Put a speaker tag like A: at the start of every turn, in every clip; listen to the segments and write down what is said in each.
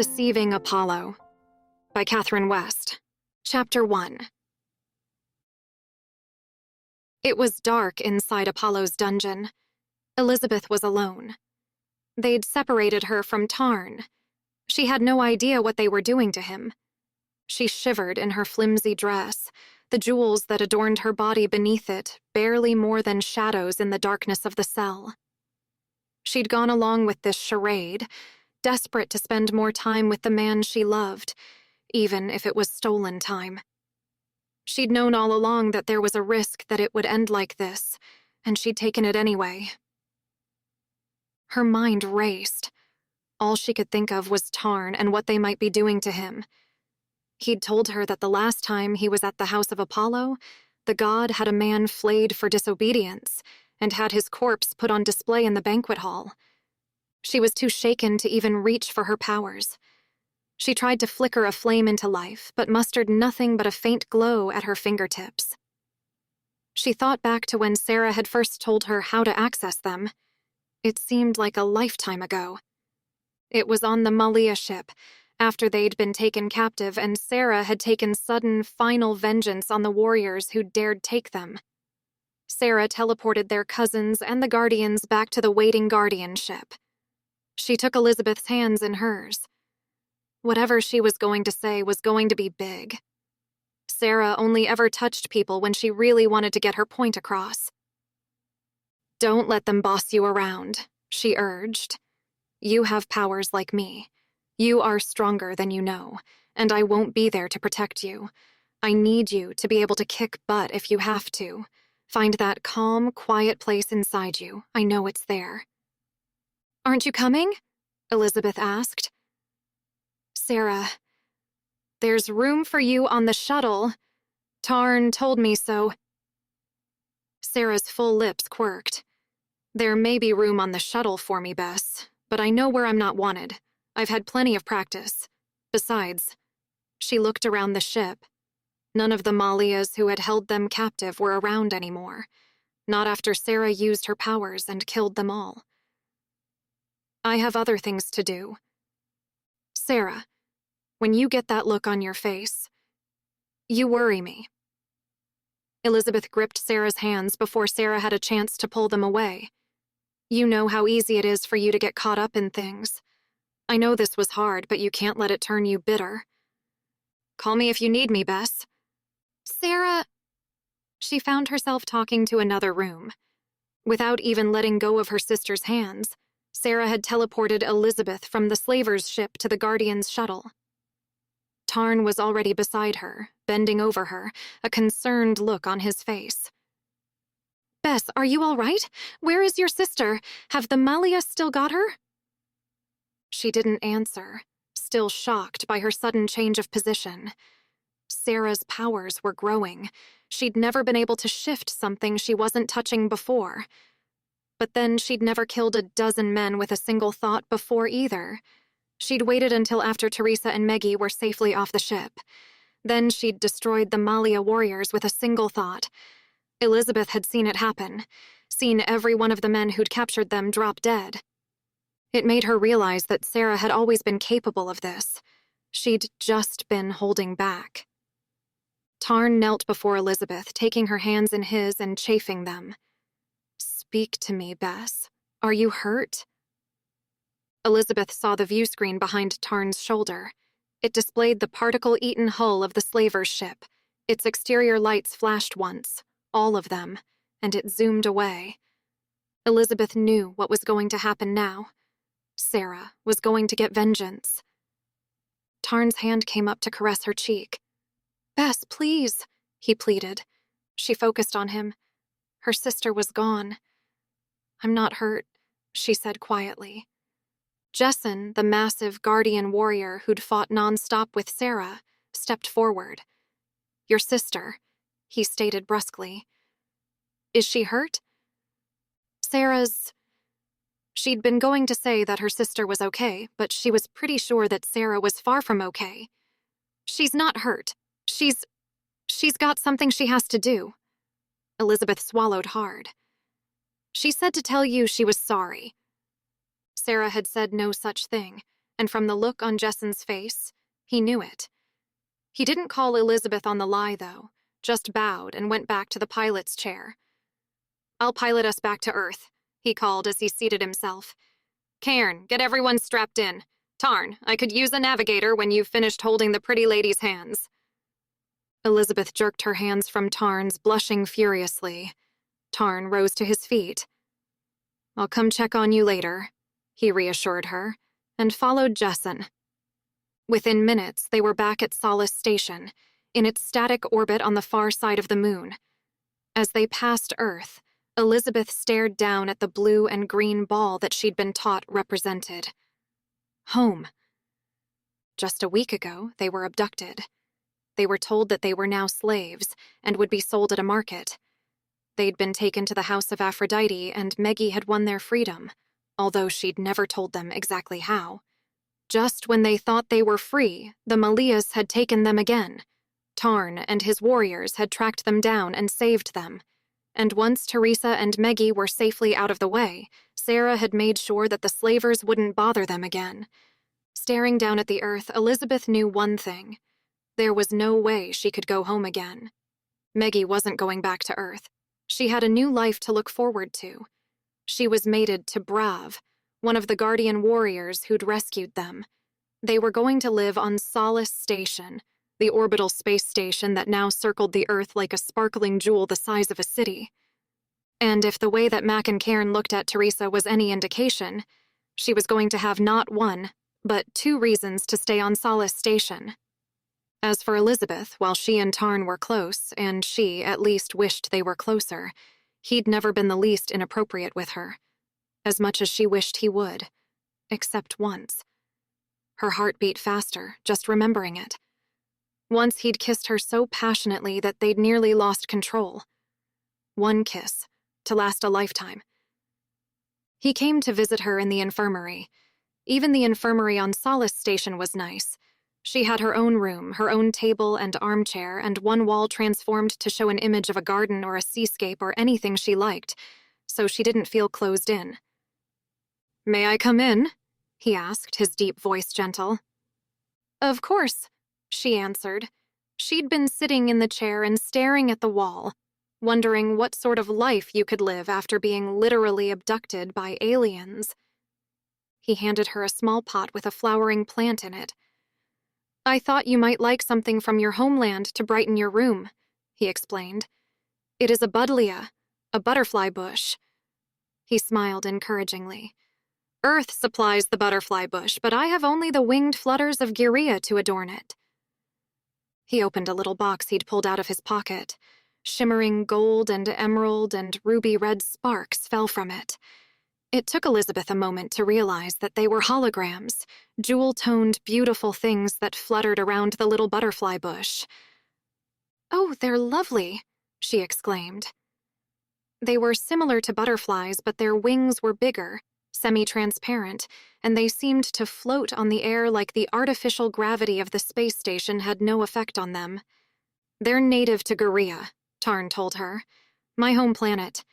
A: Deceiving Apollo by Catherine West. Chapter 1. It was dark inside Apollo's dungeon. Elizabeth was alone. They'd separated her from Tarn. She had no idea what they were doing to him. She shivered in her flimsy dress, the jewels that adorned her body beneath it barely more than shadows in the darkness of the cell. She'd gone along with this charade, desperate to spend more time with the man she loved, even if it was stolen time. She'd known all along that there was a risk that it would end like this, and she'd taken it anyway. Her mind raced. All she could think of was Tarn and what they might be doing to him. He'd told her that the last time he was at the house of Apollo, the god had a man flayed for disobedience and had his corpse put on display in the banquet hall. She was too shaken to even reach for her powers. She tried to flicker a flame into life, but mustered nothing but a faint glow at her fingertips. She thought back to when Sarah had first told her how to access them. It seemed like a lifetime ago. It was on the Malia ship, after they'd been taken captive and Sarah had taken sudden, final vengeance on the warriors who dared take them. Sarah teleported their cousins and the Guardians back to the waiting Guardian ship. She took Elizabeth's hands in hers. Whatever she was going to say was going to be big. Sarah only ever touched people when she really wanted to get her point across. "Don't let them boss you around," she urged. "You have powers like me. You are stronger than you know, and I won't be there to protect you. I need you to be able to kick butt if you have to. Find that calm, quiet place inside you. I know it's there." "Aren't you coming?" Elizabeth asked. "Sarah, there's room for you on the shuttle. Tarn told me so." Sarah's full lips quirked. "There may be room on the shuttle for me, Bess, but I know where I'm not wanted. I've had plenty of practice. Besides," she looked around the ship. None of the Malias who had held them captive were around anymore. Not after Sarah used her powers and killed them all. "I have other things to do. Sarah, when you get that look on your face, you worry me." Elizabeth gripped Sarah's hands before Sarah had a chance to pull them away. "You know how easy it is for you to get caught up in things. I know this was hard, but you can't let it turn you bitter. Call me if you need me, Bess." "Sarah..." She found herself talking to another room. Without even letting go of her sister's hands, Sarah had teleported Elizabeth from the slaver's ship to the Guardian's shuttle. Tarn was already beside her, bending over her, a concerned look on his face. "Bess, are you all right? Where is your sister? Have the Malia still got her?" She didn't answer, still shocked by her sudden change of position. Sarah's powers were growing. She'd never been able to shift something she wasn't touching before. But then she'd never killed a dozen men with a single thought before either. She'd waited until after Teresa and Meggie were safely off the ship. Then she'd destroyed the Malia warriors with a single thought. Elizabeth had seen it happen, seen every one of the men who'd captured them drop dead. It made her realize that Sarah had always been capable of this. She'd just been holding back. Tarn knelt before Elizabeth, taking her hands in his and chafing them. "Speak to me, Bess. Are you hurt?" Elizabeth saw the view screen behind Tarn's shoulder. It displayed the particle-eaten hull of the slaver's ship. Its exterior lights flashed once, all of them, and it zoomed away. Elizabeth knew what was going to happen now. Sarah was going to get vengeance. Tarn's hand came up to caress her cheek. "Bess, please," he pleaded. She focused on him. Her sister was gone. "I'm not hurt," she said quietly. Jessen, the massive Guardian warrior who'd fought nonstop with Sarah, stepped forward. "Your sister," he stated brusquely. "Is she hurt?" She'd been going to say that her sister was okay, but she was pretty sure that Sarah was far from okay. "She's not hurt. She's got something she has to do." Elizabeth swallowed hard. "She said to tell you she was sorry." Sarah had said no such thing, and from the look on Jessen's face, he knew it. He didn't call Elizabeth on the lie, though, just bowed and went back to the pilot's chair. "I'll pilot us back to Earth," he called as he seated himself. "Cairn, get everyone strapped in. Tarn, I could use a navigator when you've finished holding the pretty lady's hands." Elizabeth jerked her hands from Tarn's, blushing furiously. Tarn rose to his feet. "I'll come check on you later," he reassured her, and followed Jessen. Within minutes, they were back at Solace Station, in its static orbit on the far side of the moon. As they passed Earth, Elizabeth stared down at the blue and green ball that she'd been taught represented home. Just a week ago, they were abducted. They were told that they were now slaves and would be sold at a market. They'd been taken to the House of Aphrodite, and Meggie had won their freedom, although she'd never told them exactly how. Just when they thought they were free, the Malias had taken them again. Tarn and his warriors had tracked them down and saved them. And once Teresa and Meggie were safely out of the way, Sarah had made sure that the slavers wouldn't bother them again. Staring down at the earth, Elizabeth knew one thing. There was no way she could go home again. Meggie wasn't going back to Earth. She had a new life to look forward to. She was mated to Brav, one of the Guardian warriors who'd rescued them. They were going to live on Solace Station, the orbital space station that now circled the Earth like a sparkling jewel the size of a city. And if the way that Mac and Cairn looked at Teresa was any indication, she was going to have not one, but 2 reasons to stay on Solace Station. As for Elizabeth, while she and Tarn were close, and she, at least, wished they were closer, he'd never been the least inappropriate with her, as much as she wished he would, except once. Her heart beat faster, just remembering it. Once he'd kissed her so passionately that they'd nearly lost control. One kiss, to last a lifetime. He came to visit her in the infirmary. Even the infirmary on Solace Station was nice. She had her own room, her own table and armchair, and one wall transformed to show an image of a garden or a seascape or anything she liked, so she didn't feel closed in. "May I come in?" he asked, his deep voice gentle. "Of course," she answered. She'd been sitting in the chair and staring at the wall, wondering what sort of life you could live after being literally abducted by aliens. He handed her a small pot with a flowering plant in it. "I thought you might like something from your homeland to brighten your room," he explained. "It is a buddleia, a butterfly bush." He smiled encouragingly. "Earth supplies the butterfly bush, but I have only the winged flutters of Gerea to adorn it." He opened a little box he'd pulled out of his pocket. Shimmering gold and emerald and ruby red sparks fell from it. It took Elizabeth a moment to realize that they were holograms, jewel-toned, beautiful things that fluttered around the little butterfly bush. "Oh, they're lovely," she exclaimed. They were similar to butterflies, but their wings were bigger, semi-transparent, and they seemed to float on the air like the artificial gravity of the space station had no effect on them. "They're native to Gerea," Tarn told her. "My home planet.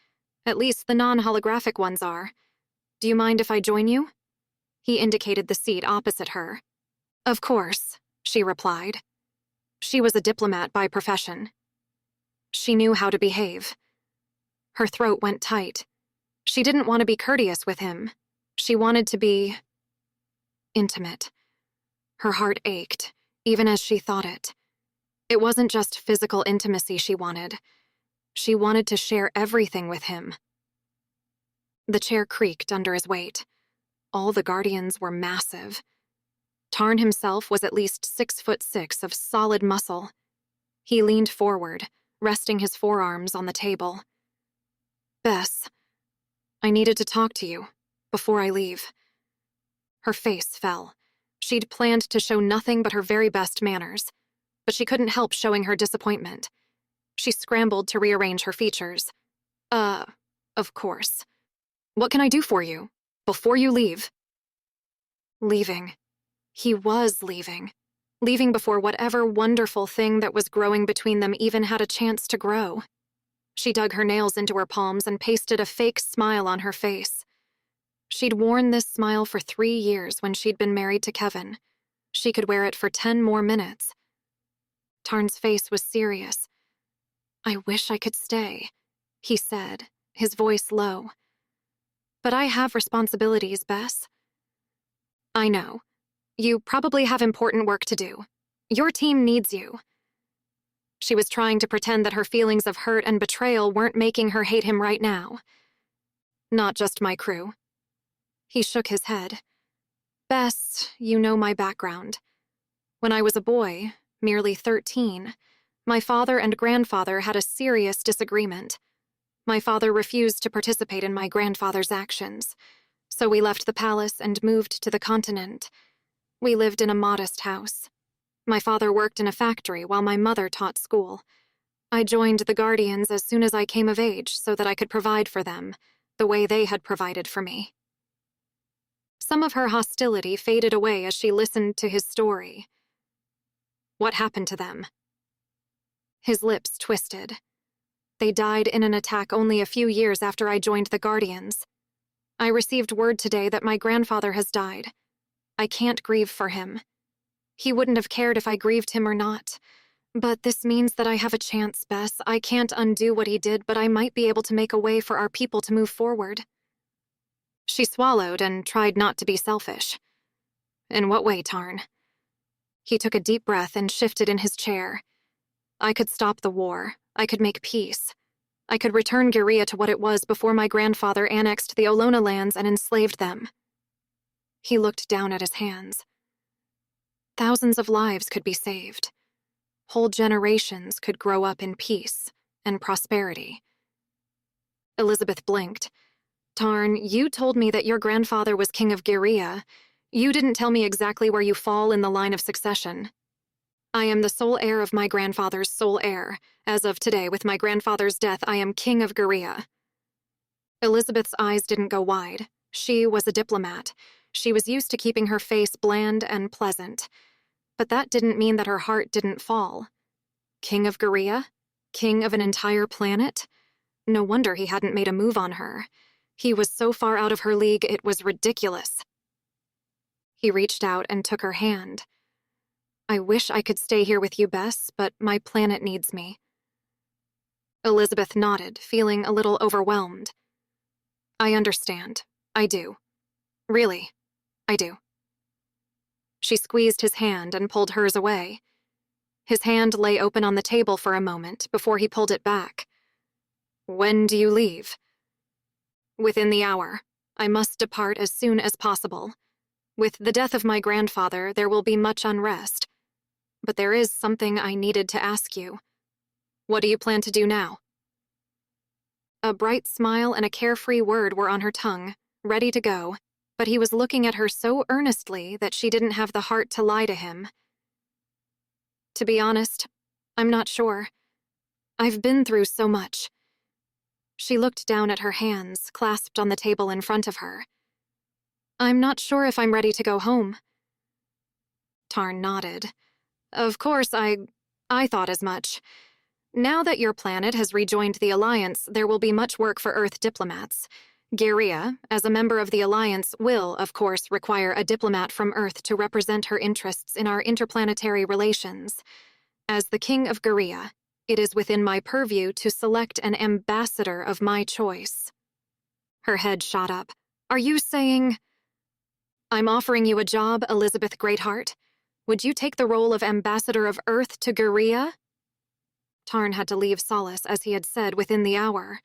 A: At least the non-holographic ones are. Do you mind if I join you?" He indicated the seat opposite her. "Of course," she replied. She was a diplomat by profession. She knew how to behave. Her throat went tight. She didn't want to be courteous with him. She wanted to be intimate. Her heart ached, even as she thought it. It wasn't just physical intimacy she wanted. She wanted to share everything with him. The chair creaked under his weight. All the Guardians were massive. Tarn himself was at least 6'6" of solid muscle. He leaned forward, resting his forearms on the table. "Bess, I needed to talk to you, before I leave." Her face fell. She'd planned to show nothing but her very best manners, but she couldn't help showing her disappointment. She scrambled to rearrange her features. Of course. What can I do for you, before you leave?" Leaving. He was leaving. Leaving before whatever wonderful thing that was growing between them even had a chance to grow. She dug her nails into her palms and pasted a fake smile on her face. She'd worn this smile for 3 years when she'd been married to Kevin. She could wear it for 10 more minutes. Tarn's face was serious. "I wish I could stay," he said, his voice low. "But I have responsibilities, Bess." "I know. You probably have important work to do. Your team needs you." She was trying to pretend that her feelings of hurt and betrayal weren't making her hate him right now. "Not just my crew." He shook his head. "Bess, you know my background. When I was a boy, merely 13, my father and grandfather had a serious disagreement. My father refused to participate in my grandfather's actions, so we left the palace and moved to the continent. We lived in a modest house. My father worked in a factory while my mother taught school. I joined the Guardians as soon as I came of age so that I could provide for them, the way they had provided for me." Some of her hostility faded away as she listened to his story. "What happened to them?" His lips twisted. "They died in an attack only a few years after I joined the Guardians. I received word today that my grandfather has died. I can't grieve for him. He wouldn't have cared if I grieved him or not. But this means that I have a chance, Bess. I can't undo what he did, but I might be able to make a way for our people to move forward." She swallowed and tried not to be selfish. "In what way, Tarn?" He took a deep breath and shifted in his chair. "I could stop the war. I could make peace. I could return Gerea to what it was before my grandfather annexed the Olona lands and enslaved them." He looked down at his hands. "Thousands of lives could be saved. Whole generations could grow up in peace and prosperity." Elizabeth blinked. "Tarn, you told me that your grandfather was king of Gerea. You didn't tell me exactly where you fall in the line of succession." "I am the sole heir of my grandfather's sole heir. As of today, with my grandfather's death, I am king of Gerea." Elizabeth's eyes didn't go wide. She was a diplomat. She was used to keeping her face bland and pleasant. But that didn't mean that her heart didn't fall. King of Gerea? King of an entire planet? No wonder he hadn't made a move on her. He was so far out of her league, it was ridiculous. He reached out and took her hand. "I wish I could stay here with you, Bess, but my planet needs me." Elizabeth nodded, feeling a little overwhelmed. "I understand. I do. Really, I do." She squeezed his hand and pulled hers away. His hand lay open on the table for a moment before he pulled it back. "When do you leave?" "Within the hour. I must depart as soon as possible. With the death of my grandfather, there will be much unrest. But there is something I needed to ask you. What do you plan to do now?" A bright smile and a carefree word were on her tongue, ready to go, but he was looking at her so earnestly that she didn't have the heart to lie to him. "To be honest, I'm not sure. I've been through so much." She looked down at her hands, clasped on the table in front of her. "I'm not sure if I'm ready to go home." Tarn nodded. "Of course, I thought as much. Now that your planet has rejoined the Alliance, there will be much work for Earth diplomats. Gerea, as a member of the Alliance, will, of course, require a diplomat from Earth to represent her interests in our interplanetary relations. As the King of Gerea, it is within my purview to select an ambassador of my choice." Her head shot up. "Are you saying—" "I'm offering you a job, Elizabeth Greatheart. Would you take the role of ambassador of Earth to Gerea?" Tarn had to leave Solace, as he had said, within the hour.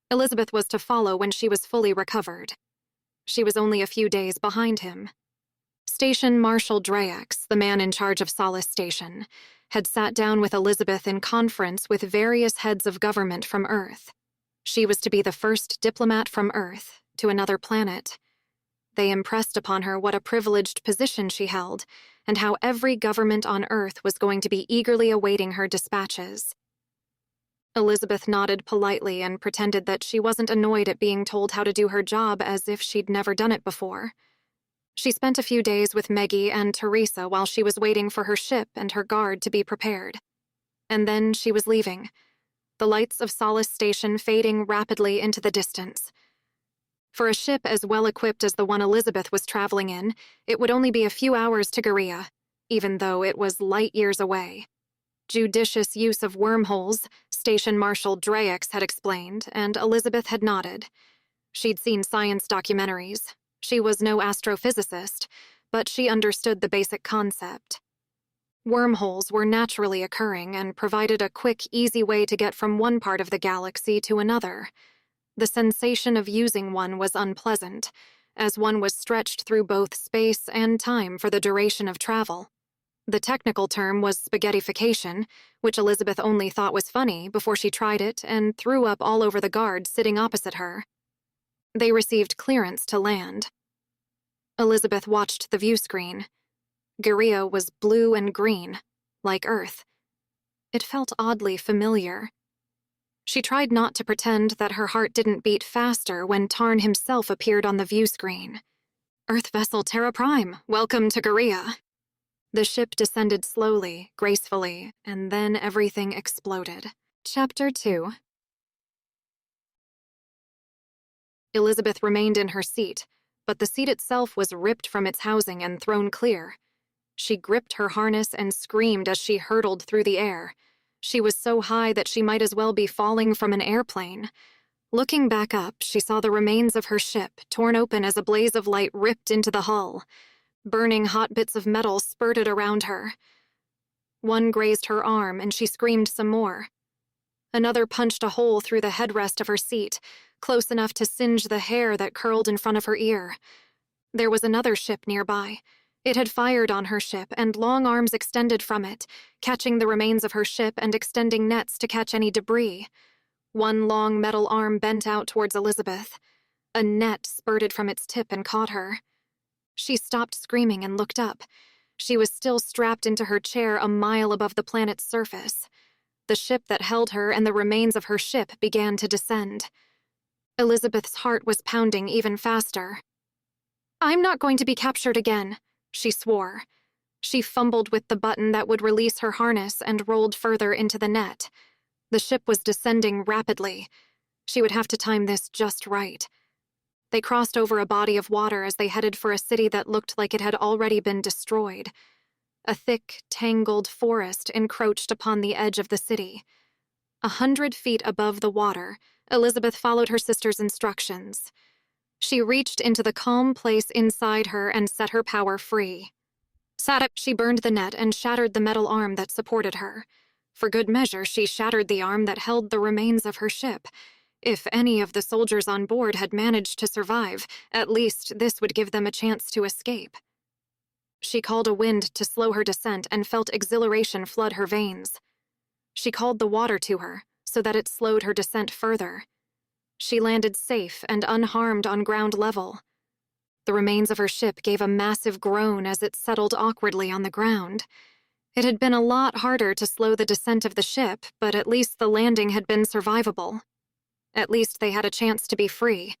A: Elizabeth was to follow when she was fully recovered. She was only a few days behind him. Station Marshal Dreax, the man in charge of Solace Station, had sat down with Elizabeth in conference with various heads of government from Earth. She was to be the first diplomat from Earth to another planet. They impressed upon her what a privileged position she held, and how every government on Earth was going to be eagerly awaiting her dispatches. Elizabeth nodded politely and pretended that she wasn't annoyed at being told how to do her job, as if she'd never done it before. She spent a few days with Meggie and Teresa while she was waiting for her ship and her guard to be prepared. And then she was leaving, the lights of Solace Station fading rapidly into the distance. For a ship as well-equipped as the one Elizabeth was traveling in, it would only be a few hours to Gerea, even though it was light years away. Judicious use of wormholes, Station Marshal Drex had explained, and Elizabeth had nodded. She'd seen science documentaries. She was no astrophysicist, but she understood the basic concept. Wormholes were naturally occurring and provided a quick, easy way to get from one part of the galaxy to another. The sensation of using one was unpleasant, as one was stretched through both space and time for the duration of travel. The technical term was spaghettification, which Elizabeth only thought was funny before she tried it and threw up all over the guards sitting opposite her. They received clearance to land. Elizabeth watched the view screen. Gerea was blue and green, like Earth. It felt oddly familiar. She tried not to pretend that her heart didn't beat faster when Tarn himself appeared on the view screen. "Earth vessel Terra Prime, welcome to Gerea." The ship descended slowly, gracefully, and then everything exploded. Chapter 2. Elizabeth remained in her seat, but the seat itself was ripped from its housing and thrown clear. She gripped her harness and screamed as she hurtled through the air. She was so high that she might as well be falling from an airplane. Looking back up, she saw the remains of her ship, torn open as a blaze of light ripped into the hull. Burning hot bits of metal spurted around her. One grazed her arm, and she screamed some more. Another punched a hole through the headrest of her seat, close enough to singe the hair that curled in front of her ear. There was another ship nearby. It had fired on her ship, and long arms extended from it, catching the remains of her ship and extending nets to catch any debris. One long metal arm bent out towards Elizabeth. A net spurted from its tip and caught her. She stopped screaming and looked up. She was still strapped into her chair a mile above the planet's surface. The ship that held her and the remains of her ship began to descend. Elizabeth's heart was pounding even faster. "I'm not going to be captured again," she swore. She fumbled with the button that would release her harness and rolled further into the net. The ship was descending rapidly. She would have to time this just right. They crossed over a body of water as they headed for a city that looked like it had already been destroyed. A thick, tangled forest encroached upon the edge of the city. 100 feet above the water, Elizabeth followed her sister's instructions. She reached into the calm place inside her and set her power free. Sat up, she burned the net and shattered the metal arm that supported her. For good measure, she shattered the arm that held the remains of her ship. If any of the soldiers on board had managed to survive, at least this would give them a chance to escape. She called a wind to slow her descent and felt exhilaration flood her veins. She called the water to her, so that it slowed her descent further. She landed safe and unharmed on ground level. The remains of her ship gave a massive groan as it settled awkwardly on the ground. It had been a lot harder to slow the descent of the ship, but at least the landing had been survivable. At least they had a chance to be free.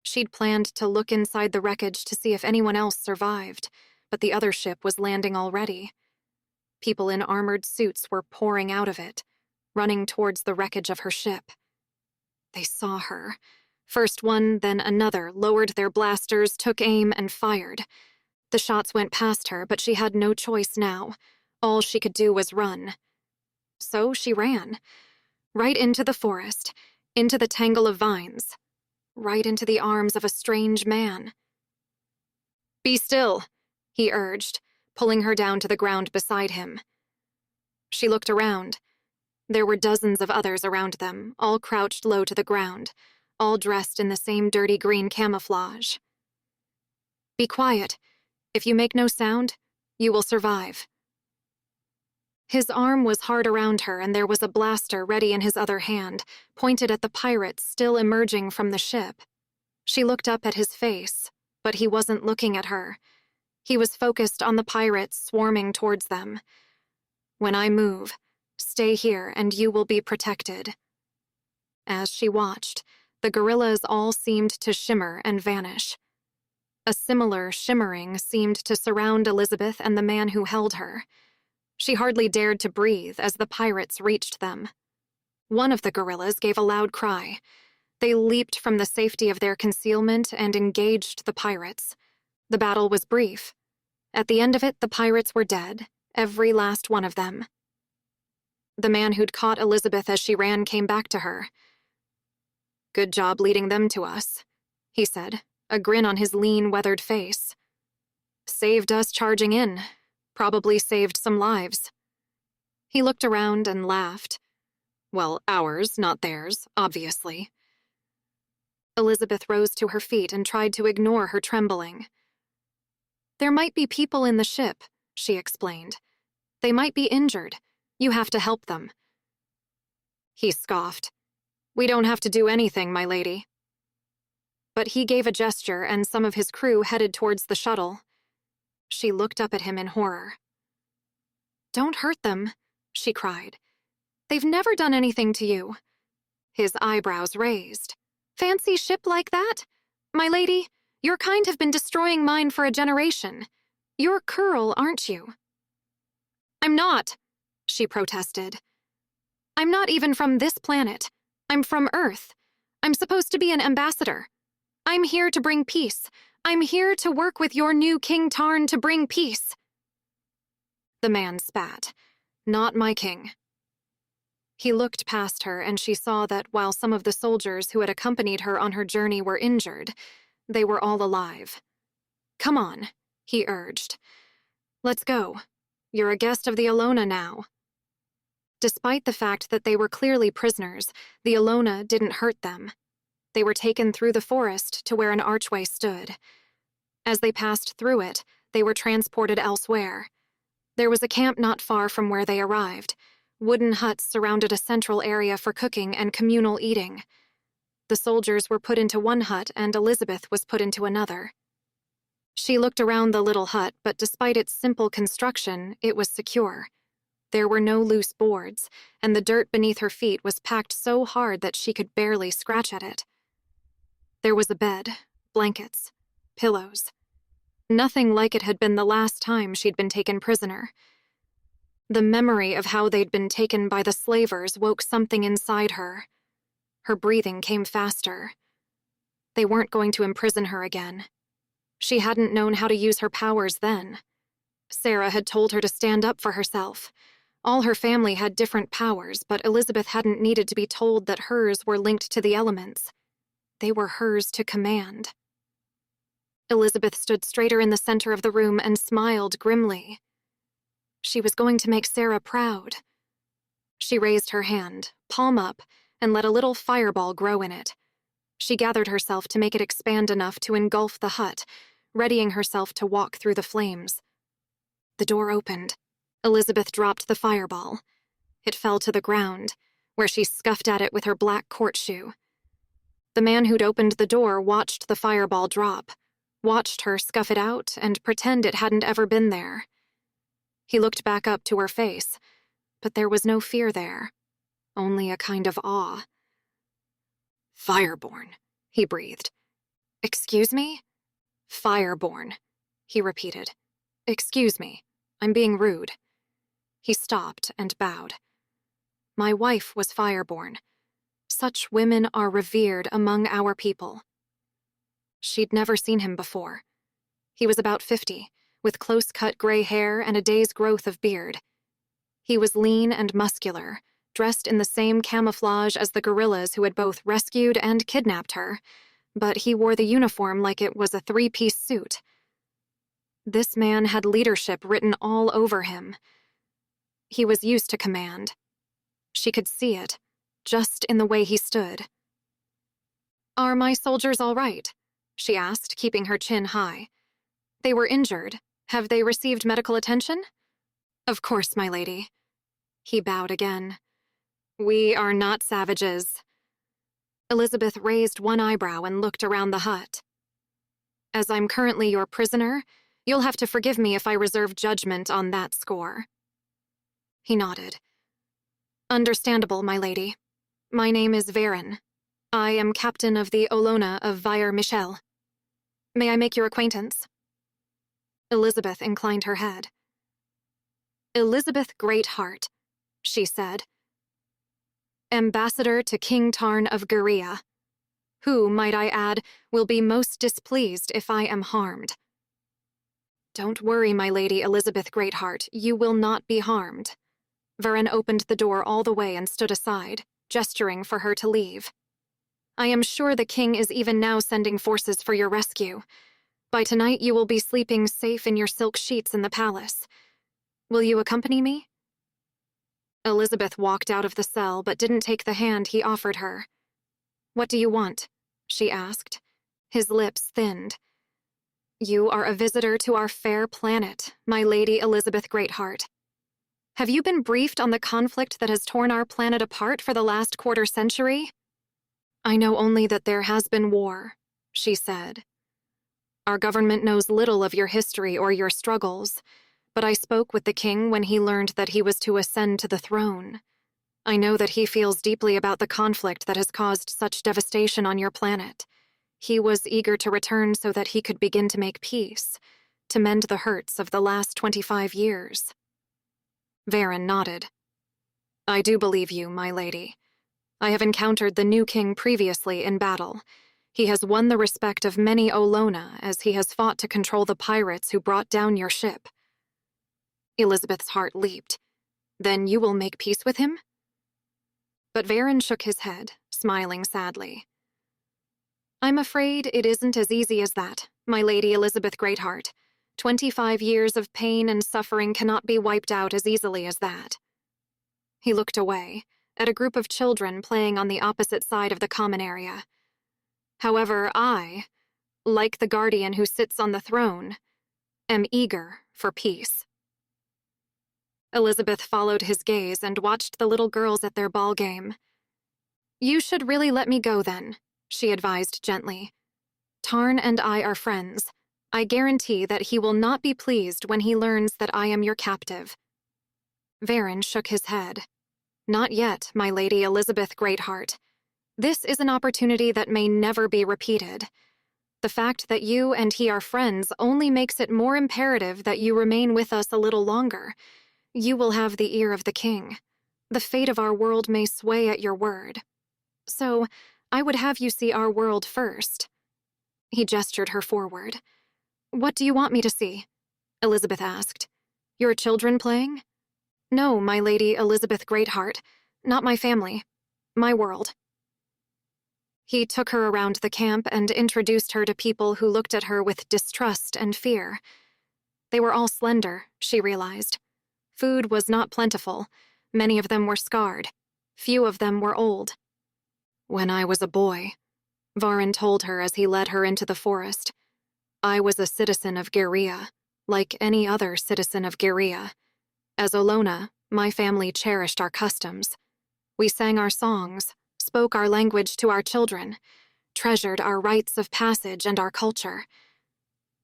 A: She'd planned to look inside the wreckage to see if anyone else survived, but the other ship was landing already. People in armored suits were pouring out of it, running towards the wreckage of her ship. They saw her. First one, then another, lowered their blasters, took aim, and fired. The shots went past her, but she had no choice now. All she could do was run. So she ran. Right into the forest, into the tangle of vines, right into the arms of a strange man. "Be still," he urged, pulling her down to the ground beside him. She looked around. There were dozens of others around them, all crouched low to the ground, all dressed in the same dirty green camouflage. "Be quiet. If you make no sound, you will survive." His arm was hard around her, and there was a blaster ready in his other hand, pointed at the pirates still emerging from the ship. She looked up at his face, but he wasn't looking at her. He was focused on the pirates swarming towards them. "When I move, stay here and you will be protected." As she watched, the gorillas all seemed to shimmer and vanish. A similar shimmering seemed to surround Elizabeth and the man who held her. She hardly dared to breathe as the pirates reached them. One of the gorillas gave a loud cry. They leaped from the safety of their concealment and engaged the pirates. The battle was brief. At the end of it, the pirates were dead, every last one of them. The man who'd caught Elizabeth as she ran came back to her. "Good job leading them to us," he said, a grin on his lean, weathered face. "Saved us charging in. Probably saved some lives." He looked around and laughed. "Well, ours, not theirs, obviously." Elizabeth rose to her feet and tried to ignore her trembling. "There might be people in the ship," she explained. "They might be injured. You have to help them." He scoffed. "We don't have to do anything, my lady." But he gave a gesture, and some of his crew headed towards the shuttle. She looked up at him in horror. "Don't hurt them," she cried. "They've never done anything to you." His eyebrows raised. "Fancy ship like that? My lady, your kind have been destroying mine for a generation. You're Curl, aren't you?" "I'm not," she protested. "I'm not even from this planet. I'm from Earth. I'm supposed to be an ambassador. I'm here to bring peace. I'm here to work with your new King Tarn to bring peace." The man spat. "Not my king." He looked past her, and she saw that while some of the soldiers who had accompanied her on her journey were injured, they were all alive. "Come on," he urged. "Let's go. You're a guest of the Alona now." Despite the fact that they were clearly prisoners, the Alona didn't hurt them. They were taken through the forest to where an archway stood. As they passed through it, they were transported elsewhere. There was a camp not far from where they arrived. Wooden huts surrounded a central area for cooking and communal eating. The soldiers were put into one hut, and Elizabeth was put into another. She looked around the little hut, but despite its simple construction, it was secure. There were no loose boards, and the dirt beneath her feet was packed so hard that she could barely scratch at it. There was a bed, blankets, pillows. Nothing like it had been the last time she'd been taken prisoner. The memory of how they'd been taken by the slavers woke something inside her. Her breathing came faster. They weren't going to imprison her again. She hadn't known how to use her powers then. Sarah had told her to stand up for herself. All her family had different powers, but Elizabeth hadn't needed to be told that hers were linked to the elements. They were hers to command. Elizabeth stood straighter in the center of the room and smiled grimly. She was going to make Sarah proud. She raised her hand, palm up, and let a little fireball grow in it. She gathered herself to make it expand enough to engulf the hut, readying herself to walk through the flames. The door opened. Elizabeth dropped the fireball. It fell to the ground, where she scuffed at it with her black court shoe. The man who'd opened the door watched the fireball drop, watched her scuff it out and pretend it hadn't ever been there. He looked back up to her face, but there was no fear there, only a kind of awe. "Fireborn," he breathed. "Excuse me?" "Fireborn," he repeated. "Excuse me, I'm being rude." He stopped and bowed. "My wife was Fireborn. Such women are revered among our people." She'd never seen him before. He was about 50, with close-cut gray hair and a day's growth of beard. He was lean and muscular, dressed in the same camouflage as the guerrillas who had both rescued and kidnapped her, but he wore the uniform like it was a three-piece suit. This man had leadership written all over him. He was used to command. She could see it, just in the way he stood. "Are my soldiers all right?" she asked, keeping her chin high. "They were injured. Have they received medical attention?" "Of course, my lady." He bowed again. "We are not savages." Elizabeth raised one eyebrow and looked around the hut. "As I'm currently your prisoner, you'll have to forgive me if I reserve judgment on that score." He nodded. "Understandable, my lady. My name is Varen. I am captain of the Olona of Vire Michel. May I make your acquaintance?" Elizabeth inclined her head. "Elizabeth Greatheart," she said. "Ambassador to King Tarn of Gerea." who, might I add, will be most displeased if I am harmed. Don't worry, my Lady Elizabeth Greatheart, you will not be harmed. Varen opened the door all the way and stood aside, gesturing for her to leave. I am sure the king is even now sending forces for your rescue. By tonight you will be sleeping safe in your silk sheets in the palace. Will you accompany me? Elizabeth walked out of the cell but didn't take the hand he offered her. What do you want? She asked. His lips thinned. You are a visitor to our fair planet, my Lady Elizabeth Greatheart. Have you been briefed on the conflict that has torn our planet apart for the last quarter-century? I know only that there has been war, she said. Our government knows little of your history or your struggles, but I spoke with the king when he learned that he was to ascend to the throne. I know that he feels deeply about the conflict that has caused such devastation on your planet. He was eager to return so that he could begin to make peace, to mend the hurts of the last 25 years. Varen nodded. I do believe you, my lady. I have encountered the new king previously in battle. He has won the respect of many Olona as he has fought to control the pirates who brought down your ship. Elizabeth's heart leaped. Then you will make peace with him? But Varen shook his head, smiling sadly. I'm afraid it isn't as easy as that, my Lady Elizabeth Greatheart. 25 years of pain and suffering cannot be wiped out as easily as that. He looked away, at a group of children playing on the opposite side of the common area. However, I, like the guardian who sits on the throne, am eager for peace. Elizabeth followed his gaze and watched the little girls at their ball game. You should really let me go then, she advised gently. Tarn and I are friends. I guarantee that he will not be pleased when he learns that I am your captive. Varen shook his head. Not yet, my Lady Elizabeth Greatheart. This is an opportunity that may never be repeated. The fact that you and he are friends only makes it more imperative that you remain with us a little longer. You will have the ear of the king. The fate of our world may sway at your word. So, I would have you see our world first. He gestured her forward. What do you want me to see? Elizabeth asked. Your children playing? No, my Lady Elizabeth Greatheart. Not my family. My world. He took her around the camp and introduced her to people who looked at her with distrust and fear. They were all slender, she realized. Food was not plentiful. Many of them were scarred. Few of them were old. When I was a boy, Varen told her as he led her into the forest, I was a citizen of Gerea, like any other citizen of Gerea. As Olona, my family cherished our customs. We sang our songs, spoke our language to our children, treasured our rites of passage and our culture.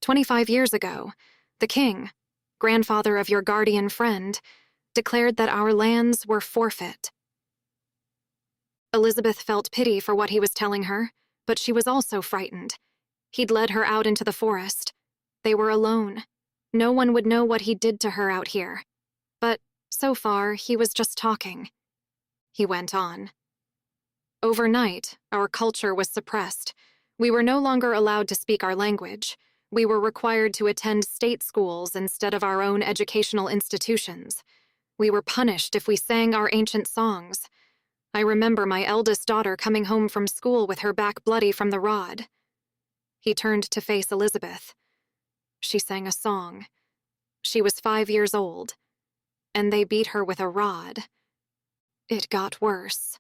A: 25 years ago, the king, grandfather of your guardian friend, declared that our lands were forfeit. Elizabeth felt pity for what he was telling her, but she was also frightened. He'd led her out into the forest. They were alone. No one would know what he did to her out here. But, so far, he was just talking. He went on. Overnight, our culture was suppressed. We were no longer allowed to speak our language. We were required to attend state schools instead of our own educational institutions. We were punished if we sang our ancient songs. I remember my eldest daughter coming home from school with her back bloody from the rod. He turned to face Elizabeth. She sang a song. She was 5 years old, and they beat her with a rod. It got worse.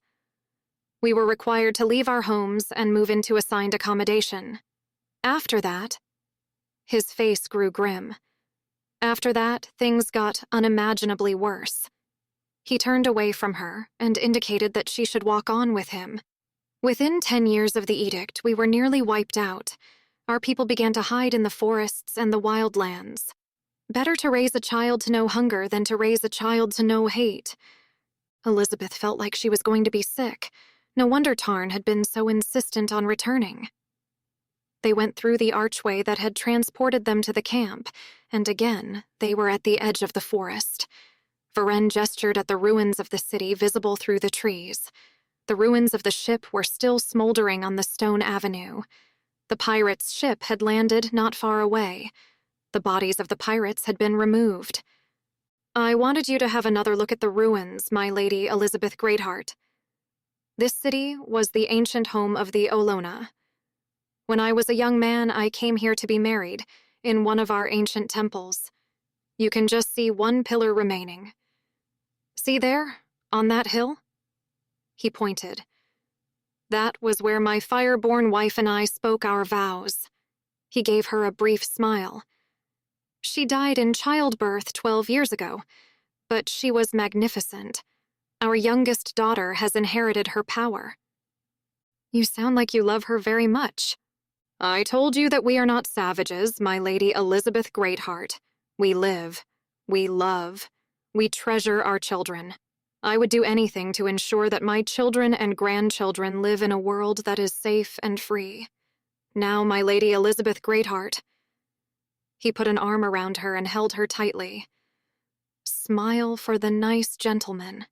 A: We were required to leave our homes and move into assigned accommodation. After that, his face grew grim. After that, things got unimaginably worse. He turned away from her and indicated that she should walk on with him. Within 10 years of the edict, we were nearly wiped out. Our people began to hide in the forests and the wildlands. Better to raise a child to know hunger than to raise a child to know hate. Elizabeth felt like she was going to be sick. No wonder Tarn had been so insistent on returning. They went through the archway that had transported them to the camp, and again, they were at the edge of the forest. Varen gestured at the ruins of the city visible through the trees. The ruins of the ship were still smoldering on the stone avenue. The pirates' ship had landed not far away. The bodies of the pirates had been removed. I wanted you to have another look at the ruins, my lady Elizabeth Greatheart. This city was the ancient home of the Olona. When I was a young man, I came here to be married, in one of our ancient temples. You can just see one pillar remaining. See there, on that hill? He pointed. That was where my fire-born wife and I spoke our vows. He gave her a brief smile. She died in childbirth 12 years ago, but she was magnificent. Our youngest daughter has inherited her power. You sound like you love her very much. I told you that we are not savages, my lady Elizabeth Greatheart. We live. We love. We treasure our children. I would do anything to ensure that my children and grandchildren live in a world that is safe and free. Now, my lady Elizabeth Greatheart. He put an arm around her and held her tightly. Smile for the nice gentleman.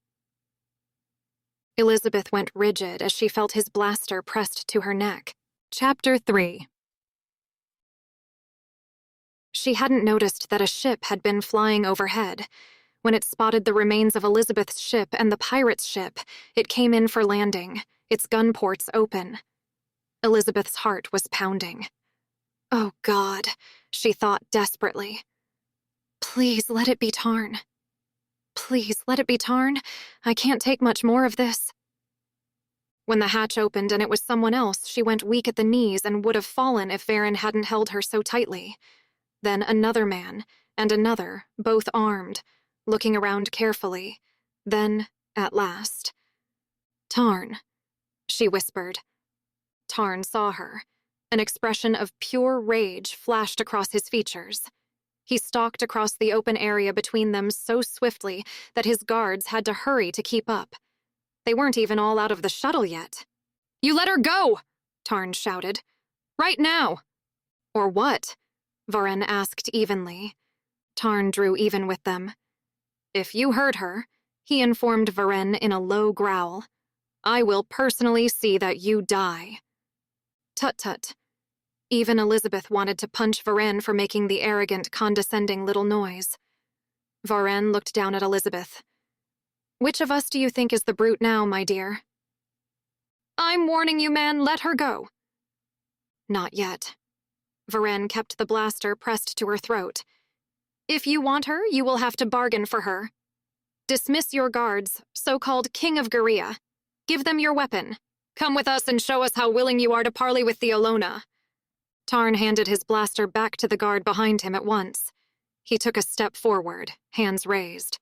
A: Elizabeth went rigid as she felt his blaster pressed to her neck. Chapter 3. She hadn't noticed that a ship had been flying overhead. When it spotted the remains of Elizabeth's ship and the pirate's ship, it came in for landing, its gun ports open. Elizabeth's heart was pounding. Oh God, she thought desperately. Please let it be Tarn. Please let it be Tarn. I can't take much more of this. When the hatch opened and it was someone else, she went weak at the knees and would have fallen if Varen hadn't held her so tightly. Then another man, and another, both armed, looking around carefully. Then, at last. Tarn, she whispered. Tarn saw her. An expression of pure rage flashed across his features. He stalked across the open area between them so swiftly that his guards had to hurry to keep up. They weren't even all out of the shuttle yet. You let her go! Tarn shouted. Right now! Or what? Varen asked evenly. Tarn drew even with them. If you hurt her, he informed Varen in a low growl, I will personally see that you die. Tut-tut. Even Elizabeth wanted to punch Varen for making the arrogant, condescending little noise. Varen looked down at Elizabeth. Which of us do you think is the brute now, my dear? I'm warning you, man, let her go. Not yet. Varen kept the blaster pressed to her throat. If you want her, you will have to bargain for her. Dismiss your guards, so-called King of Gerea. Give them your weapon. Come with us and show us how willing you are to parley with the Olona. Tarn handed his blaster back to the guard behind him at once. He took a step forward, hands raised.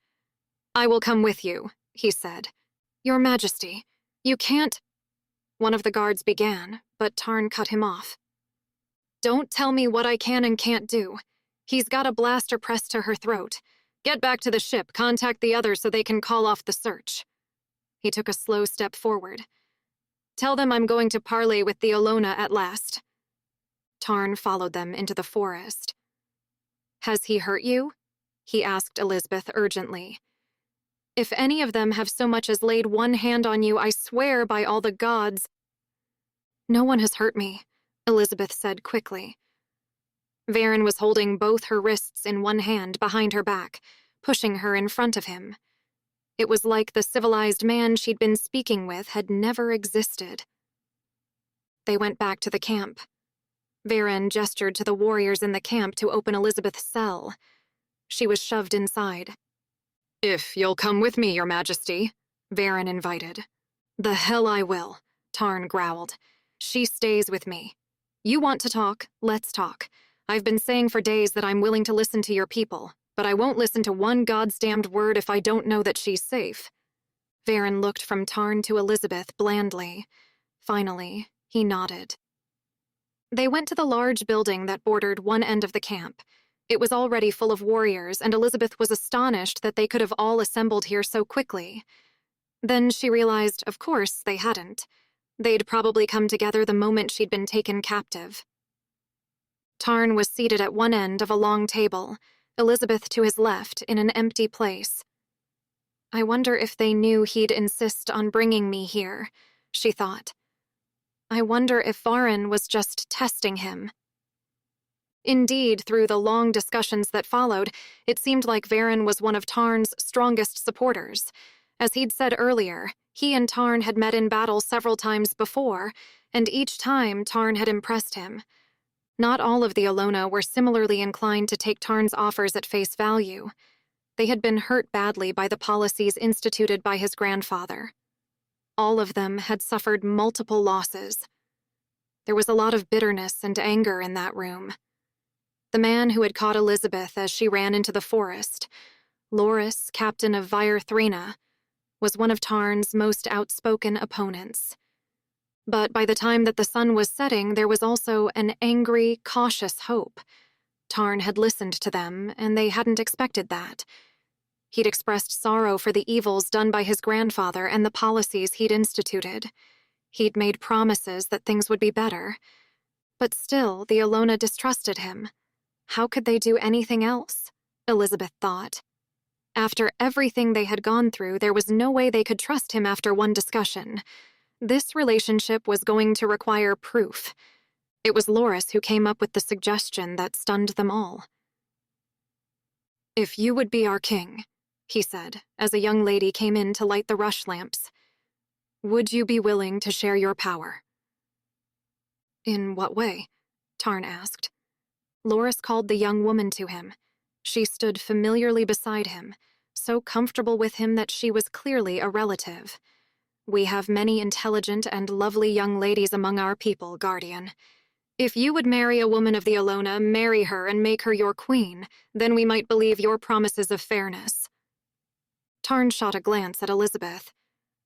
A: I will come with you, he said. Your Majesty, you can't... One of the guards began, but Tarn cut him off. Don't tell me what I can and can't do. He's got a blaster pressed to her throat. Get back to the ship, contact the others so they can call off the search. He took a slow step forward. Tell them I'm going to parley with the Olona at last. Tarn followed them into the forest. Has he hurt you? He asked Elizabeth urgently. If any of them have so much as laid one hand on you, I swear by all the gods. No one has hurt me, Elizabeth said quickly. Varen was holding both her wrists in one hand behind her back, pushing her in front of him. It was like the civilized man she'd been speaking with had never existed. They went back to the camp. Varen gestured to the warriors in the camp to open Elizabeth's cell. She was shoved inside. If you'll come with me, Your Majesty, Varen invited. The hell I will, Tarn growled. She stays with me. You want to talk, let's talk. I've been saying for days that I'm willing to listen to your people, but I won't listen to one goddamned word if I don't know that she's safe. Varen looked from Tarn to Elizabeth blandly. Finally, he nodded. They went to the large building that bordered one end of the camp. It was already full of warriors, and Elizabeth was astonished that they could have all assembled here so quickly. Then she realized, of course, they hadn't. They'd probably come together the moment she'd been taken captive. Tarn was seated at one end of a long table, Elizabeth to his left in an empty place. I wonder if they knew he'd insist on bringing me here, she thought. I wonder if Varen was just testing him. Indeed, through the long discussions that followed, it seemed like Varen was one of Tarn's strongest supporters. As he'd said earlier, he and Tarn had met in battle several times before, and each time Tarn had impressed him. Not all of the Alona were similarly inclined to take Tarn's offers at face value. They had been hurt badly by the policies instituted by his grandfather. All of them had suffered multiple losses. There was a lot of bitterness and anger in that room. The man who had caught Elizabeth as she ran into the forest, Loris, captain of Vir Thrina, was one of Tarn's most outspoken opponents. But by the time that the sun was setting, there was also an angry, cautious hope. Tarn had listened to them, and they hadn't expected that. He'd expressed sorrow for the evils done by his grandfather and the policies he'd instituted. He'd made promises that things would be better. But still, the Alona distrusted him. How could they do anything else? Elizabeth thought. After everything they had gone through, there was no way they could trust him after one discussion. This relationship was going to require proof. It was Loris who came up with the suggestion that stunned them all. "If you would be our king," he said, as a young lady came in to light the rush lamps, "would you be willing to share your power?" "In what way?" Tarn asked. Loris called the young woman to him. She stood familiarly beside him, so comfortable with him that she was clearly a relative. "We have many intelligent and lovely young ladies among our people, Guardian. If you would marry a woman of the Alona, marry her and make her your queen, then we might believe your promises of fairness." Tarn shot a glance at Elizabeth.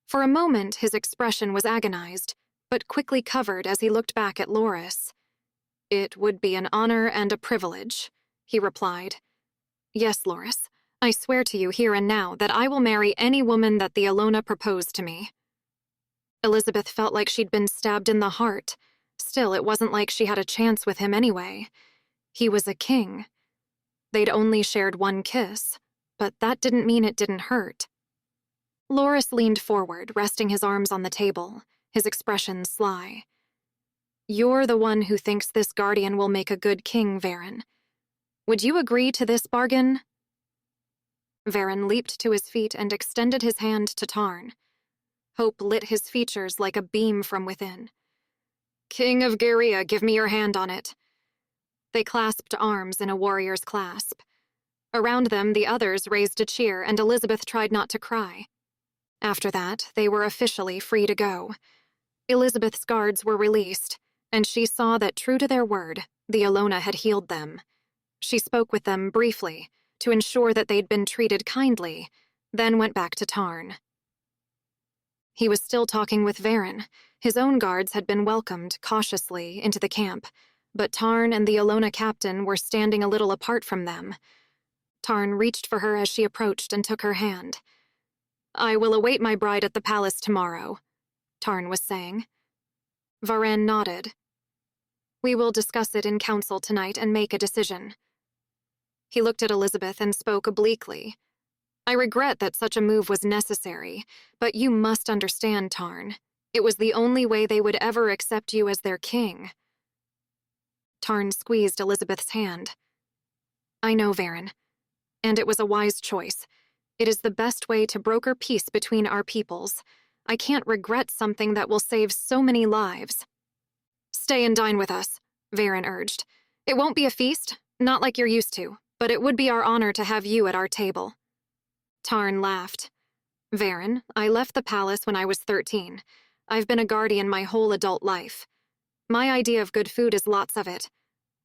A: For a moment, his expression was agonized, but quickly covered as he looked back at Loris. "It would be an honor and a privilege," he replied. "Yes, Loris, I swear to you here and now that I will marry any woman that the Alona proposed to me." Elizabeth felt like she'd been stabbed in the heart. Still, it wasn't like she had a chance with him anyway. He was a king. They'd only shared one kiss, but that didn't mean it didn't hurt. Loris leaned forward, resting his arms on the table, his expression sly. "You're the one who thinks this guardian will make a good king, Varen. Would you agree to this bargain?" Varen leaped to his feet and extended his hand to Tarn. Hope lit his features like a beam from within. "King of Gerea, give me your hand on it." They clasped arms in a warrior's clasp. Around them, the others raised a cheer, and Elizabeth tried not to cry. After that, they were officially free to go. Elizabeth's guards were released, and she saw that, true to their word, the Alona had healed them. She spoke with them briefly, to ensure that they'd been treated kindly, then went back to Tarn. He was still talking with Varen. His own guards had been welcomed, cautiously, into the camp, but Tarn and the Alona captain were standing a little apart from them. Tarn reached for her as she approached and took her hand. "I will await my bride at the palace tomorrow," Tarn was saying. Varen nodded. "We will discuss it in council tonight and make a decision." He looked at Elizabeth and spoke obliquely. "I regret that such a move was necessary, but you must understand, Tarn. It was the only way they would ever accept you as their king." Tarn squeezed Elizabeth's hand. "I know, Varen, and it was a wise choice. It is the best way to broker peace between our peoples. I can't regret something that will save so many lives." "Stay and dine with us," Varen urged. "It won't be a feast, not like you're used to, but it would be our honor to have you at our table." Tarn laughed. "Varen, I left the palace when I was 13. I've been a guardian my whole adult life. My idea of good food is lots of it.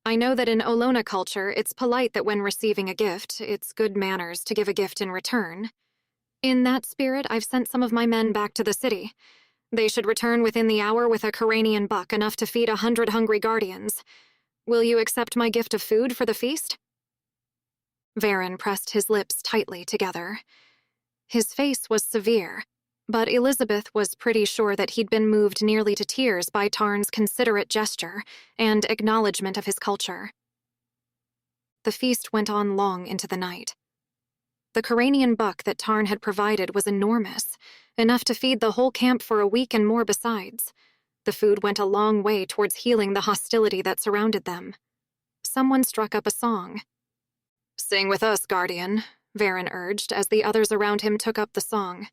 A: I know that in Olona culture, it's polite that when receiving a gift, it's good manners to give a gift in return. In that spirit, I've sent some of my men back to the city. They should return within the hour with a Coranian buck, enough to feed 100 hungry guardians. Will you accept my gift of food for the feast?" Varen pressed his lips tightly together. His face was severe, but Elizabeth was pretty sure that he'd been moved nearly to tears by Tarn's considerate gesture and acknowledgement of his culture. The feast went on long into the night. The Coranian buck that Tarn had provided was enormous, enough to feed the whole camp for a week and more besides. The food went a long way towards healing the hostility that surrounded them. Someone struck up a song. "Sing with us, Guardian," Varen urged as the others around him took up the song.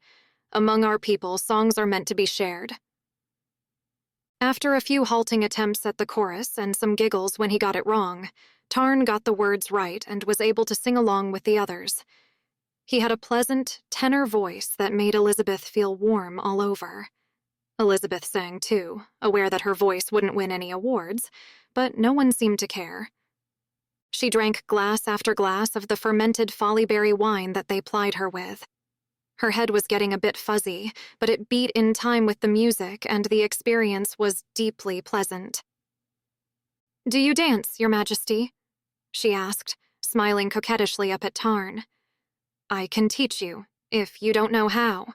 A: "Among our people, songs are meant to be shared." After a few halting attempts at the chorus and some giggles when he got it wrong, Tarn got the words right and was able to sing along with the others. He had a pleasant, tenor voice that made Elizabeth feel warm all over. Elizabeth sang too, aware that her voice wouldn't win any awards, but no one seemed to care. She drank glass after glass of the fermented follyberry wine that they plied her with. Her head was getting a bit fuzzy, but it beat in time with the music, and the experience was deeply pleasant. "Do you dance, Your Majesty?" she asked, smiling coquettishly up at Tarn. "I can teach you, if you don't know how."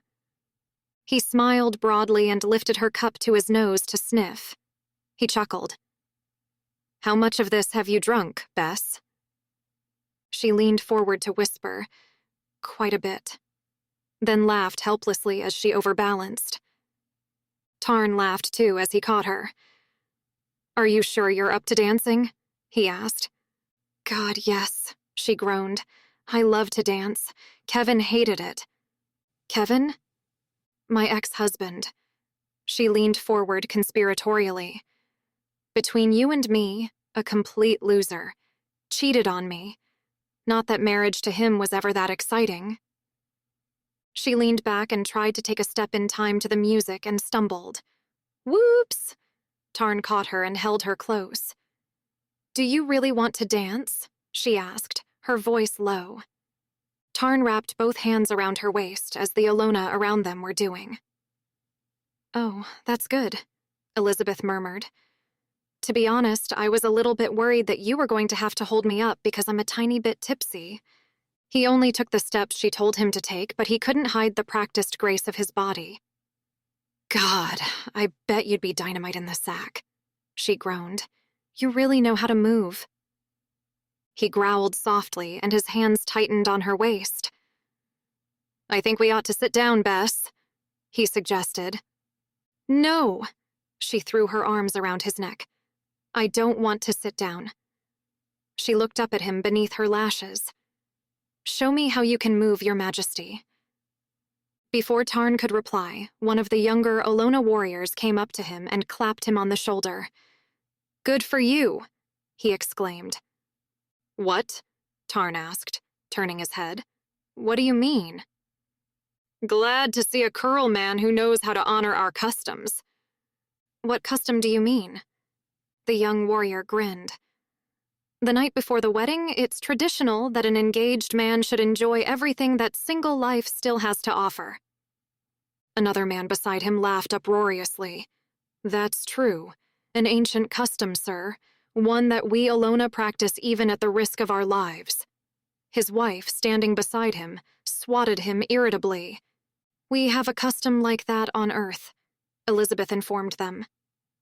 A: He smiled broadly and lifted her cup to his nose to sniff. He chuckled. "How much of this have you drunk, Bess?" She leaned forward to whisper, "Quite a bit," then laughed helplessly as she overbalanced. Tarn laughed too as he caught her. "Are you sure you're up to dancing?" he asked. "God, yes," she groaned. "I love to dance. Kevin hated it." "Kevin?" "My ex-husband." She leaned forward conspiratorially. "Between you and me, a complete loser. Cheated on me. Not that marriage to him was ever that exciting." She leaned back and tried to take a step in time to the music and stumbled. "Whoops!" Tarn caught her and held her close. "Do you really want to dance?" she asked, her voice low. Tarn wrapped both hands around her waist as the Alona around them were doing. "Oh, that's good," Elizabeth murmured. "To be honest, I was a little bit worried that you were going to have to hold me up because I'm a tiny bit tipsy." He only took the steps she told him to take, but he couldn't hide the practiced grace of his body. "God, I bet you'd be dynamite in the sack," she groaned. "You really know how to move." He growled softly, and his hands tightened on her waist. "I think we ought to sit down, Bess," he suggested. "No!" She threw her arms around his neck. "I don't want to sit down." She looked up at him beneath her lashes. "Show me how you can move, Your Majesty." Before Tarn could reply, one of the younger Alona warriors came up to him and clapped him on the shoulder. "Good for you," he exclaimed. "What?" Tarn asked, turning his head. "What do you mean?" "Glad to see a Curl man who knows how to honor our customs." "What custom do you mean?" The young warrior grinned. "The night before the wedding, it's traditional that an engaged man should enjoy everything that single life still has to offer." Another man beside him laughed uproariously. "That's true. An ancient custom, sir. One that we Alona practice even at the risk of our lives." His wife, standing beside him, swatted him irritably. "We have a custom like that on Earth," Elizabeth informed them.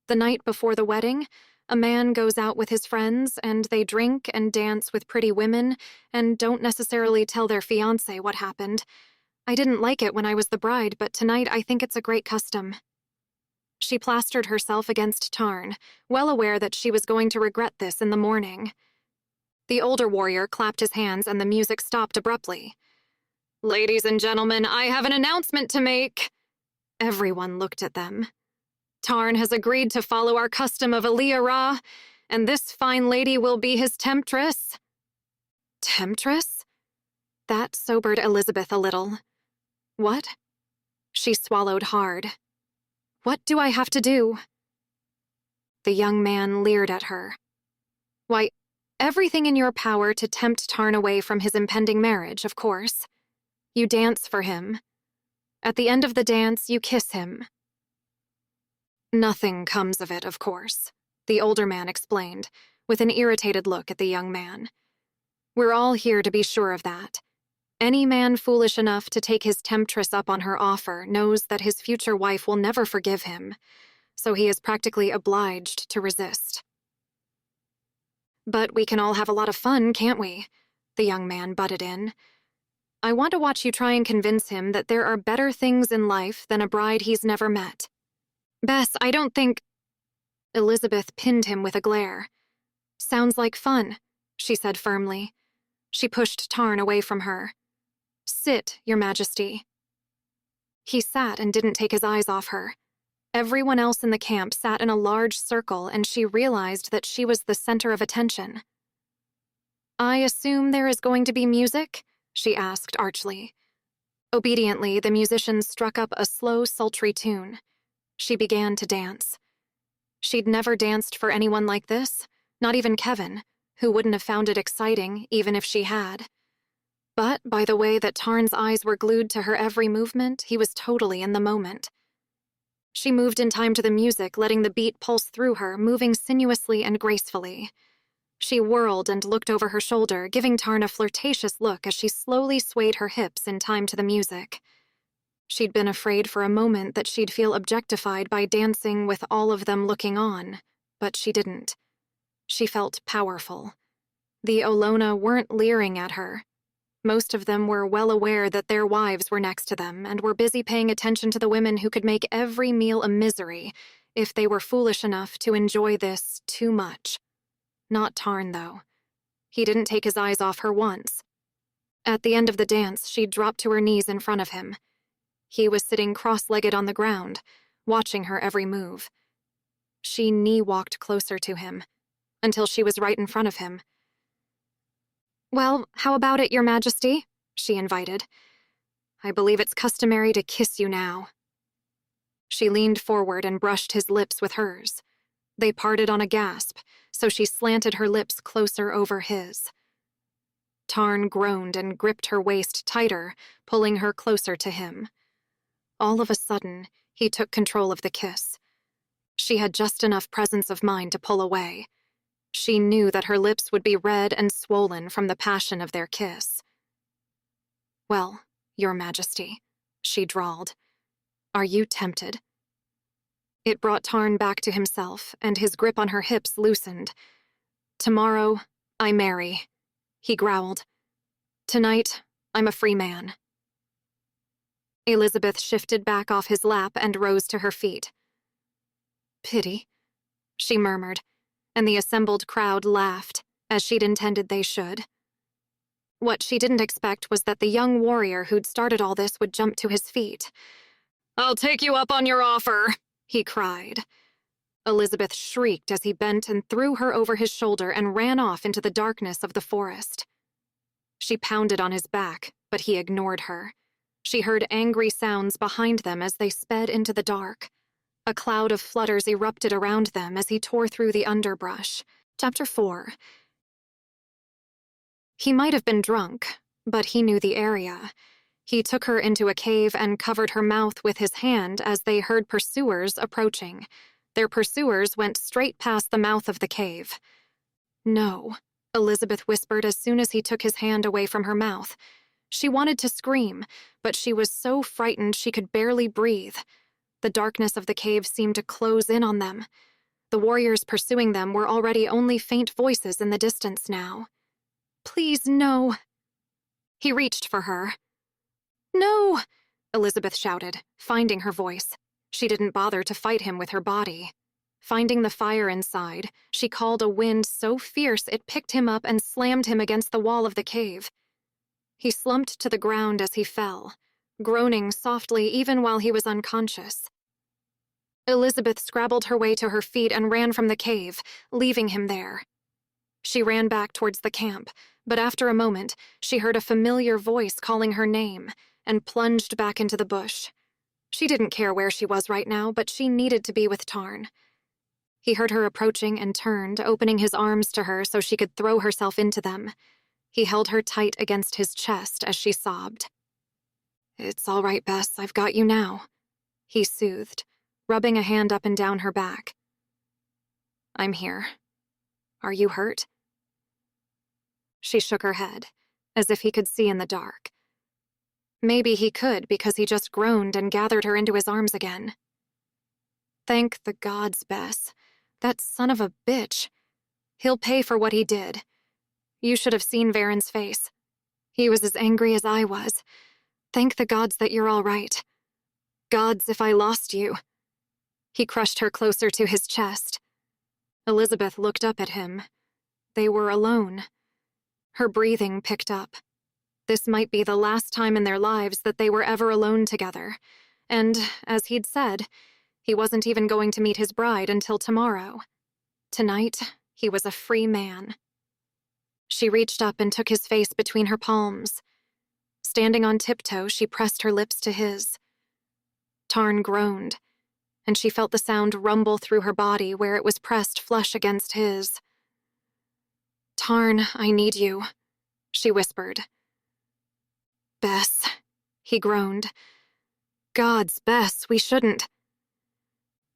A: "The night before the wedding, a man goes out with his friends, and they drink and dance with pretty women, and don't necessarily tell their fiancé what happened. I didn't like it when I was the bride, but tonight I think it's a great custom." She plastered herself against Tarn, well aware that she was going to regret this in the morning. The older warrior clapped his hands and the music stopped abruptly. "Ladies and gentlemen, I have an announcement to make." Everyone looked at them. "Tarn has agreed to follow our custom of Aliyah Ra, and this fine lady will be his temptress." "Temptress?" That sobered Elizabeth a little. "What?" She swallowed hard. "What do I have to do?" The young man leered at her. "Why, everything in your power to tempt Tarn away from his impending marriage, of course. You dance for him. At the end of the dance, you kiss him." "Nothing comes of it, of course," the older man explained, with an irritated look at the young man. "We're all here to be sure of that. Any man foolish enough to take his temptress up on her offer knows that his future wife will never forgive him, so he is practically obliged to resist." "But we can all have a lot of fun, can't we?" the young man butted in. I want to watch you try and convince him that there are better things in life than a bride he's never met. Bess, I don't think— Elizabeth pinned him with a glare. Sounds like fun, she said firmly. She pushed Tarn away from her. Sit, Your Majesty. He sat and didn't take his eyes off her. Everyone else in the camp sat in a large circle, and she realized that she was the center of attention. I assume there is going to be music? She asked archly. Obediently, the musicians struck up a slow, sultry tune. She began to dance. She'd never danced for anyone like this, not even Kevin, who wouldn't have found it exciting even if she had. But by the way that Tarn's eyes were glued to her every movement, he was totally in the moment. She moved in time to the music, letting the beat pulse through her, moving sinuously and gracefully. She whirled and looked over her shoulder, giving Tarn a flirtatious look as she slowly swayed her hips in time to the music. She'd been afraid for a moment that she'd feel objectified by dancing with all of them looking on, but she didn't. She felt powerful. The Olona weren't leering at her. Most of them were well aware that their wives were next to them and were busy paying attention to the women who could make every meal a misery if they were foolish enough to enjoy this too much. Not Tarn, though. He didn't take his eyes off her once. At the end of the dance, she dropped to her knees in front of him. He was sitting cross-legged on the ground, watching her every move. She knee-walked closer to him, until she was right in front of him. Well, how about it, Your Majesty? She invited. I believe it's customary to kiss you now. She leaned forward and brushed his lips with hers. They parted on a gasp, so she slanted her lips closer over his. Tarn groaned and gripped her waist tighter, pulling her closer to him. All of a sudden, he took control of the kiss. She had just enough presence of mind to pull away. She knew that her lips would be red and swollen from the passion of their kiss. Well, Your Majesty, she drawled. Are you tempted? It brought Tarn back to himself, and his grip on her hips loosened. Tomorrow, I marry, he growled. Tonight, I'm a free man. Elizabeth shifted back off his lap and rose to her feet. Pity, she murmured, and the assembled crowd laughed, as she'd intended they should. What she didn't expect was that the young warrior who'd started all this would jump to his feet. I'll take you up on your offer, he cried. Elizabeth shrieked as he bent and threw her over his shoulder and ran off into the darkness of the forest. She pounded on his back, but he ignored her. She heard angry sounds behind them as they sped into the dark. A cloud of flutters erupted around them as he tore through the underbrush. Chapter 4. He might have been drunk, but he knew the area. He took her into a cave and covered her mouth with his hand as they heard pursuers approaching. Their pursuers went straight past the mouth of the cave. No, Elizabeth whispered as soon as he took his hand away from her mouth. She wanted to scream, but she was so frightened she could barely breathe. The darkness of the cave seemed to close in on them. The warriors pursuing them were already only faint voices in the distance now. Please, no. He reached for her. No, Elizabeth shouted, finding her voice. She didn't bother to fight him with her body. Finding the fire inside, she called a wind so fierce it picked him up and slammed him against the wall of the cave. He slumped to the ground as he fell, groaning softly even while he was unconscious. Elizabeth scrabbled her way to her feet and ran from the cave, leaving him there. She ran back towards the camp, but after a moment, she heard a familiar voice calling her name and plunged back into the bush. She didn't care where she was right now, but she needed to be with Tarn. He heard her approaching and turned, opening his arms to her so she could throw herself into them. He held her tight against his chest as she sobbed. It's all right, Bess, I've got you now, he soothed, rubbing a hand up and down her back. I'm here. Are you hurt? She shook her head, as if he could see in the dark. Maybe he could because he just groaned and gathered her into his arms again. Thank the gods, Bess. That son of a bitch. He'll pay for what he did. You should have seen Varen's face. He was as angry as I was. Thank the gods that you're all right. Gods, if I lost you. He crushed her closer to his chest. Elizabeth looked up at him. They were alone. Her breathing picked up. This might be the last time in their lives that they were ever alone together. And, as he'd said, he wasn't even going to meet his bride until tomorrow. Tonight, he was a free man. She reached up and took his face between her palms. Standing on tiptoe, she pressed her lips to his. Tarn groaned, and she felt the sound rumble through her body where it was pressed flush against his. "Tarn, I need you," she whispered. "Bess," he groaned. "Gods, Bess, we shouldn't."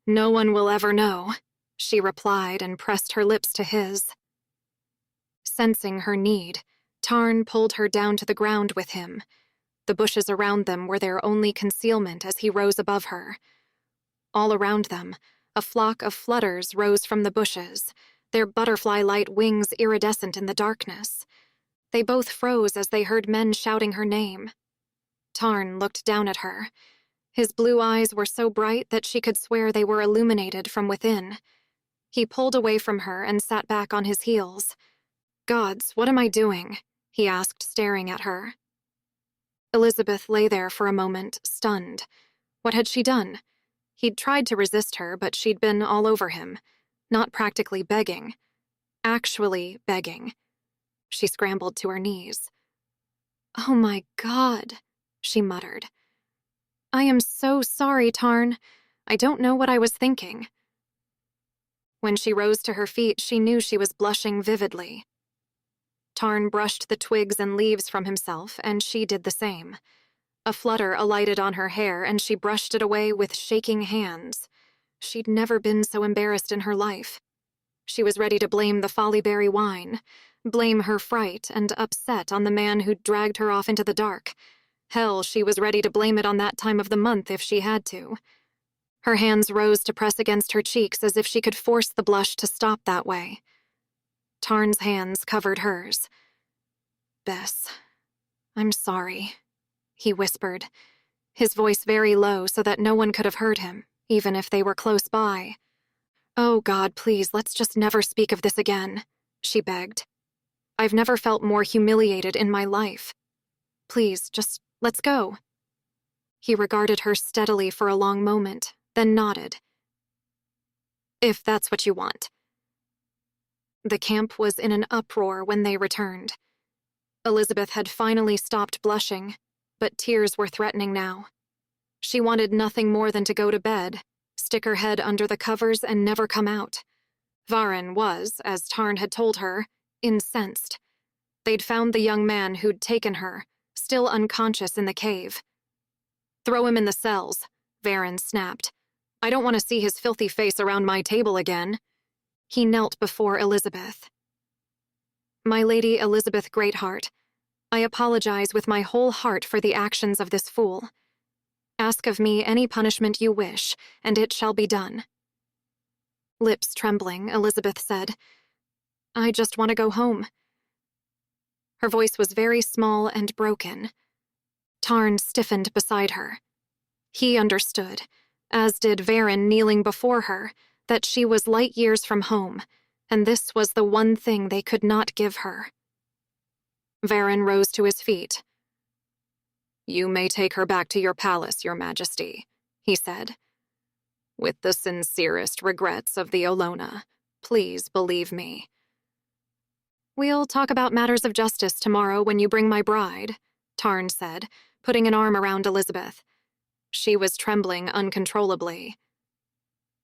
A: "No one will ever know," she replied and pressed her lips to his. Sensing her need, Tarn pulled her down to the ground with him. The bushes around them were their only concealment as he rose above her. All around them, a flock of flutters rose from the bushes, their butterfly-like wings iridescent in the darkness. They both froze as they heard men shouting her name. Tarn looked down at her. His blue eyes were so bright that she could swear they were illuminated from within. He pulled away from her and sat back on his heels. "Gods, what am I doing?" he asked, staring at her. Elizabeth lay there for a moment, stunned. What had she done? He'd tried to resist her, but she'd been all over him. Not practically begging. Actually begging. She scrambled to her knees. "Oh my God," she muttered. "I am so sorry, Tarn. I don't know what I was thinking." When she rose to her feet, she knew she was blushing vividly. Tarn brushed the twigs and leaves from himself, and she did the same. A flutter alighted on her hair, and she brushed it away with shaking hands. She'd never been so embarrassed in her life. She was ready to blame the Follyberry wine, blame her fright and upset on the man who'd dragged her off into the dark. Hell, she was ready to blame it on that time of the month if she had to. Her hands rose to press against her cheeks as if she could force the blush to stop that way. Tarn's hands covered hers. "Bess, I'm sorry," he whispered, his voice very low so that no one could have heard him, even if they were close by. "Oh God, please, let's just never speak of this again," she begged. "I've never felt more humiliated in my life. Please, just let's go." He regarded her steadily for a long moment, then nodded. "If that's what you want." The camp was in an uproar when they returned. Elizabeth had finally stopped blushing, but tears were threatening now. She wanted nothing more than to go to bed, stick her head under the covers and never come out. Varen was, as Tarn had told her, incensed. They'd found the young man who'd taken her, still unconscious in the cave. "Throw him in the cells," Varen snapped. "I don't want to see his filthy face around my table again." He knelt before Elizabeth. "My Lady Elizabeth Greatheart, I apologize with my whole heart for the actions of this fool. Ask of me any punishment you wish, and it shall be done." Lips trembling, Elizabeth said, "I just want to go home." Her voice was very small and broken. Tarn stiffened beside her. He understood, as did Varen kneeling before her, that she was light years from home, and this was the one thing they could not give her. Varen rose to his feet. "You may take her back to your palace, Your Majesty," he said. "With the sincerest regrets of the Olona, please believe me." "We'll talk about matters of justice tomorrow when you bring my bride," Tarn said, putting an arm around Elizabeth. She was trembling uncontrollably.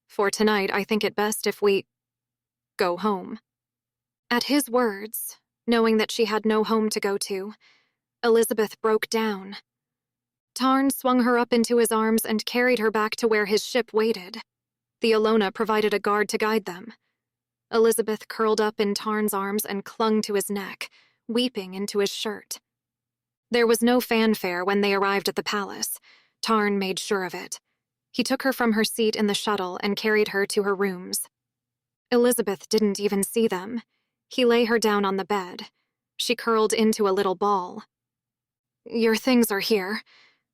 A: "For tonight, I think it best if we go home." At his words, knowing that she had no home to go to, Elizabeth broke down. Tarn swung her up into his arms and carried her back to where his ship waited. The Olona provided a guard to guide them. Elizabeth curled up in Tarn's arms and clung to his neck, weeping into his shirt. There was no fanfare when they arrived at the palace. Tarn made sure of it. He took her from her seat in the shuttle and carried her to her rooms. Elizabeth didn't even see them. He lay her down on the bed. She curled into a little ball. Your things are here,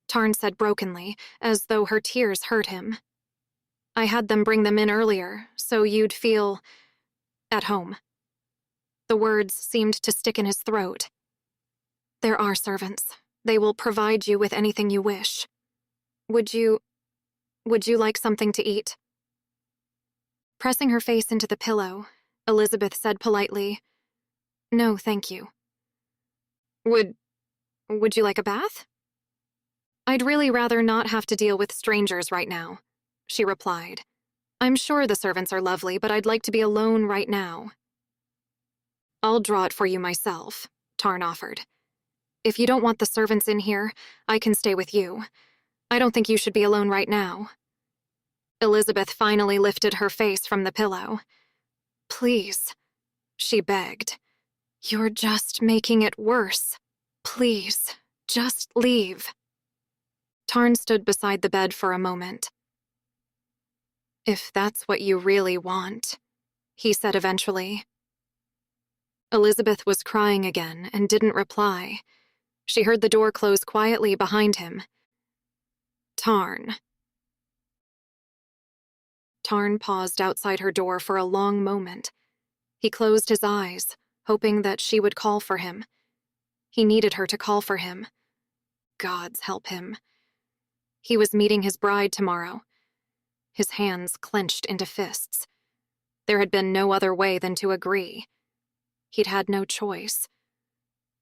A: Tarn said brokenly, as though her tears hurt him. I had them bring them in earlier, so you'd feel at home. The words seemed to stick in his throat. There are servants. They will provide you with anything you wish. Would you like something to eat? Pressing her face into the pillow, Elizabeth said politely, No, thank you. Would you like a bath? I'd really rather not have to deal with strangers right now, she replied. I'm sure the servants are lovely, but I'd like to be alone right now. I'll draw it for you myself, Tarn offered. If you don't want the servants in here, I can stay with you. I don't think you should be alone right now. Elizabeth finally lifted her face from the pillow. Please, she begged. You're just making it worse. Please, just leave. Tarn stood beside the bed for a moment. If that's what you really want, he said eventually. Elizabeth was crying again and didn't reply. She heard the door close quietly behind him. Tarn. Tarn paused outside her door for a long moment. He closed his eyes, hoping that she would call for him. He needed her to call for him. Gods help him. He was meeting his bride tomorrow. His hands clenched into fists. There had been no other way than to agree. He'd had no choice.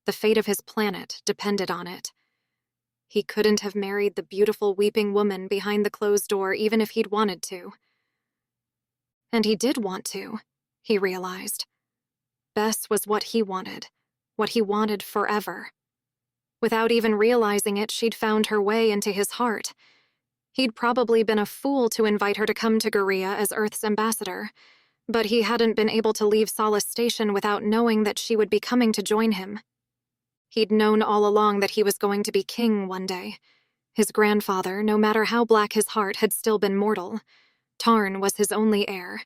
A: The fate of his planet depended on it. He couldn't have married the beautiful weeping woman behind the closed door even if he'd wanted to. And he did want to, he realized. Bess was what he wanted forever. Without even realizing it, she'd found her way into his heart. He'd probably been a fool to invite her to come to Gerea as Earth's ambassador, but he hadn't been able to leave Solace Station without knowing that she would be coming to join him. He'd known all along that he was going to be king one day. His grandfather, no matter how black his heart, had still been mortal. Tarn was his only heir.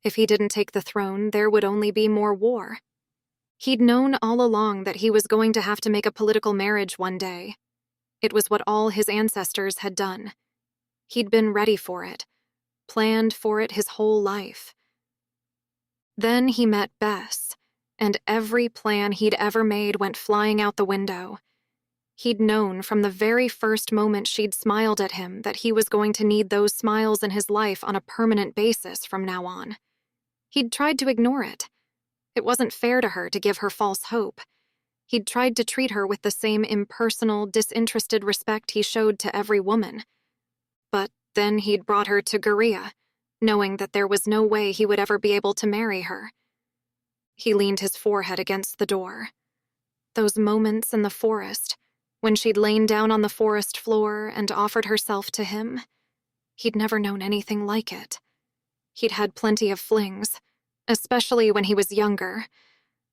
A: If he didn't take the throne, there would only be more war. He'd known all along that he was going to have to make a political marriage one day. It was what all his ancestors had done. He'd been ready for it, planned for it his whole life. Then he met Bess, and every plan he'd ever made went flying out the window. He'd known from the very first moment she'd smiled at him that he was going to need those smiles in his life on a permanent basis from now on. He'd tried to ignore it. It wasn't fair to her to give her false hope. He'd tried to treat her with the same impersonal, disinterested respect he showed to every woman. But then he'd brought her to Gerea, knowing that there was no way he would ever be able to marry her. He leaned his forehead against the door. Those moments in the forest, when she'd lain down on the forest floor and offered herself to him, he'd never known anything like it. He'd had plenty of flings, especially when he was younger,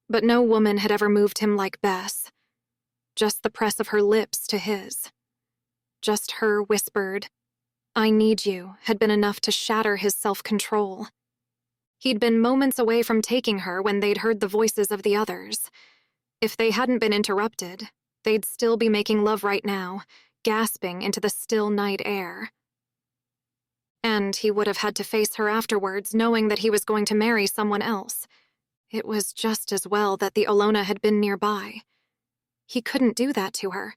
A: but no woman had ever moved him like Bess. Just the press of her lips to his. Just her whispered, I need you, had been enough to shatter his self-control. He'd been moments away from taking her when they'd heard the voices of the others. If they hadn't been interrupted, they'd still be making love right now, gasping into the still night air. And he would have had to face her afterwards, knowing that he was going to marry someone else. It was just as well that the Olona had been nearby. He couldn't do that to her.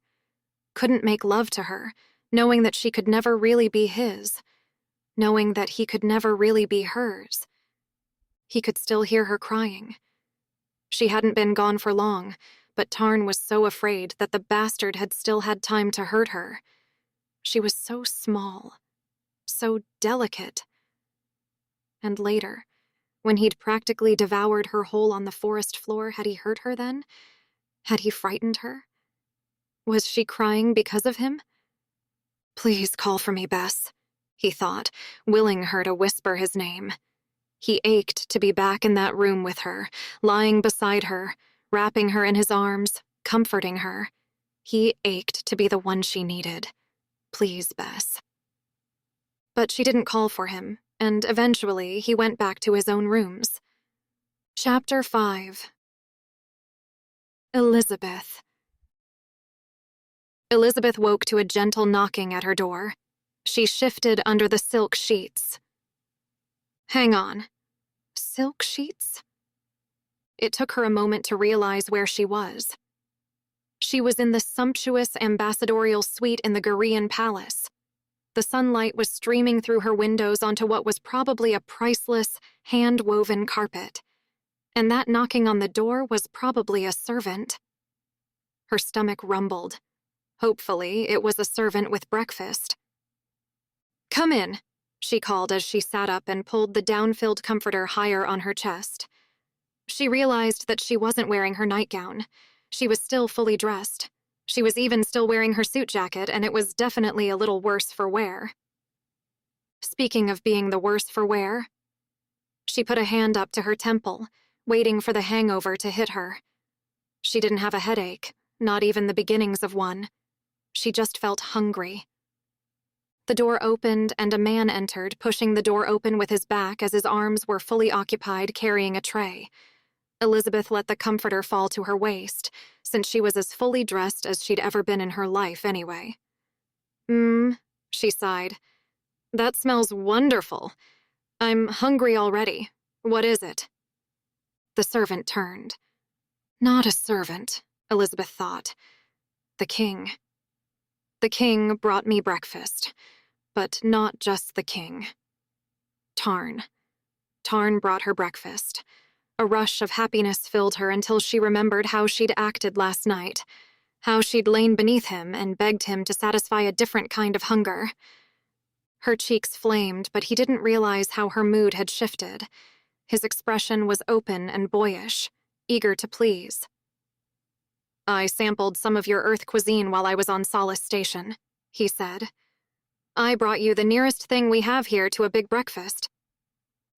A: Couldn't make love to her, knowing that she could never really be his. Knowing that he could never really be hers. He could still hear her crying. She hadn't been gone for long, but Tarn was so afraid that the bastard had still had time to hurt her. She was so small, so delicate. And later, when he'd practically devoured her whole on the forest floor, had he hurt her then? Had he frightened her? Was she crying because of him? Please call for me, Bess, he thought, willing her to whisper his name. He ached to be back in that room with her, lying beside her, wrapping her in his arms, comforting her. He ached to be the one she needed. Please, Bess. But she didn't call for him, and eventually he went back to his own rooms. Chapter 5. Elizabeth. Elizabeth woke to a gentle knocking at her door. She shifted under the silk sheets. Hang on. Silk sheets? It took her a moment to realize where she was. She was in the sumptuous ambassadorial suite in the Gerean palace. The sunlight was streaming through her windows onto what was probably a priceless, hand-woven carpet. And that knocking on the door was probably a servant. Her stomach rumbled. Hopefully, it was a servant with breakfast. "Come in," she called as she sat up and pulled the down-filled comforter higher on her chest. She realized that she wasn't wearing her nightgown. She was still fully dressed. She was even still wearing her suit jacket, and it was definitely a little worse for wear. Speaking of being the worse for wear, she put a hand up to her temple, waiting for the hangover to hit her. She didn't have a headache, not even the beginnings of one. She just felt hungry. The door opened and a man entered, pushing the door open with his back as his arms were fully occupied carrying a tray. Elizabeth let the comforter fall to her waist, since she was as fully dressed as she'd ever been in her life anyway. She sighed. "That smells wonderful. I'm hungry already. What is it?" The servant turned. Not a servant, Elizabeth thought. The king. The king brought me breakfast, but not just the king. Tarn. Tarn brought her breakfast. A rush of happiness filled her until she remembered how she'd acted last night, how she'd lain beneath him and begged him to satisfy a different kind of hunger. Her cheeks flamed, but he didn't realize how her mood had shifted. His expression was open and boyish, eager to please. "I sampled some of your Earth cuisine while I was on Solace Station," he said. "I brought you the nearest thing we have here to a big breakfast."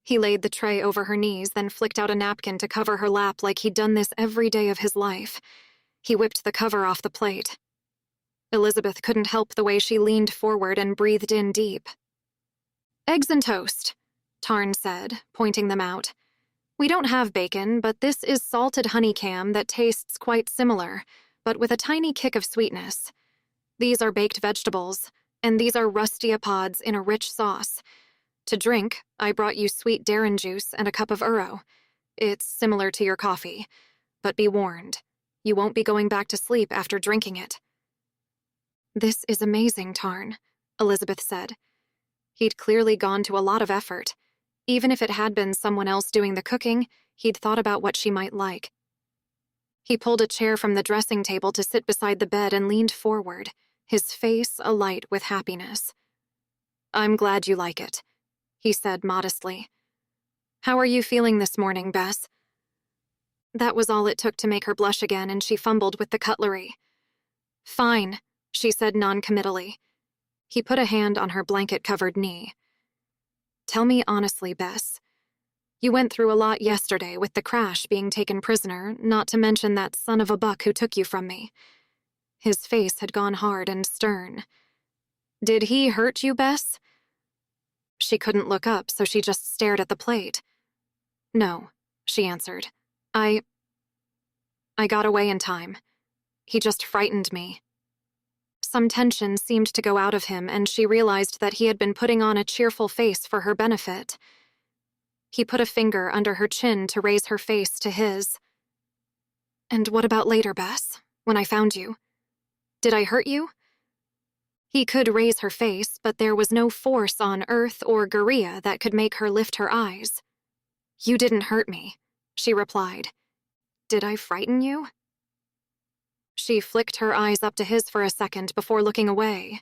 A: He laid the tray over her knees, then flicked out a napkin to cover her lap like he'd done this every day of his life. He whipped the cover off the plate. Elizabeth couldn't help the way she leaned forward and breathed in deep. "Eggs and toast," Tarn said, pointing them out. "We don't have bacon, but this is salted honeycomb that tastes quite similar, but with a tiny kick of sweetness. These are baked vegetables, and these are rustiopods in a rich sauce. To drink, I brought you sweet Darren juice and a cup of uro. It's similar to your coffee, but be warned, you won't be going back to sleep after drinking it." "This is amazing, Tarn," Elizabeth said. He'd clearly gone to a lot of effort. Even if it had been someone else doing the cooking, he'd thought about what she might like. He pulled a chair from the dressing table to sit beside the bed and leaned forward, his face alight with happiness. "I'm glad you like it," he said modestly. "How are you feeling this morning, Bess?" That was all it took to make her blush again, and she fumbled with the cutlery. "Fine," she said noncommittally. He put a hand on her blanket-covered knee. "Tell me honestly, Bess. You went through a lot yesterday with the crash being taken prisoner, not to mention that son of a buck who took you from me." His face had gone hard and stern. "Did he hurt you, Bess?" She couldn't look up, so she just stared at the plate. "No," she answered. I got away in time. He just frightened me." Some tension seemed to go out of him, and she realized that he had been putting on a cheerful face for her benefit. He put a finger under her chin to raise her face to his. "And what about later, Bess, when I found you? Did I hurt you?" He could raise her face, but there was no force on Earth or Gerea that could make her lift her eyes. "You didn't hurt me," she replied. "Did I frighten you?" She flicked her eyes up to his for a second before looking away.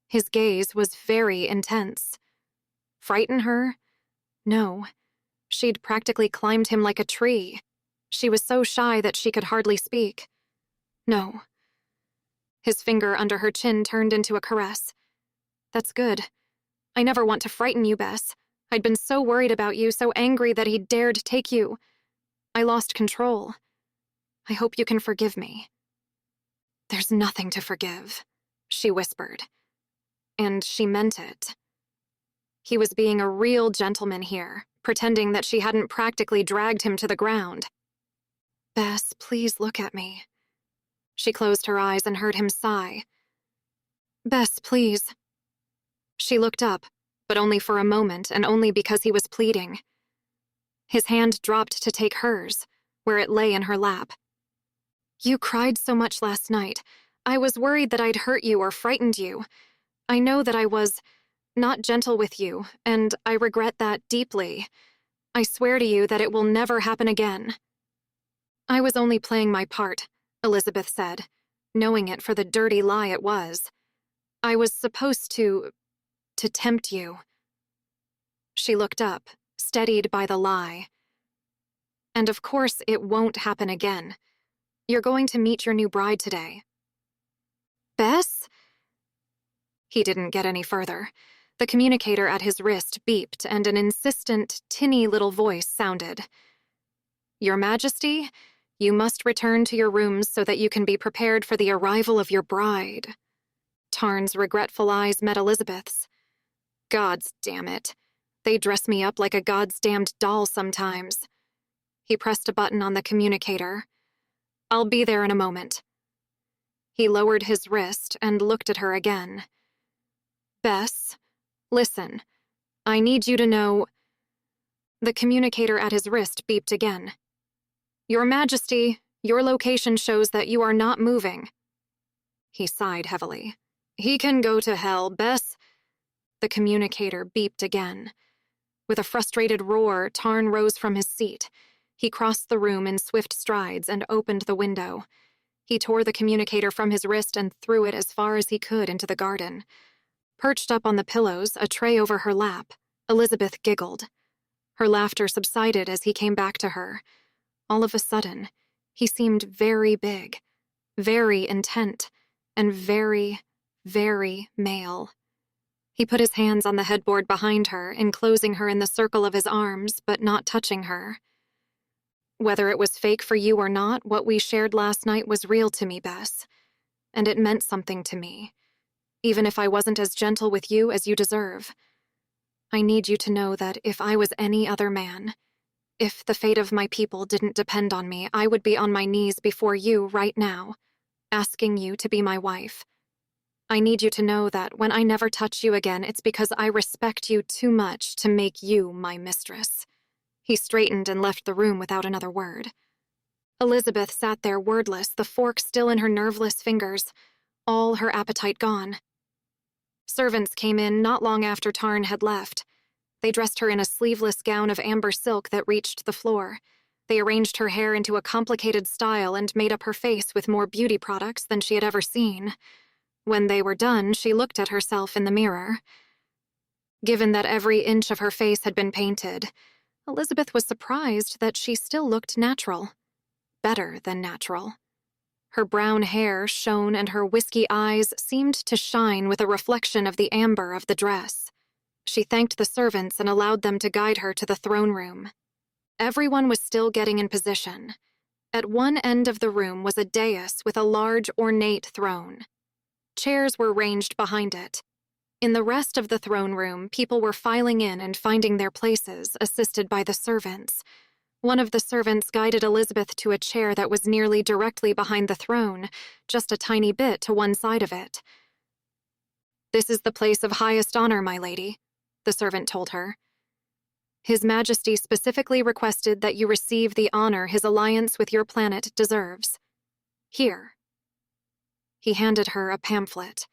A: His gaze was very intense. Frighten her? No. She'd practically climbed him like a tree. She was so shy that she could hardly speak. "No." His finger under her chin turned into a caress. "That's good. I never want to frighten you, Bess. I'd been so worried about you, so angry that he dared take you. I lost control. I hope you can forgive me." "There's nothing to forgive," she whispered. And she meant it. He was being a real gentleman here, pretending that she hadn't practically dragged him to the ground. "Bess, please look at me." She closed her eyes and heard him sigh. Bess, please. She looked up, but only for a moment and only because he was pleading. His hand dropped to take hers, where it lay in her lap. You cried so much last night. I was worried that I'd hurt you or frightened you. I know that I was not gentle with you, and I regret that deeply. I swear to you that it will never happen again. I was only playing my part, Elizabeth said, knowing it for the dirty lie it was. I was supposed to tempt you. She looked up, steadied by the lie. And of course it won't happen again. You're going to meet your new bride today. Bess? He didn't get any further. The communicator at his wrist beeped, and an insistent, tinny little voice sounded. Your Majesty, you must return to your rooms so that you can be prepared for the arrival of your bride. Tarn's regretful eyes met Elizabeth's. Gods damn it. They dress me up like a God's damned doll sometimes. He pressed a button on the communicator. I'll be there in a moment. He lowered his wrist and looked at her again. Bess, listen. I need you to know... The communicator at his wrist beeped again. Your Majesty, your location shows that you are not moving. He sighed heavily. He can go to hell, Bess. The communicator beeped again. With a frustrated roar, Tarn rose from his seat. He crossed the room in swift strides and opened the window. He tore the communicator from his wrist and threw it as far as he could into the garden. Perched up on the pillows, a tray over her lap, Elizabeth giggled. Her laughter subsided as he came back to her. All of a sudden, he seemed very big, very intent, and very, very male. He put his hands on the headboard behind her, enclosing her in the circle of his arms, but not touching her. Whether it was fake for you or not, what we shared last night was real to me, Bess. And it meant something to me, even if I wasn't as gentle with you as you deserve. I need you to know that if I was any other man, if the fate of my people didn't depend on me, I would be on my knees before you right now, asking you to be my wife. I need you to know that when I never touch you again, it's because I respect you too much to make you my mistress. He straightened and left the room without another word. Elizabeth sat there wordless, the fork still in her nerveless fingers, all her appetite gone. Servants came in not long after Tarn had left. They dressed her in a sleeveless gown of amber silk that reached the floor. They arranged her hair into a complicated style and made up her face with more beauty products than she had ever seen. When they were done, she looked at herself in the mirror. Given that every inch of her face had been painted, Elizabeth was surprised that she still looked natural. Better than natural. Her brown hair shone and her whiskey eyes seemed to shine with a reflection of the amber of the dress. She thanked the servants and allowed them to guide her to the throne room. Everyone was still getting in position. At one end of the room was a dais with a large, ornate throne. Chairs were ranged behind it. In the rest of the throne room, people were filing in and finding their places, assisted by the servants. One of the servants guided Elizabeth to a chair that was nearly directly behind the throne, just a tiny bit to one side of it. This is the place of highest honor, my lady, the servant told her. His Majesty specifically requested that you receive the honor his alliance with your planet deserves. Here. He handed her a pamphlet.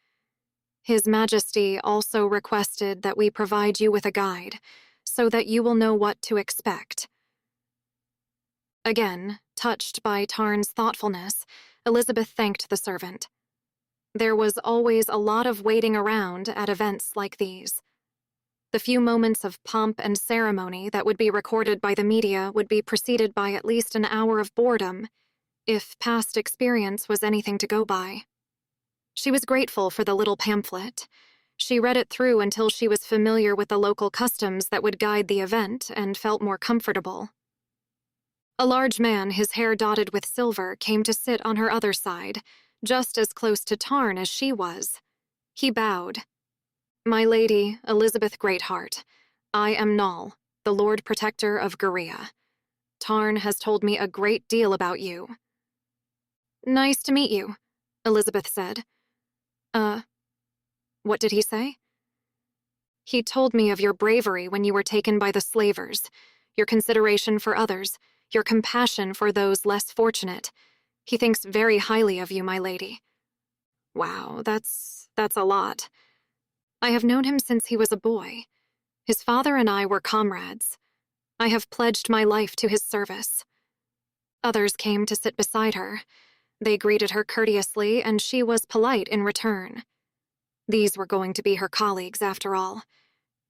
A: His Majesty also requested that we provide you with a guide, so that you will know what to expect. Again, touched by Tarn's thoughtfulness, Elizabeth thanked the servant. There was always a lot of waiting around at events like these. The few moments of pomp and ceremony that would be recorded by the media would be preceded by at least an hour of boredom, if past experience was anything to go by. She was grateful for the little pamphlet. She read it through until she was familiar with the local customs that would guide the event and felt more comfortable. A large man, his hair dotted with silver, came to sit on her other side, just as close to Tarn as she was. He bowed. My lady, Elizabeth Greatheart, I am Null, the Lord Protector of Gerea. Tarn has told me a great deal about you. Nice to meet you, Elizabeth said. What did he say? He told me of your bravery when you were taken by the slavers, your consideration for others, your compassion for those less fortunate. He thinks very highly of you, my lady. Wow, that's a lot. I have known him since he was a boy. His father and I were comrades. I have pledged my life to his service. Others came to sit beside her. They greeted her courteously, and she was polite in return. These were going to be her colleagues, after all.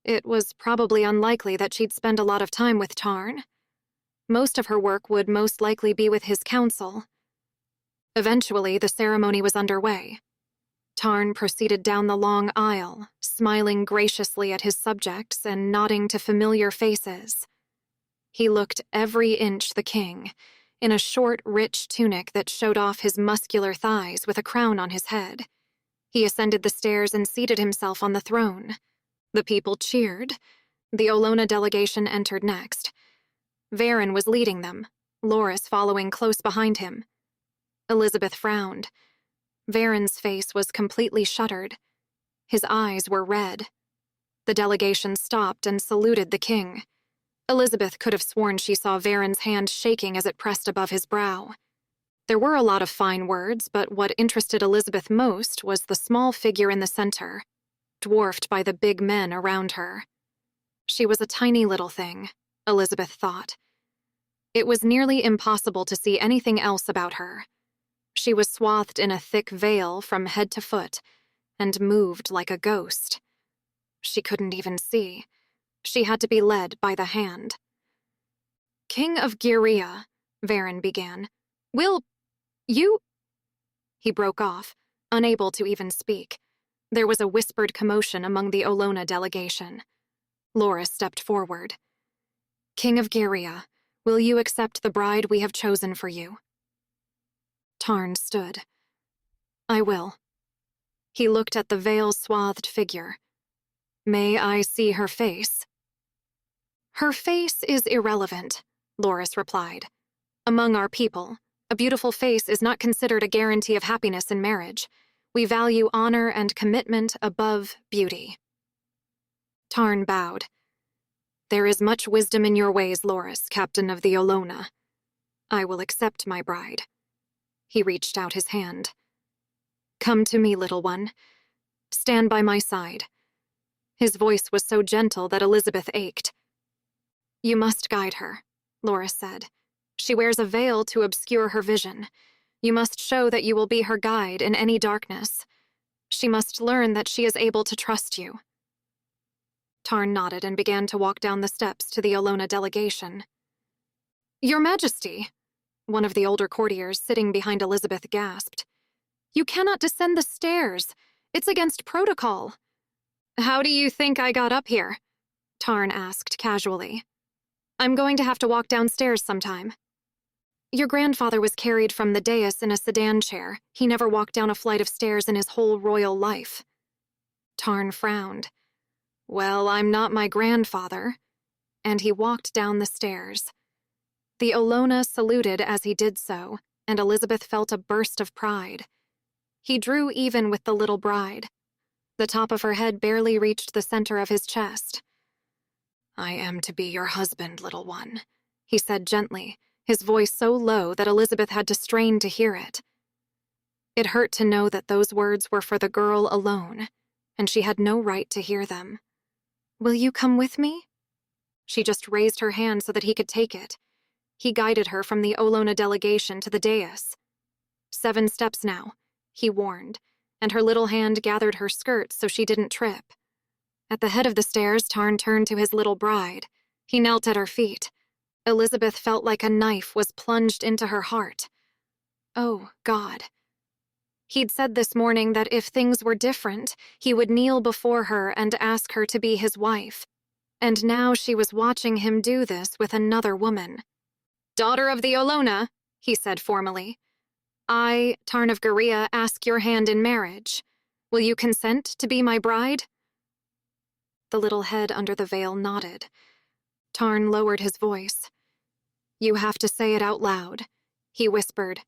A: It was probably unlikely that she'd spend a lot of time with Tarn. Most of her work would most likely be with his council. Eventually, the ceremony was underway. Tarn proceeded down the long aisle, smiling graciously at his subjects and nodding to familiar faces. He looked every inch the king, in a short, rich tunic that showed off his muscular thighs with a crown on his head. He ascended the stairs and seated himself on the throne. The people cheered. The Olona delegation entered next. Varen was leading them, Loris following close behind him. Elizabeth frowned. Varen's face was completely shuttered. His eyes were red. The delegation stopped and saluted the king. Elizabeth could have sworn she saw Varen's hand shaking as it pressed above his brow. There were a lot of fine words, but what interested Elizabeth most was the small figure in the center, dwarfed by the big men around her. She was a tiny little thing, Elizabeth thought. It was nearly impossible to see anything else about her. She was swathed in a thick veil from head to foot, and moved like a ghost. She couldn't even see. She had to be led by the hand. "King of Gerea," Varen began. "Will you—" He broke off, unable to even speak. There was a whispered commotion among the Olona delegation. Loris stepped forward. "King of Gerea, will you accept the bride we have chosen for you?" Tarn stood. "I will." He looked at the veil-swathed figure. "May I see her face?" "Her face is irrelevant," Loris replied. "Among our people, a beautiful face is not considered a guarantee of happiness in marriage. We value honor and commitment above beauty." Tarn bowed. "There is much wisdom in your ways, Loris, captain of the Olona. I will accept my bride." He reached out his hand. "Come to me, little one. Stand by my side." His voice was so gentle that Elizabeth ached. "You must guide her," Loris said. "She wears a veil to obscure her vision. You must show that you will be her guide in any darkness. She must learn that she is able to trust you." Tarn nodded and began to walk down the steps to the Olona delegation. "Your Majesty," one of the older courtiers sitting behind Elizabeth gasped. "You cannot descend the stairs. It's against protocol." "How do you think I got up here?" Tarn asked casually. "I'm going to have to walk downstairs sometime." "Your grandfather was carried from the dais in a sedan chair. He never walked down a flight of stairs in his whole royal life." Tarn frowned. "Well, I'm not my grandfather." And he walked down the stairs. The Olona saluted as he did so, and Elizabeth felt a burst of pride. He drew even with the little bride. The top of her head barely reached the center of his chest. "I am to be your husband, little one," he said gently, his voice so low that Elizabeth had to strain to hear it. It hurt to know that those words were for the girl alone, and she had no right to hear them. "Will you come with me?" She just raised her hand so that he could take it. He guided her from the Olona delegation to the dais. 7 steps now, he warned, and her little hand gathered her skirt so she didn't trip. At the head of the stairs, Tarn turned to his little bride. He knelt at her feet. Elizabeth felt like a knife was plunged into her heart. Oh, God. He'd said this morning that if things were different, he would kneel before her and ask her to be his wife. And now she was watching him do this with another woman. "Daughter of the Olona," he said formally, "I, Tarn of Gerea, ask your hand in marriage. Will you consent to be my bride?" The little head under the veil nodded. Tarn lowered his voice. "You have to say it out loud," he whispered.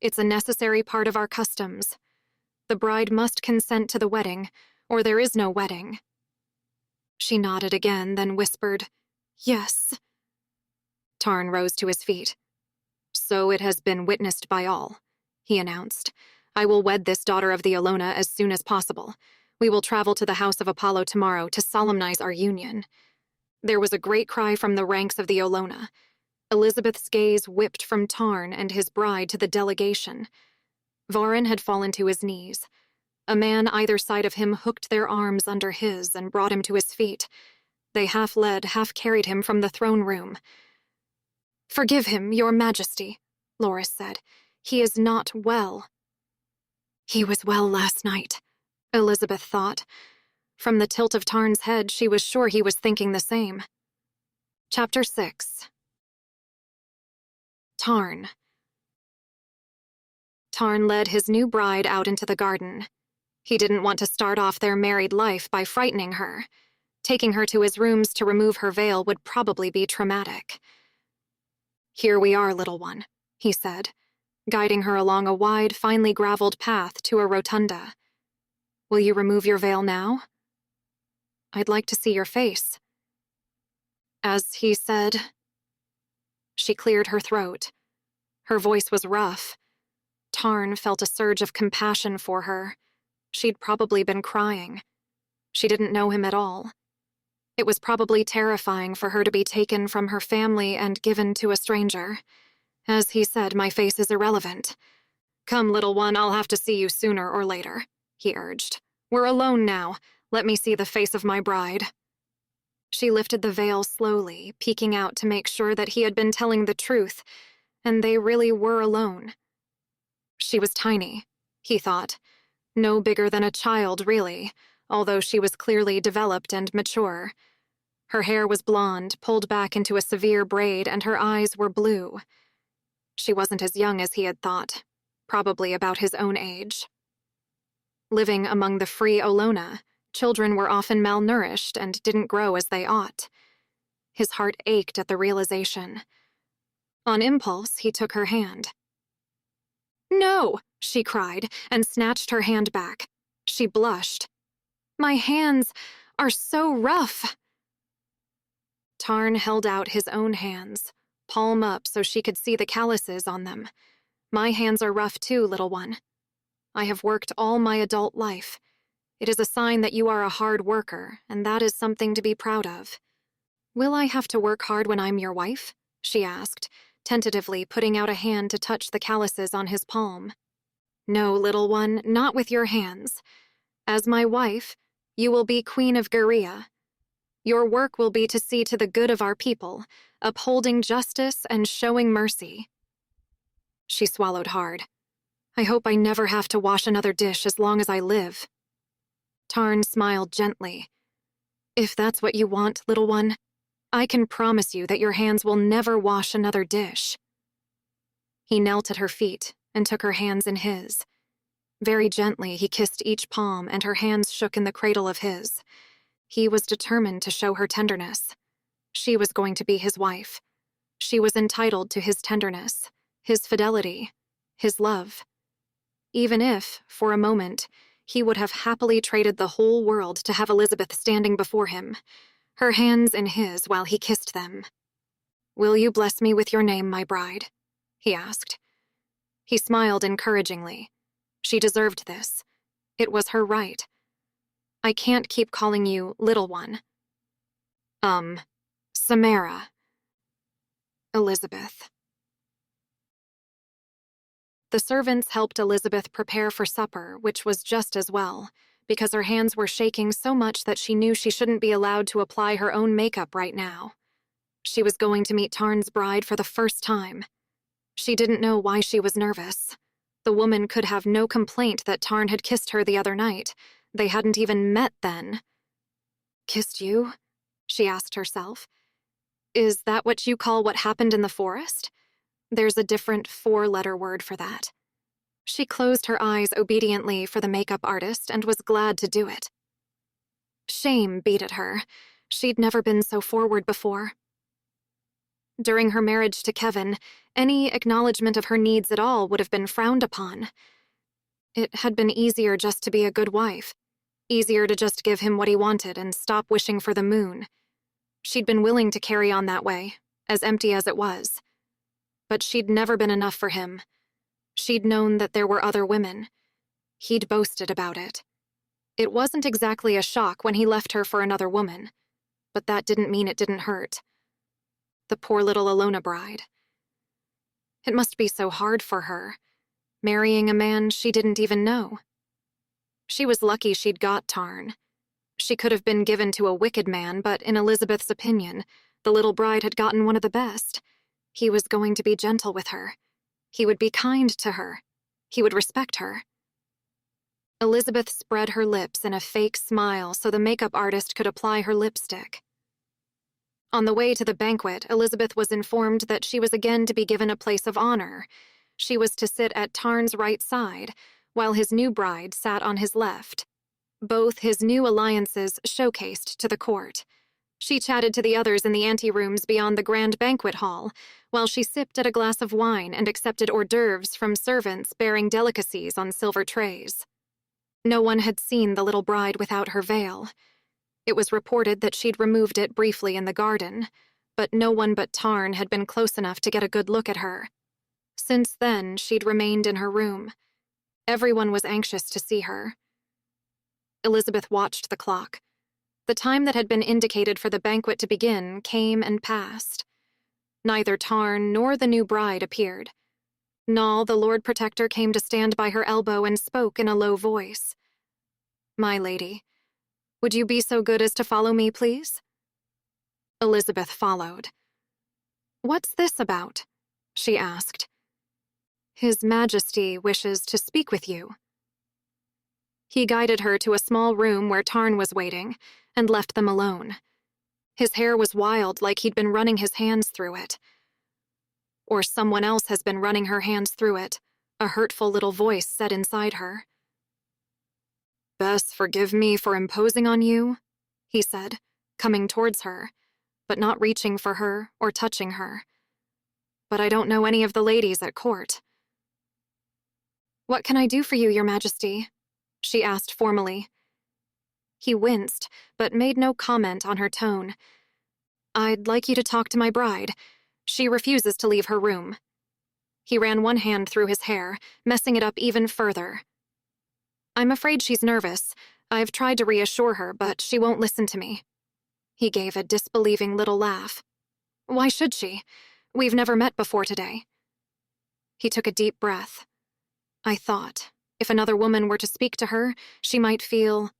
A: "It's a necessary part of our customs. The bride must consent to the wedding, or there is no wedding." She nodded again, then whispered, "Yes." Tarn rose to his feet. "So it has been witnessed by all," he announced. "I will wed this daughter of the Olona as soon as possible. We will travel to the house of Apollo tomorrow to solemnize our union." There was a great cry from the ranks of the Olona. Elizabeth's gaze whipped from Tarn and his bride to the delegation. Varin had fallen to his knees. A man either side of him hooked their arms under his and brought him to his feet. They half led, half carried him from the throne room. "Forgive him, your majesty," Loris said. "He is not well." "He was well last night," Elizabeth thought. From the tilt of Tarn's head, she was sure he was thinking the same. Chapter 6. Tarn. Tarn led his new bride out into the garden. He didn't want to start off their married life by frightening her. Taking her to his rooms to remove her veil would probably be traumatic. "Here we are, little one," he said, guiding her along a wide, finely graveled path to a rotunda. "Will you remove your veil now?" "I'd like to see your face." As he said. She cleared her throat. Her voice was rough. Tarn felt a surge of compassion for her. She'd probably been crying. She didn't know him at all. It was probably terrifying for her to be taken from her family and given to a stranger. As he said, "My face is irrelevant." "Come, little one, I'll have to see you sooner or later," he urged. "We're alone now. Let me see the face of my bride." She lifted the veil slowly, peeking out to make sure that he had been telling the truth, and they really were alone. She was tiny, he thought. No bigger than a child, really, although she was clearly developed and mature. Her hair was blonde, pulled back into a severe braid, and her eyes were blue. She wasn't as young as he had thought, probably about his own age. Living among the free Olona, children were often malnourished and didn't grow as they ought. His heart ached at the realization. On impulse, he took her hand. "No!" she cried, and snatched her hand back. She blushed. "My hands are so rough." Tarn held out his own hands, palm up so she could see the calluses on them. "My hands are rough too, little one. I have worked all my adult life. It is a sign that you are a hard worker, and that is something to be proud of." "Will I have to work hard when I'm your wife?" she asked, tentatively putting out a hand to touch the calluses on his palm. "No, little one, not with your hands. As my wife, you will be Queen of Gerea. Your work will be to see to the good of our people, upholding justice and showing mercy." She swallowed hard. "I hope I never have to wash another dish as long as I live." Tarn smiled gently. "If that's what you want, little one, I can promise you that your hands will never wash another dish." He knelt at her feet and took her hands in his. Very gently, he kissed each palm, and her hands shook in the cradle of his. He was determined to show her tenderness. She was going to be his wife. She was entitled to his tenderness, his fidelity, his love. Even if, for a moment, he would have happily traded the whole world to have Elizabeth standing before him, her hands in his while he kissed them. "Will you bless me with your name, my bride?" he asked. He smiled encouragingly. She deserved this. It was her right. "I can't keep calling you little one." Samara. Elizabeth. The servants helped Elizabeth prepare for supper, which was just as well, because her hands were shaking so much that she knew she shouldn't be allowed to apply her own makeup right now. She was going to meet Tarn's bride for the first time. She didn't know why she was nervous. The woman could have no complaint that Tarn had kissed her the other night. They hadn't even met then. "Kissed you?" she asked herself. "Is that what you call what happened in the forest? There's a different 4-letter word for that." She closed her eyes obediently for the makeup artist and was glad to do it. Shame beat at her. She'd never been so forward before. During her marriage to Kevin, any acknowledgement of her needs at all would have been frowned upon. It had been easier just to be a good wife. Easier to just give him what he wanted and stop wishing for the moon. She'd been willing to carry on that way, as empty as it was. But she'd never been enough for him. She'd known that there were other women. He'd boasted about it. It wasn't exactly a shock when he left her for another woman, but that didn't mean it didn't hurt. The poor little Alona bride. It must be so hard for her, marrying a man she didn't even know. She was lucky she'd got Tarn. She could have been given to a wicked man, but in Elizabeth's opinion, the little bride had gotten one of the best. He was going to be gentle with her. He would be kind to her. He would respect her. Elizabeth spread her lips in a fake smile so the makeup artist could apply her lipstick. On the way to the banquet, Elizabeth was informed that she was again to be given a place of honor. She was to sit at Tarn's right side, while his new bride sat on his left. Both his new alliances showcased to the court. She chatted to the others in the anterooms beyond the grand banquet hall, while she sipped at a glass of wine and accepted hors d'oeuvres from servants bearing delicacies on silver trays. No one had seen the little bride without her veil. It was reported that she'd removed it briefly in the garden, but no one but Tarn had been close enough to get a good look at her. Since then, she'd remained in her room. Everyone was anxious to see her. Elizabeth watched the clock. The time that had been indicated for the banquet to begin came and passed. Neither Tarn nor the new bride appeared. Nall, the Lord Protector, came to stand by her elbow and spoke in a low voice. "My lady, would you be so good as to follow me, please?" Elizabeth followed. "What's this about?" she asked. "His Majesty wishes to speak with you." He guided her to a small room where Tarn was waiting, and left them alone. His hair was wild, like he'd been running his hands through it. "Or someone else has been running her hands through it," a hurtful little voice said inside her. "Bess, forgive me for imposing on you," he said, coming towards her, but not reaching for her or touching her. "But I don't know any of the ladies at court." "What can I do for you, Your Majesty?" she asked formally. He winced, but made no comment on her tone. "I'd like you to talk to my bride. She refuses to leave her room." He ran one hand through his hair, messing it up even further. "I'm afraid she's nervous. I've tried to reassure her, but she won't listen to me." He gave a disbelieving little laugh. "Why should she? We've never met before today." He took a deep breath. "I thought, if another woman were to speak to her, she might feel—"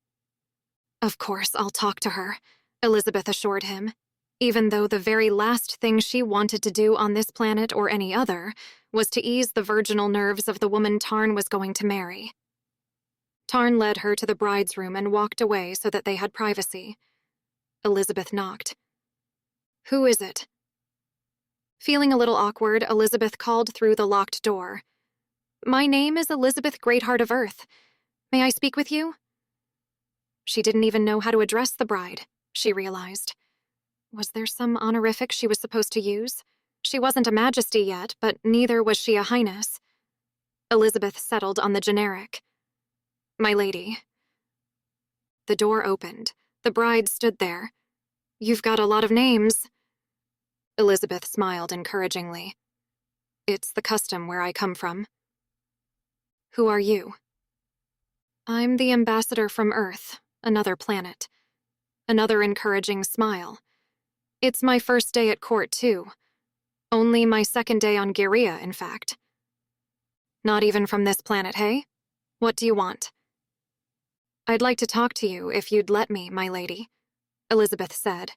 A: "Of course, I'll talk to her," Elizabeth assured him, even though the very last thing she wanted to do on this planet or any other was to ease the virginal nerves of the woman Tarn was going to marry. Tarn led her to the bride's room and walked away so that they had privacy. Elizabeth knocked. "Who is it?" Feeling a little awkward, Elizabeth called through the locked door. "My name is Elizabeth Greatheart of Earth. May I speak with you?" She didn't even know how to address the bride, she realized. Was there some honorific she was supposed to use? She wasn't a majesty yet, but neither was she a highness. Elizabeth settled on the generic. "My lady." The door opened. The bride stood there. "You've got a lot of names." Elizabeth smiled encouragingly. "It's the custom where I come from." "Who are you?" "I'm the ambassador from Earth, another planet." Another encouraging smile. "It's my first day at court, too. Only my second day on Gerea, in fact." "Not even from this planet, hey? What do you want?" "I'd like to talk to you if you'd let me, my lady," Elizabeth said.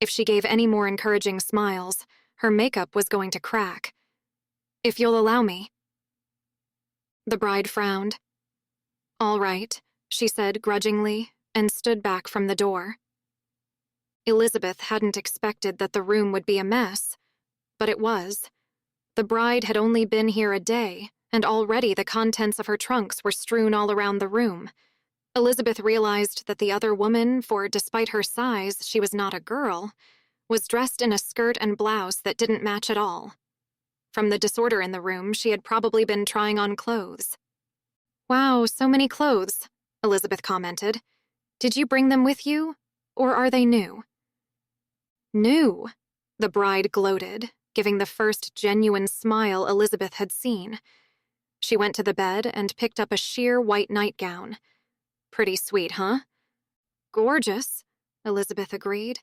A: If she gave any more encouraging smiles, her makeup was going to crack. "If you'll allow me." The bride frowned. "All right," she said grudgingly, and stood back from the door. Elizabeth hadn't expected that the room would be a mess, but it was. The bride had only been here a day, and already the contents of her trunks were strewn all around the room. Elizabeth realized that the other woman, for despite her size, she was not a girl, was dressed in a skirt and blouse that didn't match at all. From the disorder in the room, she had probably been trying on clothes. "Wow, so many clothes," Elizabeth commented. Did you bring them with you, or are they new? New, the bride gloated, giving the first genuine smile Elizabeth had seen. She went to the bed and picked up a sheer white nightgown. Pretty sweet, huh? Gorgeous, Elizabeth agreed.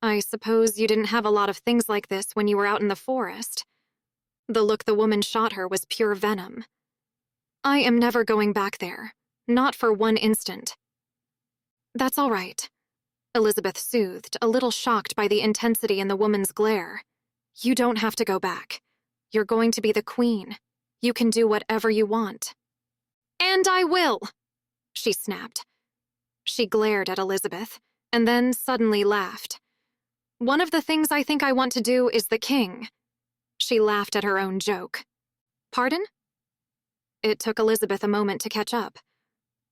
A: I suppose you didn't have a lot of things like this when you were out in the forest. The look the woman shot her was pure venom. I am never going back there. Not for one instant. That's all right, Elizabeth soothed, a little shocked by the intensity in the woman's glare. You don't have to go back. You're going to be the queen. You can do whatever you want. And I will, she snapped. She glared at Elizabeth, and then suddenly laughed. One of the things I think I want to do is the king. She laughed at her own joke. Pardon? It took Elizabeth a moment to catch up.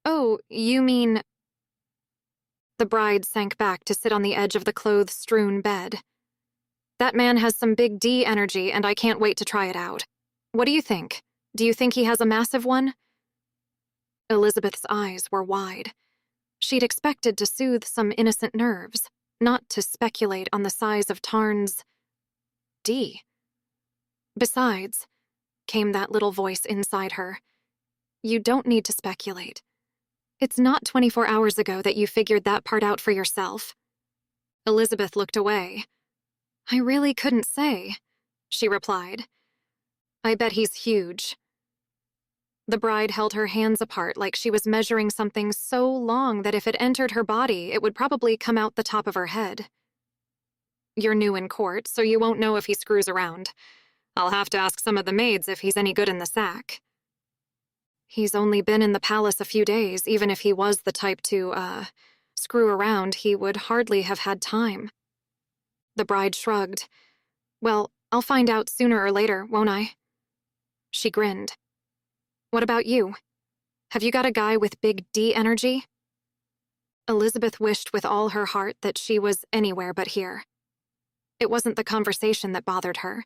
A: Oh, you mean... The bride sank back to sit on the edge of the clothes-strewn bed. That man has some big D energy, and I can't wait to try it out. What do you think? Do you think he has a massive one? Elizabeth's eyes were wide. She'd expected to soothe some innocent nerves, not to speculate on the size of Tarn's D. Besides, came that little voice inside her, you don't need to speculate. It's not 24 hours ago that you figured that part out for yourself. Elizabeth looked away. I really couldn't say, she replied. I bet he's huge. The bride held her hands apart like she was measuring something so long that if it entered her body, it would probably come out the top of her head. You're new in court, so you won't know if he screws around. I'll have to ask some of the maids if he's any good in the sack. He's only been in the palace a few days. Even if he was the type to, screw around, he would hardly have had time. The bride shrugged. Well, I'll find out sooner or later, won't I? She grinned. What about you? Have you got a guy with big D energy? Elizabeth wished with all her heart that she was anywhere but here. It wasn't the conversation that bothered her.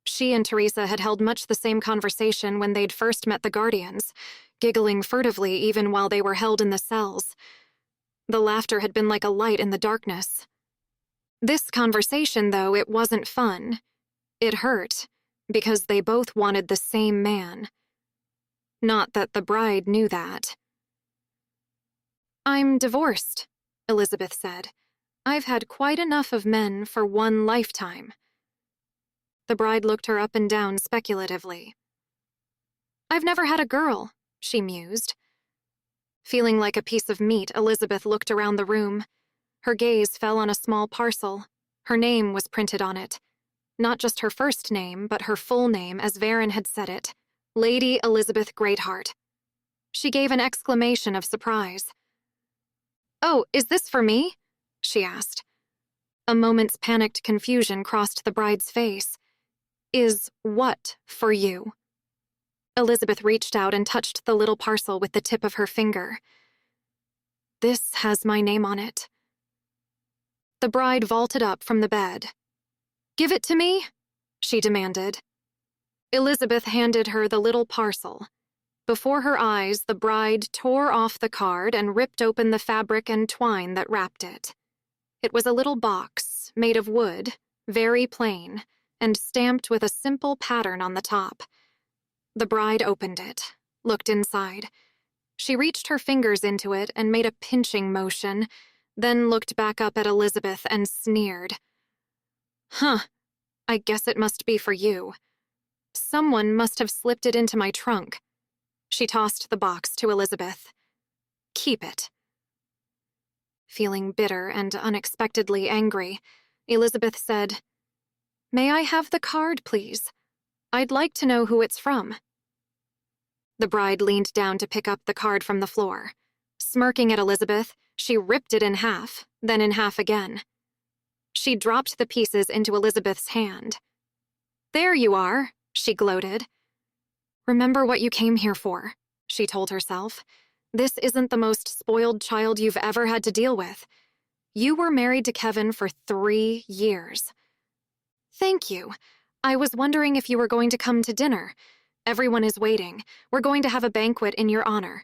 A: She and Teresa had held much the same conversation when they'd first met the Guardians, giggling furtively even while they were held in the cells. The laughter had been like a light in the darkness. This conversation, though, it wasn't fun. It hurt, because they both wanted the same man. Not that the bride knew that. I'm divorced, Elizabeth said. I've had quite enough of men for one lifetime. The bride looked her up and down speculatively. I've never had a girl, she mused. Feeling like a piece of meat, Elizabeth looked around the room. Her gaze fell on a small parcel. Her name was printed on it. Not just her first name, but her full name, as Varen had said it. Lady Elizabeth Greatheart. She gave an exclamation of surprise. Oh, is this for me? She asked. A moment's panicked confusion crossed the bride's face. Is what for you? Elizabeth reached out and touched the little parcel with the tip of her finger. This has my name on it. The bride vaulted up from the bed. Give it to me, she demanded. Elizabeth handed her the little parcel. Before her eyes, the bride tore off the card and ripped open the fabric and twine that wrapped it. It was a little box, made of wood, very plain, and stamped with a simple pattern on the top. The bride opened it, looked inside. She reached her fingers into it and made a pinching motion, then looked back up at Elizabeth and sneered. Huh, I guess it must be for you. Someone must have slipped it into my trunk. She tossed the box to Elizabeth. Keep it. Feeling bitter and unexpectedly angry, Elizabeth said, May I have the card, please? I'd like to know who it's from. The bride leaned down to pick up the card from the floor. Smirking at Elizabeth, she ripped it in half, then in half again. She dropped the pieces into Elizabeth's hand. There you are, she gloated. Remember what you came here for, she told herself. This isn't the most spoiled child you've ever had to deal with. You were married to Kevin for 3 years. Thank you. I was wondering if you were going to come to dinner. Everyone is waiting. We're going to have a banquet in your honor.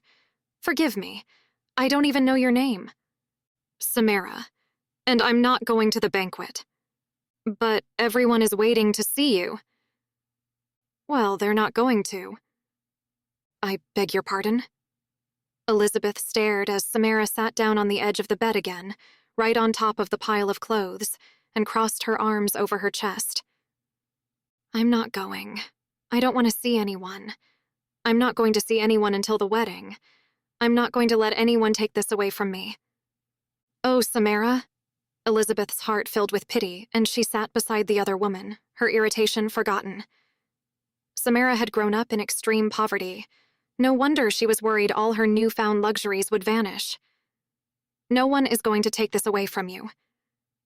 A: Forgive me. I don't even know your name. Samara. And I'm not going to the banquet. But everyone is waiting to see you. Well, they're not going to. I beg your pardon? Elizabeth stared as Samara sat down on the edge of the bed again, right on top of the pile of clothes, and crossed her arms over her chest. I'm not going. I don't want to see anyone. I'm not going to see anyone until the wedding. I'm not going to let anyone take this away from me. Oh, Samara. Elizabeth's heart filled with pity, and she sat beside the other woman, her irritation forgotten. Samara had grown up in extreme poverty. No wonder she was worried all her newfound luxuries would vanish. No one is going to take this away from you.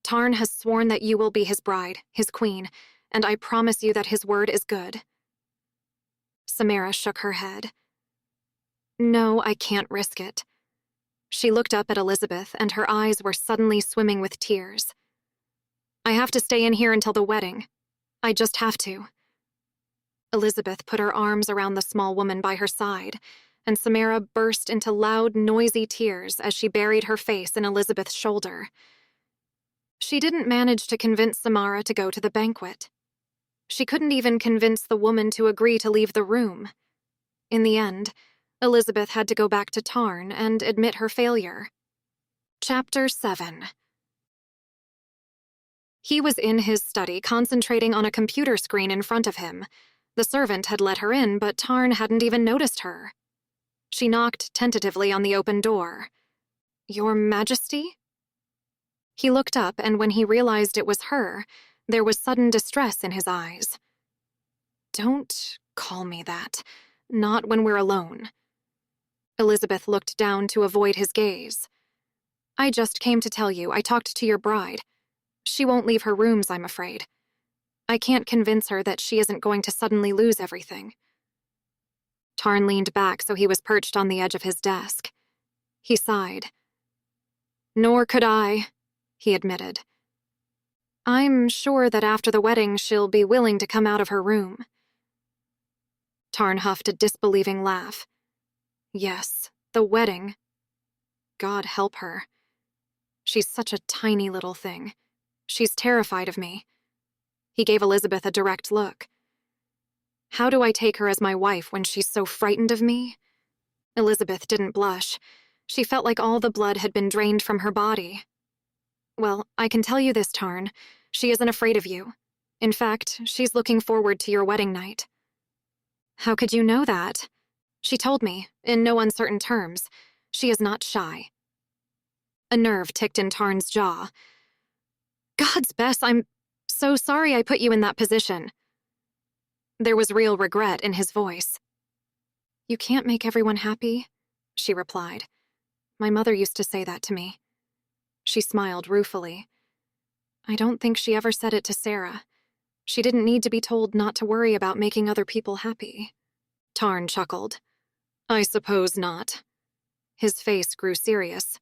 A: Tarn has sworn that you will be his bride, his queen, and I promise you that his word is good. Samara shook her head. No, I can't risk it. She looked up at Elizabeth, and her eyes were suddenly swimming with tears. I have to stay in here until the wedding. I just have to. Elizabeth put her arms around the small woman by her side, and Samara burst into loud, noisy tears as she buried her face in Elizabeth's shoulder. She didn't manage to convince Samara to go to the banquet. She couldn't even convince the woman to agree to leave the room. In the end, Elizabeth had to go back to Tarn and admit her failure. Chapter 7. He was in his study, concentrating on a computer screen in front of him. The servant had let her in, but Tarn hadn't even noticed her. She knocked tentatively on the open door. Your Majesty? He looked up, and when he realized it was her, there was sudden distress in his eyes. Don't call me that. Not when we're alone. Elizabeth looked down to avoid his gaze. I just came to tell you I talked to your bride. She won't leave her rooms, I'm afraid. I can't convince her that she isn't going to suddenly lose everything. Tarn leaned back so he was perched on the edge of his desk. He sighed. Nor could I, he admitted. I'm sure that after the wedding she'll be willing to come out of her room. Tarn huffed a disbelieving laugh. Yes, the wedding. God help her. She's such a tiny little thing. She's terrified of me. He gave Elizabeth a direct look. How do I take her as my wife when she's so frightened of me? Elizabeth didn't blush. She felt like all the blood had been drained from her body. Well, I can tell you this, Tarn. She isn't afraid of you. In fact, she's looking forward to your wedding night. How could you know that? She told me, in no uncertain terms. She is not shy. A nerve ticked in Tarn's jaw. Gods, Bess, I'm so sorry I put you in that position. There was real regret in his voice. You can't make everyone happy, she replied. My mother used to say that to me. She smiled ruefully. I don't think she ever said it to Sarah. She didn't need to be told not to worry about making other people happy. Tarn chuckled. I suppose not. His face grew serious.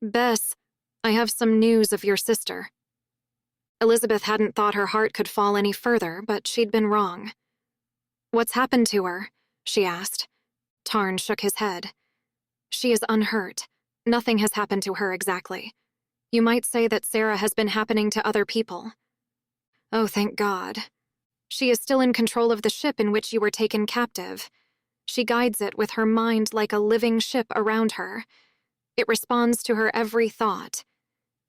A: Bess, I have some news of your sister. Elizabeth hadn't thought her heart could fall any further, but she'd been wrong. What's happened to her? She asked. Tarn shook his head. She is unhurt. Nothing has happened to her exactly. You might say that Sarah has been happening to other people. Oh, thank God. She is still in control of the ship in which you were taken captive. She guides it with her mind like a living ship around her. It responds to her every thought.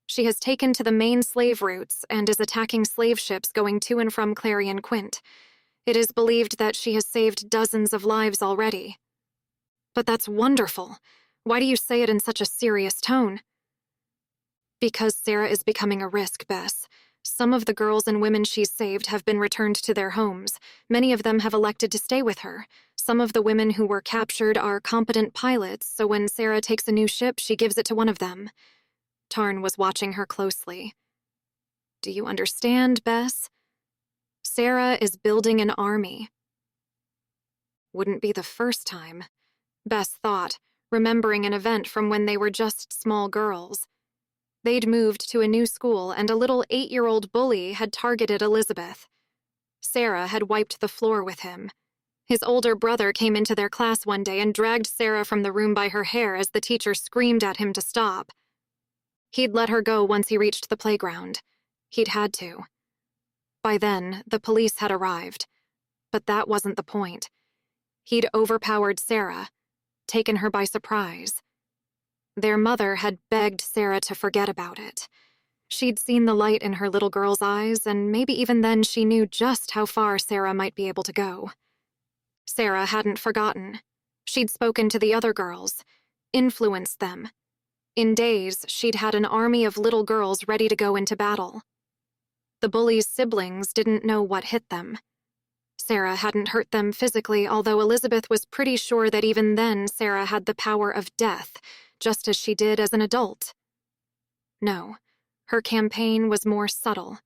A: She has taken to the main slave routes and is attacking slave ships going to and from Clarion Quint. It is believed that she has saved dozens of lives already. But that's wonderful. Why do you say it in such a serious tone? Because Sarah is becoming a risk, Bess. Some of the girls and women she's saved have been returned to their homes. Many of them have elected to stay with her. Some of the women who were captured are competent pilots, so when Sarah takes a new ship, she gives it to one of them. Tarn was watching her closely. Do you understand, Bess? Sarah is building an army. Wouldn't be the first time, Bess thought, remembering an event from when they were just small girls. They'd moved to a new school, and a little 8-year-old bully had targeted Elizabeth. Sarah had wiped the floor with him. His older brother came into their class one day and dragged Sarah from the room by her hair as the teacher screamed at him to stop. He'd let her go once he reached the playground. He'd had to. By then, the police had arrived. But that wasn't the point. He'd overpowered Sarah, taken her by surprise. Their mother had begged Sarah to forget about it. She'd seen the light in her little girl's eyes, and maybe even then she knew just how far Sarah might be able to go. Sarah hadn't forgotten. She'd spoken to the other girls, influenced them. In days, she'd had an army of little girls ready to go into battle. The bullies' siblings didn't know what hit them. Sarah hadn't hurt them physically, although Elizabeth was pretty sure that even then Sarah had the power of death, just as she did as an adult. No, her campaign was more subtle.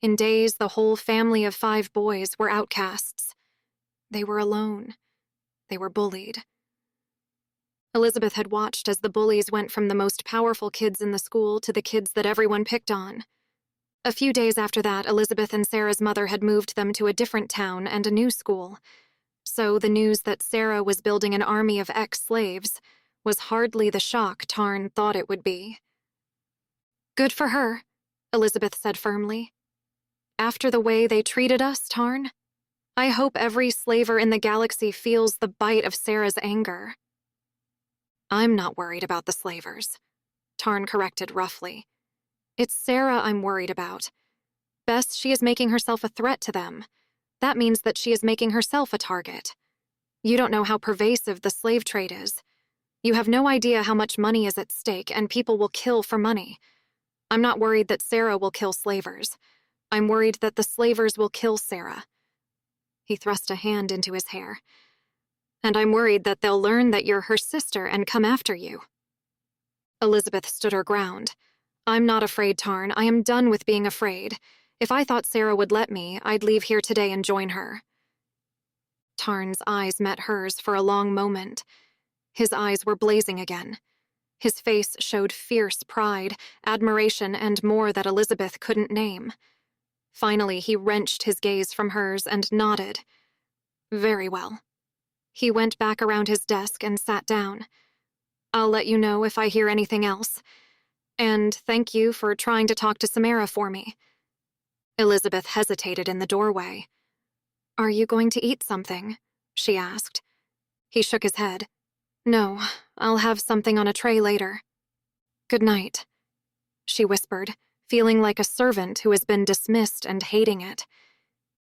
A: In days, the whole family of 5 boys were outcasts. They were alone. They were bullied. Elizabeth had watched as the bullies went from the most powerful kids in the school to the kids that everyone picked on. A few days after that, Elizabeth and Sarah's mother had moved them to a different town and a new school. So the news that Sarah was building an army of ex-slaves was hardly the shock Tarn thought it would be. "Good for her," Elizabeth said firmly. "After the way they treated us, Tarn, I hope every slaver in the galaxy feels the bite of Sarah's anger." "I'm not worried about the slavers," Tarn corrected roughly. "It's Sarah I'm worried about. Best she is making herself a threat to them. That means that she is making herself a target. You don't know how pervasive the slave trade is. You have no idea how much money is at stake, and people will kill for money. I'm not worried that Sarah will kill slavers. I'm worried that the slavers will kill Sarah." He thrust a hand into his hair. "And I'm worried that they'll learn that you're her sister and come after you." Elizabeth stood her ground. "I'm not afraid, Tarn. I am done with being afraid. If I thought Sarah would let me, I'd leave here today and join her." Tarn's eyes met hers for a long moment. His eyes were blazing again. His face showed fierce pride, admiration, and more that Elizabeth couldn't name. Finally, he wrenched his gaze from hers and nodded. "Very well." He went back around his desk and sat down. "I'll let you know if I hear anything else. And thank you for trying to talk to Samara for me." Elizabeth hesitated in the doorway. "Are you going to eat something?" she asked. He shook his head. "No, I'll have something on a tray later." "Good night," she whispered, feeling like a servant who has been dismissed and hating it.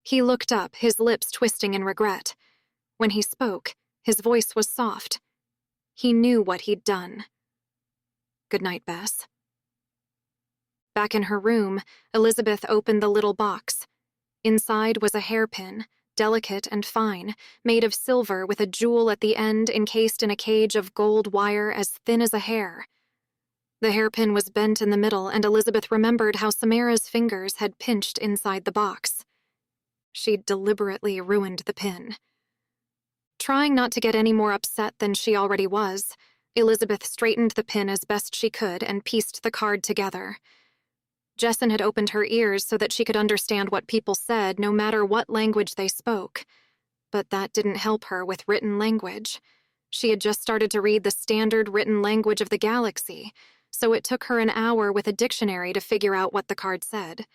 A: He looked up, his lips twisting in regret. When he spoke, his voice was soft. He knew what he'd done. "Good night, Bess." Back in her room, Elizabeth opened the little box. Inside was a hairpin, delicate and fine, made of silver with a jewel at the end encased in a cage of gold wire as thin as a hair. The hairpin was bent in the middle, and Elizabeth remembered how Samara's fingers had pinched inside the box. She'd deliberately ruined the pin. Trying not to get any more upset than she already was, Elizabeth straightened the pin as best she could and pieced the card together. Jesson had opened her ears so that she could understand what people said, no matter what language they spoke. But that didn't help her with written language. She had just started to read the standard written language of the galaxy, so it took her an hour with a dictionary to figure out what the card said.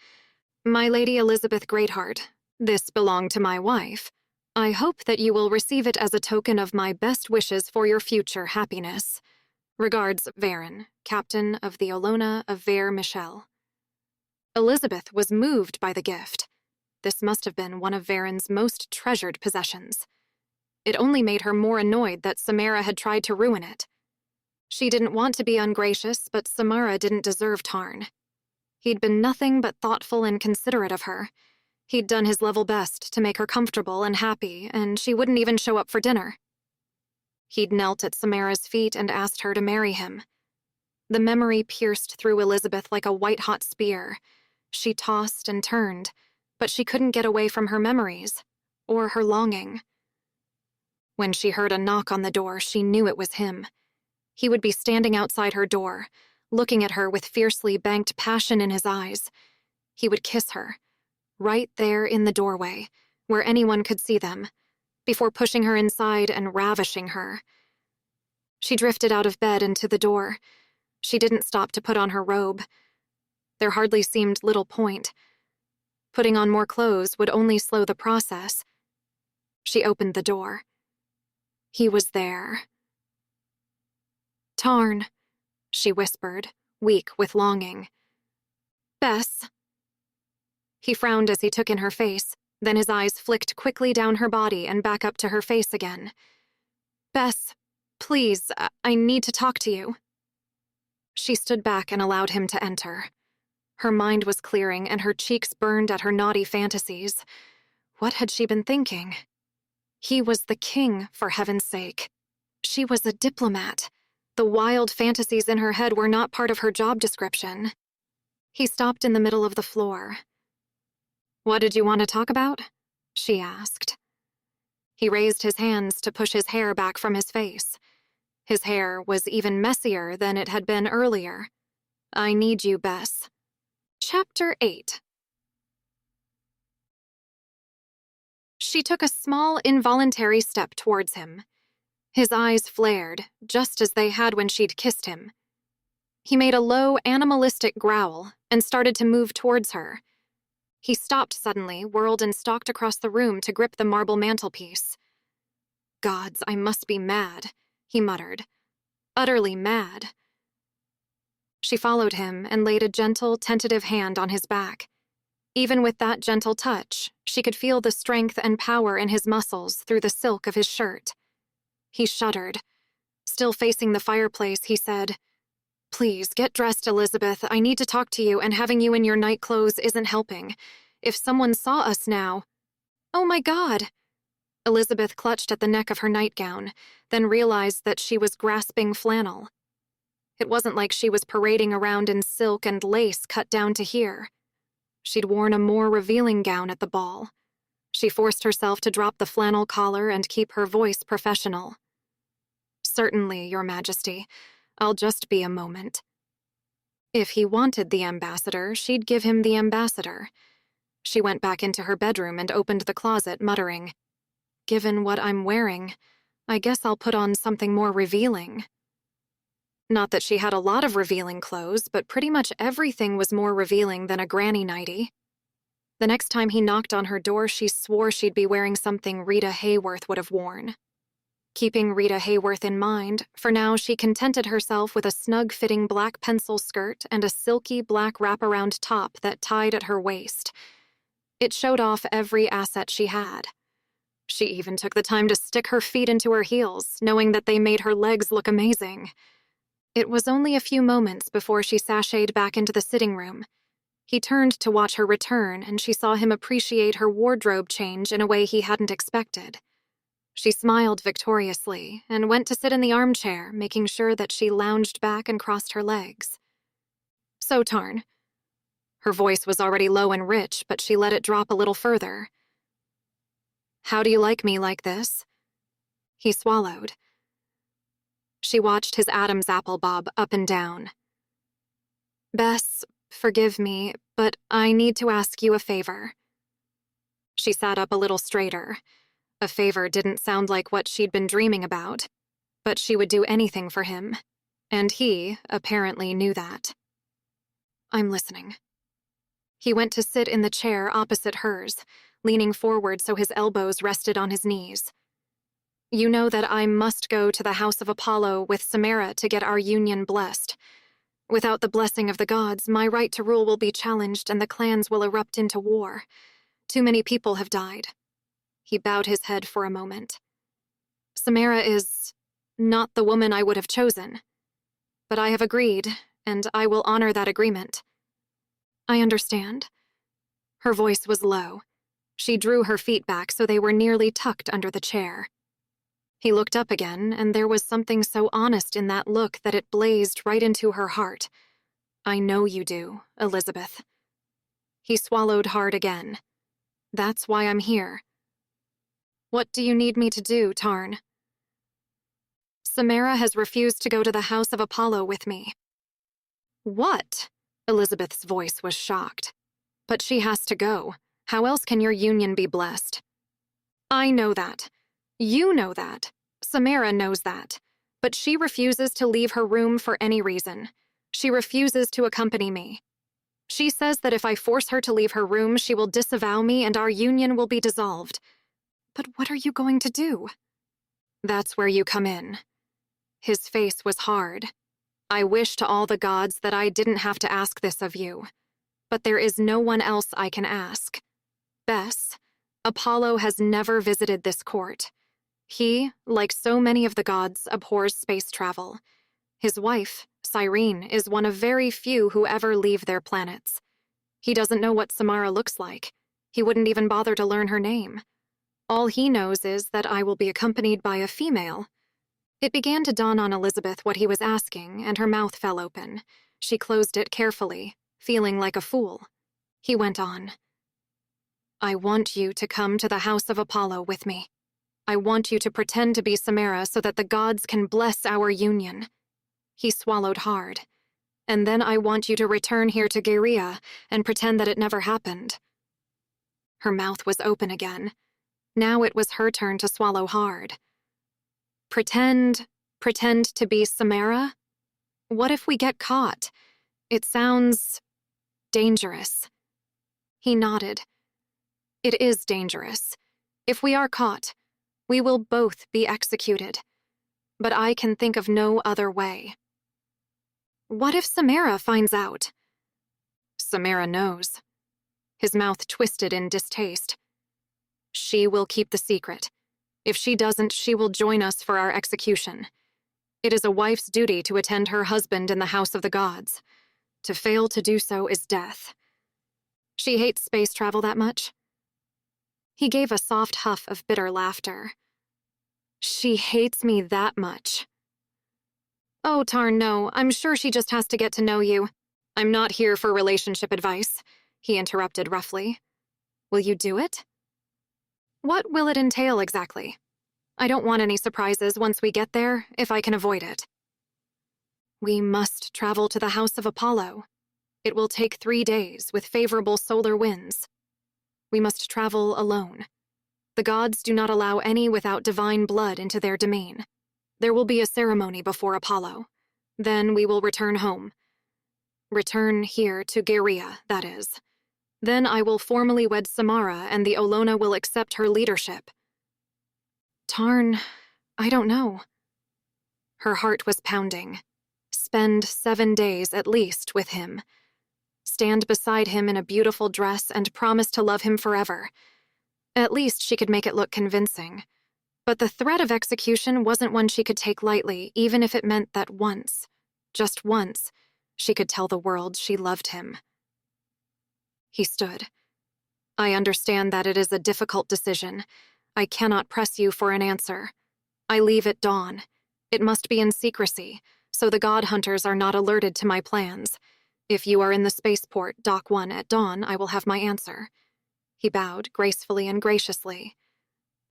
A: "My Lady Elizabeth Greatheart, this belonged to my wife. I hope that you will receive it as a token of my best wishes for your future happiness. Regards, Varen, Captain of the Olona of Vare Michel." Elizabeth was moved by the gift. This must have been one of Varen's most treasured possessions. It only made her more annoyed that Samara had tried to ruin it. She didn't want to be ungracious, but Samara didn't deserve Tarn. He'd been nothing but thoughtful and considerate of her. He'd done his level best to make her comfortable and happy, and she wouldn't even show up for dinner. He'd knelt at Samara's feet and asked her to marry him. The memory pierced through Elizabeth like a white-hot spear. She tossed and turned, but she couldn't get away from her memories, or her longing. When she heard a knock on the door, she knew it was him. He would be standing outside her door, looking at her with fiercely banked passion in his eyes. He would kiss her, right there in the doorway, where anyone could see them. before pushing her inside and ravishing her. She drifted out of bed and to the door. She didn't stop to put on her robe. There hardly seemed little point. Putting on more clothes would only slow the process. She opened the door. He was there. "Tarn," she whispered, weak with longing. "Bess." He frowned as he took in her face, then his eyes flicked quickly down her body and back up to her face again. "Bess, please, I need to talk to you." She stood back and allowed him to enter. Her mind was clearing and her cheeks burned at her naughty fantasies. What had she been thinking? He was the king, for heaven's sake. She was a diplomat. The wild fantasies in her head were not part of her job description. He stopped in the middle of the floor. "What did you want to talk about?" she asked. He raised his hands to push his hair back from his face. His hair was even messier than it had been earlier. "I need you, Bess." Chapter 8. She took a small, involuntary step towards him. His eyes flared, just as they had when she'd kissed him. He made a low, animalistic growl and started to move towards her. He stopped suddenly, whirled and stalked across the room to grip the marble mantelpiece. "Gods, I must be mad," he muttered. "Utterly mad." She followed him and laid a gentle, tentative hand on his back. Even with that gentle touch, she could feel the strength and power in his muscles through the silk of his shirt. He shuddered. Still facing the fireplace, he said, "Please, get dressed, Elizabeth. I need to talk to you, and having you in your night clothes isn't helping. If someone saw us now—" "Oh my God!" Elizabeth clutched at the neck of her nightgown, then realized that she was grasping flannel. It wasn't like she was parading around in silk and lace cut down to here. She'd worn a more revealing gown at the ball. She forced herself to drop the flannel collar and keep her voice professional. "Certainly, Your Majesty. I'll just be a moment." If he wanted the ambassador, she'd give him the ambassador. She went back into her bedroom and opened the closet, muttering, "Given what I'm wearing, I guess I'll put on something more revealing." Not that she had a lot of revealing clothes, but pretty much everything was more revealing than a granny nightie. The next time he knocked on her door, she swore she'd be wearing something Rita Hayworth would have worn. Keeping Rita Hayworth in mind, for now she contented herself with a snug-fitting black pencil skirt and a silky black wraparound top that tied at her waist. It showed off every asset she had. She even took the time to stick her feet into her heels, knowing that they made her legs look amazing. It was only a few moments before she sashayed back into the sitting room. He turned to watch her return, and she saw him appreciate her wardrobe change in a way he hadn't expected. She smiled victoriously and went to sit in the armchair, making sure that she lounged back and crossed her legs. "So, Tarn." Her voice was already low and rich, but she let it drop a little further. "How do you like me like this?" He swallowed. She watched his Adam's apple bob up and down. "Bess, forgive me, but I need to ask you a favor." She sat up a little straighter. A favor didn't sound like what she'd been dreaming about, but she would do anything for him, and he apparently knew that. "I'm listening." He went to sit in the chair opposite hers, leaning forward so his elbows rested on his knees. "You know that I must go to the House of Apollo with Samara to get our union blessed. Without the blessing of the gods, my right to rule will be challenged and the clans will erupt into war. Too many people have died." He bowed his head for a moment. "Samara is not the woman I would have chosen. But I have agreed, and I will honor that agreement." "I understand." Her voice was low. She drew her feet back so they were nearly tucked under the chair. He looked up again, and there was something so honest in that look that it blazed right into her heart. "I know you do, Elizabeth." He swallowed hard again. "That's why I'm here." "What do you need me to do, Tarn?" "Samara has refused to go to the House of Apollo with me." "What?" Elizabeth's voice was shocked. "But she has to go. How else can your union be blessed?" "I know that. You know that. Samara knows that. But she refuses to leave her room for any reason. She refuses to accompany me. She says that if I force her to leave her room, she will disavow me and our union will be dissolved. But what are you going to do? That's where you come in. His face was hard. I wish to all the gods that I didn't have to ask this of you. But there is no one else I can ask. Bess, Apollo has never visited this court. He, like so many of the gods, abhors space travel. His wife, Cyrene, is one of very few who ever leave their planets. He doesn't know what Samara looks like. He wouldn't even bother to learn her name. All he knows is that I will be accompanied by a female. It began to dawn on Elizabeth what he was asking, and her mouth fell open. She closed it carefully, feeling like a fool. He went on. I want you to come to the house of Apollo with me. I want you to pretend to be Samara so that the gods can bless our union. He swallowed hard. And then I want you to return here to Gerea and pretend that it never happened. Her mouth was open again. Now it was her turn to swallow hard. Pretend to be Samara? What if we get caught? It sounds dangerous. He nodded. It is dangerous. If we are caught, we will both be executed. But I can think of no other way. What if Samara finds out? Samara knows. His mouth twisted in distaste. She will keep the secret. If she doesn't, she will join us for our execution. It is a wife's duty to attend her husband in the house of the gods. To fail to do so is death. She hates space travel that much? He gave a soft huff of bitter laughter. She hates me that much. Oh, Tarn, no, I'm sure she just has to get to know you. I'm not here for relationship advice, he interrupted roughly. Will you do it? What will it entail exactly? I don't want any surprises once we get there, if I can avoid it. We must travel to the house of Apollo. It will take 3 days with favorable solar winds. We must travel alone. The gods do not allow any without divine blood into their domain. There will be a ceremony before Apollo. Then we will return home. Return here to Gerea, that is. Then I will formally wed Samara and the Olona will accept her leadership. Tarn, I don't know. Her heart was pounding. Spend 7 days at least with him. Stand beside him in a beautiful dress and promise to love him forever. At least she could make it look convincing. But the threat of execution wasn't one she could take lightly, even if it meant that once, just once, she could tell the world she loved him. He stood. I understand that it is a difficult decision. I cannot press you for an answer. I leave at dawn. It must be in secrecy, so the god hunters are not alerted to my plans. If you are in the spaceport, Dock 1 at dawn, I will have my answer. He bowed gracefully and graciously.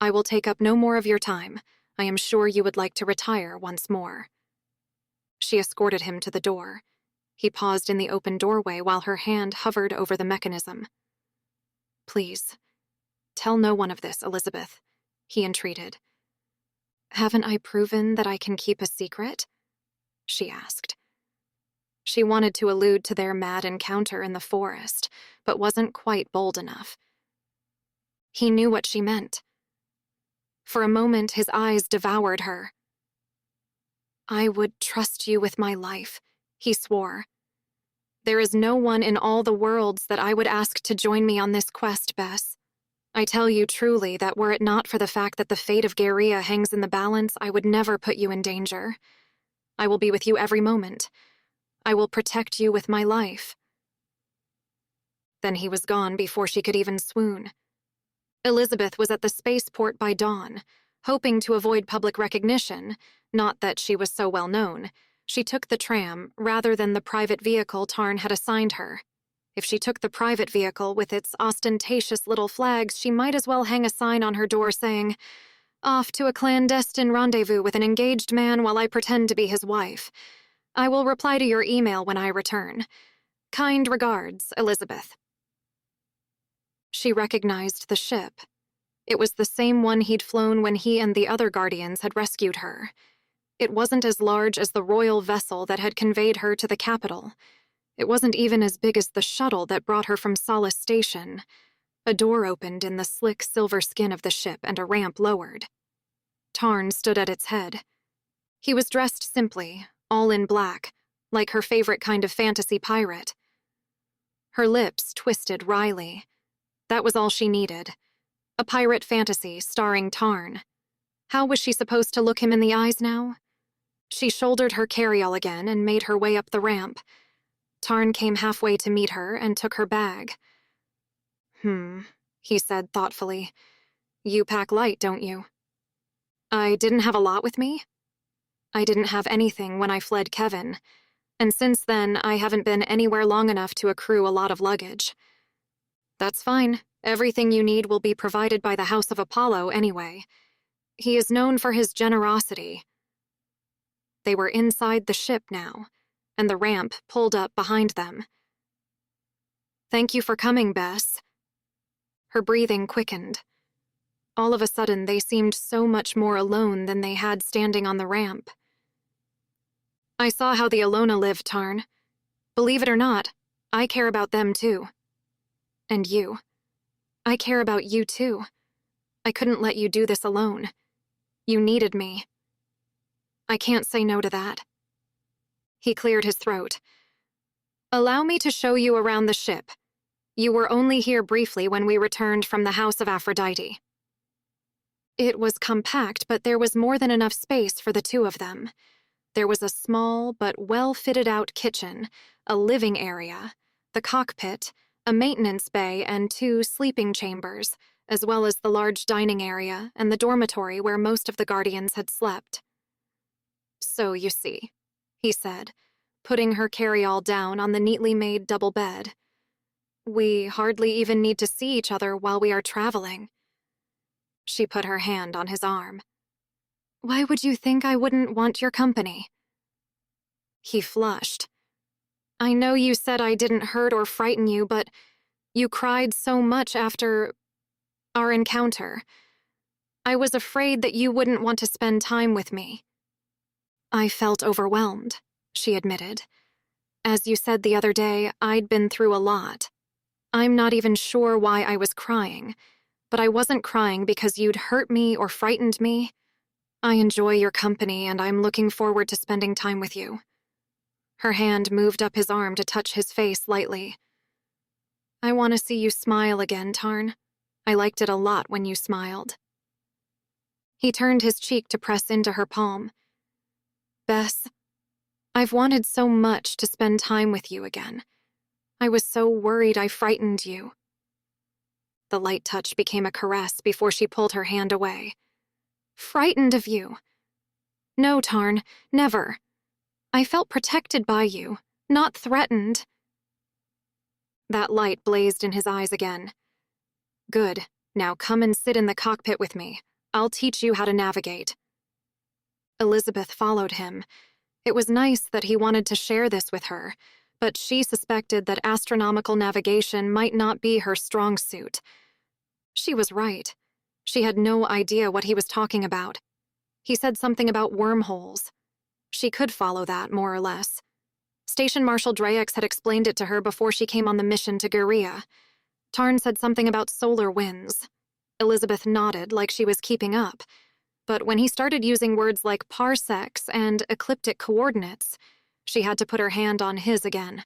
A: I will take up no more of your time. I am sure you would like to retire once more. She escorted him to the door. He paused in the open doorway while her hand hovered over the mechanism. Please, tell no one of this, Elizabeth, he entreated. Haven't I proven that I can keep a secret? She asked. She wanted to allude to their mad encounter in the forest, but wasn't quite bold enough. He knew what she meant. For a moment, his eyes devoured her. I would trust you with my life, he swore. There is no one in all the worlds that I would ask to join me on this quest, Bess. I tell you truly that were it not for the fact that the fate of Gerea hangs in the balance, I would never put you in danger. I will be with you every moment. I will protect you with my life. Then he was gone before she could even swoon. Elizabeth was at the spaceport by dawn, hoping to avoid public recognition, not that she was so well known. She took the tram rather than the private vehicle Tarn had assigned her. If she took the private vehicle with its ostentatious little flags, she might as well hang a sign on her door saying, "Off to a clandestine rendezvous with an engaged man while I pretend to be his wife. I will reply to your email when I return. Kind regards, Elizabeth." She recognized the ship. It was the same one he'd flown when he and the other Guardians had rescued her. It wasn't as large as the royal vessel that had conveyed her to the capital. It wasn't even as big as the shuttle that brought her from Solace Station. A door opened in the slick silver skin of the ship and a ramp lowered. Tarn stood at its head. He was dressed simply, all in black, like her favorite kind of fantasy pirate. Her lips twisted wryly. That was all she needed. A pirate fantasy starring Tarn. How was she supposed to look him in the eyes now? She shouldered her carryall again and made her way up the ramp. Tarn came halfway to meet her and took her bag. He said thoughtfully. You pack light, don't you? I didn't have a lot with me. I didn't have anything when I fled Kevin, and since then I haven't been anywhere long enough to accrue a lot of luggage. That's fine. Everything you need will be provided by the House of Apollo anyway. He is known for his generosity. They were inside the ship now, and the ramp pulled up behind them. Thank you for coming, Bess. Her breathing quickened. All of a sudden, they seemed so much more alone than they had standing on the ramp. I saw how the Alona live, Tarn. Believe it or not, I care about them too. And you. I care about you too. I couldn't let you do this alone. You needed me. I can't say no to that. He cleared his throat. Allow me to show you around the ship. You were only here briefly when we returned from the House of Aphrodite. It was compact, but there was more than enough space for the two of them. There was a small but well-fitted-out kitchen, a living area, the cockpit, a maintenance bay, and 2 sleeping chambers, as well as the large dining area and the dormitory where most of the Guardians had slept. So you see, he said, putting her carryall down on the neatly made double bed. We hardly even need to see each other while we are traveling. She put her hand on his arm. Why would you think I wouldn't want your company? He flushed. I know you said I didn't hurt or frighten you, but you cried so much after our encounter. I was afraid that you wouldn't want to spend time with me. I felt overwhelmed, she admitted. As you said the other day, I'd been through a lot. I'm not even sure why I was crying, but I wasn't crying because you'd hurt me or frightened me. I enjoy your company, and I'm looking forward to spending time with you. Her hand moved up his arm to touch his face lightly. I want to see you smile again, Tarn. I liked it a lot when you smiled. He turned his cheek to press into her palm. Bess, I've wanted so much to spend time with you again. I was so worried I frightened you. The light touch became a caress before she pulled her hand away. Frightened of you? No, Tarn, never. I felt protected by you, not threatened. That light blazed in his eyes again. Good. Now come and sit in the cockpit with me. I'll teach you how to navigate. Elizabeth followed him. It was nice that he wanted to share this with her, but she suspected that astronomical navigation might not be her strong suit. She was right. She had no idea what he was talking about. He said something about wormholes. She could follow that, more or less. Station Marshal Dreyex had explained it to her before she came on the mission to Gerea. Tarn said something about solar winds. Elizabeth nodded like she was keeping up, but when he started using words like parsecs and ecliptic coordinates, she had to put her hand on his again.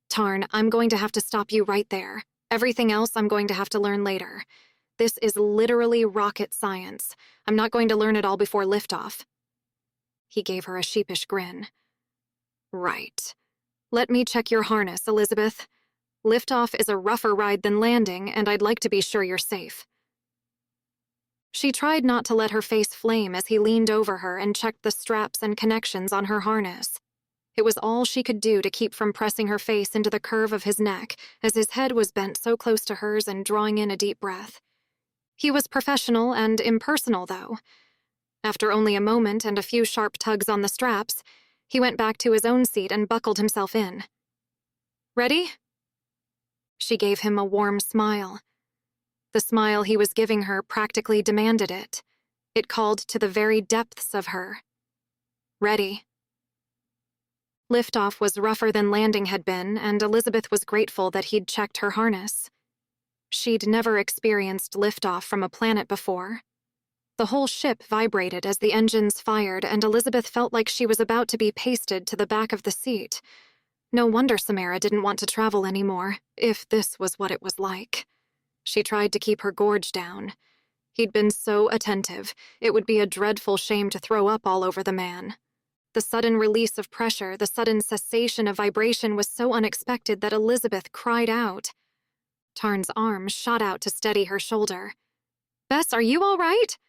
A: Tarn, I'm going to have to stop you right there. Everything else I'm going to have to learn later. This is literally rocket science. I'm not going to learn it all before liftoff. He gave her a sheepish grin. Right. Let me check your harness, Elizabeth. Liftoff is a rougher ride than landing, and I'd like to be sure you're safe. She tried not to let her face flame as he leaned over her and checked the straps and connections on her harness. It was all she could do to keep from pressing her face into the curve of his neck as his head was bent so close to hers and drawing in a deep breath. He was professional and impersonal, though. After only a moment and a few sharp tugs on the straps, he went back to his own seat and buckled himself in. Ready? She gave him a warm smile. The smile he was giving her practically demanded it. It called to the very depths of her. Ready. Liftoff was rougher than landing had been, and Elizabeth was grateful that he'd checked her harness. She'd never experienced liftoff from a planet before. The whole ship vibrated as the engines fired, and Elizabeth felt like she was about to be pasted to the back of the seat. No wonder Samara didn't want to travel anymore, if this was what it was like. She tried to keep her gorge down. He'd been so attentive, it would be a dreadful shame to throw up all over the man. The sudden release of pressure, the sudden cessation of vibration was so unexpected that Elizabeth cried out. Tarn's arm shot out to steady her shoulder. "Bess, are you all right?"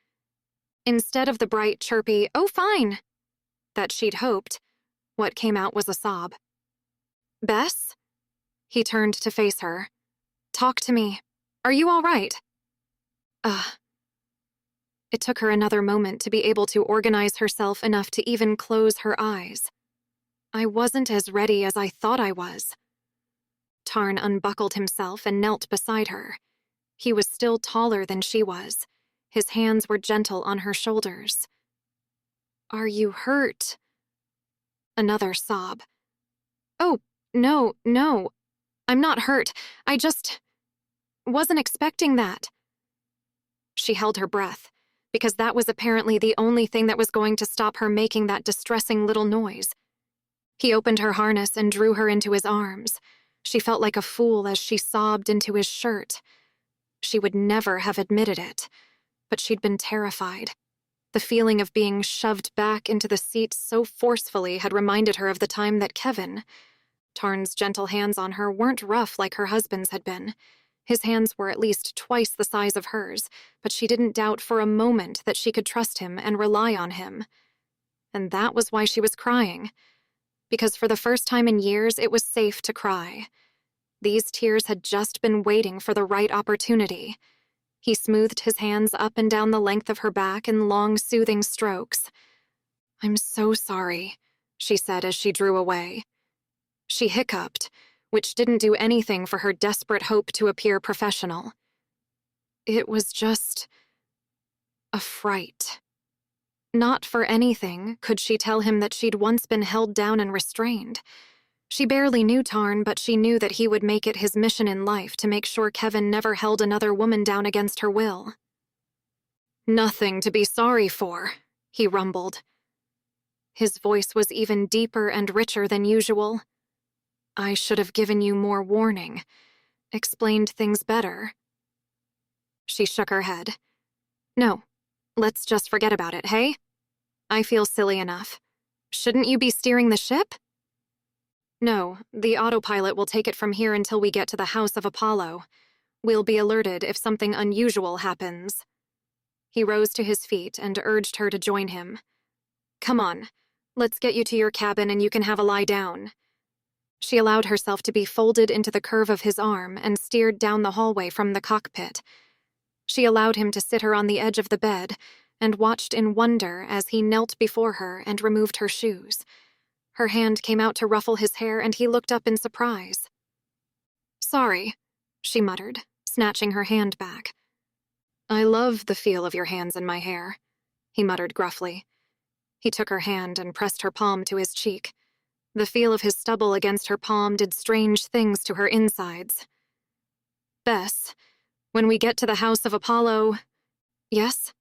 A: Instead of the bright, chirpy, "Oh, fine," that she'd hoped, what came out was a sob. "Bess?" He turned to face her. "Talk to me. Are you all right?" It took her another moment to be able to organize herself enough to even close her eyes. "I wasn't as ready as I thought I was." Tarn unbuckled himself and knelt beside her. He was still taller than she was. His hands were gentle on her shoulders. "Are you hurt?" Another sob. "Oh, no, I'm not hurt. I just wasn't expecting that." She held her breath, because that was apparently the only thing that was going to stop her making that distressing little noise. He opened her harness and drew her into his arms. She felt like a fool as she sobbed into his shirt. She would never have admitted it, but she'd been terrified. The feeling of being shoved back into the seat so forcefully had reminded her of the time that Kevin— Tarn's gentle hands on her weren't rough like her husband's had been. His hands were at least twice the size of hers, but she didn't doubt for a moment that she could trust him and rely on him. And that was why she was crying. Because for the first time in years, it was safe to cry. These tears had just been waiting for the right opportunity. He smoothed his hands up and down the length of her back in long, soothing strokes. "I'm so sorry," she said as she drew away. She hiccuped, which didn't do anything for her desperate hope to appear professional. "It was just a fright." Not for anything could she tell him that she'd once been held down and restrained. She barely knew Tarn, but she knew that he would make it his mission in life to make sure Kevin never held another woman down against her will. "Nothing to be sorry for," he rumbled. His voice was even deeper and richer than usual. "I should have given you more warning, explained things better." She shook her head. "No, let's just forget about it, hey? I feel silly enough. Shouldn't you be steering the ship?" "No, the autopilot will take it from here until we get to the House of Apollo. We'll be alerted if something unusual happens." He rose to his feet and urged her to join him. "Come on, let's get you to your cabin and you can have a lie down." She allowed herself to be folded into the curve of his arm and steered down the hallway from the cockpit. She allowed him to sit her on the edge of the bed and watched in wonder as he knelt before her and removed her shoes. Her hand came out to ruffle his hair and he looked up in surprise. "Sorry," she muttered, snatching her hand back. "I love the feel of your hands in my hair," he muttered gruffly. He took her hand and pressed her palm to his cheek. The feel of his stubble against her palm did strange things to her insides. "Bess, when we get to the House of Apollo—" "Yes?"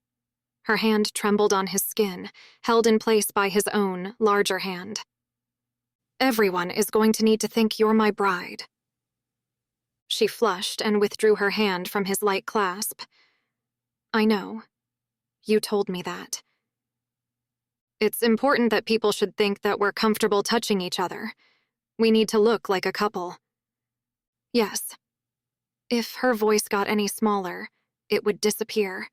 A: Her hand trembled on his skin, held in place by his own, larger hand. "Everyone is going to need to think you're my bride." She flushed and withdrew her hand from his light clasp. "I know. You told me that. It's important that people should think that we're comfortable touching each other. We need to look like a couple." "Yes." If her voice got any smaller, it would disappear.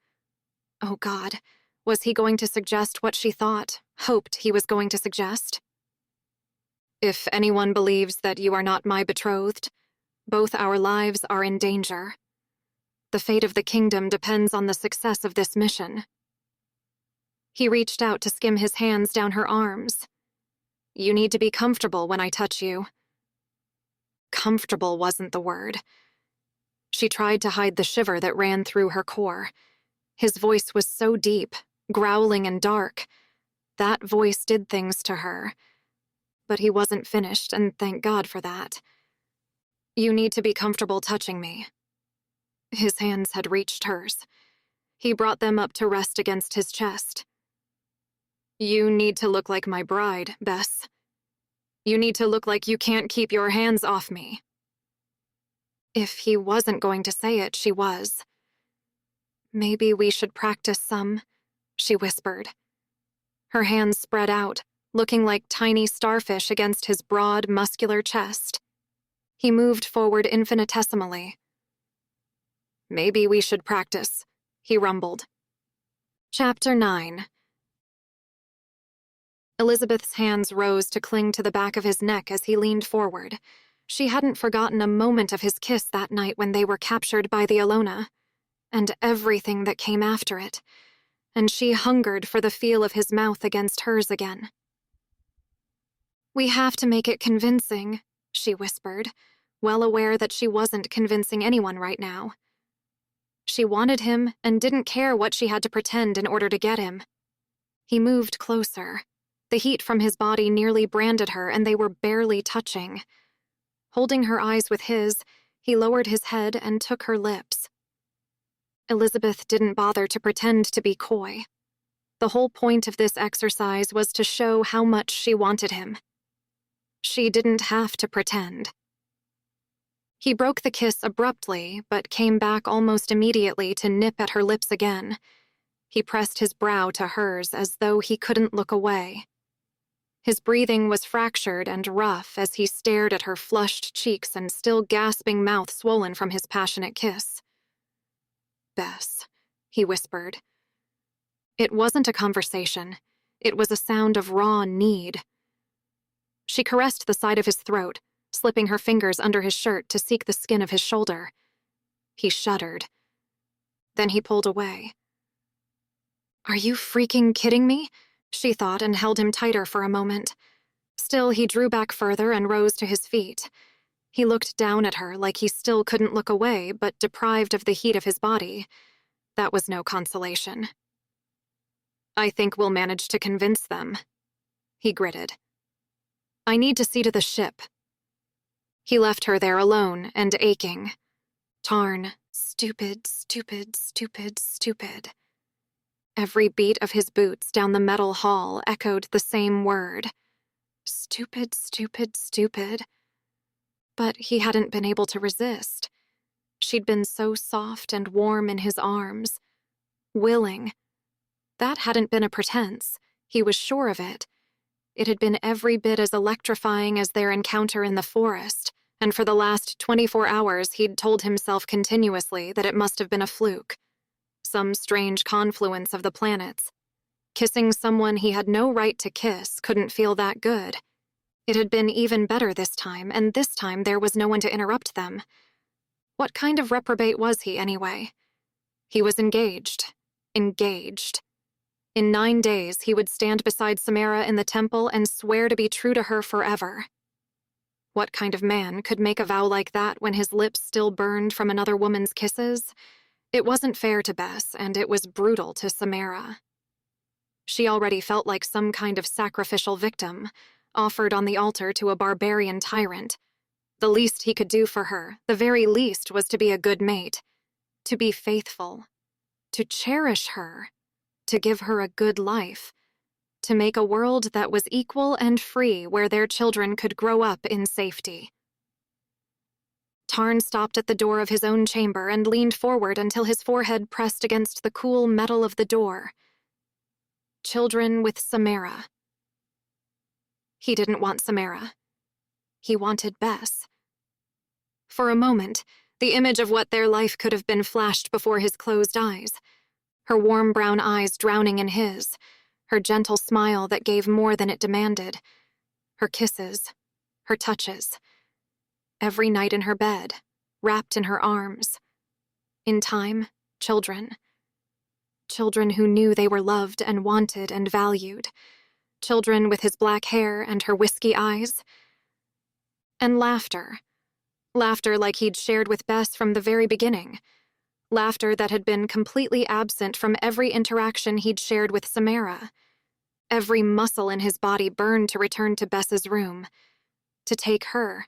A: Oh God, was he going to suggest what she thought, hoped he was going to suggest? "If anyone believes that you are not my betrothed, both our lives are in danger. The fate of the kingdom depends on the success of this mission." He reached out to skim his hands down her arms. "You need to be comfortable when I touch you." Comfortable wasn't the word. She tried to hide the shiver that ran through her core. His voice was so deep, growling and dark. That voice did things to her. But he wasn't finished, and thank God for that. "You need to be comfortable touching me." His hands had reached hers. He brought them up to rest against his chest. "You need to look like my bride, Bess. You need to look like you can't keep your hands off me." If he wasn't going to say it, she was. "Maybe we should practice some," she whispered. Her hands spread out, looking like tiny starfish against his broad, muscular chest. He moved forward infinitesimally. "Maybe we should practice," he rumbled. Chapter 9. Elizabeth's hands rose to cling to the back of his neck as he leaned forward. She hadn't forgotten a moment of his kiss that night when they were captured by the Alona, and everything that came after it, and she hungered for the feel of his mouth against hers again. "We have to make it convincing," she whispered, well aware that she wasn't convincing anyone right now. She wanted him and didn't care what she had to pretend in order to get him. He moved closer. The heat from his body nearly branded her, and they were barely touching. Holding her eyes with his, he lowered his head and took her lips. Elizabeth didn't bother to pretend to be coy. The whole point of this exercise was to show how much she wanted him. She didn't have to pretend. He broke the kiss abruptly, but came back almost immediately to nip at her lips again. He pressed his brow to hers as though he couldn't look away. His breathing was fractured and rough as he stared at her flushed cheeks and still gasping mouth swollen from his passionate kiss. "Bess," he whispered. It wasn't a conversation. It was a sound of raw need. She caressed the side of his throat, slipping her fingers under his shirt to seek the skin of his shoulder. He shuddered. Then he pulled away. "Are you freaking kidding me?" she thought, and held him tighter for a moment. Still, he drew back further and rose to his feet. He looked down at her like he still couldn't look away, but deprived of the heat of his body. That was no consolation. "I think we'll manage to convince them," he gritted. "I need to see to the ship." He left her there alone and aching. Tarn, stupid, stupid, stupid, stupid. Every beat of his boots down the metal hall echoed the same word. Stupid, stupid, stupid. But he hadn't been able to resist. She'd been so soft and warm in his arms. Willing. That hadn't been a pretense. He was sure of it. It had been every bit as electrifying as their encounter in the forest, and for the last 24 hours he'd told himself continuously that it must have been a fluke. Some strange confluence of the planets. Kissing someone he had no right to kiss couldn't feel that good. It had been even better this time, and this time there was no one to interrupt them. What kind of reprobate was he, anyway? He was engaged. Engaged. In 9 days, he would stand beside Samara in the temple and swear to be true to her forever. What kind of man could make a vow like that when his lips still burned from another woman's kisses? It wasn't fair to Bess, and it was brutal to Samara. She already felt like some kind of sacrificial victim, offered on the altar to a barbarian tyrant. The least he could do for her, the very least, was to be a good mate, to be faithful, to cherish her, to give her a good life, to make a world that was equal and free where their children could grow up in safety. Tarn stopped at the door of his own chamber and leaned forward until his forehead pressed against the cool metal of the door. Children with Samara. He didn't want Samara. He wanted Bess. For a moment, the image of what their life could have been flashed before his closed eyes. Her warm brown eyes drowning in his, her gentle smile that gave more than it demanded, her kisses, her touches. Every night in her bed, wrapped in her arms. In time, children. Children who knew they were loved and wanted and valued. Children with his black hair and her whiskey eyes. And laughter. Laughter like he'd shared with Bess from the very beginning. Laughter that had been completely absent from every interaction he'd shared with Samara. Every muscle in his body burned to return to Bess's room, to take her,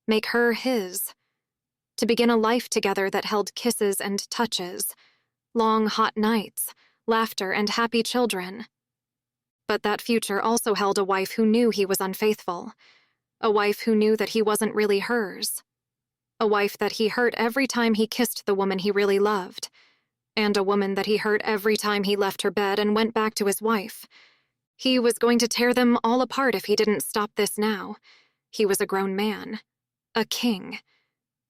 A: make her his, to begin a life together that held kisses and touches, long hot nights, laughter and happy children. But that future also held a wife who knew he was unfaithful, a wife who knew that he wasn't really hers, a wife that he hurt every time he kissed the woman he really loved, and a woman that he hurt every time he left her bed and went back to his wife. He was going to tear them all apart if he didn't stop this now. He was a grown man, a king.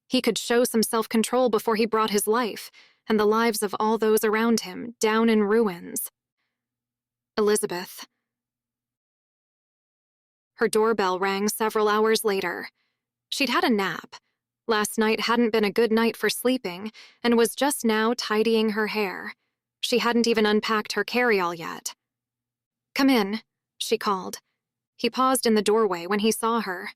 A: He could show some self-control before he brought his life, and the lives of all those around him, down in ruins. Elizabeth. Her doorbell rang several hours later. She'd had a nap. Last night hadn't been a good night for sleeping, and was just now tidying her hair. She hadn't even unpacked her carry-all yet. "Come in," she called. He paused in the doorway when he saw her.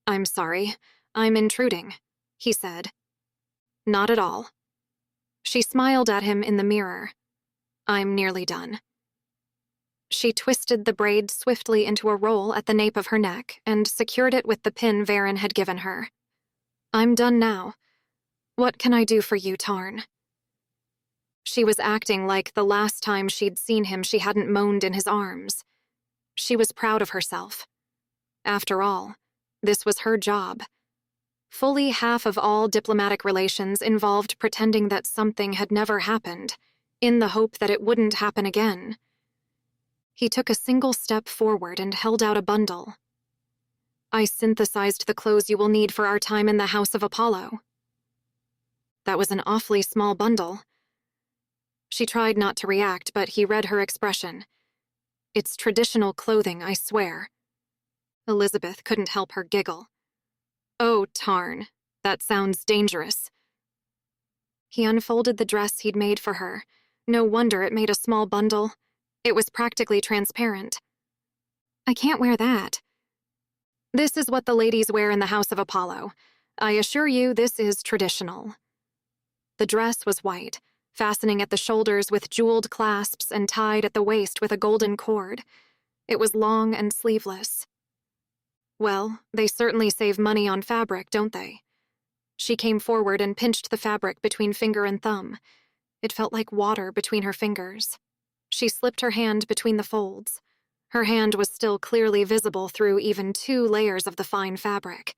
A: "I'm sorry, I'm intruding," he said. "Not at all." She smiled at him in the mirror. "I'm nearly done." She twisted the braid swiftly into a roll at the nape of her neck and secured it with the pin Varen had given her. "I'm done now. What can I do for you, Tarn?" She was acting like the last time she'd seen him she hadn't moaned in his arms. She was proud of herself. After all, this was her job. Fully half of all diplomatic relations involved pretending that something had never happened, in the hope that it wouldn't happen again. He took a single step forward and held out a bundle. "I synthesized the clothes you will need for our time in the House of Apollo." That was an awfully small bundle. She tried not to react, but he read her expression. "It's traditional clothing, I swear." Elizabeth couldn't help her giggle. "Oh, Tarn, that sounds dangerous." He unfolded the dress he'd made for her. No wonder it made a small bundle. It was practically transparent. "I can't wear that." "This is what the ladies wear in the House of Apollo. I assure you this is traditional." The dress was white, fastening at the shoulders with jeweled clasps and tied at the waist with a golden cord. It was long and sleeveless. Well, they certainly save money on fabric, don't they? She came forward and pinched the fabric between finger and thumb. It felt like water between her fingers. She slipped her hand between the folds. Her hand was still clearly visible through even 2 layers of the fine fabric.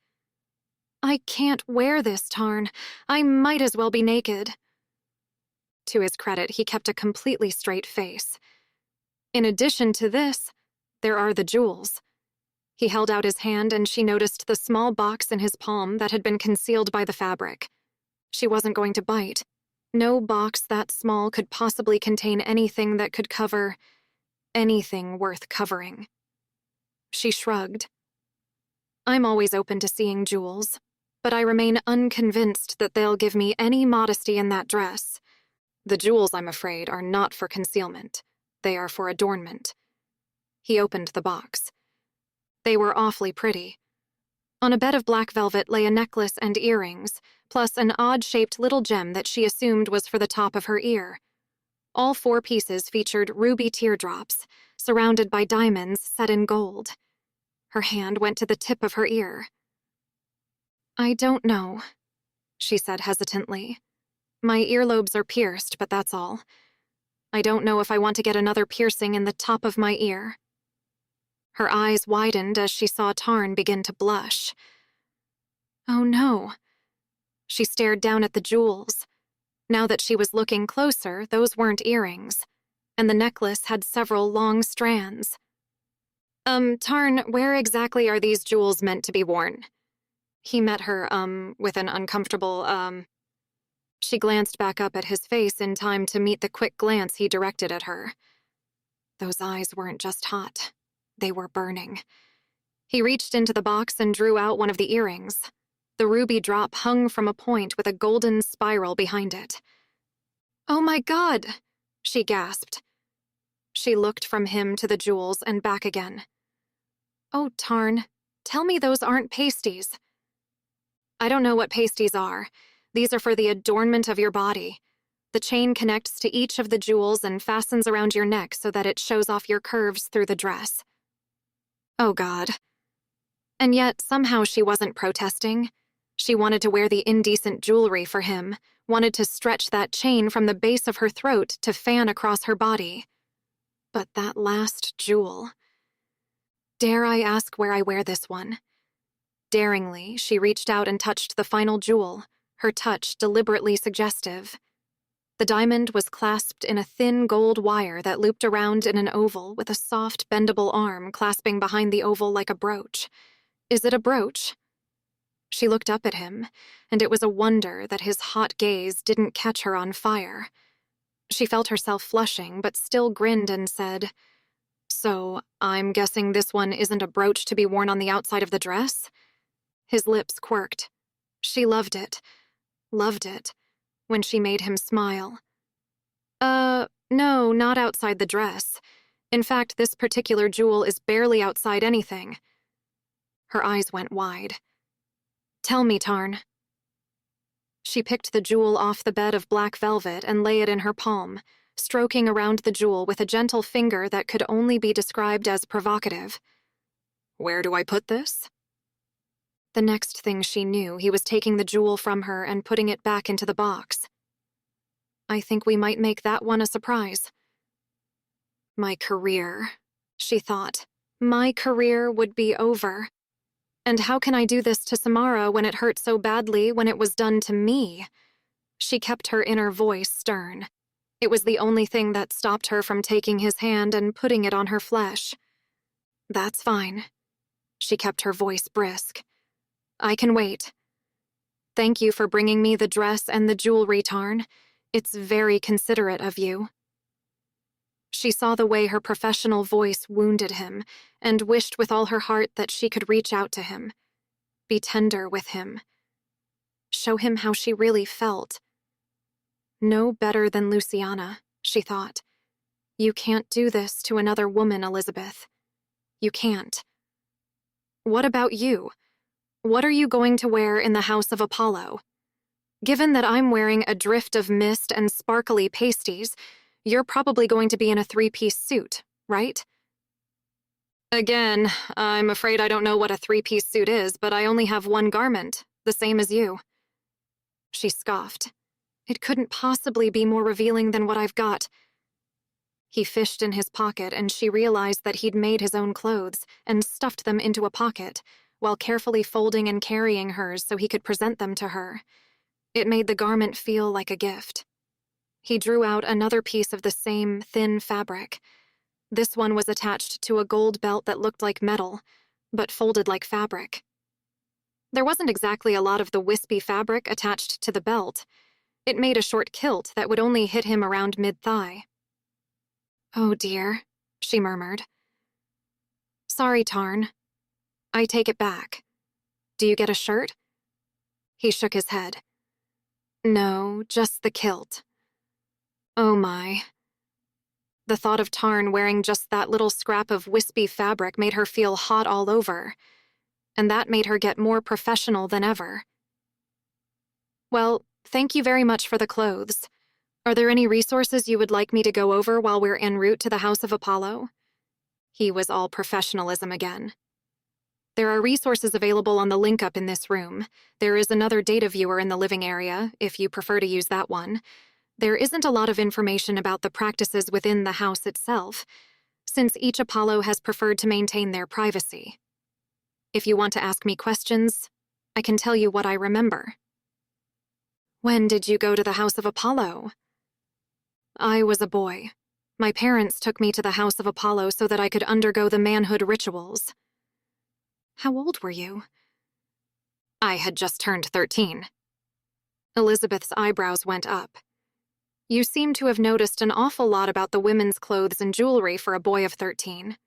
A: "I can't wear this, Tarn. I might as well be naked." To his credit, he kept a completely straight face. "In addition to this, there are the jewels." He held out his hand and she noticed the small box in his palm that had been concealed by the fabric. She wasn't going to bite. No box that small could possibly contain anything that could cover anything worth covering. She shrugged. "I'm always open to seeing jewels, but I remain unconvinced that they'll give me any modesty in that dress. The jewels, I'm afraid, are not for concealment. They are for adornment." He opened the box. They were awfully pretty. On a bed of black velvet lay a necklace and earrings, plus an odd-shaped little gem that she assumed was for the top of her ear. All 4 pieces featured ruby teardrops, surrounded by diamonds set in gold. Her hand went to the tip of her ear. "I don't know," she said hesitantly. "My earlobes are pierced, but that's all. I don't know if I want to get another piercing in the top of my ear." Her eyes widened as she saw Tarn begin to blush. "Oh no." She stared down at the jewels. Now that she was looking closer, those weren't earrings, and the necklace had several long strands. Tarn, where exactly are these jewels meant to be worn?" He met her, with an uncomfortable, She glanced back up at his face in time to meet the quick glance he directed at her. Those eyes weren't just hot. They were burning. He reached into the box and drew out one of the earrings. The ruby drop hung from a point with a golden spiral behind it. "Oh my God!" she gasped. She looked from him to the jewels and back again. "Oh, Tarn, tell me those aren't pasties." I don't know what pasties are. These are for the adornment of your body. The chain connects to each of the jewels and fastens around your neck so that it shows off your curves through the dress. Oh, God. And yet, somehow she wasn't protesting. She wanted to wear the indecent jewelry for him, wanted to stretch that chain from the base of her throat to fan across her body. But that last jewel. Dare I ask where I wear this one? Daringly, she reached out and touched the final jewel, her touch deliberately suggestive. The diamond was clasped in a thin gold wire that looped around in an oval with a soft, bendable arm clasping behind the oval like a brooch. Is it a brooch? She looked up at him, and it was a wonder that his hot gaze didn't catch her on fire. She felt herself flushing, but still grinned and said, "So, I'm guessing this one isn't a brooch to be worn on the outside of the dress?" His lips quirked. She loved it, when she made him smile. No, not outside the dress. In fact, this particular jewel is barely outside anything." Her eyes went wide. "Tell me, Tarn." She picked the jewel off the bed of black velvet and lay it in her palm, stroking around the jewel with a gentle finger that could only be described as provocative. "Where do I put this?" The next thing she knew, he was taking the jewel from her and putting it back into the box. "I think we might make that one a surprise." My career, she thought. My career would be over. And how can I do this to Samara when it hurt so badly when it was done to me? She kept her inner voice stern. It was the only thing that stopped her from taking his hand and putting it on her flesh. "That's fine." She kept her voice brisk. "I can wait. Thank you for bringing me the dress and the jewelry, Tarn. It's very considerate of you." She saw the way her professional voice wounded him and wished with all her heart that she could reach out to him, be tender with him, show him how she really felt. No better than Luciana, she thought. You can't do this to another woman, Elizabeth. You can't. What about you? What are you going to wear in the House of Apollo? Given that I'm wearing a drift of mist and sparkly pasties, you're probably going to be in a three-piece suit, right? Again, I'm afraid I don't know what a three-piece suit is, but I only have one garment, the same as you. She scoffed. It couldn't possibly be more revealing than what I've got. He fished in his pocket, and she realized that he'd made his own clothes and stuffed them into a pocket, while carefully folding and carrying hers so he could present them to her. It made the garment feel like a gift. He drew out another piece of the same thin fabric. This one was attached to a gold belt that looked like metal, but folded like fabric. There wasn't exactly a lot of the wispy fabric attached to the belt. It made a short kilt that would only hit him around mid-thigh. "Oh dear," she murmured. "Sorry, Tarn. I take it back. Do you get a shirt?" He shook his head. "No, just the kilt." Oh my. The thought of Tarn wearing just that little scrap of wispy fabric made her feel hot all over, and that made her get more professional than ever. "Well, thank you very much for the clothes. Are there any resources you would like me to go over while we're en route to the House of Apollo?" He was all professionalism again. "There are resources available on the link up in this room. There is another data viewer in the living area, if you prefer to use that one. There isn't a lot of information about the practices within the house itself, since each Apollo has preferred to maintain their privacy. If you want to ask me questions, I can tell you what I remember." "When did you go to the House of Apollo?" "I was a boy. My parents took me to the House of Apollo so that I could undergo the manhood rituals." "How old were you?" "I had just turned 13. Elizabeth's eyebrows went up. "You seem to have noticed an awful lot about the women's clothes and jewelry for a boy of 13.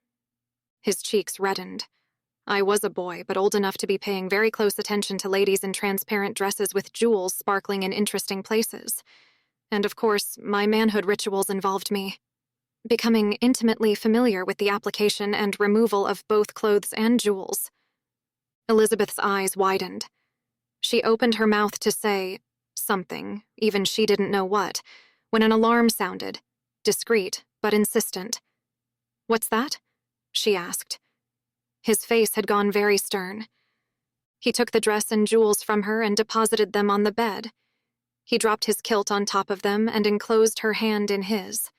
A: His cheeks reddened. "I was a boy, but old enough to be paying very close attention to ladies in transparent dresses with jewels sparkling in interesting places. And of course, my manhood rituals involved me becoming intimately familiar with the application and removal of both clothes and jewels." Elizabeth's eyes widened. She opened her mouth to say something, even she didn't know what, when an alarm sounded, discreet but insistent. "What's that?" she asked. His face had gone very stern. He took the dress and jewels from her and deposited them on the bed. He dropped his kilt on top of them and enclosed her hand in his.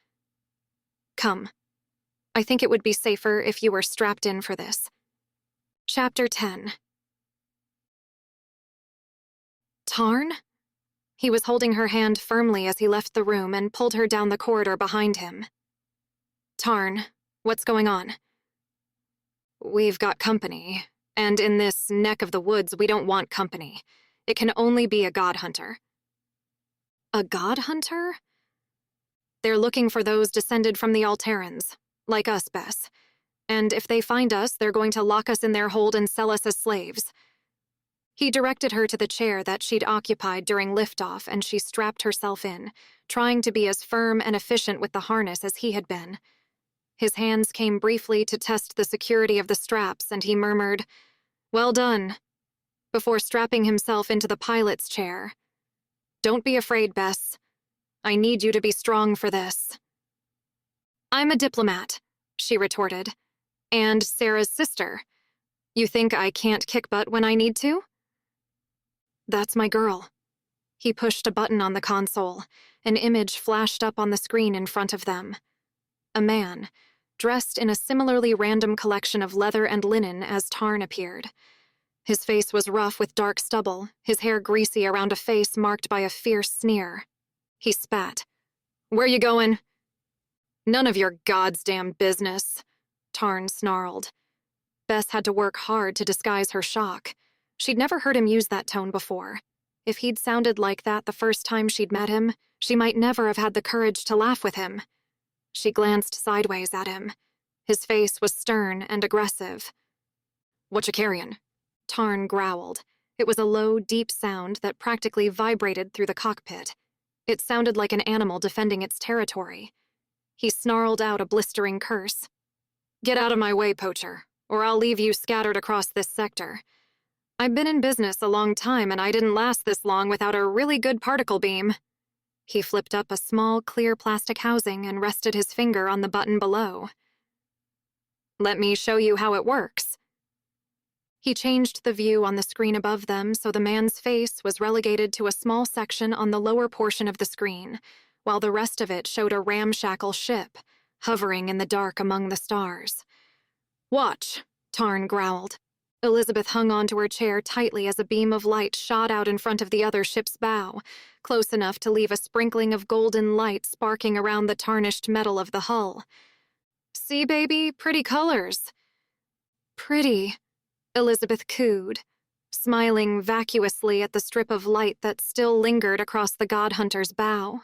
A: "Come. I think it would be safer if you were strapped in for this." Chapter 10. Tarn? He was holding her hand firmly as he left the room and pulled her down the corridor behind him. "Tarn, what's going on?" "We've got company, and in this neck of the woods we don't want company. It can only be a god hunter." "A god hunter?" "They're looking for those descended from the Alterans, like us, Bess. And if they find us, they're going to lock us in their hold and sell us as slaves." He directed her to the chair that she'd occupied during liftoff, and she strapped herself in, trying to be as firm and efficient with the harness as he had been. His hands came briefly to test the security of the straps, and he murmured, "Well done," before strapping himself into the pilot's chair. "Don't be afraid, Bess. I need you to be strong for this." "I'm a diplomat," she retorted, "and Sarah's sister. You think I can't kick butt when I need to?" "That's my girl." He pushed a button on the console. An image flashed up on the screen in front of them. A man, dressed in a similarly random collection of leather and linen as Tarn appeared. His face was rough with dark stubble, his hair greasy around a face marked by a fierce sneer. He spat. "Where you going?" "None of your goddamn business," Tarn snarled. Bess had to work hard to disguise her shock. She'd never heard him use that tone before. If he'd sounded like that the first time she'd met him, she might never have had the courage to laugh with him. She glanced sideways at him. His face was stern and aggressive. "What you carryin'?" Tarn growled. It was a low, deep sound that practically vibrated through the cockpit. It sounded like an animal defending its territory. He snarled out a blistering curse. "Get out of my way, poacher, or I'll leave you scattered across this sector. I've been in business a long time, and I didn't last this long without a really good particle beam." He flipped up a small, clear plastic housing and rested his finger on the button below. "Let me show you how it works." He changed the view on the screen above them so the man's face was relegated to a small section on the lower portion of the screen, while the rest of it showed a ramshackle ship, hovering in the dark among the stars. "Watch," Tarn growled. Elizabeth hung onto her chair tightly as a beam of light shot out in front of the other ship's bow, close enough to leave a sprinkling of golden light sparking around the tarnished metal of the hull. "See, baby, pretty colors." "Pretty," Elizabeth cooed, smiling vacuously at the strip of light that still lingered across the God Hunter's bow.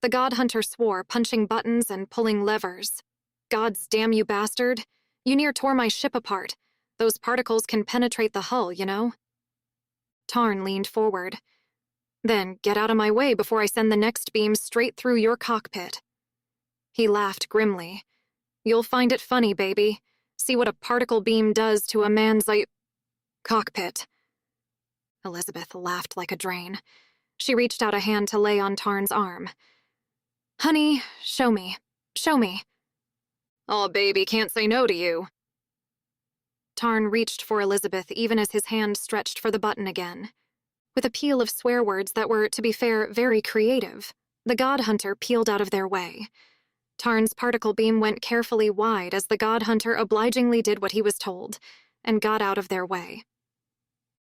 A: The God Hunter swore, punching buttons and pulling levers. "Gods damn you, bastard. You near tore my ship apart. Those particles can penetrate the hull, you know." Tarn leaned forward. "Then get out of my way before I send the next beam straight through your cockpit." He laughed grimly. "You'll find it funny, baby. See what a particle beam does to a man's cockpit." Elizabeth laughed like a drain. She reached out a hand to lay on Tarn's arm. "Honey, show me. Show me." "Oh, baby, can't say no to you." Tarn reached for Elizabeth even as his hand stretched for the button again. With a peal of swear words that were, to be fair, very creative, the God Hunter peeled out of their way. Tarn's particle beam went carefully wide as the God Hunter obligingly did what he was told, and got out of their way.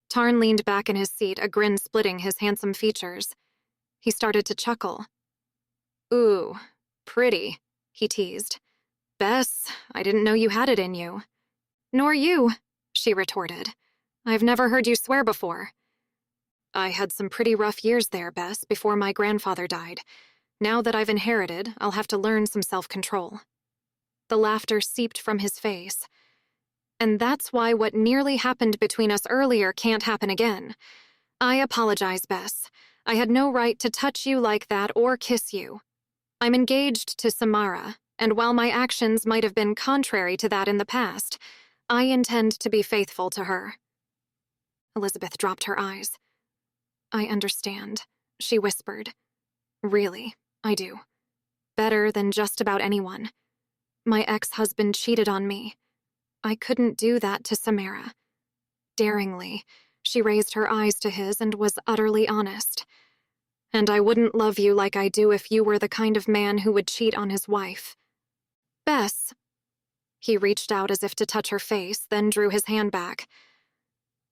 A: Tarn leaned back in his seat, a grin splitting his handsome features. He started to chuckle. "Ooh, pretty," he teased. "Bess, I didn't know you had it in you." "Nor you," she retorted. "I've never heard you swear before." "I had some pretty rough years there, Bess, before my grandfather died. Now that I've inherited, I'll have to learn some self-control." The laughter seeped from his face. "And that's why what nearly happened between us earlier can't happen again. I apologize, Bess. I had no right to touch you like that or kiss you. I'm engaged to Samara, and while my actions might have been contrary to that in the past, I intend to be faithful to her." Elizabeth dropped her eyes. I understand, she whispered. Really, I do. Better than just about anyone. My ex-husband cheated on me. I couldn't do that to Samara. Daringly, she raised her eyes to his and was utterly honest. And I wouldn't love you like I do if you were the kind of man who would cheat on his wife. Bess. He reached out as if to touch her face, then drew his hand back.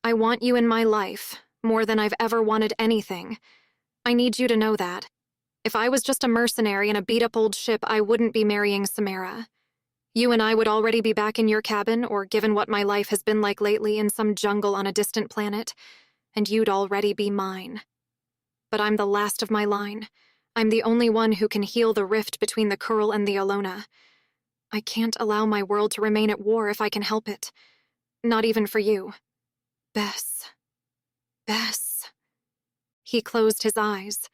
A: I want you in my life, more than I've ever wanted anything. I need you to know that. If I was just a mercenary in a beat-up old ship, I wouldn't be marrying Samara. You and I would already be back in your cabin, or given what my life has been like lately, in some jungle on a distant planet, and you'd already be mine. But I'm the last of my line. I'm the only one who can heal the rift between the Curl and the Alona. I can't allow my world to remain at war if I can help it. Not even for you. Bess. Bess. He closed his eyes,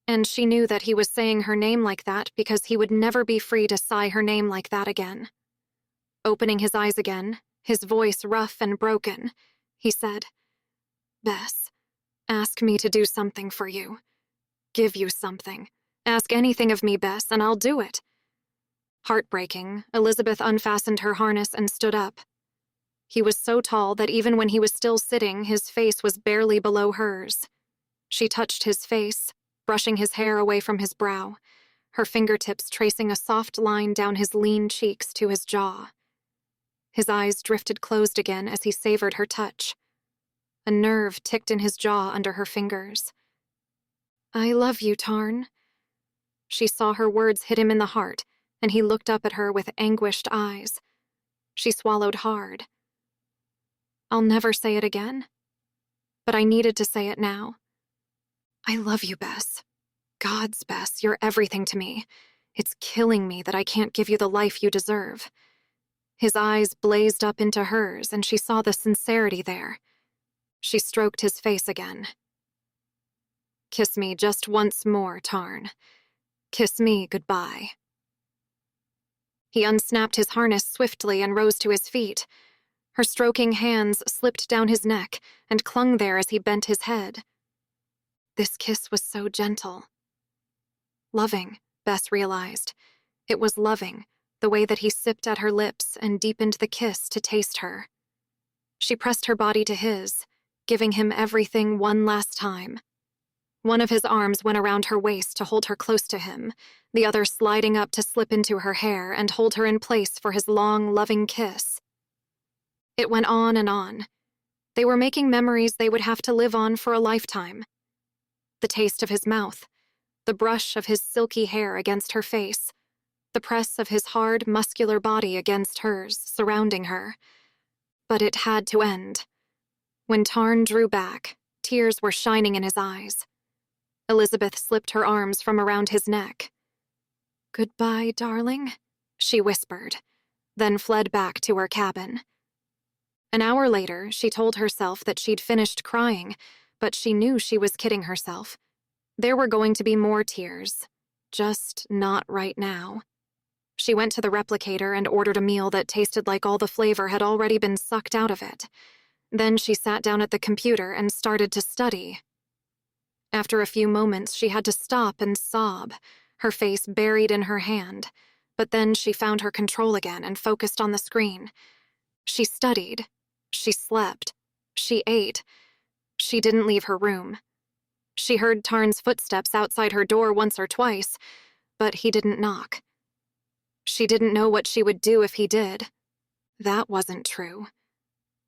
A: and she knew that he was saying her name like that because he would never be free to sigh her name like that again. Opening his eyes again, his voice rough and broken, he said, Bess, ask me to do something for you. Give you something. Ask anything of me, Bess, and I'll do it. Heartbreaking, Elizabeth unfastened her harness and stood up. He was so tall that even when he was still sitting, his face was barely below hers. She touched his face, brushing his hair away from his brow, her fingertips tracing a soft line down his lean cheeks to his jaw. His eyes drifted closed again as he savored her touch. A nerve ticked in his jaw under her fingers. I love you, Tarn. She saw her words hit him in the heart, and he looked up at her with anguished eyes. She swallowed hard. I'll never say it again, but I needed to say it now. I love you, Bess. God's Bess, you're everything to me. It's killing me that I can't give you the life you deserve. His eyes blazed up into hers, and she saw the sincerity there. She stroked his face again. Kiss me just once more, Tarn. Kiss me goodbye. He unsnapped his harness swiftly and rose to his feet. Her stroking hands slipped down his neck and clung there as he bent his head. This kiss was so gentle. Loving, Bess realized. It was loving, the way that he sipped at her lips and deepened the kiss to taste her. She pressed her body to his, giving him everything one last time. One of his arms went around her waist to hold her close to him, the other sliding up to slip into her hair and hold her in place for his long, loving kiss. It went on and on. They were making memories they would have to live on for a lifetime. The taste of his mouth, the brush of his silky hair against her face, the press of his hard, muscular body against hers, surrounding her. But it had to end. When Tarn drew back, tears were shining in his eyes. Elizabeth slipped her arms from around his neck. Goodbye, darling, she whispered, then fled back to her cabin. An hour later, she told herself that she'd finished crying, but she knew she was kidding herself. There were going to be more tears, just not right now. She went to the replicator and ordered a meal that tasted like all the flavor had already been sucked out of it. Then she sat down at the computer and started to study. After a few moments, she had to stop and sob, her face buried in her hand, but then she found her control again and focused on the screen. She studied. She slept. She ate. She didn't leave her room. She heard Tarn's footsteps outside her door once or twice, but he didn't knock. She didn't know what she would do if he did. That wasn't true.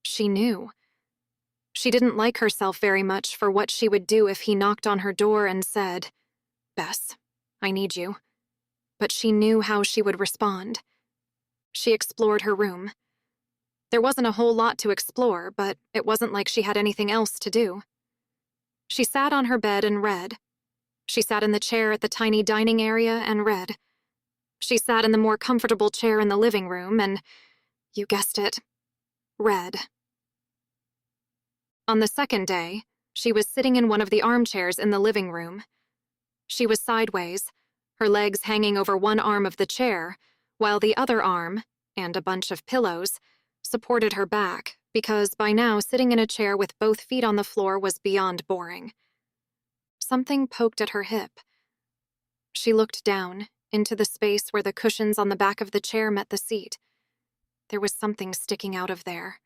A: She knew. She didn't like herself very much for what she would do if he knocked on her door and said, Bess, I need you. But she knew how she would respond. She explored her room. There wasn't a whole lot to explore, but it wasn't like she had anything else to do. She sat on her bed and read. She sat in the chair at the tiny dining area and read. She sat in the more comfortable chair in the living room and, you guessed it, read. On the second day, she was sitting in one of the armchairs in the living room. She was sideways, her legs hanging over one arm of the chair, while the other arm, and a bunch of pillows, supported her back, because by now sitting in a chair with both feet on the floor was beyond boring. Something poked at her hip. She looked down, into the space where the cushions on the back of the chair met the seat. There was something sticking out of there.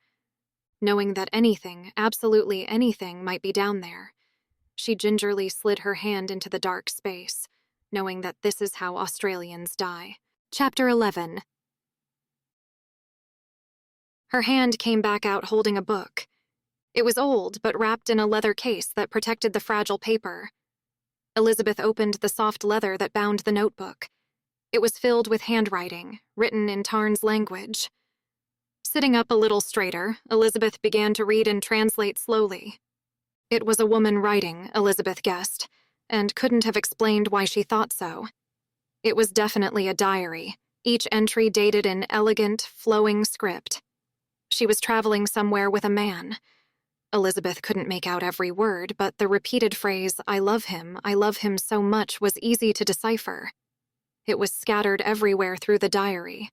A: Knowing that anything, absolutely anything, might be down there, she gingerly slid her hand into the dark space, knowing that this is how Australians die. Chapter 11. Her hand came back out holding a book. It was old, but wrapped in a leather case that protected the fragile paper. Elizabeth opened the soft leather that bound the notebook. It was filled with handwriting, written in Tarn's language. Sitting up a little straighter, Elizabeth began to read and translate slowly. It was a woman writing, Elizabeth guessed, and couldn't have explained why she thought so. It was definitely a diary, each entry dated in elegant, flowing script. She was traveling somewhere with a man. Elizabeth couldn't make out every word, but the repeated phrase, I love him so much, was easy to decipher. It was scattered everywhere through the diary.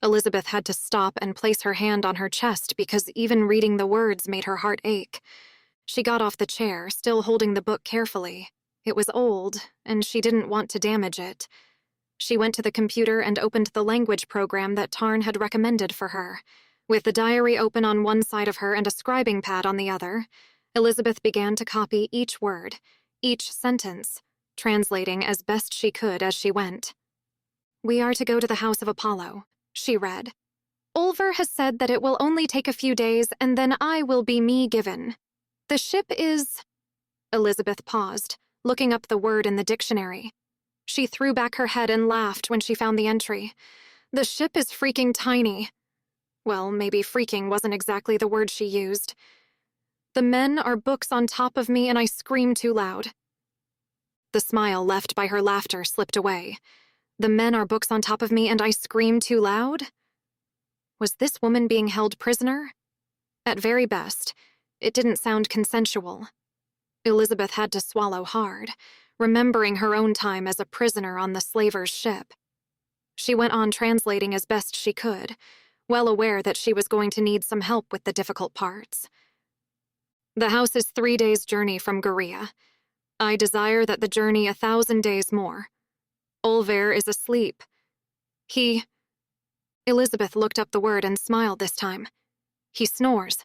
A: Elizabeth had to stop and place her hand on her chest because even reading the words made her heart ache. She got off the chair, still holding the book carefully. It was old, and she didn't want to damage it. She went to the computer and opened the language program that Tarn had recommended for her. With the diary open on one side of her and a scribing pad on the other, Elizabeth began to copy each word, each sentence, translating as best she could as she went. We are to go to the House of Apollo, she read. Olver has said that it will only take a few days and then I will be me given. The ship is... Elizabeth paused, looking up the word in the dictionary. She threw back her head and laughed when she found the entry. The ship is freaking tiny. Well, maybe freaking wasn't exactly the word she used. The men are books on top of me and I scream too loud. The smile left by her laughter slipped away. The men are books on top of me and I scream too loud? Was this woman being held prisoner? At very best, it didn't sound consensual. Elizabeth had to swallow hard, remembering her own time as a prisoner on the slaver's ship. She went on translating as best she could, well aware that she was going to need some help with the difficult parts. The house is 3 days' journey from Gerea. I desire that the journey 1,000 days more. Olver is asleep. He... Elizabeth looked up the word and smiled this time. He snores.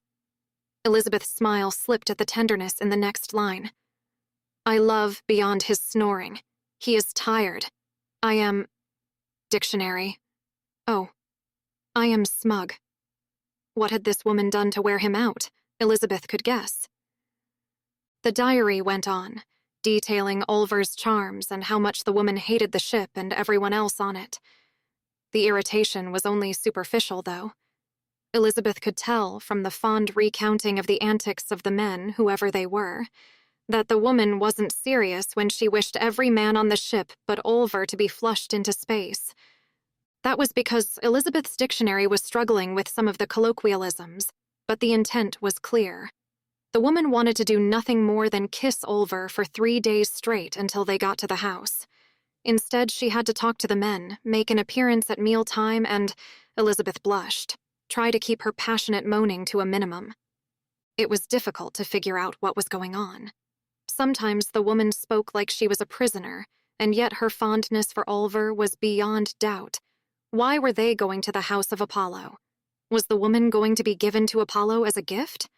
A: Elizabeth's smile slipped at the tenderness in the next line. I love beyond his snoring. He is tired. I am... Dictionary. Oh. I am smug. What had this woman done to wear him out? Elizabeth could guess. The diary went on, detailing Olver's charms and how much the woman hated the ship and everyone else on it. The irritation was only superficial, though. Elizabeth could tell from the fond recounting of the antics of the men, whoever they were, that the woman wasn't serious when she wished every man on the ship but Olver to be flushed into space. That was because Elizabeth's dictionary was struggling with some of the colloquialisms, but the intent was clear. The woman wanted to do nothing more than kiss Olver for 3 days straight until they got to the house. Instead, she had to talk to the men, make an appearance at mealtime, and, Elizabeth blushed, try to keep her passionate moaning to a minimum. It was difficult to figure out what was going on. Sometimes the woman spoke like she was a prisoner, and yet her fondness for Olver was beyond doubt. Why were they going to the House of Apollo? Was the woman going to be given to Apollo as a gift?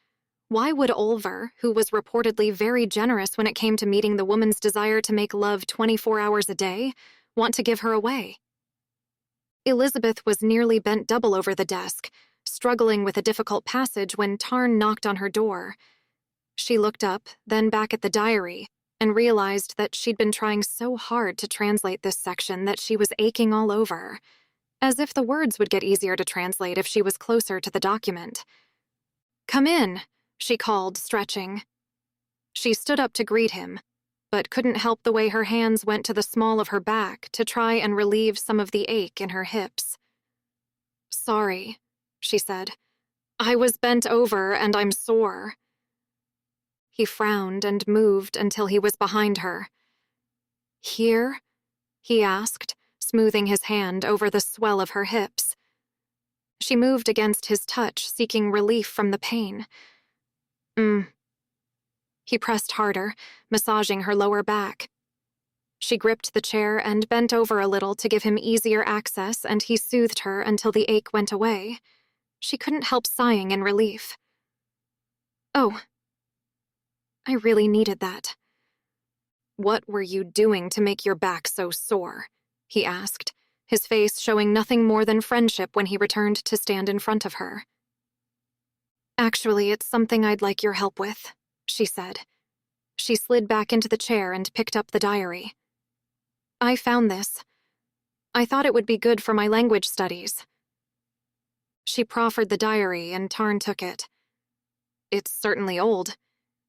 A: Why would Olver, who was reportedly very generous when it came to meeting the woman's desire to make love 24 hours a day, want to give her away? Elizabeth was nearly bent double over the desk, struggling with a difficult passage when Tarn knocked on her door. She looked up, then back at the diary, and realized that she'd been trying so hard to translate this section that she was aching all over. As if the words would get easier to translate if she was closer to the document. Come in, she called, stretching. She stood up to greet him, but couldn't help the way her hands went to the small of her back to try and relieve some of the ache in her hips. Sorry, she said. I was bent over and I'm sore. He frowned and moved until he was behind her. Here? He asked, smoothing his hand over the swell of her hips. She moved against his touch, seeking relief from the pain. He pressed harder, massaging her lower back. She gripped the chair and bent over a little to give him easier access, and he soothed her until the ache went away. She couldn't help sighing in relief. Oh, I really needed that. What were you doing to make your back so sore? He asked, his face showing nothing more than friendship when he returned to stand in front of her. Actually, it's something I'd like your help with, she said. She slid back into the chair and picked up the diary. I found this. I thought it would be good for my language studies. She proffered the diary, and Tarn took it. It's certainly old,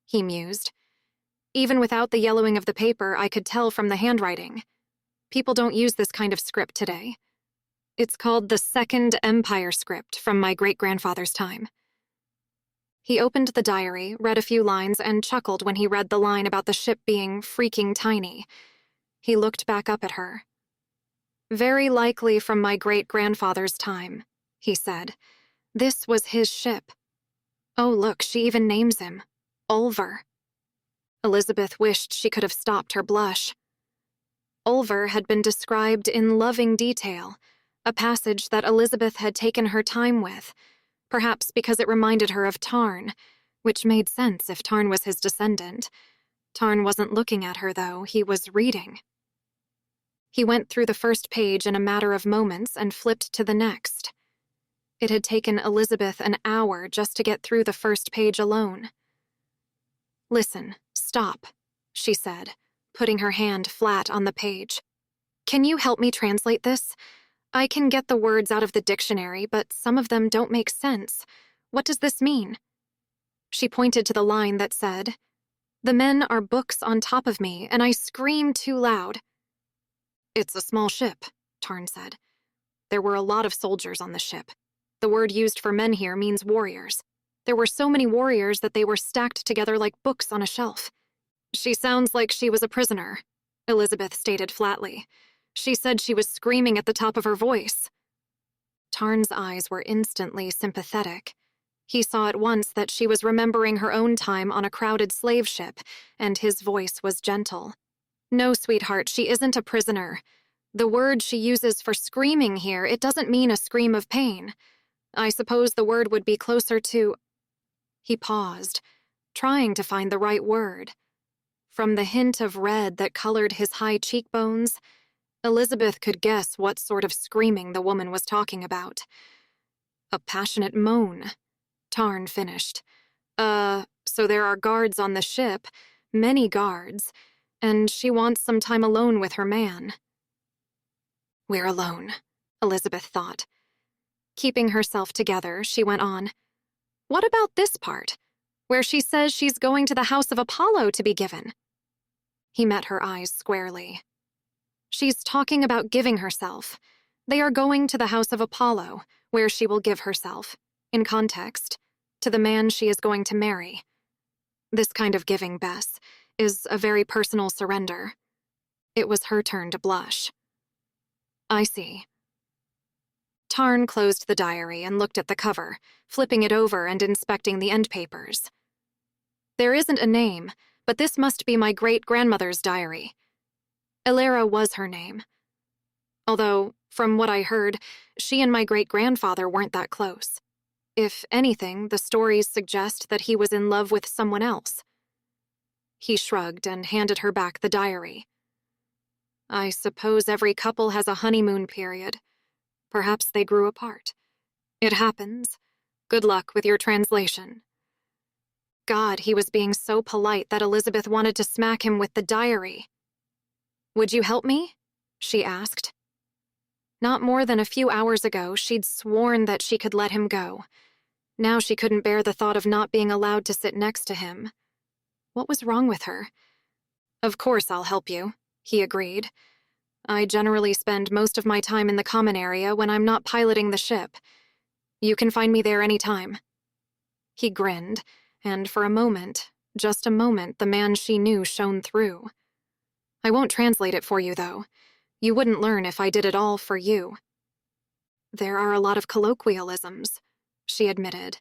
A: he mused. Even without the yellowing of the paper, I could tell from the handwriting. People don't use this kind of script today. It's called the Second Empire script from my great-grandfather's time. He opened the diary, read a few lines, and chuckled when he read the line about the ship being freaking tiny. He looked back up at her. Very likely from my great-grandfather's time, he said. This was his ship. Oh, look, she even names him. Ulver. Elizabeth wished she could have stopped her blush. Ulver had been described in loving detail, a passage that Elizabeth had taken her time with, perhaps because it reminded her of Tarn, which made sense if Tarn was his descendant. Tarn wasn't looking at her, though. He was reading. He went through the first page in a matter of moments and flipped to the next. It had taken Elizabeth an hour just to get through the first page alone. Listen, stop, she said, putting her hand flat on the page. Can you help me translate this? I can get the words out of the dictionary, but some of them don't make sense. What does this mean? She pointed to the line that said, "The men are books on top of me, and I scream too loud." It's a small ship, Tarn said. There were a lot of soldiers on the ship. The word used for men here means warriors. There were so many warriors that they were stacked together like books on a shelf. She sounds like she was a prisoner, Elizabeth stated flatly. She said she was screaming at the top of her voice. Tarn's eyes were instantly sympathetic. He saw at once that she was remembering her own time on a crowded slave ship, and his voice was gentle. No, sweetheart, she isn't a prisoner. The word she uses for screaming here, it doesn't mean a scream of pain. I suppose the word would be closer to... He paused, trying to find the right word. From the hint of red that colored his high cheekbones, Elizabeth could guess what sort of screaming the woman was talking about. A passionate moan, Tarn finished. So there are guards on the ship, many guards, and she wants some time alone with her man. We're alone, Elizabeth thought. Keeping herself together, she went on. What about this part, where she says she's going to the house of Apollo to be given? He met her eyes squarely. She's talking about giving herself. They are going to the house of Apollo, where she will give herself, in context, to the man she is going to marry. This kind of giving, Bess, is a very personal surrender. It was her turn to blush. I see. Tarn closed the diary and looked at the cover, flipping it over and inspecting the end papers. There isn't a name, but this must be my great-grandmother's diary. Ilera was her name. Although, from what I heard, she and my great-grandfather weren't that close. If anything, the stories suggest that he was in love with someone else. He shrugged and handed her back the diary. I suppose every couple has a honeymoon period. Perhaps they grew apart. It happens. Good luck with your translation. God, he was being so polite that Elizabeth wanted to smack him with the diary. Would you help me? She asked. Not more than a few hours ago, she'd sworn that she could let him go. Now she couldn't bear the thought of not being allowed to sit next to him. What was wrong with her? Of course I'll help you, he agreed. I generally spend most of my time in the common area when I'm not piloting the ship. You can find me there any time. He grinned, and for a moment, just a moment, the man she knew shone through. I won't translate it for you, though. You wouldn't learn if I did it all for you. There are a lot of colloquialisms, she admitted.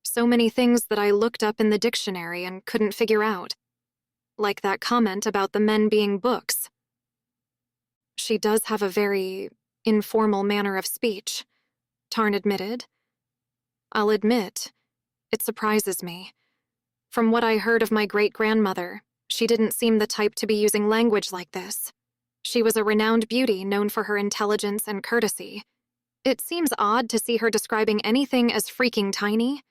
A: So many things that I looked up in the dictionary and couldn't figure out. Like that comment about the men being books. She does have a very informal manner of speech, Tarn admitted. I'll admit, it surprises me. From what I heard of my great-grandmother, she didn't seem the type to be using language like this. She was a renowned beauty known for her intelligence and courtesy. It seems odd to see her describing anything as freaking tiny,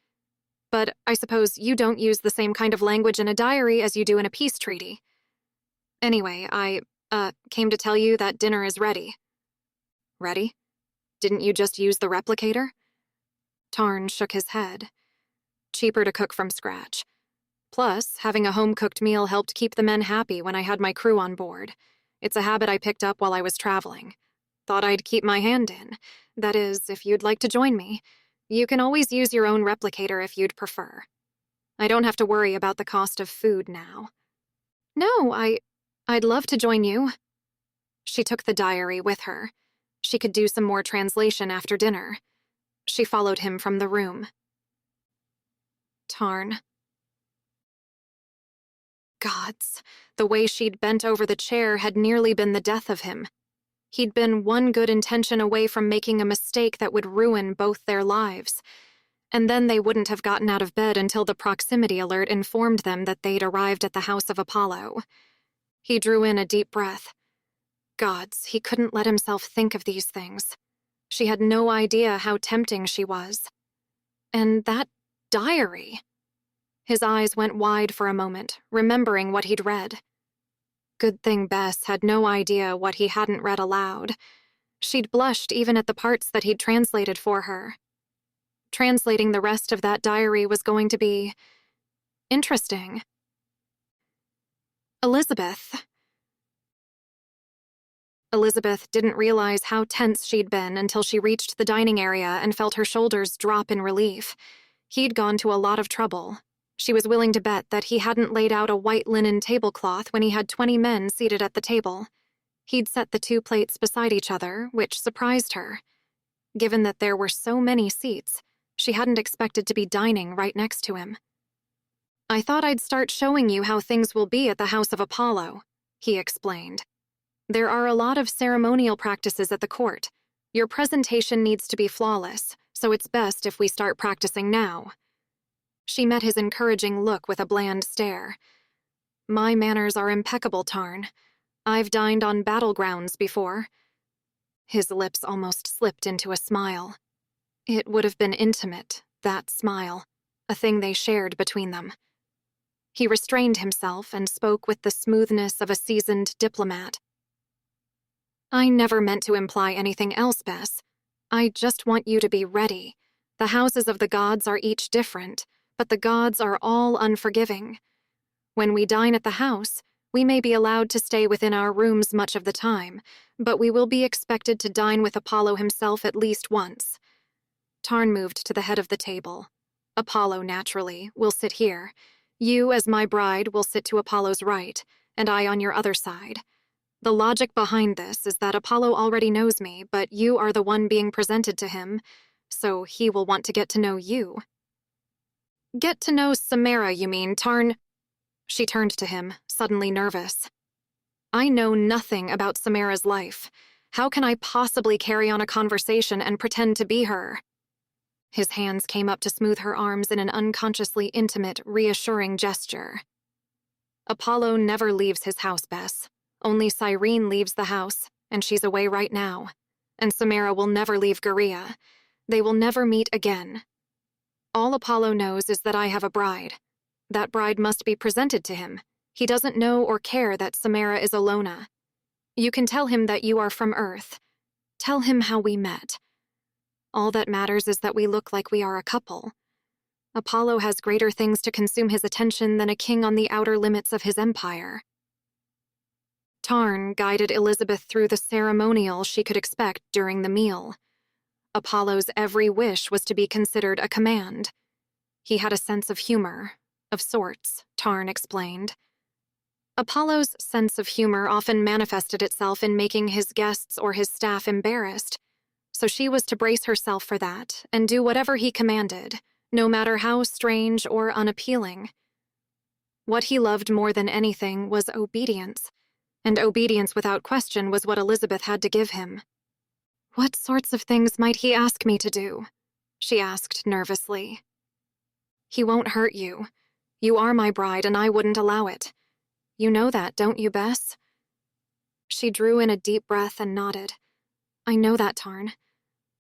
A: but I suppose you don't use the same kind of language in a diary as you do in a peace treaty. Anyway, I came to tell you that dinner is ready. Ready? Didn't you just use the replicator? Tarn shook his head. Cheaper to cook from scratch. Plus, having a home-cooked meal helped keep the men happy when I had my crew on board. It's a habit I picked up while I was traveling. Thought I'd keep my hand in. That is, if you'd like to join me. You can always use your own replicator if you'd prefer. I don't have to worry about the cost of food now. No, I'd love to join you. She took the diary with her. She could do some more translation after dinner. She followed him from the room. Tarn. Gods, the way she'd bent over the chair had nearly been the death of him. He'd been one good intention away from making a mistake that would ruin both their lives. And then they wouldn't have gotten out of bed until the proximity alert informed them that they'd arrived at the house of Apollo. He drew in a deep breath. Gods, he couldn't let himself think of these things. She had no idea how tempting she was. And that diary. His eyes went wide for a moment, remembering what he'd read. Good thing Bess had no idea what he hadn't read aloud. She'd blushed even at the parts that he'd translated for her. Translating the rest of that diary was going to be interesting. Elizabeth didn't realize how tense she'd been until she reached the dining area and felt her shoulders drop in relief. He'd gone to a lot of trouble. She was willing to bet that he hadn't laid out a white linen tablecloth when he had 20 men seated at the table. He'd set the 2 plates beside each other, which surprised her. Given that there were so many seats, she hadn't expected to be dining right next to him. I thought I'd start showing you how things will be at the House of Apollo, he explained. There are a lot of ceremonial practices at the court. Your presentation needs to be flawless, so it's best if we start practicing now. She met his encouraging look with a bland stare. My manners are impeccable, Tarn. I've dined on battlegrounds before. His lips almost slipped into a smile. It would have been intimate, that smile, a thing they shared between them. He restrained himself and spoke with the smoothness of a seasoned diplomat. I never meant to imply anything else, Bess. I just want you to be ready. The houses of the gods are each different, but the gods are all unforgiving. When we dine at the house, we may be allowed to stay within our rooms much of the time, but we will be expected to dine with Apollo himself at least once. Tarn moved to the head of the table. Apollo, naturally, will sit here. You, as my bride, will sit to Apollo's right, and I on your other side. The logic behind this is that Apollo already knows me, but you are the one being presented to him, so he will want to get to know you. Get to know Samara, you mean, Tarn? She turned to him, suddenly nervous. I know nothing about Samara's life. How can I possibly carry on a conversation and pretend to be her? His hands came up to smooth her arms in an unconsciously intimate, reassuring gesture. Apollo never leaves his house, Bess. Only Cyrene leaves the house, and she's away right now. And Samara will never leave Gerea. They will never meet again. All Apollo knows is that I have a bride. That bride must be presented to him. He doesn't know or care that Samara is Alona. You can tell him that you are from Earth. Tell him how we met. All that matters is that we look like we are a couple. Apollo has greater things to consume his attention than a king on the outer limits of his empire. Tarn guided Elizabeth through the ceremonial she could expect during the meal. Apollo's every wish was to be considered a command. He had a sense of humor, of sorts, Tarn explained. Apollo's sense of humor often manifested itself in making his guests or his staff embarrassed, so she was to brace herself for that and do whatever he commanded, no matter how strange or unappealing. What he loved more than anything was obedience, and obedience without question was what Elizabeth had to give him. "What sorts of things might he ask me to do?" she asked nervously. "He won't hurt you. You are my bride, and I wouldn't allow it. You know that, don't you, Bess?" She drew in a deep breath and nodded. "I know that, Tarn.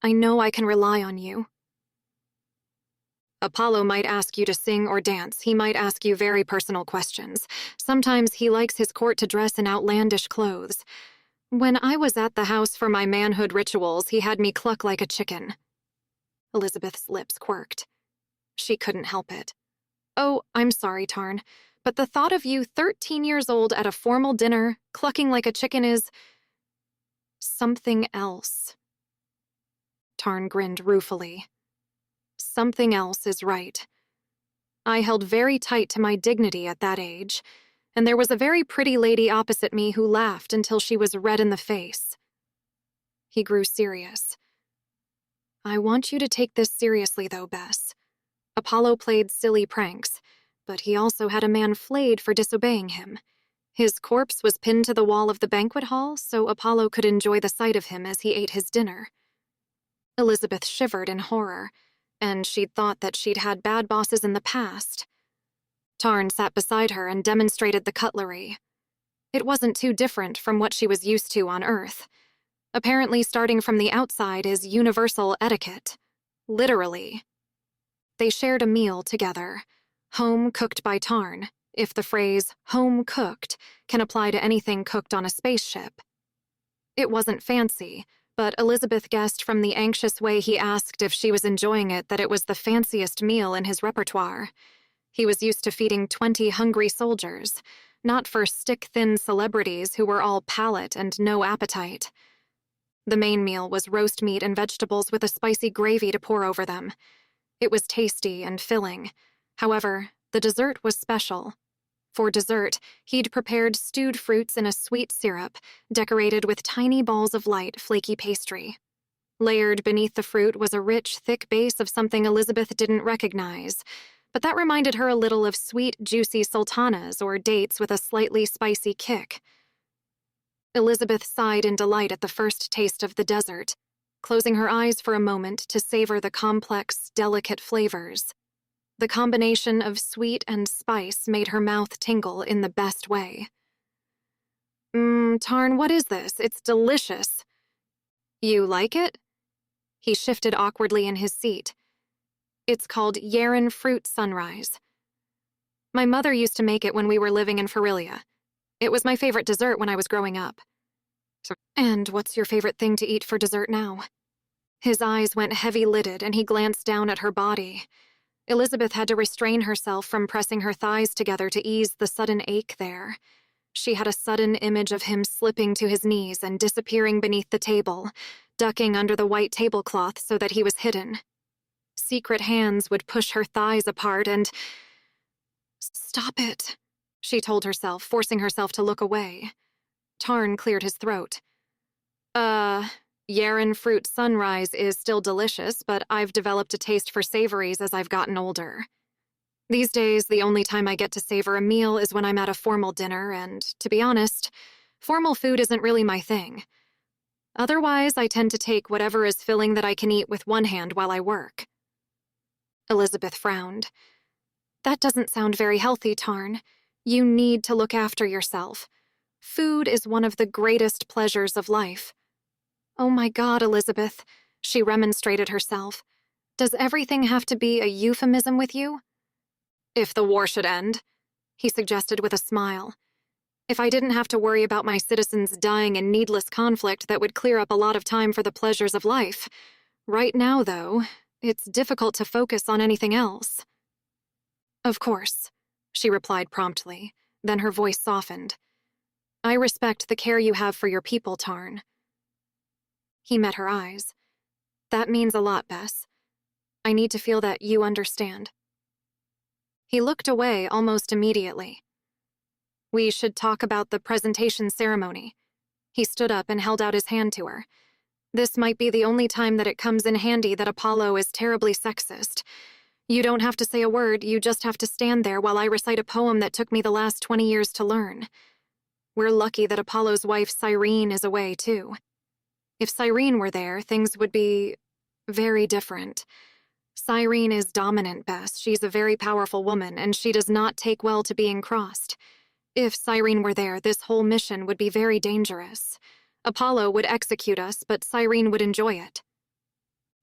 A: I know I can rely on you." "Apollo might ask you to sing or dance. He might ask you very personal questions. Sometimes he likes his court to dress in outlandish clothes. When I was at the house for my manhood rituals, he had me cluck like a chicken." Elizabeth's lips quirked. She couldn't help it. "Oh, I'm sorry, Tarn, but the thought of you 13 years old at a formal dinner, clucking like a chicken is something else." Tarn grinned ruefully. "Something else is right. I held very tight to my dignity at that age, and there was a very pretty lady opposite me who laughed until she was red in the face." He grew serious. "I want you to take this seriously, though, Bess. Apollo played silly pranks, but he also had a man flayed for disobeying him. His corpse was pinned to the wall of the banquet hall so Apollo could enjoy the sight of him as he ate his dinner." Elizabeth shivered in horror, and she'd thought that she'd had bad bosses in the past. Tarn sat beside her and demonstrated the cutlery. It wasn't too different from what she was used to on Earth. Apparently, starting from the outside is universal etiquette. Literally. They shared a meal together, home cooked by Tarn, if the phrase home cooked can apply to anything cooked on a spaceship. It wasn't fancy, but Elizabeth guessed from the anxious way he asked if she was enjoying it that it was the fanciest meal in his repertoire. He was used to feeding 20 hungry soldiers, not for stick-thin celebrities who were all palate and no appetite. The main meal was roast meat and vegetables with a spicy gravy to pour over them. It was tasty and filling. However, the dessert was special. For dessert, he'd prepared stewed fruits in a sweet syrup, decorated with tiny balls of light, flaky pastry. Layered beneath the fruit was a rich, thick base of something Elizabeth didn't recognize, but that reminded her a little of sweet, juicy sultanas or dates with a slightly spicy kick. Elizabeth sighed in delight at the first taste of the dessert, closing her eyes for a moment to savor the complex, delicate flavors. The combination of sweet and spice made her mouth tingle in the best way. Tarn, what is this? It's delicious." "You like it?" He shifted awkwardly in his seat. "It's called Yeren Fruit Sunrise. My mother used to make it when we were living in Ferilia. It was my favorite dessert when I was growing up." "And what's your favorite thing to eat for dessert now?" His eyes went heavy-lidded and he glanced down at her body. Elizabeth had to restrain herself from pressing her thighs together to ease the sudden ache there. She had a sudden image of him slipping to his knees and disappearing beneath the table, ducking under the white tablecloth so that he was hidden. Secret hands would push her thighs apart and... "Stop it," she told herself, forcing herself to look away. Tarn cleared his throat. Yeren Fruit Sunrise is still delicious, but I've developed a taste for savories as I've gotten older. These days, the only time I get to savor a meal is when I'm at a formal dinner, and, to be honest, formal food isn't really my thing. Otherwise, I tend to take whatever is filling that I can eat with one hand while I work." Elizabeth frowned. "That doesn't sound very healthy, Tarn. You need to look after yourself. Food is one of the greatest pleasures of life." "Oh my God, Elizabeth," she remonstrated herself. "Does everything have to be a euphemism with you?" "If the war should end," he suggested with a smile. "If I didn't have to worry about my citizens dying in needless conflict, that would clear up a lot of time for the pleasures of life. Right now, though, it's difficult to focus on anything else." "Of course," she replied promptly, then her voice softened. "I respect the care you have for your people, Tarn." He met her eyes. "That means a lot, Bess. I need to feel that you understand." He looked away almost immediately. "We should talk about the presentation ceremony." He stood up and held out his hand to her. This might be the only time that it comes in handy that Apollo is terribly sexist. You don't have to say a word, you just have to stand there while I recite a poem that took me the last 20 years to learn. We're lucky that Apollo's wife, Cyrene, is away, too. If Cyrene were there, things would be very different. Cyrene is dominant, Bess. She's a very powerful woman, and she does not take well to being crossed. If Cyrene were there, this whole mission would be very dangerous. Apollo would execute us, but Cyrene would enjoy it.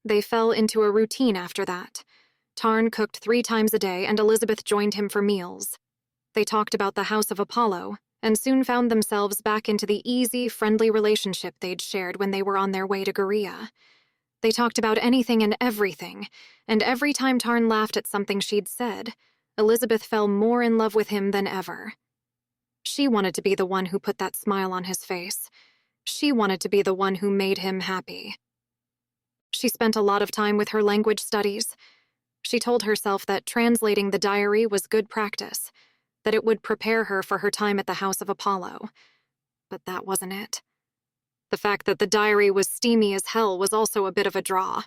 A: They fell into a routine after that. Tarn cooked 3 times a day, and Elizabeth joined him for meals. They talked about the House of Apollo, and soon found themselves back into the easy, friendly relationship they'd shared when they were on their way to Gerea. They talked about anything and everything, and every time Tarn laughed at something she'd said, Elizabeth fell more in love with him than ever. She wanted to be the one who put that smile on his face. She wanted to be the one who made him happy. She spent a lot of time with her language studies. She told herself that translating the diary was good practice, that it would prepare her for her time at the House of Apollo. But that wasn't it. The fact that the diary was steamy as hell was also a bit of a draw.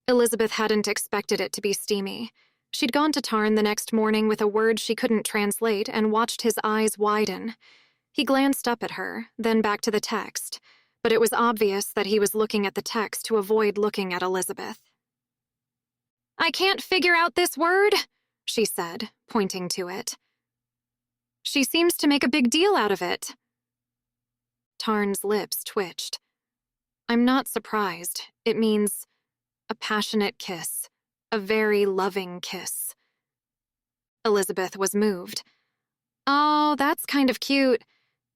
A: Elizabeth hadn't expected it to be steamy. She'd gone to Tarn the next morning with a word she couldn't translate and watched his eyes widen. He glanced up at her, then back to the text, but it was obvious that he was looking at the text to avoid looking at Elizabeth. "I can't figure out this word," she said, pointing to it. "She seems to make a big deal out of it." Tarn's lips twitched. "I'm not surprised. It means a passionate kiss, a very loving kiss." Elizabeth was moved. "Oh, that's kind of cute.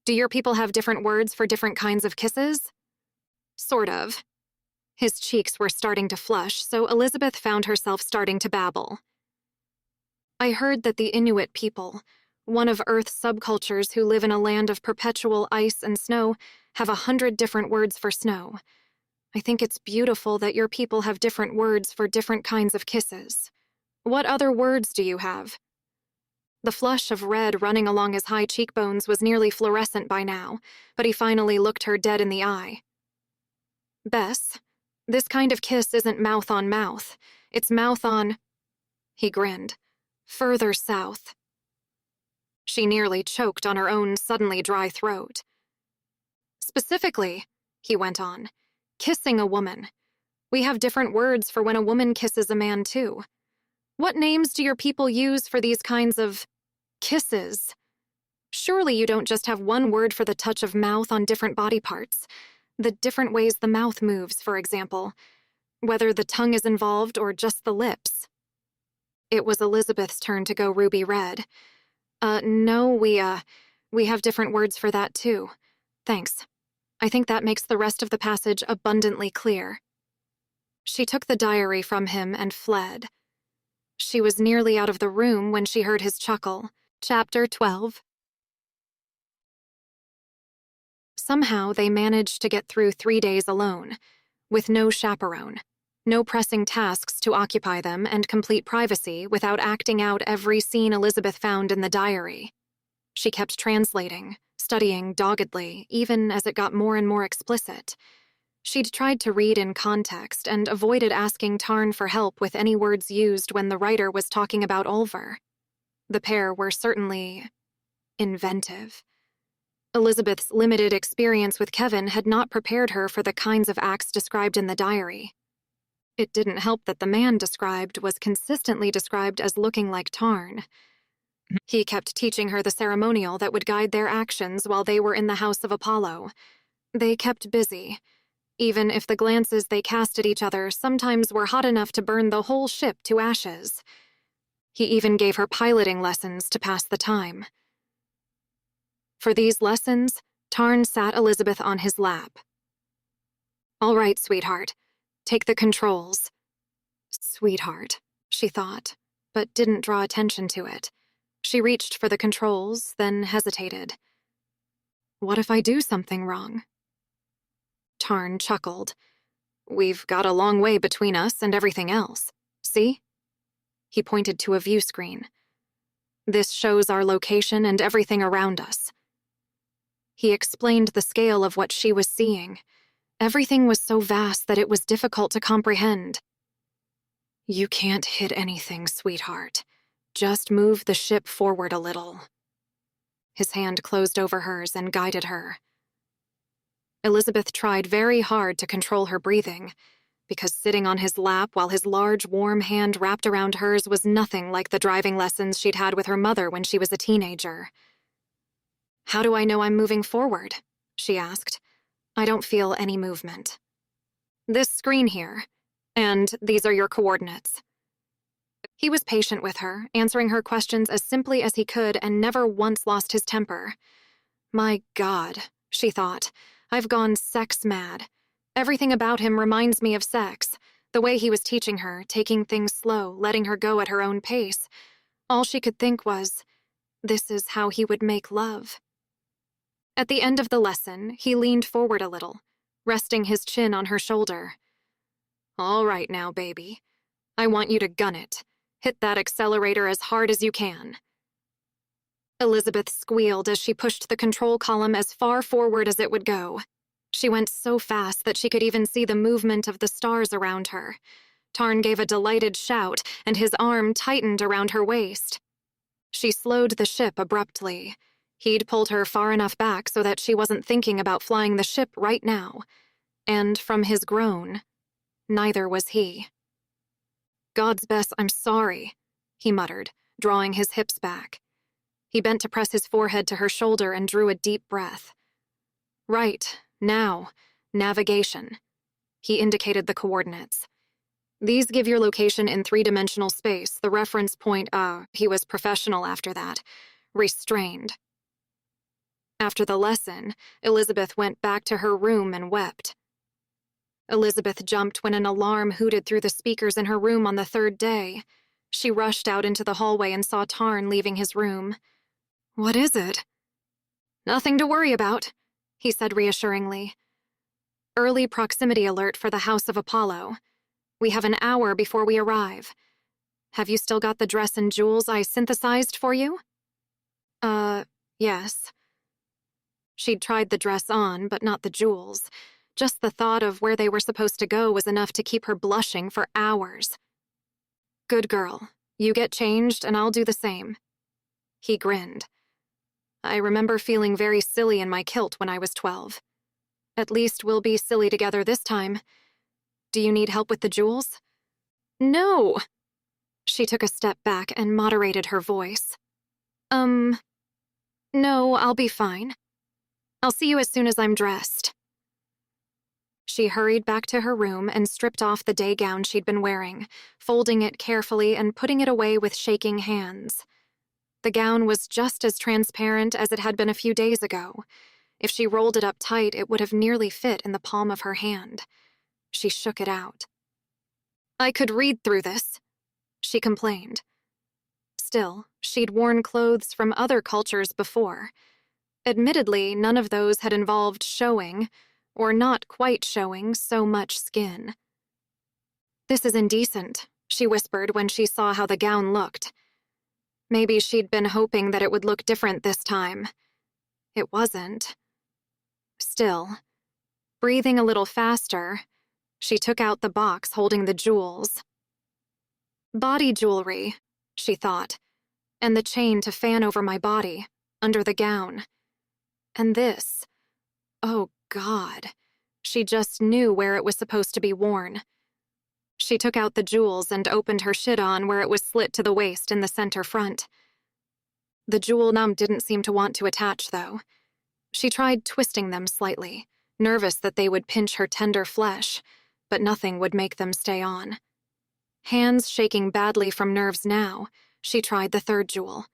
A: Do your people have different words for different kinds of kisses?" "Sort of." His cheeks were starting to flush, so Elizabeth found herself starting to babble. "I heard that the Inuit people, one of Earth's subcultures who live in a land of perpetual ice and snow, have 100 different words for snow. I think it's beautiful that your people have different words for different kinds of kisses. What other words do you have?" The flush of red running along his high cheekbones was nearly fluorescent by now, but he finally looked her dead in the eye. "Bess, this kind of kiss isn't mouth on mouth. It's mouth on—" He grinned. "Further south." She nearly choked on her own suddenly dry throat. "Specifically," he went on, "kissing a woman. We have different words for when a woman kisses a man, too. What names do your people use for these kinds of kisses? Surely you don't just have one word for the touch of mouth on different body parts. The different ways the mouth moves, for example. Whether the tongue is involved or just the lips." It was Elizabeth's turn to go ruby red. No, we have different words for that, too. Thanks. I think that makes the rest of the passage abundantly clear." She took the diary from him and fled. She was nearly out of the room when she heard his chuckle. Chapter 12. Somehow they managed to get through 3 days alone, with no chaperone, no pressing tasks to occupy them, and complete privacy without acting out every scene Elizabeth found in the diary. She kept translating, studying doggedly, even as it got more and more explicit. She'd tried to read in context and avoided asking Tarn for help with any words used when the writer was talking about Ulver. The pair were certainly inventive. Elizabeth's limited experience with Kevin had not prepared her for the kinds of acts described in the diary. It didn't help that the man described was consistently described as looking like Tarn. He kept teaching her the ceremonial that would guide their actions while they were in the House of Apollo. They kept busy, even if the glances they cast at each other sometimes were hot enough to burn the whole ship to ashes. He even gave her piloting lessons to pass the time. For these lessons, Tarn sat Elizabeth on his lap. "All right, sweetheart. Take the controls." Sweetheart, she thought, but didn't draw attention to it. She reached for the controls, then hesitated. "What if I do something wrong?" Tarn chuckled. "We've got a long way between us and everything else. See?" He pointed to a view screen. "This shows our location and everything around us." He explained the scale of what she was seeing. Everything was so vast that it was difficult to comprehend. "You can't hit anything, sweetheart. Just move the ship forward a little." His hand closed over hers and guided her. Elizabeth tried very hard to control her breathing, because sitting on his lap while his large, warm hand wrapped around hers was nothing like the driving lessons she'd had with her mother when she was a teenager. "How do I know I'm moving forward?" she asked. "I don't feel any movement." "This screen here, and these are your coordinates." He was patient with her, answering her questions as simply as he could and never once lost his temper. My God, she thought, I've gone sex mad. Everything about him reminds me of sex. The way he was teaching her, taking things slow, letting her go at her own pace. All she could think was, this is how he would make love. At the end of the lesson, he leaned forward a little, resting his chin on her shoulder. "All right now, baby. I want you to gun it. Hit that accelerator as hard as you can." Elizabeth squealed as she pushed the control column as far forward as it would go. She went so fast that she could even see the movement of the stars around her. Tarn gave a delighted shout, and his arm tightened around her waist. She slowed the ship abruptly. He'd pulled her far enough back so that she wasn't thinking about flying the ship right now. And from his groan, neither was he. "God's best, I'm sorry," he muttered, drawing his hips back. He bent to press his forehead to her shoulder and drew a deep breath. "Right, now, navigation." He indicated the coordinates. "These give your location in three-dimensional space. The reference point, he was professional after that. Restrained." After the lesson, Elizabeth went back to her room and wept. Elizabeth jumped when an alarm hooted through the speakers in her room on the third day. She rushed out into the hallway and saw Tarn leaving his room. "What is it?" "Nothing to worry about," he said reassuringly. "Early proximity alert for the House of Apollo. We have an hour before we arrive. Have you still got the dress and jewels I synthesized for you?" Yes." She'd tried the dress on, but not the jewels. Just the thought of where they were supposed to go was enough to keep her blushing for hours. "Good girl. You get changed, and I'll do the same." He grinned. "I remember feeling very silly in my kilt when I was 12. At least we'll be silly together this time. Do you need help with the jewels?" "No!" She took a step back and moderated her voice. No, I'll be fine. I'll see you as soon as I'm dressed." She hurried back to her room and stripped off the day gown she'd been wearing, folding it carefully and putting it away with shaking hands. The gown was just as transparent as it had been a few days ago. If she rolled it up tight, it would have nearly fit in the palm of her hand. She shook it out. "I could read through this," she complained. Still, she'd worn clothes from other cultures before. Admittedly, none of those had involved showing, or not quite showing, so much skin. "This is indecent," she whispered when she saw how the gown looked. Maybe she'd been hoping that it would look different this time. It wasn't. Still, breathing a little faster, she took out the box holding the jewels. Body jewelry, she thought, and the chain to fan over my body, under the gown. And this. Oh, God. She just knew where it was supposed to be worn. She took out the jewels and opened her shit-on where it was slit to the waist in the center front. The jewel num didn't seem to want to attach, though. She tried twisting them slightly, nervous that they would pinch her tender flesh, but nothing would make them stay on. Hands shaking badly from nerves now, she tried the third jewel.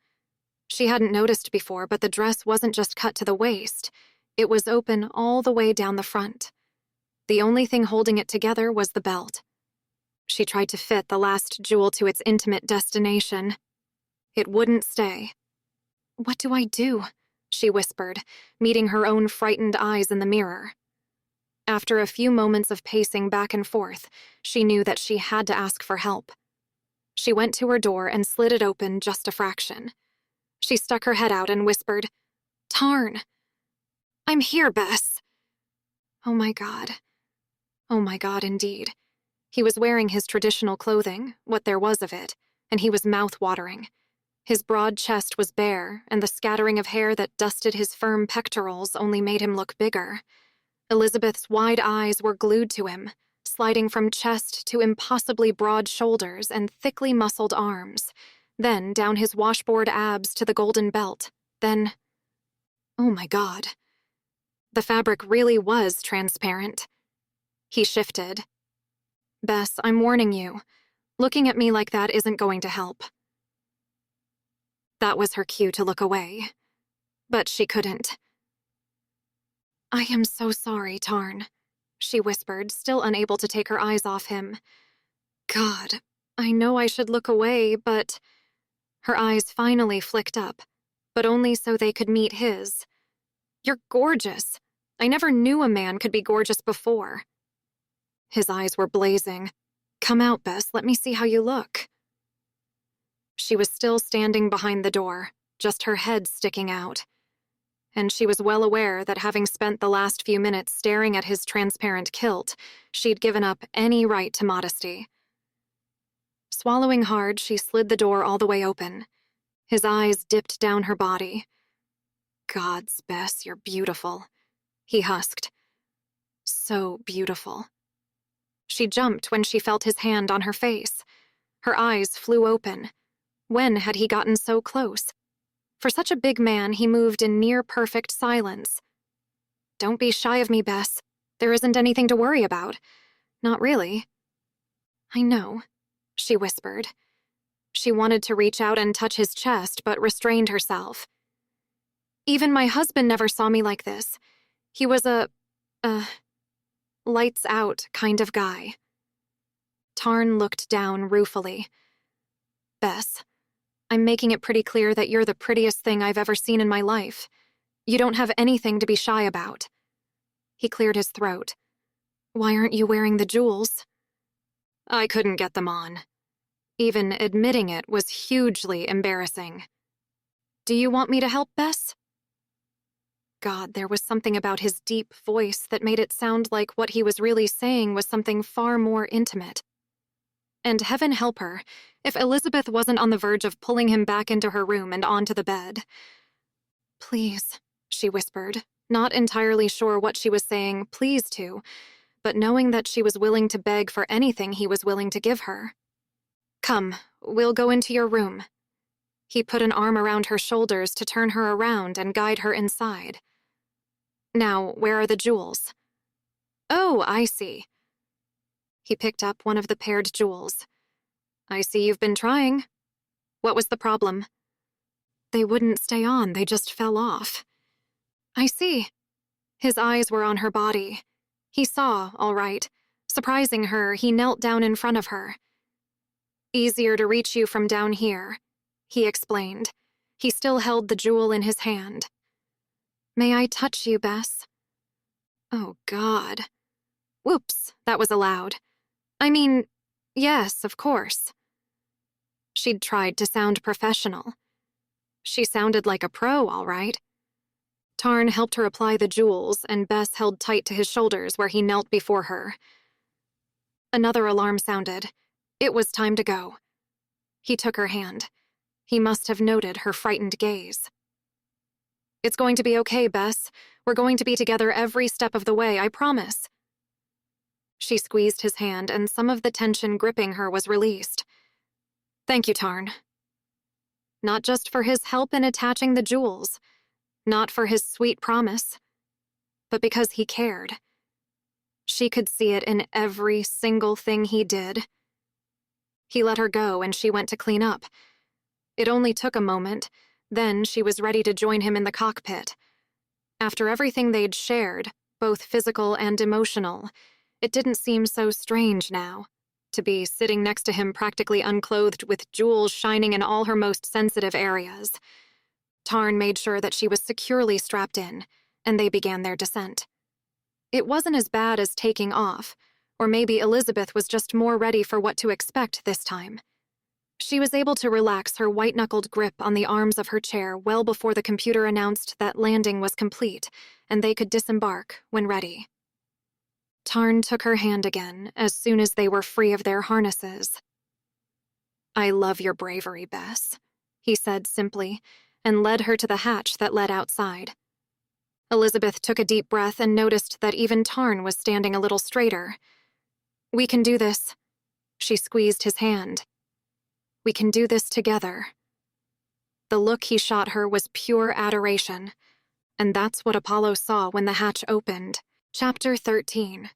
A: She hadn't noticed before, but the dress wasn't just cut to the waist. It was open all the way down the front. The only thing holding it together was the belt. She tried to fit the last jewel to its intimate destination. It wouldn't stay. "What do I do?" she whispered, meeting her own frightened eyes in the mirror. After a few moments of pacing back and forth, she knew that she had to ask for help. She went to her door and slid it open just a fraction. She stuck her head out and whispered, "Tarn." "I'm here, Bess." Oh my God. Oh my God, indeed. He was wearing his traditional clothing, what there was of it, and he was mouth-watering. His broad chest was bare, and the scattering of hair that dusted his firm pectorals only made him look bigger. Elizabeth's wide eyes were glued to him, sliding from chest to impossibly broad shoulders and thickly muscled arms, then down his washboard abs to the golden belt, then— oh my God. The fabric really was transparent. He shifted. Bess, I'm warning you. Looking at me like that isn't going to help. That was her cue to look away. But she couldn't. I am so sorry, Tarn, she whispered, still unable to take her eyes off him. God, I know I should look away, but— Her eyes finally flicked up, but only so they could meet his. You're gorgeous. I never knew a man could be gorgeous before. His eyes were blazing. Come out, Bess, let me see how you look. She was still standing behind the door, just her head sticking out. And she was well aware that having spent the last few minutes staring at his transparent kilt, she'd given up any right to modesty. Swallowing hard, she slid the door all the way open. His eyes dipped down her body. Gods, Bess, you're beautiful, he husked. So beautiful. She jumped when she felt his hand on her face. Her eyes flew open. When had he gotten so close? For such a big man, he moved in near-perfect silence. Don't be shy of me, Bess. There isn't anything to worry about. Not really. I know, she whispered. She wanted to reach out and touch his chest, but restrained herself. Even my husband never saw me like this. He was a lights-out kind of guy. Tarn looked down ruefully. Bess, I'm making it pretty clear that you're the prettiest thing I've ever seen in my life. You don't have anything to be shy about. He cleared his throat. Why aren't you wearing the jewels? I couldn't get them on. Even admitting it was hugely embarrassing. Do you want me to help, Bess? God, there was something about his deep voice that made it sound like what he was really saying was something far more intimate. And heaven help her, if Elizabeth wasn't on the verge of pulling him back into her room and onto the bed. Please, she whispered, not entirely sure what she was saying please to, but knowing that she was willing to beg for anything he was willing to give her. Come, we'll go into your room. He put an arm around her shoulders to turn her around and guide her inside. Now, where are the jewels? Oh, I see. He picked up one of the paired jewels. I see you've been trying. What was the problem? They wouldn't stay on, they just fell off. I see. His eyes were on her body. He saw, all right. Surprising her, he knelt down in front of her. Easier to reach you from down here, he explained. He still held the jewel in his hand. May I touch you, Bess? Oh, God. Whoops, that was allowed. I mean, yes, of course. She'd tried to sound professional. She sounded like a pro, all right. Tarn helped her apply the jewels, and Bess held tight to his shoulders where he knelt before her. Another alarm sounded. It was time to go. He took her hand. He must have noted her frightened gaze. It's going to be okay, Bess. We're going to be together every step of the way, I promise. She squeezed his hand, and some of the tension gripping her was released. Thank you, Tarn. Not just for his help in attaching the jewels, not for his sweet promise, but because he cared. She could see it in every single thing he did. He let her go, and she went to clean up. It only took a moment, then she was ready to join him in the cockpit. After everything they'd shared, both physical and emotional, it didn't seem so strange now, to be sitting next to him practically unclothed with jewels shining in all her most sensitive areas. Tarn made sure that she was securely strapped in, and they began their descent. It wasn't as bad as taking off, or maybe Elizabeth was just more ready for what to expect this time. She was able to relax her white-knuckled grip on the arms of her chair well before the computer announced that landing was complete, and they could disembark when ready. Tarn took her hand again as soon as they were free of their harnesses. "I love your bravery, Bess," he said simply, and led her to the hatch that led outside. Elizabeth took a deep breath and noticed that even Tarn was standing a little straighter. "We can do this." She squeezed his hand. "We can do this together." The look he shot her was pure adoration, and that's what Apollo saw when the hatch opened. Chapter 13.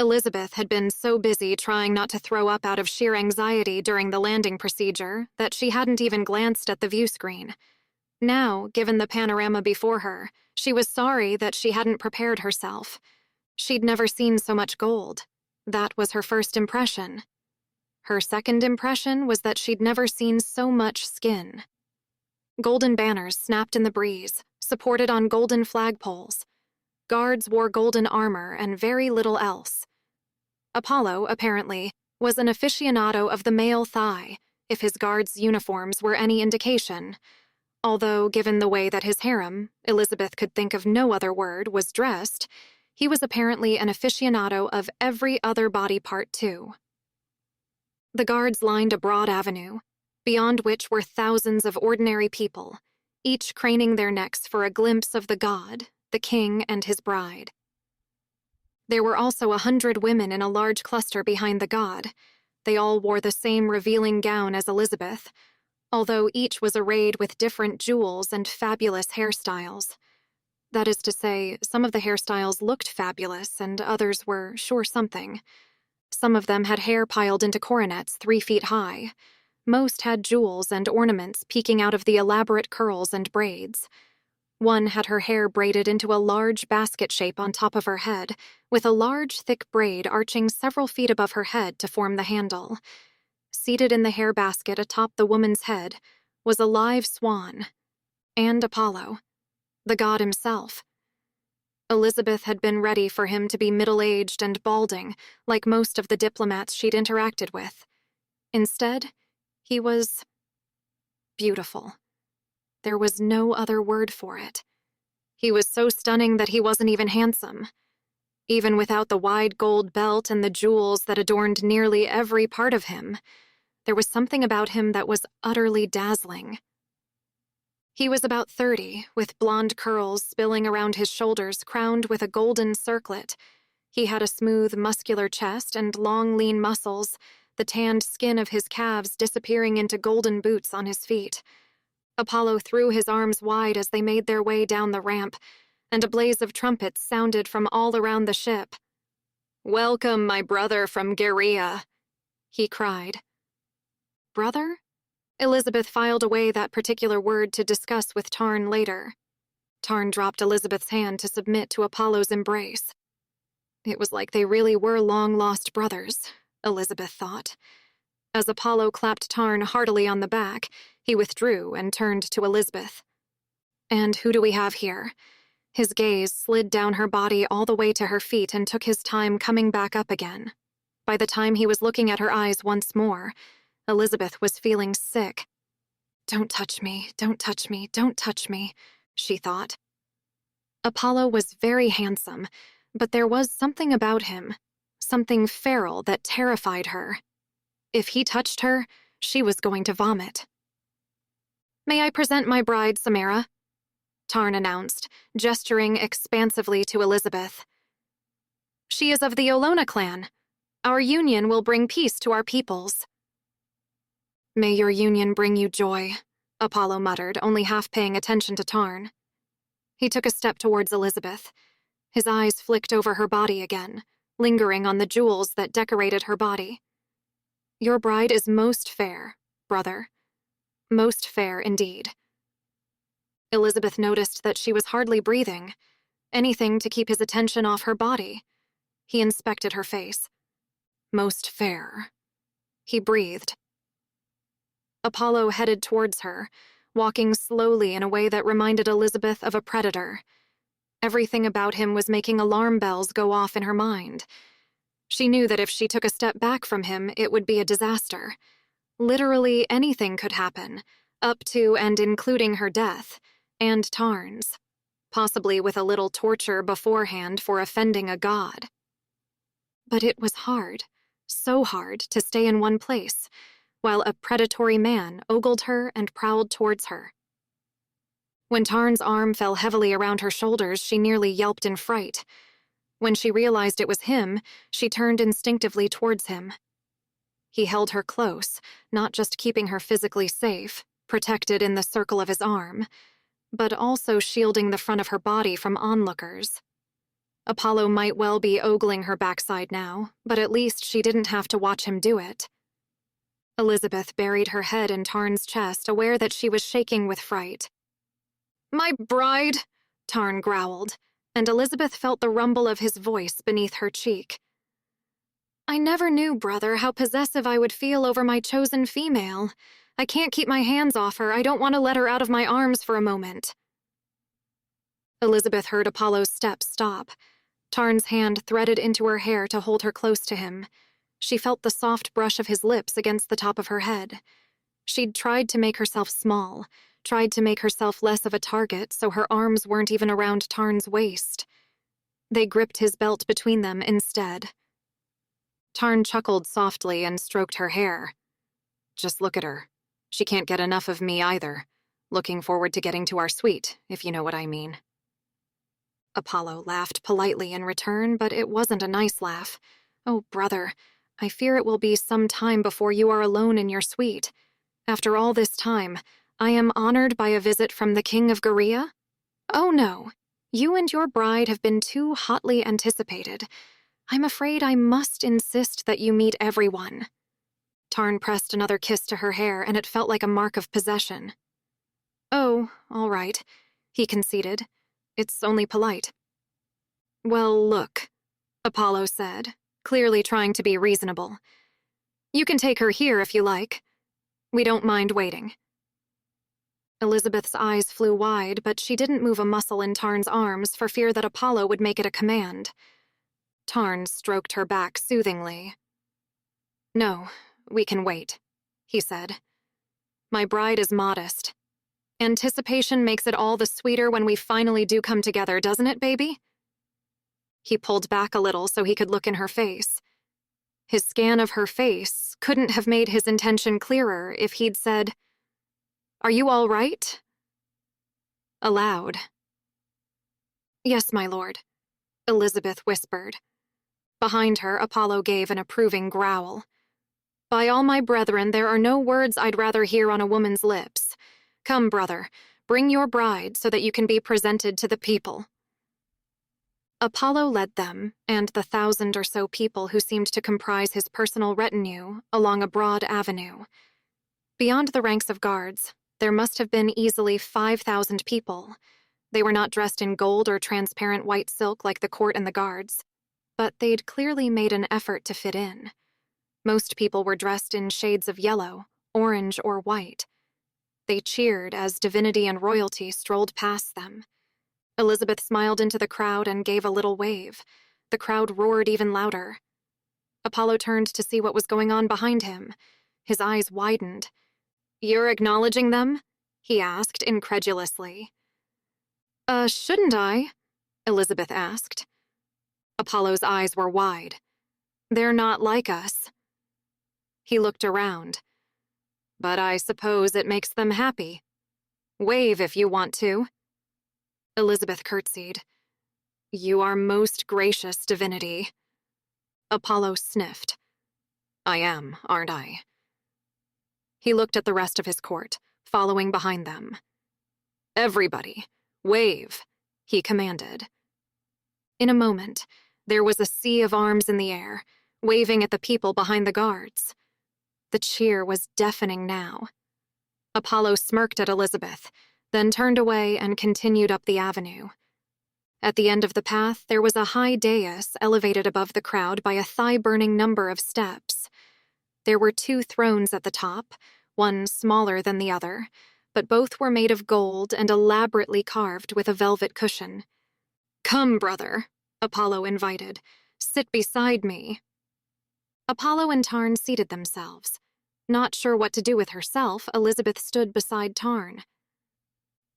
A: Elizabeth had been so busy trying not to throw up out of sheer anxiety during the landing procedure that she hadn't even glanced at the view screen. Now, given the panorama before her, she was sorry that she hadn't prepared herself. She'd never seen so much gold. That was her first impression. Her second impression was that she'd never seen so much skin. Golden banners snapped in the breeze, supported on golden flagpoles. Guards wore golden armor and very little else. Apollo, apparently, was an aficionado of the male thigh, if his guards' uniforms were any indication, although, given the way that his harem, Elizabeth could think of no other word, was dressed, he was apparently an aficionado of every other body part too. The guards lined a broad avenue, beyond which were thousands of ordinary people, each craning their necks for a glimpse of the god, the king, and his bride. There were also 100 women in a large cluster behind the god. They all wore the same revealing gown as Elizabeth, although each was arrayed with different jewels and fabulous hairstyles. That is to say, some of the hairstyles looked fabulous and others were sure something. Some of them had hair piled into coronets 3 feet high. Most had jewels and ornaments peeking out of the elaborate curls and braids. One had her hair braided into a large basket shape on top of her head, with a large, thick braid arching several feet above her head to form the handle. Seated in the hair basket atop the woman's head was a live swan, and Apollo, the god himself. Elizabeth had been ready for him to be middle-aged and balding, like most of the diplomats she'd interacted with. Instead, he was beautiful. There was no other word for it. He was so stunning that he wasn't even handsome. Even without the wide gold belt and the jewels that adorned nearly every part of him, there was something about him that was utterly dazzling. He was about 30, with blonde curls spilling around his shoulders crowned with a golden circlet. He had a smooth, muscular chest and long, lean muscles, the tanned skin of his calves disappearing into golden boots on his feet. Apollo threw his arms wide as they made their way down the ramp, and a blaze of trumpets sounded from all around the ship. "Welcome, my brother from Gerea," he cried. Brother? Elizabeth filed away that particular word to discuss with Tarn later. Tarn dropped Elizabeth's hand to submit to Apollo's embrace. It was like they really were long-lost brothers, Elizabeth thought. As Apollo clapped Tarn heartily on the back, he withdrew and turned to Elizabeth. "And who do we have here?" His gaze slid down her body all the way to her feet and took his time coming back up again. By the time he was looking at her eyes once more, Elizabeth was feeling sick. "Don't touch me, don't touch me, don't touch me," she thought. Apollo was very handsome, but there was something about him, something feral that terrified her. If he touched her, she was going to vomit. "May I present my bride, Samara?" Tarn announced, gesturing expansively to Elizabeth. "She is of the Olona clan. Our union will bring peace to our peoples." "May your union bring you joy," Apollo muttered, only half paying attention to Tarn. He took a step towards Elizabeth. His eyes flicked over her body again, lingering on the jewels that decorated her body. "Your bride is most fair, brother. Most fair indeed." Elizabeth noticed that she was hardly breathing, anything to keep his attention off her body. He inspected her face. "Most fair," he breathed. Apollo headed towards her, walking slowly in a way that reminded Elizabeth of a predator. Everything about him was making alarm bells go off in her mind. She knew that if she took a step back from him, it would be a disaster. Literally anything could happen, up to and including her death, and Tarn's. possibly with a little torture beforehand for offending a god. But it was hard, so hard, to stay in one place, while a predatory man ogled her and prowled towards her. When Tarn's arm fell heavily around her shoulders, she nearly yelped in fright. When she realized it was him, she turned instinctively towards him. He held her close, not just keeping her physically safe, protected in the circle of his arm, but also shielding the front of her body from onlookers. Apollo might well be ogling her backside now, but at least she didn't have to watch him do it. Elizabeth buried her head in Tarn's chest, aware that she was shaking with fright. "My bride," Tarn growled, and Elizabeth felt the rumble of his voice beneath her cheek. "I never knew, brother, how possessive I would feel over my chosen female. I can't keep my hands off her. I don't want to let her out of my arms for a moment." Elizabeth heard Apollo's steps stop. Tarn's hand threaded into her hair to hold her close to him. She felt the soft brush of his lips against the top of her head. She'd tried to make herself small, tried to make herself less of a target so her arms weren't even around Tarn's waist. They gripped his belt between them instead. Tarn chuckled softly and stroked her hair. "Just look at her. She can't get enough of me either. Looking forward to getting to our suite, if you know what I mean." Apollo laughed politely in return, but it wasn't a nice laugh. "Oh, brother, I fear it will be some time before you are alone in your suite. After all this time, I am honored by a visit from the King of Gerea? Oh no, you and your bride have been too hotly anticipated. I'm afraid I must insist that you meet everyone." Tarn pressed another kiss to her hair, and it felt like a mark of possession. "Oh, all right," he conceded. "It's only polite." "Well, look," Apollo said, clearly trying to be reasonable. "You can take her here if you like. We don't mind waiting." Elizabeth's eyes flew wide, but she didn't move a muscle in Tarn's arms for fear that Apollo would make it a command. Tarn stroked her back soothingly. "No, we can wait," he said. "My bride is modest. Anticipation makes it all the sweeter when we finally do come together, doesn't it, baby?" He pulled back a little so he could look in her face. His scan of her face couldn't have made his intention clearer if he'd said, "Are you all right?" Aloud. "Yes, my lord," Elizabeth whispered. Behind her, Apollo gave an approving growl. "By all my brethren, there are no words I'd rather hear on a woman's lips. Come, brother, bring your bride so that you can be presented to the people." Apollo led them, and the 1,000 or so people who seemed to comprise his personal retinue, along a broad avenue. Beyond the ranks of guards, there must have been easily 5,000 people. They were not dressed in gold or transparent white silk like the court and the guards, but they'd clearly made an effort to fit in. Most people were dressed in shades of yellow, orange, or white. They cheered as divinity and royalty strolled past them. Elizabeth smiled into the crowd and gave a little wave. The crowd roared even louder. Apollo turned to see what was going on behind him. His eyes widened. "You're acknowledging them?" he asked incredulously. Shouldn't I?" Elizabeth asked. Apollo's eyes were wide. "They're not like us." He looked around. "But I suppose it makes them happy. Wave if you want to." Elizabeth curtsied. "You are most gracious, divinity." Apollo sniffed. "I am, aren't I?" He looked at the rest of his court, following behind them. "Everybody, wave," he commanded. In a moment, there was a sea of arms in the air, waving at the people behind the guards. The cheer was deafening now. Apollo smirked at Elizabeth, then turned away and continued up the avenue. At the end of the path, there was a high dais elevated above the crowd by a thigh-burning number of steps. There were 2 thrones at the top, one smaller than the other, but both were made of gold and elaborately carved with a velvet cushion. "Come, brother," Apollo invited. "Sit beside me." Apollo and Tarn seated themselves. Not sure what to do with herself, Elizabeth stood beside Tarn.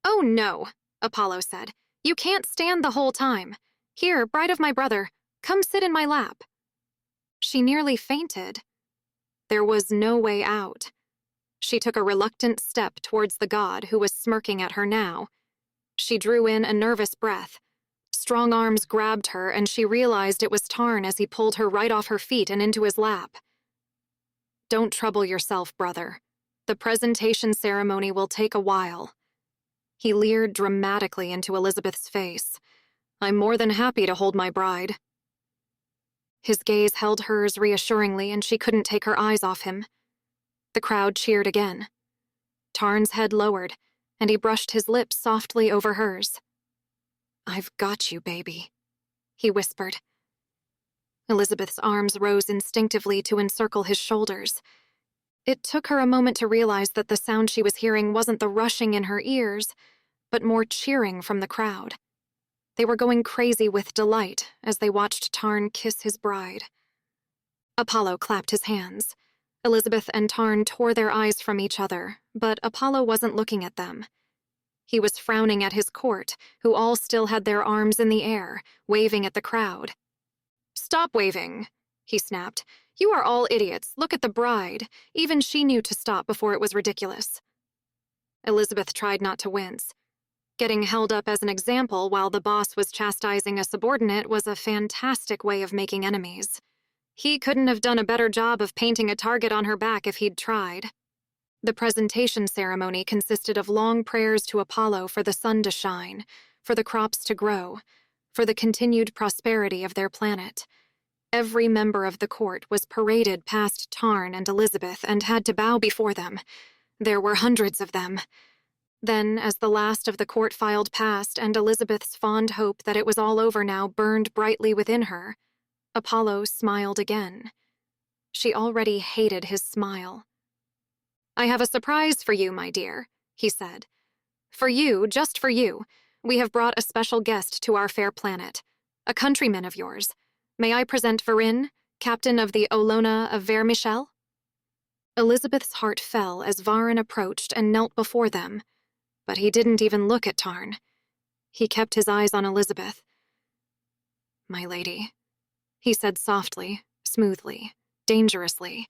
A: "Oh no," Apollo said. You can't stand the whole time. Here, bride of my brother, come sit in my lap. She nearly fainted. There was no way out. She took a reluctant step towards the god who was smirking at her now. She drew in a nervous breath. Strong arms grabbed her, and she realized it was Tarn as he pulled her right off her feet and into his lap. Don't trouble yourself, brother. The presentation ceremony will take a while. He leered dramatically into Elizabeth's face. I'm more than happy to hold my bride. His gaze held hers reassuringly, and she couldn't take her eyes off him. The crowd cheered again. Tarn's head lowered, and he brushed his lips softly over hers. I've got you, baby, he whispered. Elizabeth's arms rose instinctively to encircle his shoulders. It took her a moment to realize that the sound she was hearing wasn't the rushing in her ears, but more cheering from the crowd. They were going crazy with delight as they watched Tarn kiss his bride. Apollo clapped his hands. Elizabeth and Tarn tore their eyes from each other, but Apollo wasn't looking at them. He was frowning at his court, who all still had their arms in the air, waving at the crowd. Stop waving, he snapped. You are all idiots. Look at the bride. Even she knew to stop before it was ridiculous. Elizabeth tried not to wince. Getting held up as an example while the boss was chastising a subordinate was a fantastic way of making enemies. He couldn't have done a better job of painting a target on her back if he'd tried. The presentation ceremony consisted of long prayers to Apollo for the sun to shine, for the crops to grow, for the continued prosperity of their planet. Every member of the court was paraded past Tarn and Elizabeth and had to bow before them. There were hundreds of them. Then, as the last of the court filed past and Elizabeth's fond hope that it was all over now burned brightly within her, Apollo smiled again. She already hated his smile. I have a surprise for you, my dear, he said. For you, just for you, we have brought a special guest to our fair planet, a countryman of yours. May I present Varin, captain of the Olona of Vermichel? Elizabeth's heart fell as Varin approached and knelt before them, but he didn't even look at Tarn. He kept his eyes on Elizabeth. My lady, he said softly, smoothly, dangerously.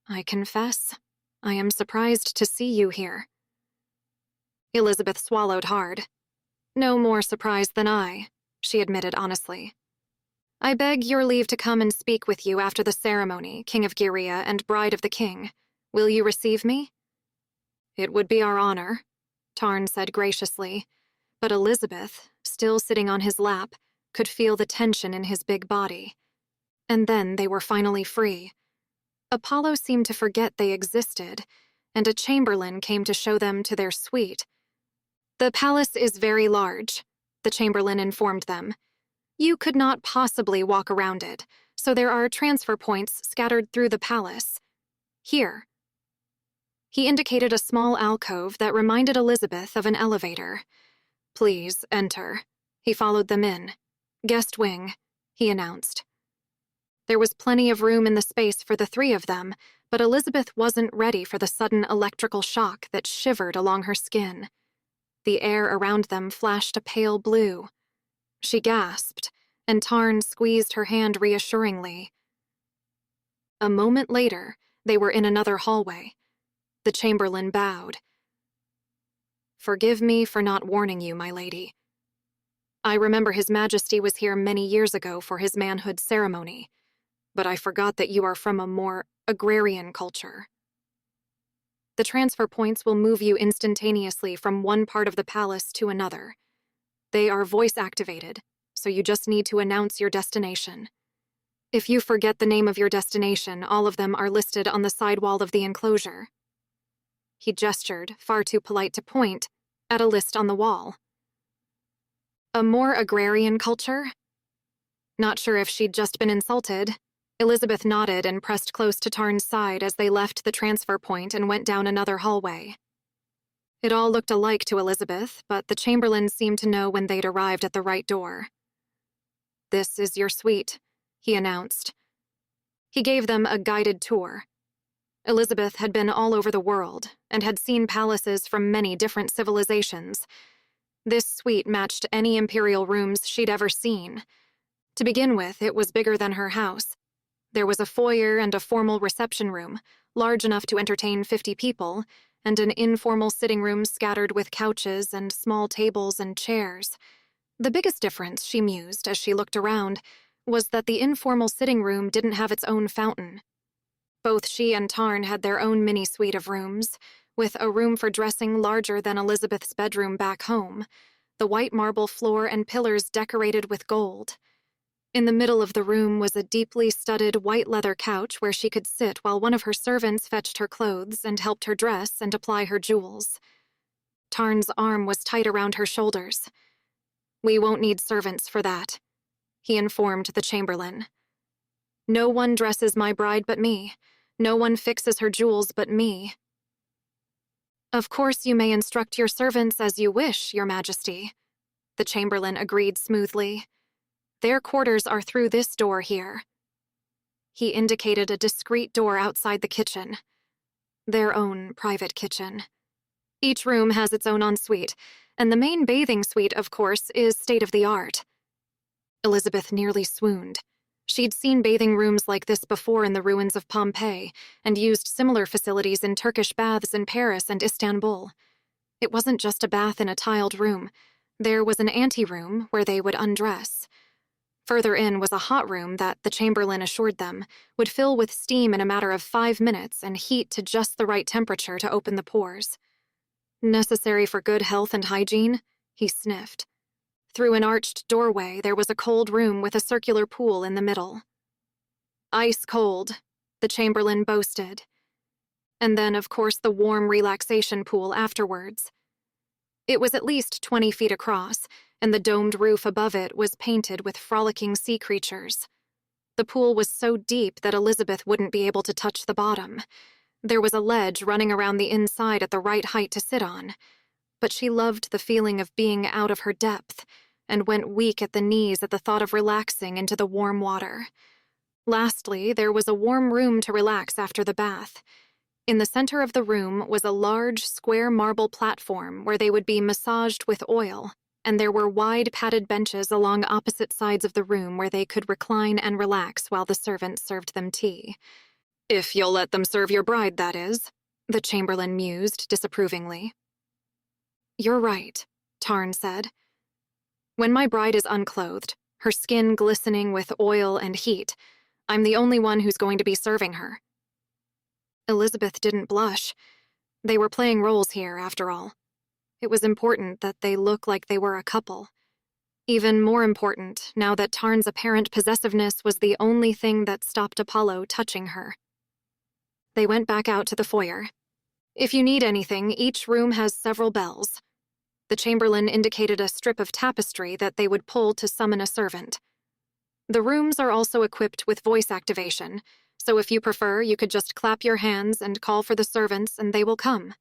A: I confess, I am surprised to see you here. Elizabeth swallowed hard. No more surprised than I, she admitted honestly. I beg your leave to come and speak with you after the ceremony, King of Gerea and Bride of the King. Will you receive me? It would be our honor, Tarn said graciously, but Elizabeth, still sitting on his lap, could feel the tension in his big body. And then they were finally free. Apollo seemed to forget they existed, and a chamberlain came to show them to their suite. The palace is very large, the chamberlain informed them. You could not possibly walk around it, so there are transfer points scattered through the palace. Here. He indicated a small alcove that reminded Elizabeth of an elevator. Please, enter. He followed them in. Guest wing, he announced. There was plenty of room in the space for the three of them, but Elizabeth wasn't ready for the sudden electrical shock that shivered along her skin. The air around them flashed a pale blue. She gasped, and Tarn squeezed her hand reassuringly. A moment later, they were in another hallway. The chamberlain bowed. Forgive me for not warning you, my lady. I remember His Majesty was here many years ago for his manhood ceremony, but I forgot that you are from a more agrarian culture. The transfer points will move you instantaneously from one part of the palace to another. They are voice-activated, so you just need to announce your destination. If you forget the name of your destination, all of them are listed on the side wall of the enclosure. He gestured, far too polite to point, at a list on the wall. A more agrarian culture? Not sure if she'd just been insulted. Elizabeth nodded and pressed close to Tarn's side as they left the transfer point and went down another hallway. It all looked alike to Elizabeth, but the chamberlain seemed to know when they'd arrived at the right door. This is your suite, he announced. He gave them a guided tour. Elizabeth had been all over the world and had seen palaces from many different civilizations. This suite matched any imperial rooms she'd ever seen. To begin with, it was bigger than her house. There was a foyer and a formal reception room, large enough to entertain 50 people, and an informal sitting room scattered with couches and small tables and chairs. The biggest difference, she mused as she looked around, was that the informal sitting room didn't have its own fountain. Both she and Tarn had their own mini-suite of rooms, with a room for dressing larger than Elizabeth's bedroom back home, the white marble floor and pillars decorated with gold. In the middle of the room was a deeply studded white leather couch where she could sit while one of her servants fetched her clothes and helped her dress and apply her jewels. Tarn's arm was tight around her shoulders. "We won't need servants for that," he informed the chamberlain. "No one dresses my bride but me. No one fixes her jewels but me." "Of course you may instruct your servants as you wish, Your Majesty," the chamberlain agreed smoothly. "Their quarters are through this door here." He indicated a discreet door outside the kitchen. Their own private kitchen. Each room has its own ensuite, and the main bathing suite, of course, is state-of-the-art. Elizabeth nearly swooned. She'd seen bathing rooms like this before in the ruins of Pompeii, and used similar facilities in Turkish baths in Paris and Istanbul. It wasn't just a bath in a tiled room. There was an anteroom where they would undress. Further in was a hot room that, the chamberlain assured them, would fill with steam in a matter of 5 minutes and heat to just the right temperature to open the pores. "Necessary for good health and hygiene?" he sniffed. Through an arched doorway, there was a cold room with a circular pool in the middle. "Ice cold," the chamberlain boasted. And then, of course, the warm relaxation pool afterwards. It was at least 20 feet across, and the domed roof above it was painted with frolicking sea creatures. The pool was so deep that Elizabeth wouldn't be able to touch the bottom. There was a ledge running around the inside at the right height to sit on, but she loved the feeling of being out of her depth and went weak at the knees at the thought of relaxing into the warm water. Lastly, there was a warm room to relax after the bath. In the center of the room was a large, square marble platform where they would be massaged with oil, and there were wide padded benches along opposite sides of the room where they could recline and relax while the servants served them tea. "If you'll let them serve your bride, that is," the chamberlain mused disapprovingly. "You're right," Tarn said. "When my bride is unclothed, her skin glistening with oil and heat, I'm the only one who's going to be serving her." Elizabeth didn't blush. They were playing roles here, after all. It was important that they look like they were a couple. Even more important, now that Tarn's apparent possessiveness was the only thing that stopped Apollo touching her. They went back out to the foyer. "If you need anything, each room has several bells." The chamberlain indicated a strip of tapestry that they would pull to summon a servant. "The rooms are also equipped with voice activation, so if you prefer, you could just clap your hands and call for the servants and they will come."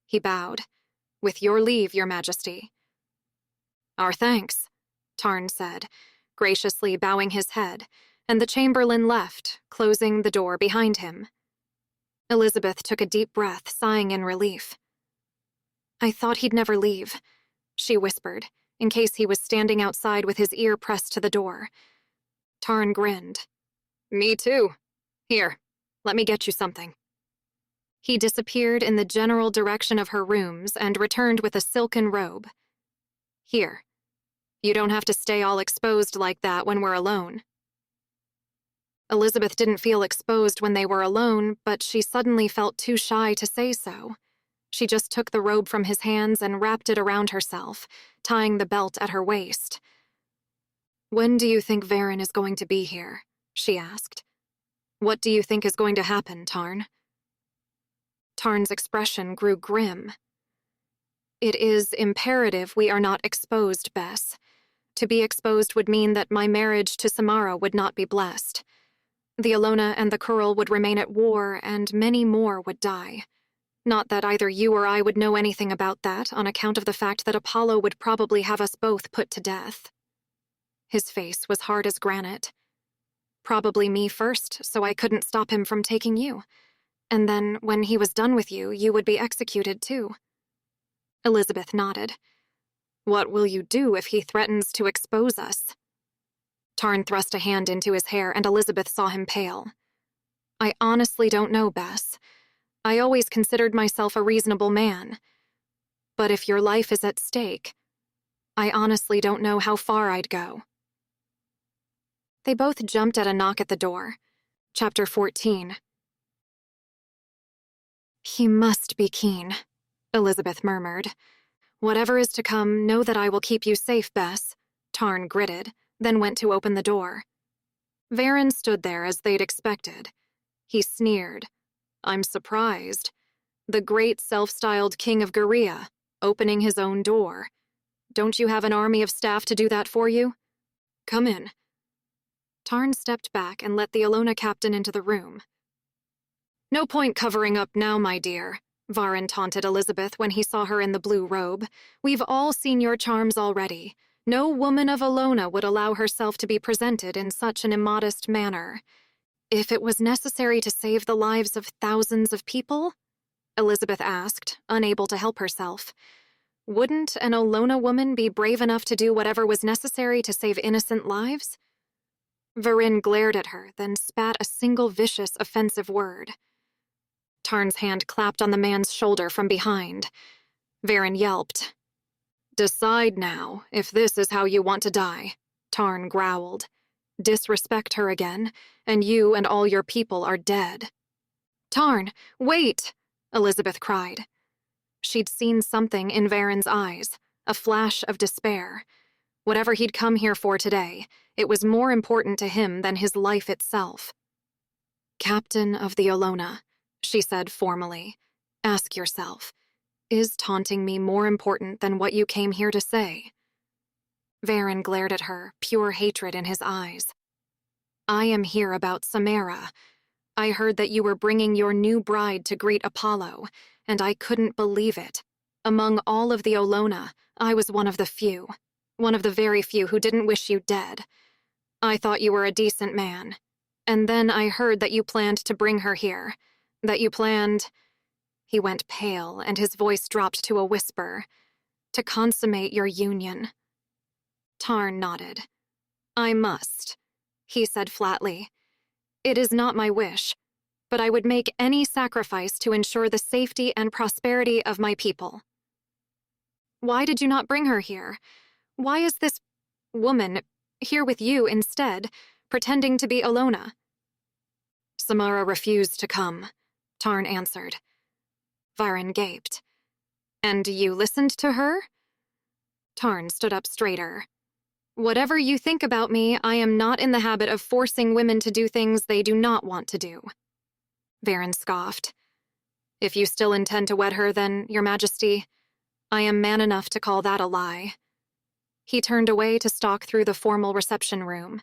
A: He bowed. "With your leave, Your Majesty." "Our thanks," Tarn said, graciously bowing his head, and the chamberlain left, closing the door behind him. Elizabeth took a deep breath, sighing in relief. "I thought he'd never leave," she whispered, in case he was standing outside with his ear pressed to the door. Tarn grinned. "Me too. Here, let me get you something." He disappeared in the general direction of her rooms and returned with a silken robe. "Here. You don't have to stay all exposed like that when we're alone." Elizabeth didn't feel exposed when they were alone, but she suddenly felt too shy to say so. She just took the robe from his hands and wrapped it around herself, tying the belt at her waist. "When do you think Varen is going to be here?" she asked. "What do you think is going to happen, Tarn?" Tarn's expression grew grim. "It is imperative we are not exposed, Bess. To be exposed would mean that my marriage to Samara would not be blessed. The Alona and the Curl would remain at war, and many more would die. Not that either you or I would know anything about that, on account of the fact that Apollo would probably have us both put to death." His face was hard as granite. "Probably me first, so I couldn't stop him from taking you. And then, when he was done with you, you would be executed too." Elizabeth nodded. What will you do if he threatens to expose us? Tarn thrust a hand into his hair, and Elizabeth saw him pale. I honestly don't know, Bess. I always considered myself a reasonable man. But if your life is at stake, I honestly don't know how far I'd go. They both jumped at a knock at the door. Chapter 14. He must be keen, Elizabeth murmured. Whatever is to come, know that I will keep you safe, Bess, Tarn gritted, then went to open the door. Varen stood there as they'd expected. He sneered. I'm surprised. The great self-styled king of Gerea, opening his own door. Don't you have an army of staff to do that for you? Come in. Tarn stepped back and let the Alona captain into the room. No point covering up now, my dear, Varen taunted Elizabeth when he saw her in the blue robe. We've all seen your charms already. No woman of Alona would allow herself to be presented in such an immodest manner. If it was necessary to save the lives of thousands of people? Elizabeth asked, unable to help herself. Wouldn't an Alona woman be brave enough to do whatever was necessary to save innocent lives? Varen glared at her, then spat a single vicious, offensive word. Tarn's hand clapped on the man's shoulder from behind. Varen yelped. Decide now, if this is how you want to die, Tarn growled. Disrespect her again, and you and all your people are dead. Tarn, wait, Elizabeth cried. She'd seen something in Varen's eyes, a flash of despair. Whatever he'd come here for today, it was more important to him than his life itself. Captain of the Alona, she said formally, ask yourself, is taunting me more important than what you came here to say? Varen glared at her, pure hatred in his eyes. I am here about Samara. I heard that you were bringing your new bride to greet Apollo, and I couldn't believe it. Among all of the Alona, I was one of the few. One of the very few who didn't wish you dead. I thought you were a decent man. And then I heard that you planned to bring her here. That you planned... He went pale, and his voice dropped to a whisper. To consummate your union. Tarn nodded. I must, he said flatly. It is not my wish, but I would make any sacrifice to ensure the safety and prosperity of my people. Why did you not bring her here? Why is this woman here with you instead, pretending to be Alona? Samara refused to come, Tarn answered. Varen gaped. And you listened to her? Tarn stood up straighter. Whatever you think about me, I am not in the habit of forcing women to do things they do not want to do. Varen scoffed. If you still intend to wed her, then, Your Majesty, I am man enough to call that a lie. He turned away to stalk through the formal reception room.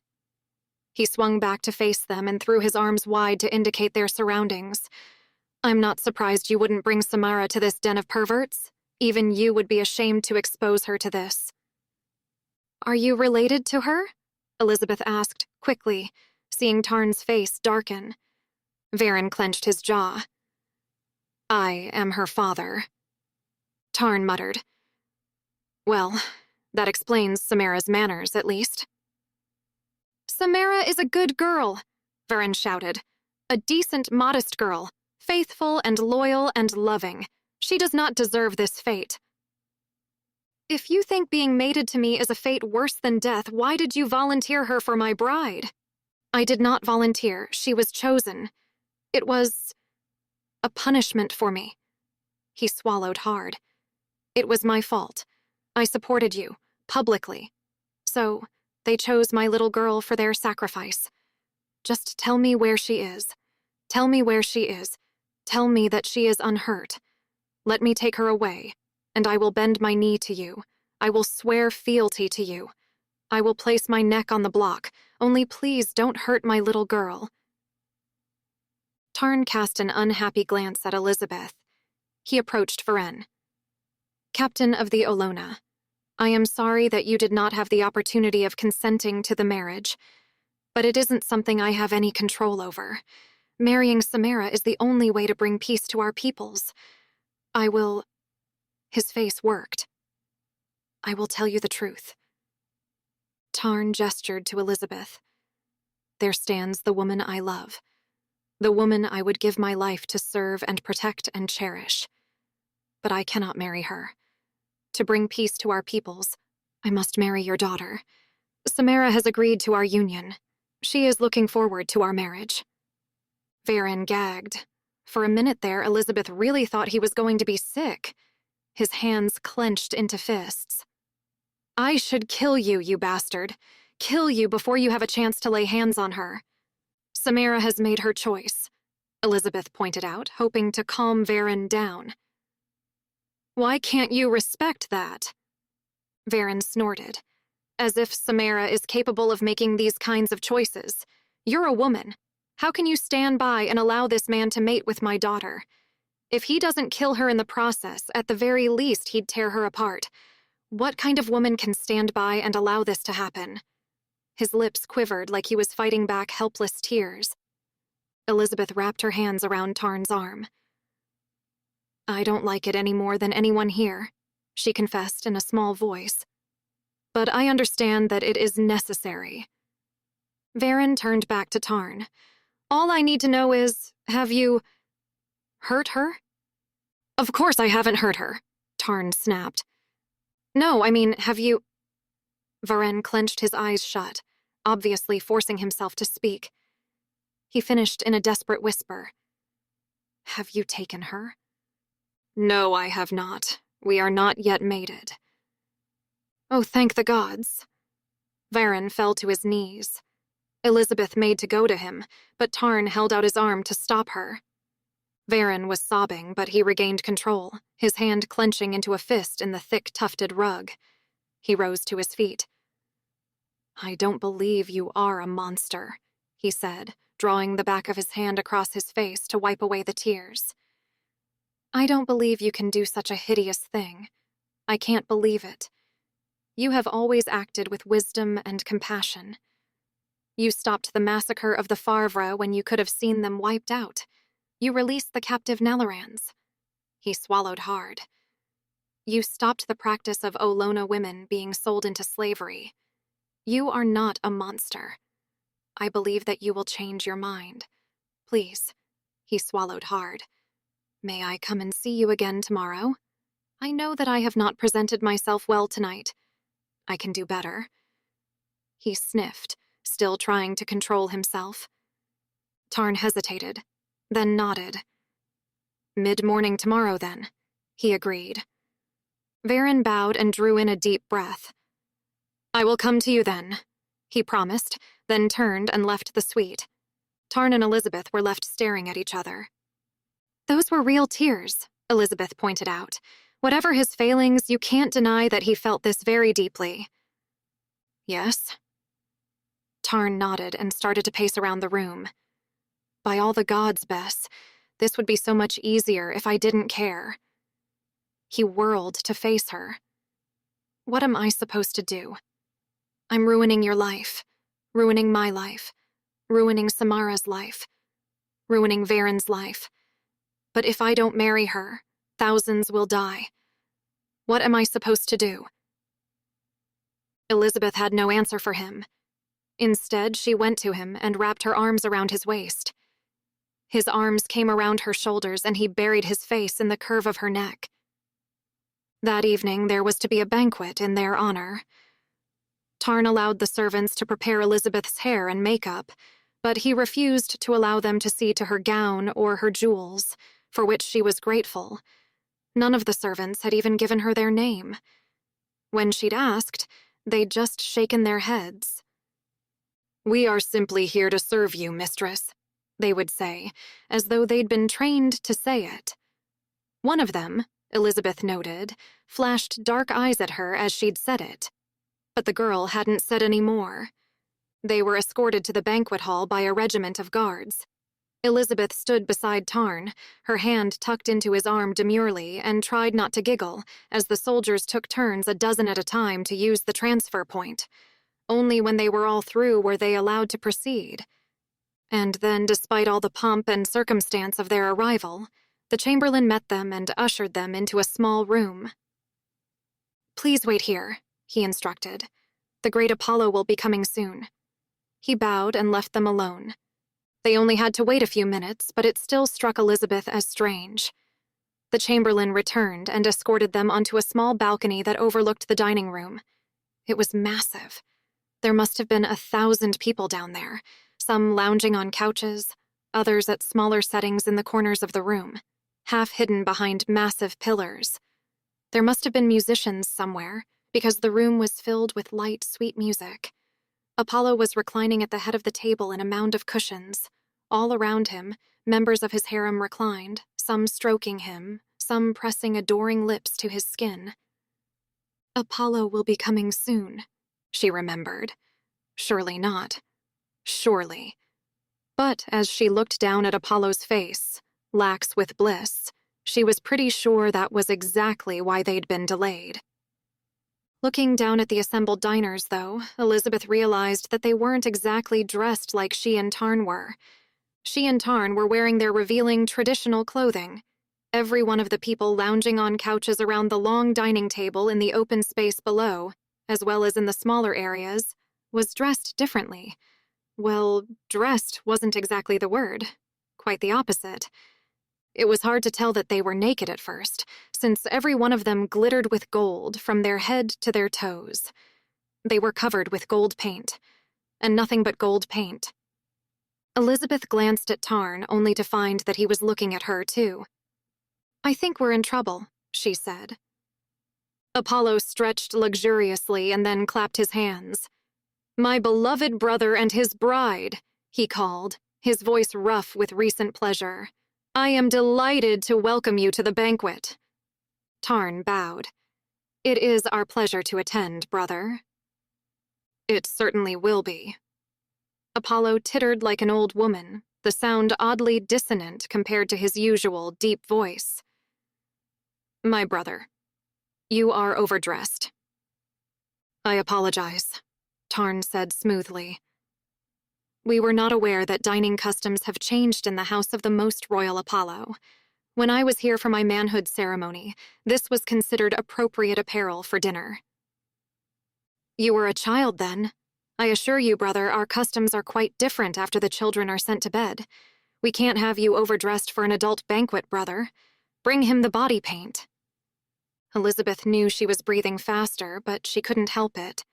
A: He swung back to face them and threw his arms wide to indicate their surroundings. I'm not surprised you wouldn't bring Samara to this den of perverts. Even you would be ashamed to expose her to this. Are you related to her? Elizabeth asked, quickly, seeing Tarn's face darken. Varen clenched his jaw. I am her father. Tarn muttered. Well, that explains Samara's manners, at least. Samara is a good girl, Varen shouted. A decent, modest girl, faithful and loyal and loving. She does not deserve this fate. If you think being mated to me is a fate worse than death, why did you volunteer her for my bride? I did not volunteer. She was chosen. It was a punishment for me. He swallowed hard. It was my fault. I supported you, publicly. So, they chose my little girl for their sacrifice. Just tell me where she is. Tell me where she is. Tell me that she is unhurt. Let me take her away, and I will bend my knee to you. I will swear fealty to you. I will place my neck on the block. Only please don't hurt my little girl. Tarn cast an unhappy glance at Elizabeth. He approached Varen. Captain of the Alona, I am sorry that you did not have the opportunity of consenting to the marriage, but it isn't something I have any control over. Marrying Samara is the only way to bring peace to our peoples. I will... His face worked. I will tell you the truth. Tarn gestured to Elizabeth. There stands the woman I love, the woman I would give my life to serve and protect and cherish. But I cannot marry her. To bring peace to our peoples, I must marry your daughter. Samara has agreed to our union. She is looking forward to our marriage. Varen gagged. For a minute there, Elizabeth really thought he was going to be sick. His hands clenched into fists. I should kill you, you bastard. Kill you before you have a chance to lay hands on her. Samara has made her choice, Elizabeth pointed out, hoping to calm Varen down. Why can't you respect that? Varen snorted, as if Samara is capable of making these kinds of choices. You're a woman. How can you stand by and allow this man to mate with my daughter? If he doesn't kill her in the process, at the very least he'd tear her apart. What kind of woman can stand by and allow this to happen? His lips quivered like he was fighting back helpless tears. Elizabeth wrapped her hands around Tarn's arm. I don't like it any more than anyone here, she confessed in a small voice. But I understand that it is necessary. Varen turned back to Tarn. All I need to know is, have you hurt her? Of course I haven't hurt her, Tarn snapped. No, I mean, have you... Varen clenched his eyes shut, obviously forcing himself to speak. He finished in a desperate whisper. Have you taken her? No, I have not. We are not yet mated. Oh, thank the gods. Varen fell to his knees. Elizabeth made to go to him, but Tarn held out his arm to stop her. Varen was sobbing, but he regained control, his hand clenching into a fist in the thick, tufted rug. He rose to his feet. I don't believe you are a monster, he said, drawing the back of his hand across his face to wipe away the tears. I don't believe you can do such a hideous thing. I can't believe it. You have always acted with wisdom and compassion. You stopped the massacre of the Farvra when you could have seen them wiped out. You released the captive Nelorans. He swallowed hard. You stopped the practice of Olona women being sold into slavery. You are not a monster. I believe that you will change your mind. Please. He swallowed hard. May I come and see you again tomorrow? I know that I have not presented myself well tonight. I can do better. He sniffed, still trying to control himself. Tarn hesitated, then nodded. Mid-morning tomorrow, then, he agreed. Varen bowed and drew in a deep breath. I will come to you then, he promised, then turned and left the suite. Tarn and Elizabeth were left staring at each other. Those were real tears, Elizabeth pointed out. Whatever his failings, you can't deny that he felt this very deeply. Yes? Tarn nodded and started to pace around the room. By all the gods, Bess, this would be so much easier if I didn't care. He whirled to face her. What am I supposed to do? I'm ruining your life, ruining my life, ruining Samara's life, ruining Varen's life. But if I don't marry her, thousands will die. What am I supposed to do? Elizabeth had no answer for him. Instead, she went to him and wrapped her arms around his waist. His arms came around her shoulders and he buried his face in the curve of her neck. That evening, there was to be a banquet in their honor. Tarn allowed the servants to prepare Elizabeth's hair and makeup, but he refused to allow them to see to her gown or her jewels, for which she was grateful. None of the servants had even given her their name. When she'd asked, they'd just shaken their heads. We are simply here to serve you, mistress, they would say, as though they'd been trained to say it. One of them, Elizabeth noted, flashed dark eyes at her as she'd said it. But the girl hadn't said any more. They were escorted to the banquet hall by a regiment of guards. Elizabeth stood beside Tarn, her hand tucked into his arm demurely, and tried not to giggle, as the soldiers took turns a dozen at a time to use the transfer point. Only when they were all through were they allowed to proceed. And then, despite all the pomp and circumstance of their arrival, the chamberlain met them and ushered them into a small room. Please wait here, he instructed. The great Apollo will be coming soon. He bowed and left them alone. They only had to wait a few minutes, but it still struck Elizabeth as strange. The chamberlain returned and escorted them onto a small balcony that overlooked the dining room. It was massive. There must have been 1,000 people down there, some lounging on couches, others at smaller settings in the corners of the room, half hidden behind massive pillars. There must have been musicians somewhere, because the room was filled with light, sweet music. Apollo was reclining at the head of the table in a mound of cushions. All around him, members of his harem reclined, some stroking him, some pressing adoring lips to his skin. Apollo will be coming soon, she remembered. Surely not. Surely. But as she looked down at Apollo's face, lax with bliss, she was pretty sure that was exactly why they'd been delayed. Looking down at the assembled diners, though, Elizabeth realized that they weren't exactly dressed like she and Tarn were. She and Tarn were wearing their revealing traditional clothing. Every one of the people lounging on couches around the long dining table in the open space below, as well as in the smaller areas, was dressed differently. Well, dressed wasn't exactly the word. Quite the opposite. It was hard to tell that they were naked at first, since every one of them glittered with gold from their head to their toes. They were covered with gold paint, and nothing but gold paint. Elizabeth glanced at Tarn, only to find that he was looking at her, too. I think we're in trouble, she said. Apollo stretched luxuriously and then clapped his hands. My beloved brother and his bride, he called, his voice rough with recent pleasure. I am delighted to welcome you to the banquet. Tarn bowed. It is our pleasure to attend, brother. It certainly will be. Apollo tittered like an old woman, the sound oddly dissonant compared to his usual deep voice. My brother, you are overdressed. I apologize, Tarn said smoothly. We were not aware that dining customs have changed in the house of the most royal Apollo. When I was here for my manhood ceremony, this was considered appropriate apparel for dinner. You were a child then. I assure you, brother, our customs are quite different after the children are sent to bed. We can't have you overdressed for an adult banquet, brother. Bring him the body paint. Elizabeth knew she was breathing faster, but she couldn't help it.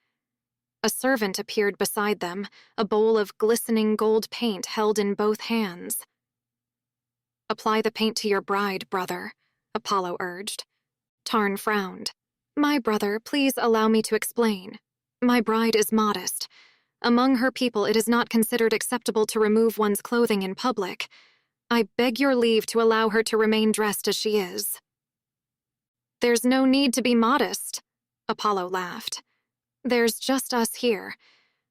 A: A servant appeared beside them, a bowl of glistening gold paint held in both hands. Apply the paint to your bride, brother, Apollo urged. Tarn frowned. My brother, please allow me to explain. My bride is modest. Among her people, it is not considered acceptable to remove one's clothing in public. I beg your leave to allow her to remain dressed as she is. There's no need to be modest, Apollo laughed. There's just us here,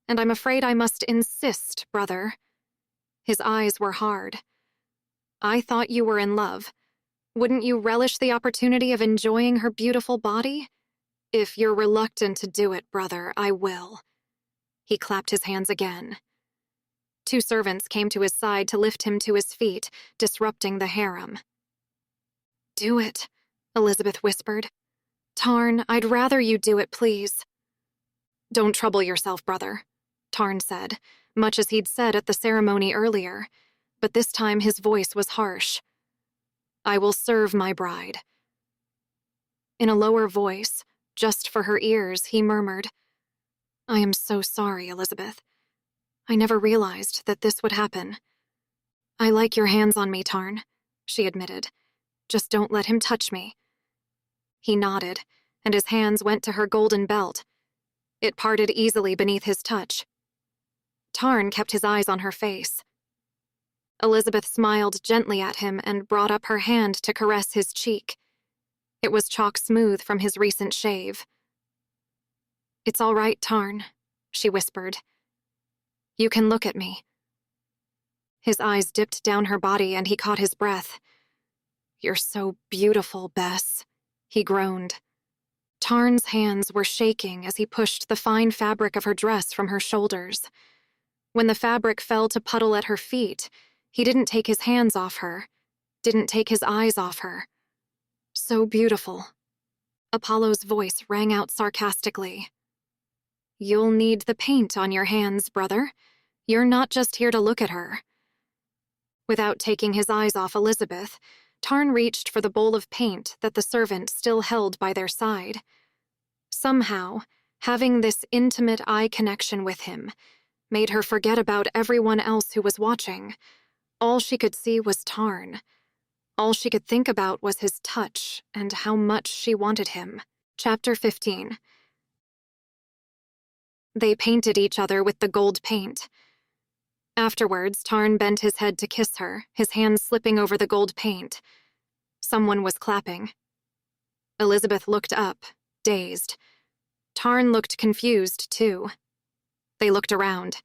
A: and I'm afraid I must insist, brother. His eyes were hard. I thought you were in love. Wouldn't you relish the opportunity of enjoying her beautiful body? If you're reluctant to do it, brother, I will. He clapped his hands again. 2 servants came to his side to lift him to his feet, disrupting the harem. Do it, Elizabeth whispered. Tarn, I'd rather you do it, please. Don't trouble yourself, brother, Tarn said, much as he'd said at the ceremony earlier, but this time his voice was harsh. I will serve my bride. In a lower voice, just for her ears, he murmured, I am so sorry, Elizabeth. I never realized that this would happen. I like your hands on me, Tarn, she admitted. Just don't let him touch me. He nodded, and his hands went to her golden belt. It parted easily beneath his touch. Tarn kept his eyes on her face. Elizabeth smiled gently at him and brought up her hand to caress his cheek. It was chalk smooth from his recent shave. It's all right, Tarn, she whispered. You can look at me. His eyes dipped down her body and he caught his breath. You're so beautiful, Bess, he groaned. Tarn's hands were shaking as he pushed the fine fabric of her dress from her shoulders. When the fabric fell to puddle at her feet, he didn't take his hands off her, didn't take his eyes off her. So beautiful. Apollo's voice rang out sarcastically. You'll need the paint on your hands, brother. You're not just here to look at her. Without taking his eyes off Elizabeth, Tarn reached for the bowl of paint that the servant still held by their side. Somehow, having this intimate eye connection with him made her forget about everyone else who was watching. All she could see was Tarn. All she could think about was his touch and how much she wanted him. Chapter 15. They painted each other with the gold paint. Afterwards, Tarn bent his head to kiss her, his hands slipping over the gold paint. Someone was clapping. Elizabeth looked up, dazed. Tarn looked confused, too. They looked around.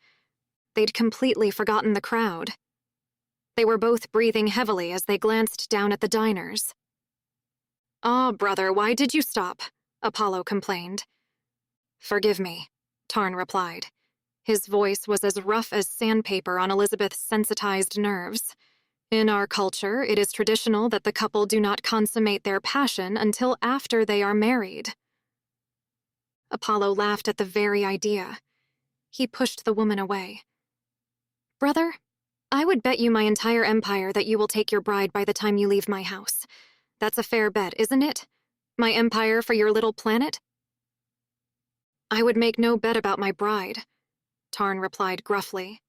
A: They'd completely forgotten the crowd. They were both breathing heavily as they glanced down at the diners. "Ah, brother, why did you stop?" Apollo complained. "Forgive me," Tarn replied. His voice was as rough as sandpaper on Elizabeth's sensitized nerves. In our culture, it is traditional that the couple do not consummate their passion until after they are married. Apollo laughed at the very idea. He pushed the woman away. "Brother, I would bet you my entire empire that you will take your bride by the time you leave my house. That's a fair bet, isn't it? My empire for your little planet?" "I would make no bet about my bride," Tarn replied gruffly.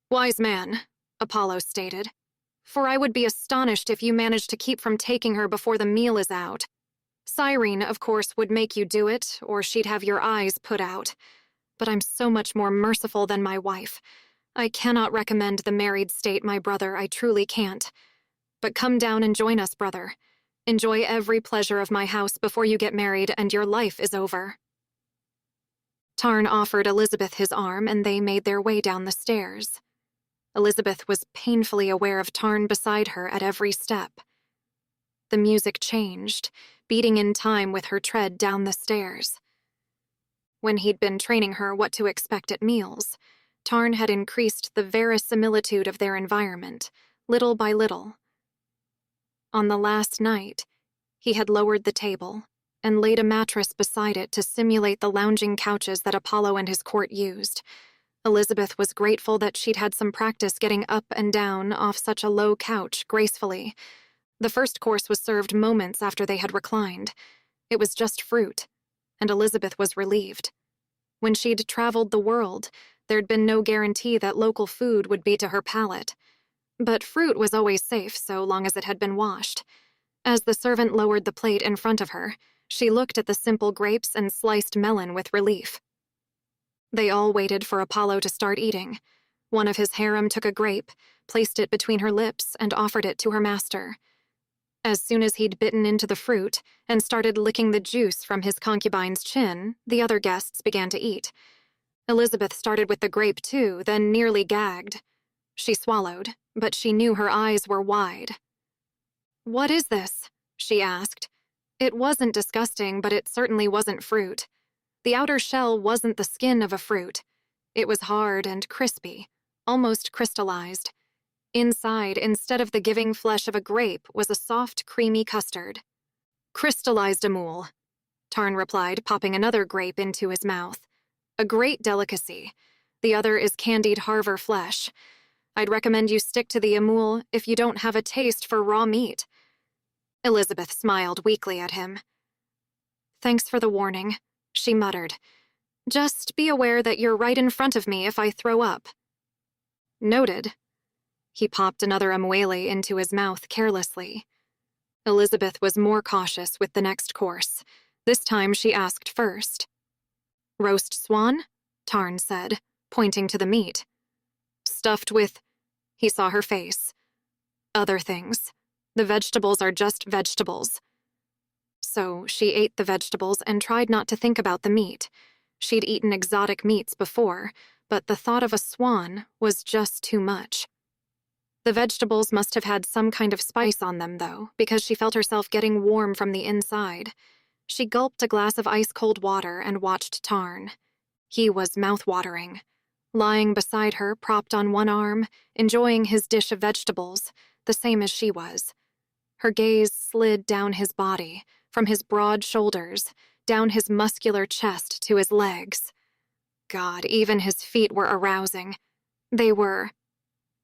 A: "Wise man," Apollo stated, "for I would be astonished if you managed to keep from taking her before the meal is out. Cyrene, of course, would make you do it, or she'd have your eyes put out. But I'm so much more merciful than my wife. I cannot recommend the married state, my brother, I truly can't. But come down and join us, brother. Enjoy every pleasure of my house before you get married and your life is over." Tarn offered Elizabeth his arm, and they made their way down the stairs. Elizabeth was painfully aware of Tarn beside her at every step. The music changed, beating in time with her tread down the stairs. When he'd been training her what to expect at meals, Tarn had increased the verisimilitude of their environment, little by little. On the last night, he had lowered the table and laid a mattress beside it to simulate the lounging couches that Apollo and his court used. Elizabeth was grateful that she'd had some practice getting up and down off such a low couch gracefully. The first course was served moments after they had reclined. It was just fruit, and Elizabeth was relieved. When she'd traveled the world, there'd been no guarantee that local food would be to her palate. But fruit was always safe so long as it had been washed. As the servant lowered the plate in front of her, she looked at the simple grapes and sliced melon with relief. They all waited for Apollo to start eating. One of his harem took a grape, placed it between her lips, and offered it to her master. As soon as he'd bitten into the fruit and started licking the juice from his concubine's chin, the other guests began to eat. Elizabeth started with the grape too, then nearly gagged. She swallowed, but she knew her eyes were wide. "What is this?" she asked. It wasn't disgusting, but it certainly wasn't fruit. The outer shell wasn't the skin of a fruit. It was hard and crispy, almost crystallized. Inside, instead of the giving flesh of a grape, was a soft, creamy custard. "Crystallized amul," Tarn replied, popping another grape into his mouth. "A great delicacy. The other is candied harver flesh. I'd recommend you stick to the amul if you don't have a taste for raw meat." Elizabeth smiled weakly at him. "Thanks for the warning," she muttered. "Just be aware that you're right in front of me if I throw up." "Noted." He popped another amuele into his mouth carelessly. Elizabeth was more cautious with the next course. This time she asked first. "Roast swan?" Tarn said, pointing to the meat. "Stuffed with—" He saw her face. "Other things. The vegetables are just vegetables." So she ate the vegetables and tried not to think about the meat. She'd eaten exotic meats before, but the thought of a swan was just too much. The vegetables must have had some kind of spice on them, though, because she felt herself getting warm from the inside. She gulped a glass of ice-cold water and watched Tarn. He was mouth-watering. Lying beside her, propped on one arm, enjoying his dish of vegetables, the same as she was. Her gaze slid down his body, from his broad shoulders, down his muscular chest to his legs. God, even his feet were arousing. They were.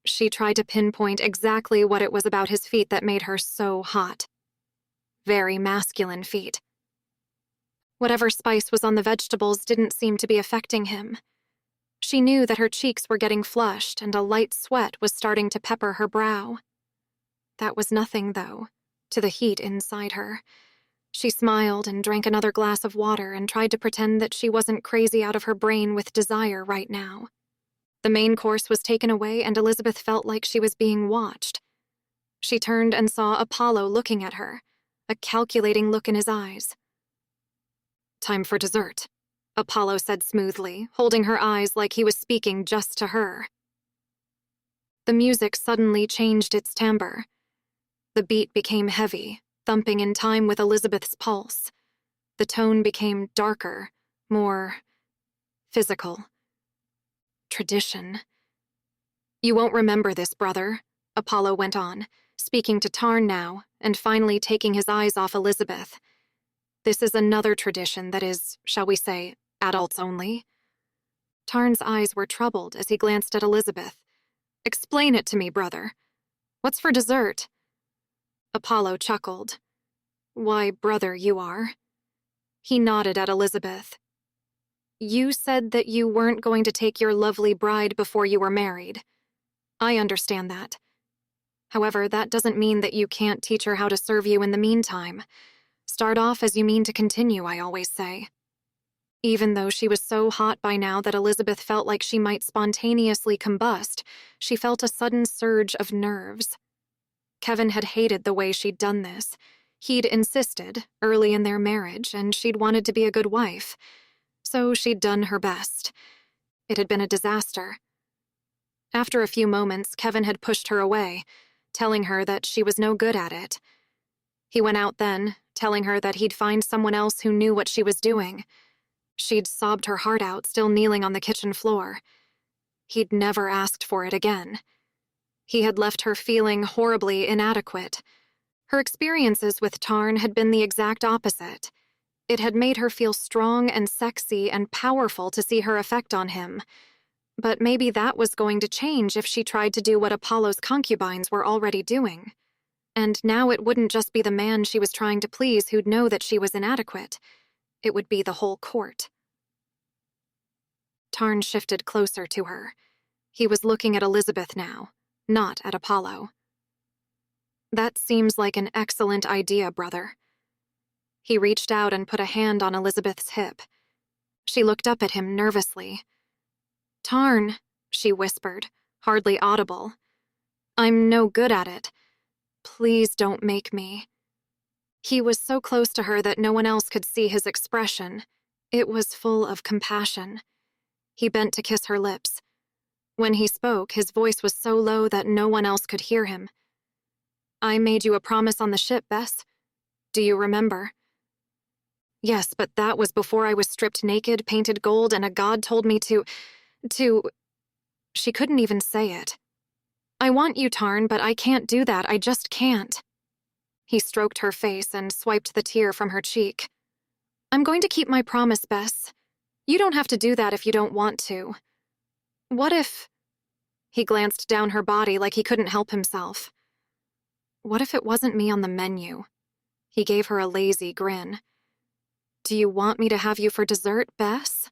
A: She tried to pinpoint exactly what it was about his feet that made her so hot. Very masculine feet. Whatever spice was on the vegetables didn't seem to be affecting him. She knew that her cheeks were getting flushed and a light sweat was starting to pepper her brow. That was nothing, though, to the heat inside her. She smiled and drank another glass of water and tried to pretend that she wasn't crazy out of her brain with desire right now. The main course was taken away and Elizabeth felt like she was being watched. She turned and saw Apollo looking at her, a calculating look in his eyes. "Time for dessert," Apollo said smoothly, holding her eyes like he was speaking just to her. The music suddenly changed its timbre. The beat became heavy, thumping in time with Elizabeth's pulse. The tone became darker, more physical. Tradition. "You won't remember this, brother," Apollo went on, speaking to Tarn now, and finally taking his eyes off Elizabeth. "This is another tradition that is, shall we say, adults only." Tarn's eyes were troubled as he glanced at Elizabeth. "Explain it to me, brother. What's for dessert?" Apollo chuckled. "Why, brother, you are." He nodded at Elizabeth. "You said that you weren't going to take your lovely bride before you were married. I understand that. However, that doesn't mean that you can't teach her how to serve you in the meantime. Start off as you mean to continue, I always say." Even though she was so hot by now that Elizabeth felt like she might spontaneously combust, she felt a sudden surge of nerves. Kevin had hated the way she'd done this. He'd insisted, early in their marriage, and she'd wanted to be a good wife. So she'd done her best. It had been a disaster. After a few moments, Kevin had pushed her away, telling her that she was no good at it. He went out then, telling her that he'd find someone else who knew what she was doing. She'd sobbed her heart out, still kneeling on the kitchen floor. He'd never asked for it again. He had left her feeling horribly inadequate. Her experiences with Tarn had been the exact opposite. It had made her feel strong and sexy and powerful to see her effect on him. But maybe that was going to change if she tried to do what Apollo's concubines were already doing. And now it wouldn't just be the man she was trying to please who'd know that she was inadequate. It would be the whole court. Tarn shifted closer to her. He was looking at Elizabeth now, not at Apollo. "That seems like an excellent idea, brother." He reached out and put a hand on Elizabeth's hip. She looked up at him nervously. "Tarn," she whispered, hardly audible. "I'm no good at it. Please don't make me." He was so close to her that no one else could see his expression. It was full of compassion. He bent to kiss her lips. When he spoke, his voice was so low that no one else could hear him. "I made you a promise on the ship, Bess. Do you remember?" "Yes, but that was before I was stripped naked, painted gold, and a god told me to... She couldn't even say it. "I want you, Tarn, but I can't do that. I just can't." He stroked her face and swiped the tear from her cheek. "I'm going to keep my promise, Bess. You don't have to do that if you don't want to. What if..." He glanced down her body like he couldn't help himself. "What if it wasn't me on the menu?" He gave her a lazy grin. "Do you want me to have you for dessert, Bess?"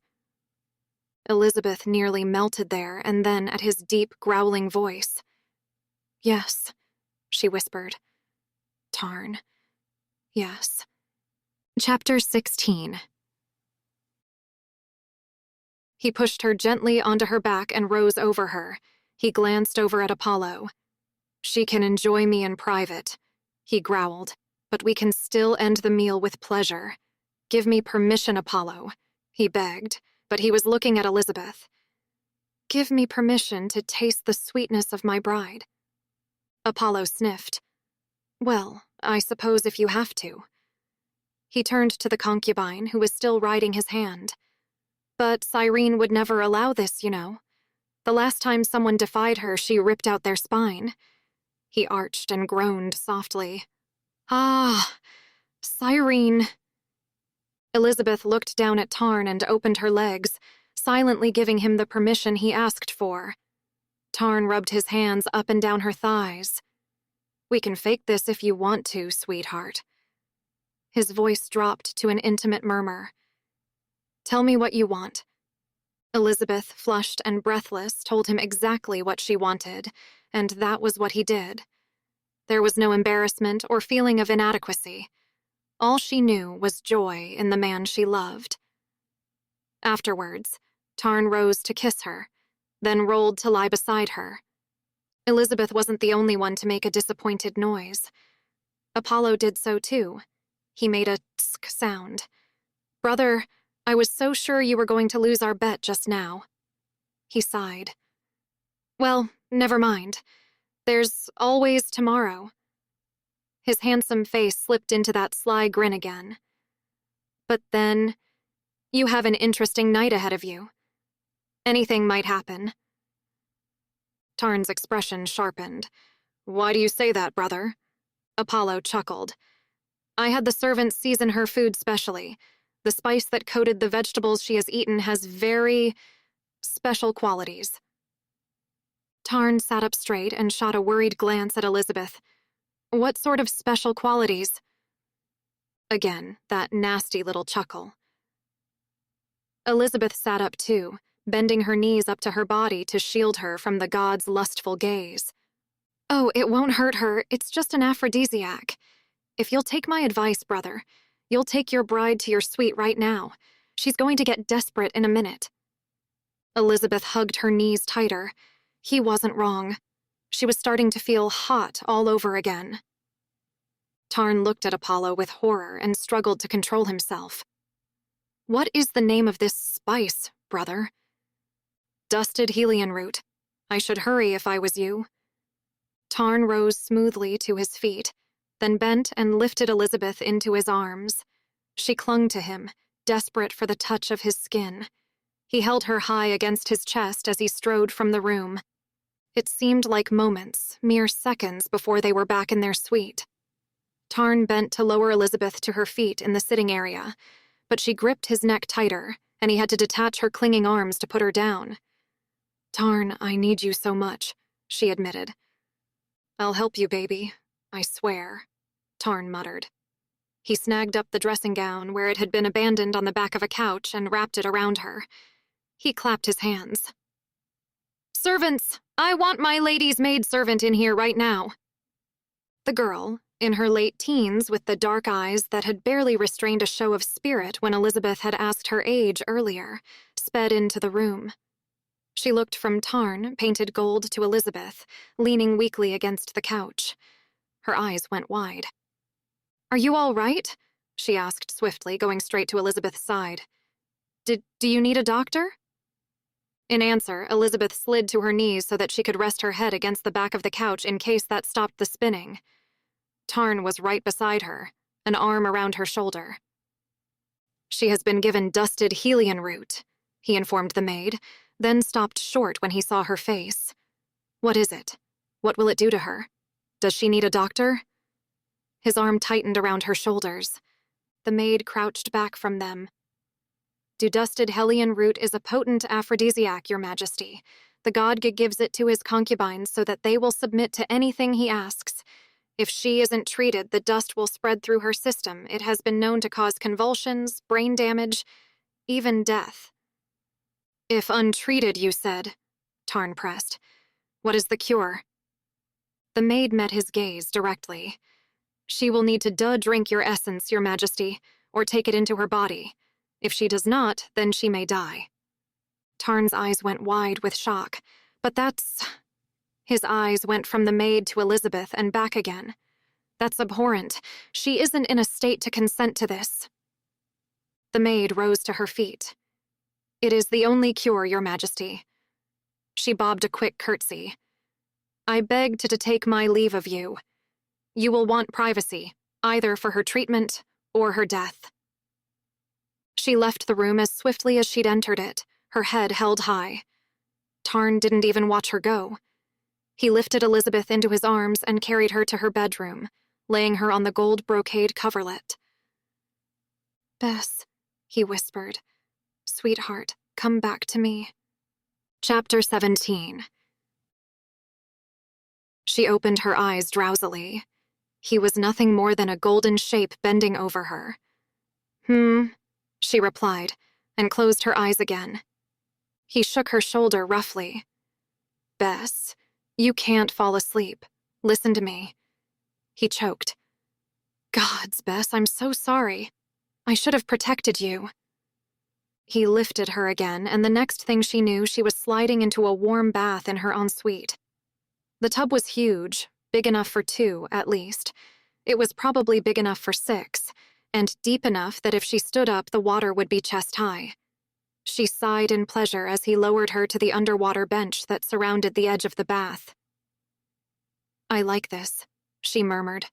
A: Elizabeth nearly melted there, and then at his deep, growling voice. "Yes," she whispered. "Tarn. Yes." Chapter 16. He pushed her gently onto her back and rose over her. He glanced over at Apollo. "She can enjoy me in private," he growled, "but we can still end the meal with pleasure. Give me permission, Apollo," he begged, but he was looking at Elizabeth. "Give me permission to taste the sweetness of my bride." Apollo sniffed. "Well, I suppose if you have to." He turned to the concubine, who was still riding his hand. "But Cyrene would never allow this, you know. The last time someone defied her, she ripped out their spine." He arched and groaned softly. "Ah, Cyrene. Elizabeth looked down at Tarn and opened her legs, silently giving him the permission he asked for. Tarn rubbed his hands up and down her thighs. "We can fake this if you want to, sweetheart." His voice dropped to an intimate murmur. "Tell me what you want." Elizabeth, flushed and breathless, told him exactly what she wanted, and that was what he did. There was no embarrassment or feeling of inadequacy. All she knew was joy in the man she loved. Afterwards, Tarn rose to kiss her, then rolled to lie beside her. Elizabeth wasn't the only one to make a disappointed noise. Apollo did so too. He made a tsk sound. "Brother, I was so sure you were going to lose our bet just now." He sighed. "Well, never mind. There's always tomorrow." His handsome face slipped into that sly grin again. "But then, you have an interesting night ahead of you. Anything might happen." Tarn's expression sharpened. "Why do you say that, brother?" Apollo chuckled. "I had the servants season her food specially. The spice that coated the vegetables she has eaten has very special qualities." Tarn sat up straight and shot a worried glance at Elizabeth. "What sort of special qualities?" Again, that nasty little chuckle. Elizabeth sat up too, bending her knees up to her body to shield her from the god's lustful gaze. "Oh, it won't hurt her. It's just an aphrodisiac. If you'll take my advice, brother, you'll take your bride to your suite right now. She's going to get desperate in a minute." Elizabeth hugged her knees tighter. He wasn't wrong. She was starting to feel hot all over again. Tarn looked at Apollo with horror and struggled to control himself. "What is the name of this spice, brother?" "Dusted Helion root. I should hurry if I was you." Tarn rose smoothly to his feet, then bent and lifted Elizabeth into his arms. She clung to him, desperate for the touch of his skin. He held her high against his chest as he strode from the room. It seemed like moments, mere seconds before they were back in their suite. Tarn bent to lower Elizabeth to her feet in the sitting area, but she gripped his neck tighter, and he had to detach her clinging arms to put her down. "Tarn, I need you so much," she admitted. "I'll help you, baby. I swear," Tarn muttered. He snagged up the dressing gown where it had been abandoned on the back of a couch and wrapped it around her. He clapped his hands. "Servants! I want my lady's maidservant in here right now." The girl, in her late teens with the dark eyes that had barely restrained a show of spirit when Elizabeth had asked her age earlier, sped into the room. She looked from Tarn, painted gold, to Elizabeth, leaning weakly against the couch. Her eyes went wide. "Are you all right?" she asked swiftly, going straight to Elizabeth's side. Do you need a doctor?" In answer, Elizabeth slid to her knees so that she could rest her head against the back of the couch in case that stopped the spinning. Tarn was right beside her, an arm around her shoulder. "She has been given dusted Helion root," he informed the maid, then stopped short when he saw her face. "What is it? What will it do to her? Does she need a doctor?" His arm tightened around her shoulders. The maid crouched back from them. "Dusted Helion root is a potent aphrodisiac, Your Majesty. The god gives it to his concubines so that they will submit to anything he asks. If she isn't treated, the dust will spread through her system. It has been known to cause convulsions, brain damage, even death." "If untreated, you said," Tarn pressed. "What is the cure?" The maid met his gaze directly. "She will need to drink your essence, Your Majesty, or take it into her body. If she does not, then she may die." Tarn's eyes went wide with shock. "But that's—" His eyes went from the maid to Elizabeth and back again. "That's abhorrent. She isn't in a state to consent to this." The maid rose to her feet. "It is the only cure, Your Majesty." She bobbed a quick curtsy. "I beg to take my leave of you. You will want privacy, either for her treatment or her death." She left the room as swiftly as she'd entered it, her head held high. Tarn didn't even watch her go. He lifted Elizabeth into his arms and carried her to her bedroom, laying her on the gold brocade coverlet. Bess, he whispered. Sweetheart, come back to me. Chapter 17. She opened her eyes drowsily. He was nothing more than a golden shape bending over her. She replied, and closed her eyes again. He shook her shoulder roughly. Bess, you can't fall asleep. Listen to me. He choked. Gods, Bess, I'm so sorry. I should have protected you. He lifted her again, and the next thing she knew, she was sliding into a warm bath in her ensuite. The tub was huge, big enough for 2, at least. It was probably big enough for 6, and deep enough that if she stood up, the water would be chest-high. She sighed in pleasure as he lowered her to the underwater bench that surrounded the edge of the bath. I like this, she murmured.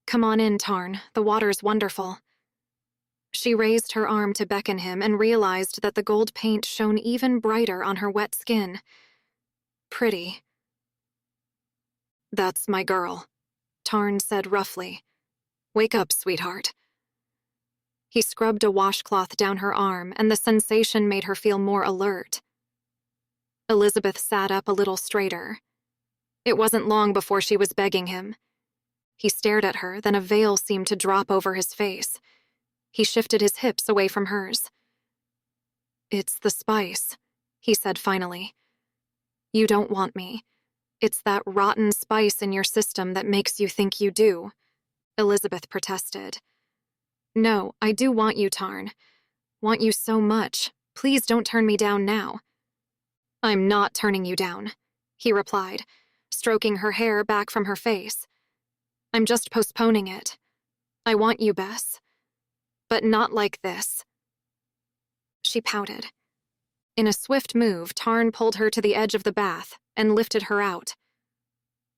A: Come on in, Tarn. The water's wonderful. She raised her arm to beckon him and realized that the gold paint shone even brighter on her wet skin. Pretty. That's my girl, Tarn said roughly. Wake up, sweetheart. He scrubbed a washcloth down her arm, and the sensation made her feel more alert. Elizabeth sat up a little straighter. It wasn't long before she was begging him. He stared at her, then a veil seemed to drop over his face. He shifted his hips away from hers. It's the spice, he said finally. You don't want me. It's that rotten spice in your system that makes you think you do, Elizabeth protested. No, I do want you, Tarn. Want you so much. Please don't turn me down now. I'm not turning you down, he replied, stroking her hair back from her face. I'm just postponing it. I want you, Bess. But not like this. She pouted. In a swift move, Tarn pulled her to the edge of the bath and lifted her out.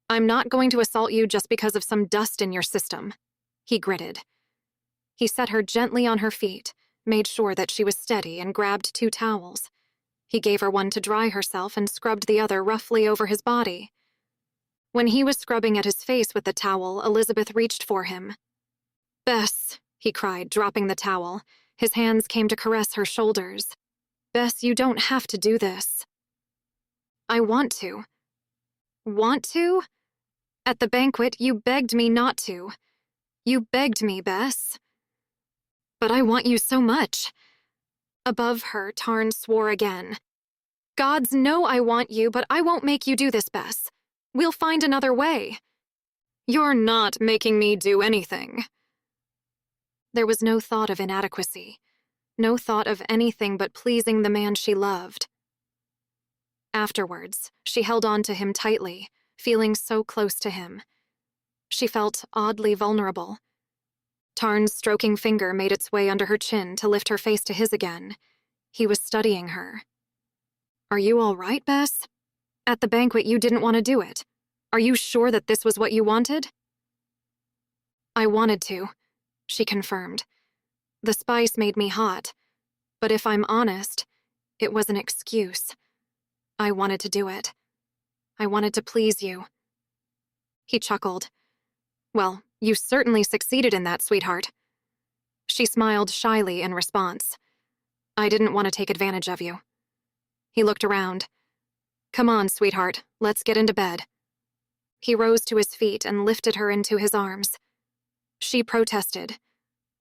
A: I'm not going to assault you just because of some dust in your system, he gritted. He set her gently on her feet, made sure that she was steady, and grabbed 2 towels. He gave her one to dry herself and scrubbed the other roughly over his body. When he was scrubbing at his face with the towel, Elizabeth reached for him. Bess, he cried, dropping the towel. His hands came to caress her shoulders. Bess, you don't have to do this. I want to. Want to? At the banquet, you begged me not to. You begged me, Bess. But I want you so much. Above her, Tarn swore again. Gods know I want you, but I won't make you do this, Bess. We'll find another way. You're not making me do anything. There was no thought of inadequacy, no thought of anything but pleasing the man she loved. Afterwards, she held on to him tightly, feeling so close to him. She felt oddly vulnerable. Tarn's stroking finger made its way under her chin to lift her face to his again. He was studying her. Are you all right, Bess? At the banquet, you didn't want to do it. Are you sure that this was what you wanted? I wanted to, she confirmed. The spice made me hot, but if I'm honest, it was an excuse. I wanted to do it. I wanted to please you. He chuckled. Well, you certainly succeeded in that, sweetheart. She smiled shyly in response. I didn't want to take advantage of you. He looked around. Come on, sweetheart, let's get into bed. He rose to his feet and lifted her into his arms. She protested.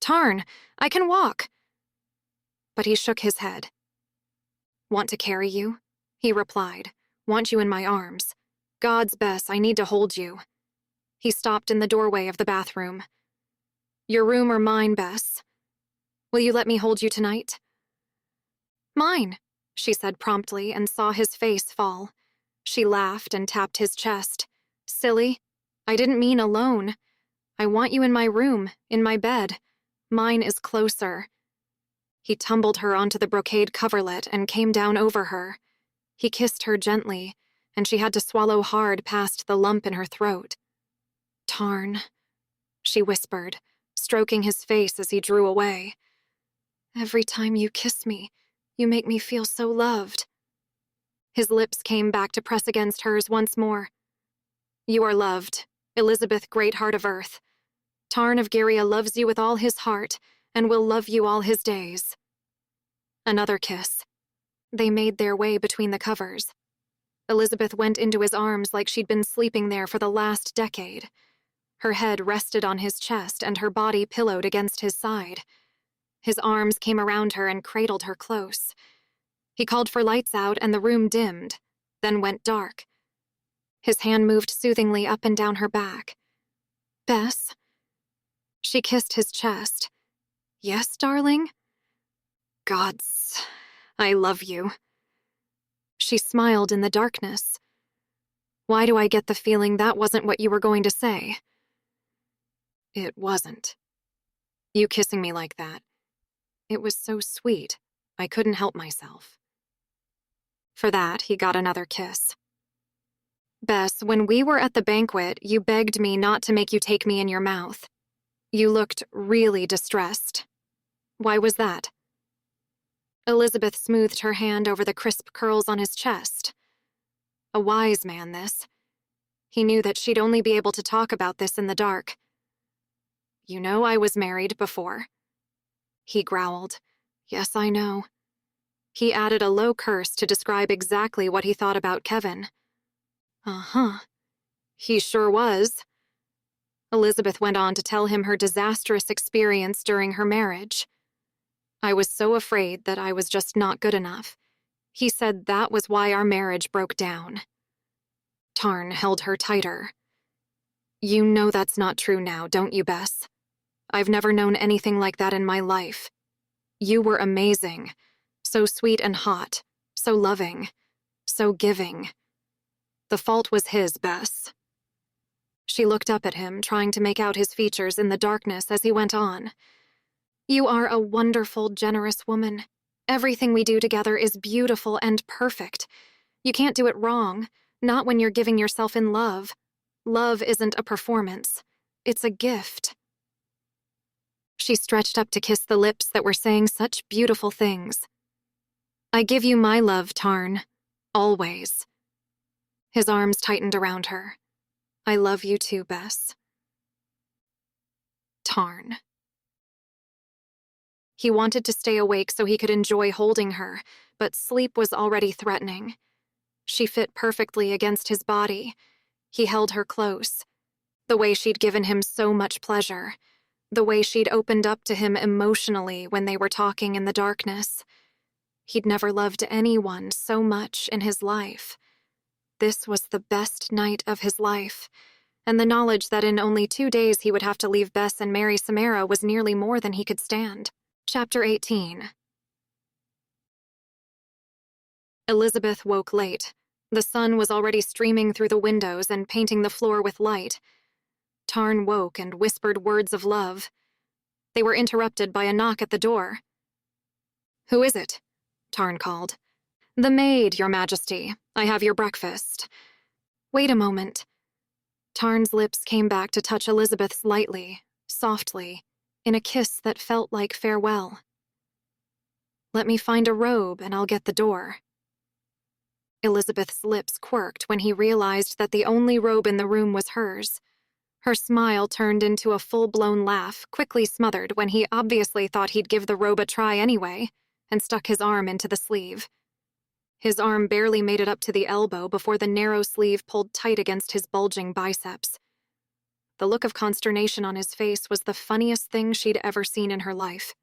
A: Tarn, I can walk. But he shook his head. Want to carry you? He replied. Want you in my arms. God's Bess, I need to hold you. He stopped in the doorway of the bathroom. Your room or mine, Bess? Will you let me hold you tonight? Mine, she said promptly and saw his face fall. She laughed and tapped his chest. Silly, I didn't mean alone. I want you in my room, in my bed. Mine is closer. He tumbled her onto the brocade coverlet and came down over her. He kissed her gently, and she had to swallow hard past the lump in her throat. Tarn, she whispered, stroking his face as he drew away. Every time you kiss me, you make me feel so loved. His lips came back to press against hers once more. You are loved, Elizabeth Greatheart of Earth. Tarn of Gerea loves you with all his heart, and will love you all his days." Another kiss. They made their way between the covers. Elizabeth went into his arms like she'd been sleeping there for the last decade. Her head rested on his chest and her body pillowed against his side. His arms came around her and cradled her close. He called for lights out and the room dimmed, then went dark. His hand moved soothingly up and down her back. "Bess?" She kissed his chest. "Yes, darling?" "Gods, I love you." She smiled in the darkness. "Why do I get the feeling that wasn't what you were going to say?" "It wasn't. You kissing me like that. It was so sweet, I couldn't help myself." For that, he got another kiss. "Bess, when we were at the banquet, you begged me not to make you take me in your mouth. You looked really distressed. Why was that?" Elizabeth smoothed her hand over the crisp curls on his chest. A wise man, this. He knew that she'd only be able to talk about this in the dark. "You know I was married before." He growled. "Yes, I know." He added a low curse to describe exactly what he thought about Kevin. "Uh-huh. He sure was." Elizabeth went on to tell him her disastrous experience during her marriage. "I was so afraid that I was just not good enough. He said that was why our marriage broke down." Tarn held her tighter. "You know that's not true now, don't you, Bess? I've never known anything like that in my life. You were amazing. So sweet and hot. So loving. So giving. The fault was his, Bess." She looked up at him, trying to make out his features in the darkness as he went on. "You are a wonderful, generous woman. Everything we do together is beautiful and perfect. You can't do it wrong, not when you're giving yourself in love. Love isn't a performance. It's a gift." She stretched up to kiss the lips that were saying such beautiful things. "I give you my love, Tarn. Always." His arms tightened around her. "I love you too, Bess." Tarn. He wanted to stay awake so he could enjoy holding her, but sleep was already threatening. She fit perfectly against his body. He held her close. The way she'd given him so much pleasure. The way she'd opened up to him emotionally when they were talking in the darkness. He'd never loved anyone so much in his life. This was the best night of his life, and the knowledge that in only 2 days he would have to leave Bess and marry Samara was nearly more than he could stand. Chapter 18. Elizabeth woke late. The sun was already streaming through the windows and painting the floor with light. Tarn woke and whispered words of love. They were interrupted by a knock at the door. "Who is it?" Tarn called. "The maid, Your Majesty. I have your breakfast." "Wait a moment." Tarn's lips came back to touch Elizabeth's lightly, softly, in a kiss that felt like farewell. "Let me find a robe and I'll get the door." Elizabeth's lips quirked when he realized that the only robe in the room was hers. Her smile turned into a full-blown laugh, quickly smothered when he obviously thought he'd give the robe a try anyway, and stuck his arm into the sleeve. His arm barely made it up to the elbow before the narrow sleeve pulled tight against his bulging biceps. The look of consternation on his face was the funniest thing she'd ever seen in her life.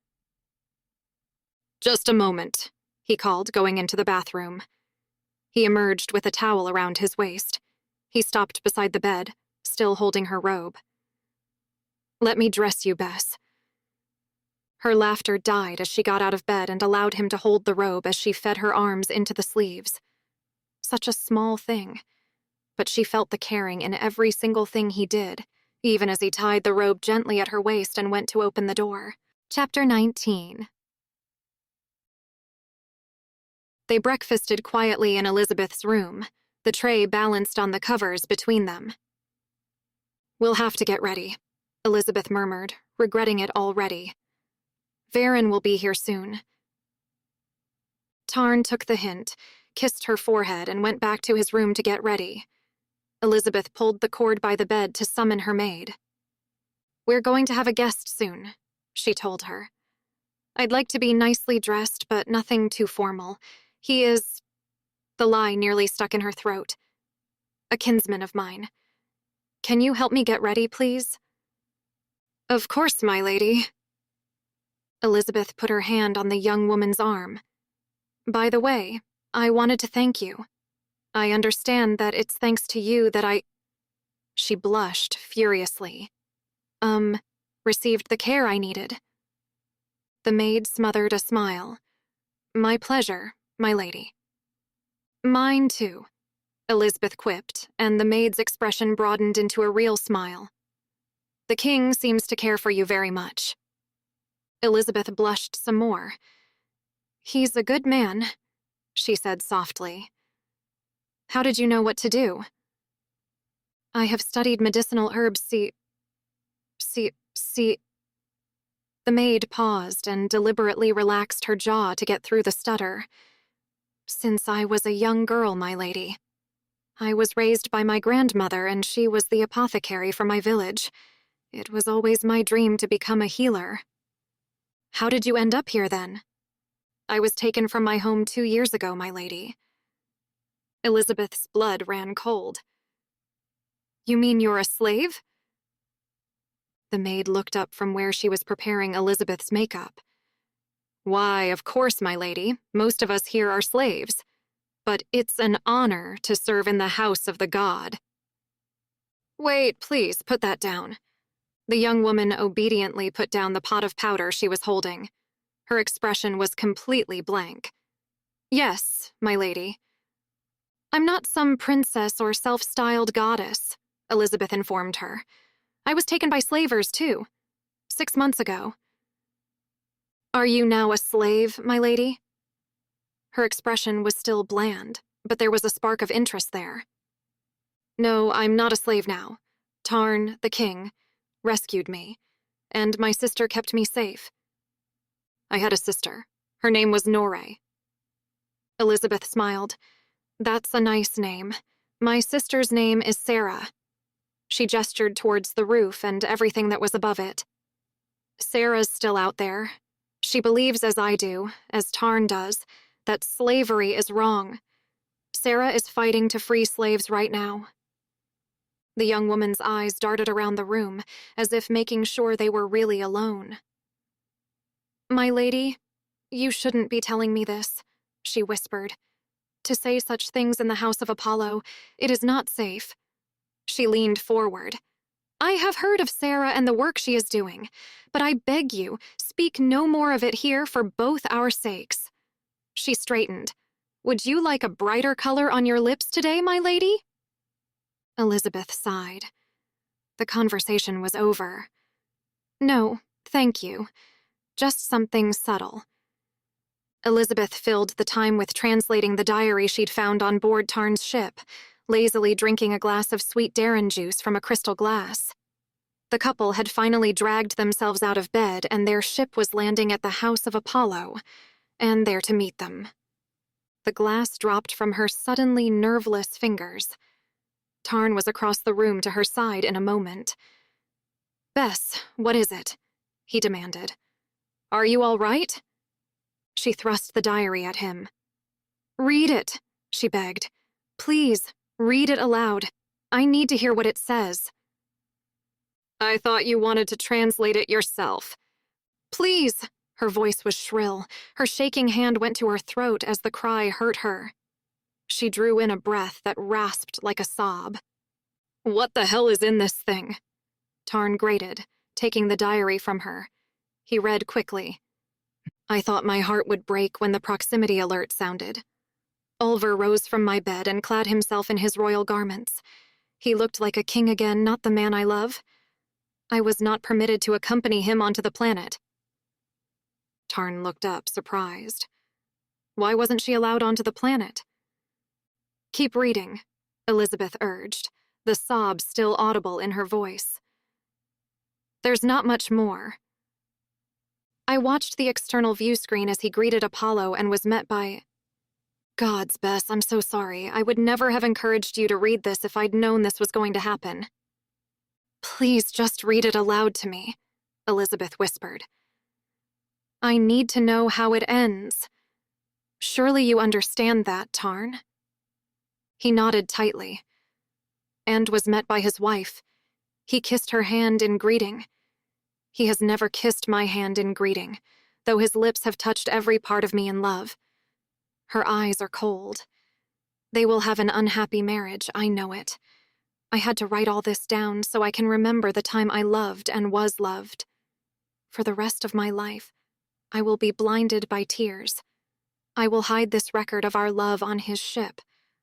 A: "Just a moment," he called, going into the bathroom. He emerged with a towel around his waist. He stopped beside the bed, still holding her robe. "Let me dress you, Bess." Her laughter died as she got out of bed and allowed him to hold the robe as she fed her arms into the sleeves. Such a small thing, but she felt the caring in every single thing he did, even as he tied the robe gently at her waist and went to open the door. Chapter 19. They breakfasted quietly in Elizabeth's room, the tray balanced on the covers between them. "We'll have to get ready," Elizabeth murmured, regretting it already. "Varen will be here soon." Tarn took the hint, kissed her forehead, and went back to his room to get ready. Elizabeth pulled the cord by the bed to summon her maid. "We're going to have a guest soon," she told her. I'd like to be nicely dressed, but nothing too formal. He is—" the lie nearly stuck in her throat. "A kinsman of mine. Can you help me get ready, please?" "Of course, my lady." Elizabeth put her hand on the young woman's arm. "By the way, I wanted to thank you. I understand that it's thanks to you that I—" She blushed furiously. Received the care I needed." The maid smothered a smile. "My pleasure, my lady." "Mine, too," Elizabeth quipped, and the maid's expression broadened into a real smile. "The king seems to care for you very much." Elizabeth blushed some more. "He's a good man," she said softly. "How did you know what to do?" "I have studied medicinal herbs, see. The maid paused and deliberately relaxed her jaw to get through the stutter. "Since I was a young girl, my lady. I was raised by my grandmother, and she was the apothecary for my village. It was always my dream to become a healer." "How did you end up here, then?" "I was taken from my home 2 years ago, my lady." Elizabeth's blood ran cold. "You mean you're a slave?" The maid looked up from where she was preparing Elizabeth's makeup. "Why, of course, my lady. Most of us here are slaves. But it's an honor to serve in the house of the god." "Wait, please, put that down." The young woman obediently put down the pot of powder she was holding. Her expression was completely blank. "Yes, my lady." "I'm not some princess or self-styled goddess," Elizabeth informed her. "I was taken by slavers, too. 6 months ago." "Are you now a slave, my lady?" Her expression was still bland, but there was a spark of interest there. "No, I'm not a slave now. Tarn, the king, rescued me, and my sister kept me safe." "I had a sister. Her name was Norre." Elizabeth smiled. "That's a nice name. My sister's name is Sarah." She gestured towards the roof and everything that was above it. "Sarah's still out there. She believes, as I do, as Tarn does, that slavery is wrong. Sarah is fighting to free slaves right now." The young woman's eyes darted around the room, as if making sure they were really alone. "My lady, you shouldn't be telling me this," she whispered. "To say such things in the house of Apollo, it is not safe." She leaned forward. "I have heard of Sarah and the work she is doing, but I beg you, speak no more of it here for both our sakes." She straightened. "Would you like a brighter color on your lips today, my lady?" Elizabeth sighed. The conversation was over. "No, thank you. Just something subtle." Elizabeth filled the time with translating the diary she'd found on board Tarn's ship, lazily drinking a glass of sweet Darren juice from a crystal glass. The couple had finally dragged themselves out of bed, and their ship was landing at the house of Apollo, and there to meet them. The glass dropped from her suddenly nerveless fingers. Tarn was across the room to her side in a moment. "Bess, what is it?" he demanded. "Are you all right?" She thrust the diary at him. "Read it," she begged. "Please, read it aloud. I need to hear what it says." "I thought you wanted to translate it yourself." "Please!" Her voice was shrill. Her shaking hand went to her throat as the cry hurt her. She drew in a breath that rasped like a sob. "What the hell is in this thing?" Tarn grated, taking the diary from her. He read quickly. "I thought my heart would break when the proximity alert sounded. Ulver rose from my bed and clad himself in his royal garments. He looked like a king again, not the man I love. I was not permitted to accompany him onto the planet." Tarn looked up, surprised. Why wasn't she allowed onto the planet? "Keep reading," Elizabeth urged, the sob still audible in her voice. "There's not much more." "I watched the external view screen as he greeted Apollo and was met by—" "Gods, Bess, I'm so sorry. I would never have encouraged you to read this if I'd known this was going to happen." "Please just read it aloud to me," Elizabeth whispered. I need to know how it ends. Surely you understand that, Tarn? He nodded tightly, and was met by his wife. He kissed her hand in greeting. He has never kissed my hand in greeting, though his lips have touched every part of me in love. Her eyes are cold. They will have an unhappy marriage, I know it. I had to write all this down so I can remember the time I loved and was loved. For the rest of my life, I will be blinded by tears. I will hide this record of our love on his ship,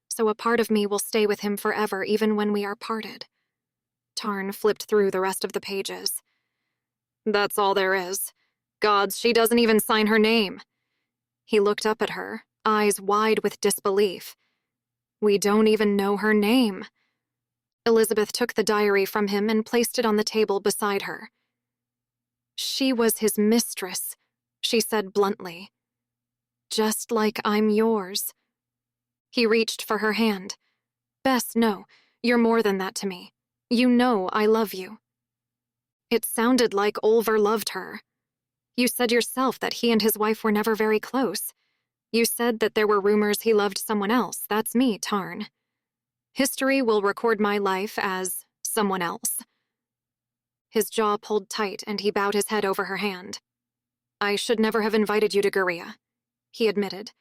A: so a part of me will stay with him forever even when we are parted. Tarn flipped through the rest of the pages. That's all there is. Gods, she doesn't even sign her name. He looked up at her, eyes wide with disbelief. We don't even know her name. Elizabeth took the diary from him and placed it on the table beside her. She was his mistress, she said bluntly. Just like I'm yours. He reached for her hand. Bess, no, you're more than that to me. You know I love you. It sounded like Olver loved her. You said yourself that he and his wife were never very close. You said that there were rumors he loved someone else. That's me, Tarn. History will record my life as someone else. His jaw pulled tight and he bowed his head over her hand. I should never have invited you to Gerea, he admitted.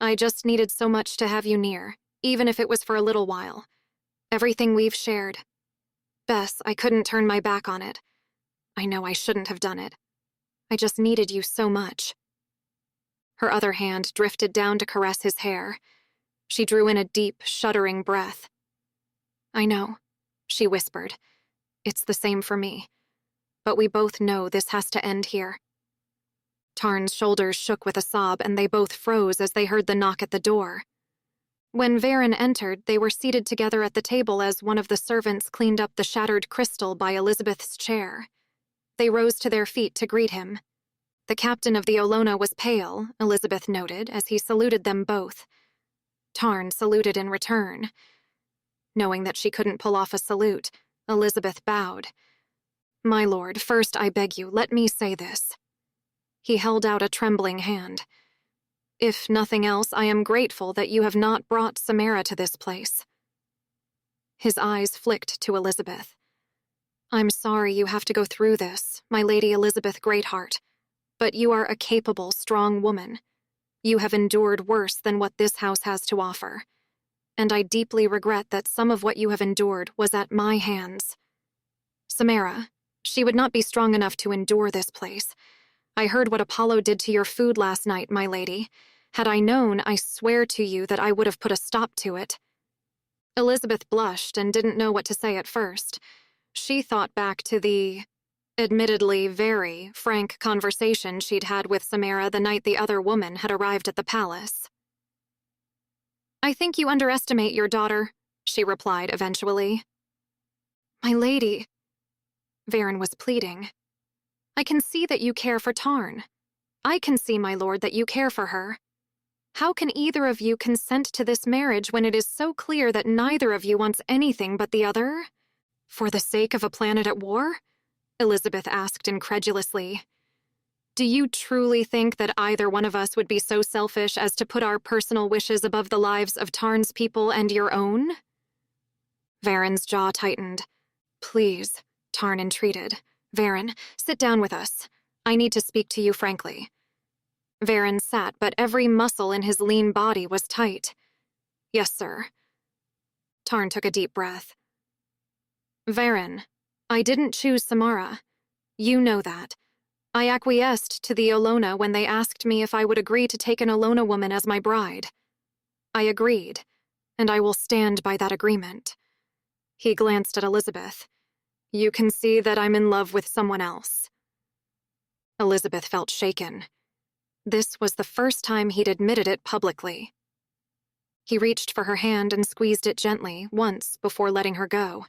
A: I just needed so much to have you near, even if it was for a little while. Everything we've shared. Bess, I couldn't turn my back on it. I know I shouldn't have done it. I just needed you so much. Her other hand drifted down to caress his hair. She drew in a deep, shuddering breath. I know, she whispered. It's the same for me. But we both know this has to end here. Tarn's shoulders shook with a sob, and they both froze as they heard the knock at the door. When Varen entered, they were seated together at the table as one of the servants cleaned up the shattered crystal by Elizabeth's chair. They rose to their feet to greet him. The captain of the Olona was pale, Elizabeth noted, as he saluted them both. Tarn saluted in return. Knowing that she couldn't pull off a salute, Elizabeth bowed. My lord, first I beg you, let me say this. He held out a trembling hand. If nothing else, I am grateful that you have not brought Samara to this place. His eyes flicked to Elizabeth. I'm sorry you have to go through this, my Lady Elizabeth Greatheart, but you are a capable, strong woman. You have endured worse than what this house has to offer, and I deeply regret that some of what you have endured was at my hands. Samara, she would not be strong enough to endure this place. I heard what Apollo did to your food last night, my lady. Had I known, I swear to you that I would have put a stop to it. Elizabeth blushed and didn't know what to say at first. She thought back to the, admittedly very, frank conversation she'd had with Samara the night the other woman had arrived at the palace. I think you underestimate your daughter, she replied eventually. My lady, Varen was pleading. I can see that you care for Tarn. I can see, my lord, that you care for her. How can either of you consent to this marriage when it is so clear that neither of you wants anything but the other? For the sake of a planet at war? Elizabeth asked incredulously. Do you truly think that either one of us would be so selfish as to put our personal wishes above the lives of Tarn's people and your own? Varen's jaw tightened. Please, Tarn entreated. Varen, sit down with us. I need to speak to you frankly. Varen sat, but every muscle in his lean body was tight. Yes, sir. Tarn took a deep breath. Varen, I didn't choose Samara. You know that. I acquiesced to the Olona when they asked me if I would agree to take an Olona woman as my bride. I agreed, and I will stand by that agreement. He glanced at Elizabeth. You can see that I'm in love with someone else. Elizabeth felt shaken. This was the first time he'd admitted it publicly. He reached for her hand and squeezed it gently, once, before letting her go.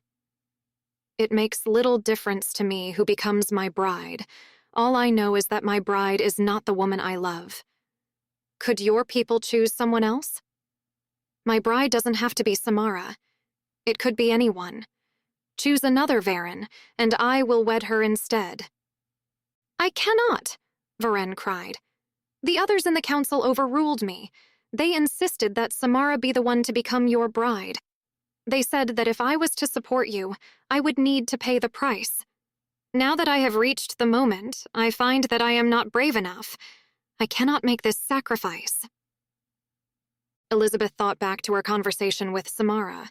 A: It makes little difference to me who becomes my bride. All I know is that my bride is not the woman I love. Could your people choose someone else? My bride doesn't have to be Samara. It could be anyone. Choose another Varen, and I will wed her instead. I cannot, Varen cried. The others in the council overruled me. They insisted that Samara be the one to become your bride. They said that if I was to support you, I would need to pay the price. Now that I have reached the moment, I find that I am not brave enough. I cannot make this sacrifice. Elizabeth thought back to her conversation with Samara.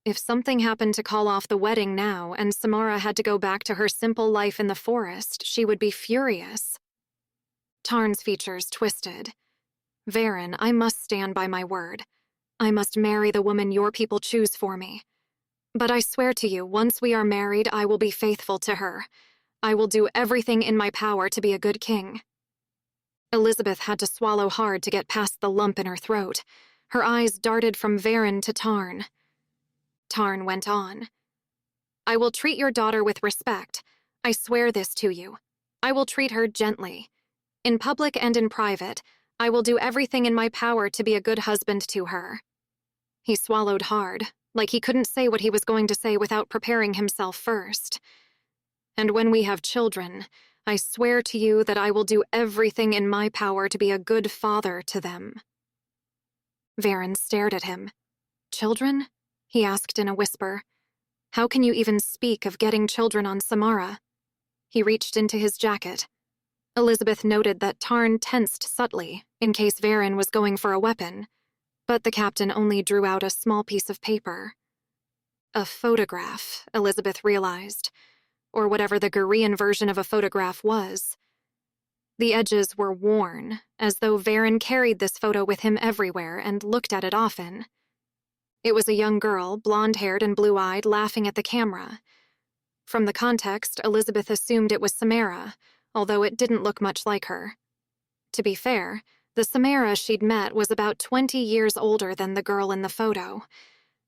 A: If something happened to call off the wedding now and Samara had to go back to her simple life in the forest, she would be furious. Tarn's features twisted. Varen, I must stand by my word. I must marry the woman your people choose for me. But I swear to you, once we are married, I will be faithful to her. I will do everything in my power to be a good king. Elizabeth had to swallow hard to get past the lump in her throat. Her eyes darted from Varen to Tarn. Tarn went on. I will treat your daughter with respect. I swear this to you. I will treat her gently. In public and in private, I will do everything in my power to be a good husband to her. He swallowed hard, like he couldn't say what he was going to say without preparing himself first. And when we have children, I swear to you that I will do everything in my power to be a good father to them. Varen stared at him. Children? He asked in a whisper. How can you even speak of getting children on Samara? He reached into his jacket. Elizabeth noted that Tarn tensed subtly, in case Varen was going for a weapon, but the captain only drew out a small piece of paper. A photograph, Elizabeth realized, or whatever the Gerean version of a photograph was. The edges were worn, as though Varen carried this photo with him everywhere and looked at it often. It was a young girl, blonde-haired and blue-eyed, laughing at the camera. From the context, Elizabeth assumed it was Samara, although it didn't look much like her. To be fair, the Samara she'd met was about 20 years older than the girl in the photo,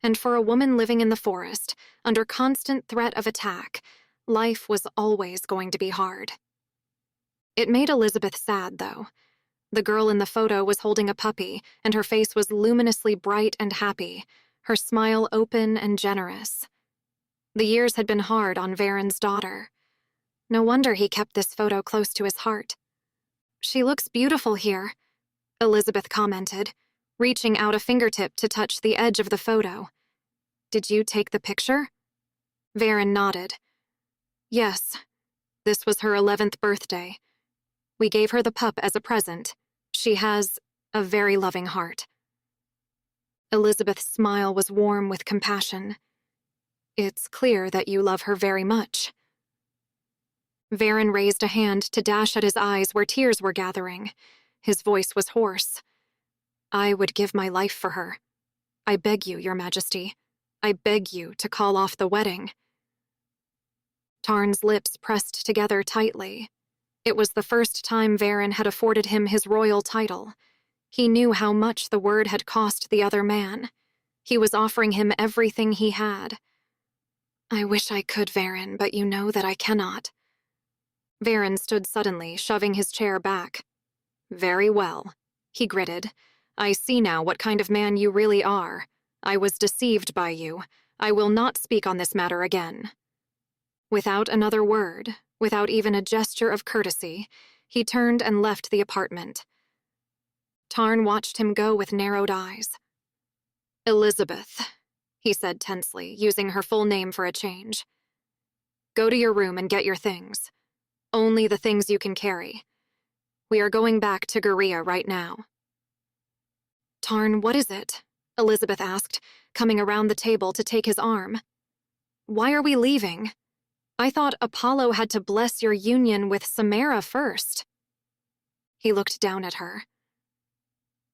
A: and for a woman living in the forest, under constant threat of attack, life was always going to be hard. It made Elizabeth sad, though. The girl in the photo was holding a puppy, and her face was luminously bright and happy, her smile open and generous. The years had been hard on Varen's daughter. No wonder he kept this photo close to his heart. She looks beautiful here, Elizabeth commented, reaching out a fingertip to touch the edge of the photo. Did you take the picture? Varen nodded. Yes, this was her 11th birthday. We gave her the pup as a present. She has a very loving heart. Elizabeth's smile was warm with compassion. It's clear that you love her very much. Varen raised a hand to dash at his eyes where tears were gathering. His voice was hoarse. I would give my life for her. I beg you, Your Majesty. I beg you to call off the wedding. Tarn's lips pressed together tightly. It was the first time Varen had afforded him his royal title. He knew how much the word had cost the other man. He was offering him everything he had. I wish I could, Varen, but you know that I cannot. Varen stood suddenly, shoving his chair back. Very well, he gritted. I see now what kind of man you really are. I was deceived by you. I will not speak on this matter again. Without another word, without even a gesture of courtesy, he turned and left the apartment. Tarn watched him go with narrowed eyes. Elizabeth, he said tensely, using her full name for a change. Go to your room and get your things. Only the things you can carry. We are going back to Gerea right now. Tarn, what is it? Elizabeth asked, coming around the table to take his arm. Why are we leaving? I thought Apollo had to bless your union with Samara first. He looked down at her.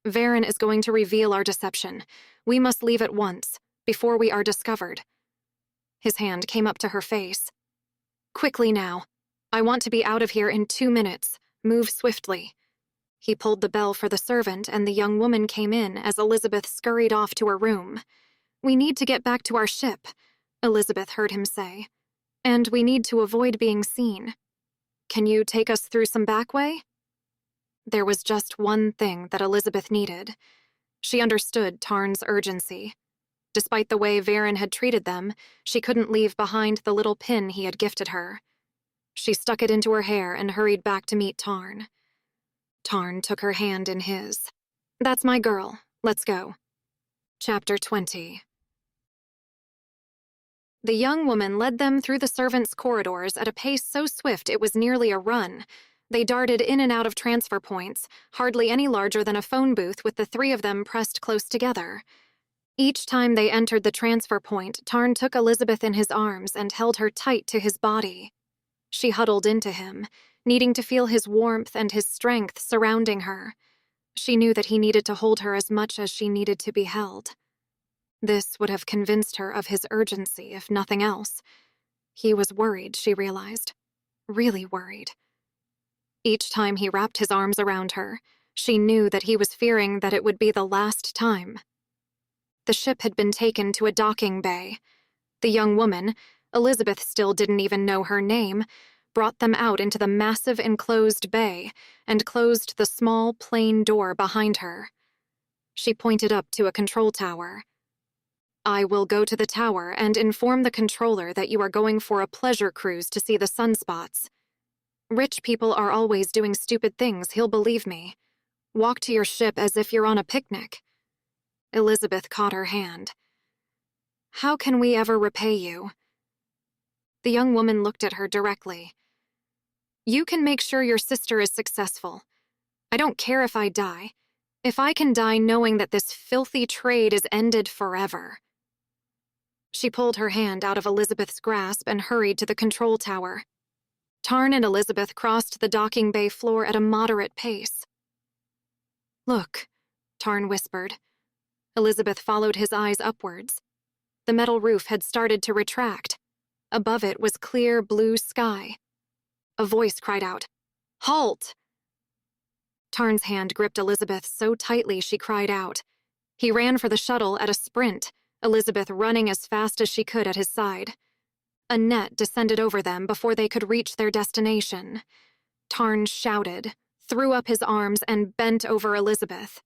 A: Varen is going to reveal our deception. We must leave at once, before we are discovered. His hand came up to her face. Quickly now. I want to be out of here in 2 minutes. Move swiftly. He pulled the bell for the servant, and the young woman came in as Elizabeth scurried off to her room. We need to get back to our ship, Elizabeth heard him say. And we need to avoid being seen. Can you take us through some back way? There was just one thing that Elizabeth needed. She understood Tarn's urgency. Despite the way Varen had treated them, she couldn't leave behind the little pin he had gifted her. She stuck it into her hair and hurried back to meet Tarn. Tarn took her hand in his. "That's my girl. Let's go." Chapter 20. The young woman led them through the servants' corridors at a pace so swift it was nearly a run. They darted in and out of transfer points, hardly any larger than a phone booth with the three of them pressed close together. Each time they entered the transfer point, Tarn took Elizabeth in his arms and held her tight to his body. She huddled into him, needing to feel his warmth and his strength surrounding her. She knew that he needed to hold her as much as she needed to be held. This would have convinced her of his urgency, if nothing else. He was worried, she realized. Really worried. Each time he wrapped his arms around her, she knew that he was fearing that it would be the last time. The ship had been taken to a docking bay. The young woman, Elizabeth still didn't even know her name, brought them out into the massive enclosed bay and closed the small, plain door behind her. She pointed up to a control tower. "I will go to the tower and inform the controller that you are going for a pleasure cruise to see the sunspots. Rich people are always doing stupid things, he'll believe me. Walk to your ship as if you're on a picnic." Elizabeth caught her hand. "How can we ever repay you?" The young woman looked at her directly. "You can make sure your sister is successful. I don't care if I die. If I can die knowing that this filthy trade is ended forever." She pulled her hand out of Elizabeth's grasp and hurried to the control tower. Tarn and Elizabeth crossed the docking bay floor at a moderate pace. "Look," Tarn whispered. Elizabeth followed his eyes upwards. The metal roof had started to retract. Above it was clear blue sky. A voice cried out, "Halt!" Tarn's hand gripped Elizabeth so tightly she cried out. He ran for the shuttle at a sprint, Elizabeth running as fast as she could at his side. A net descended over them before they could reach their destination. Tarn shouted, threw up his arms, and bent over Elizabeth.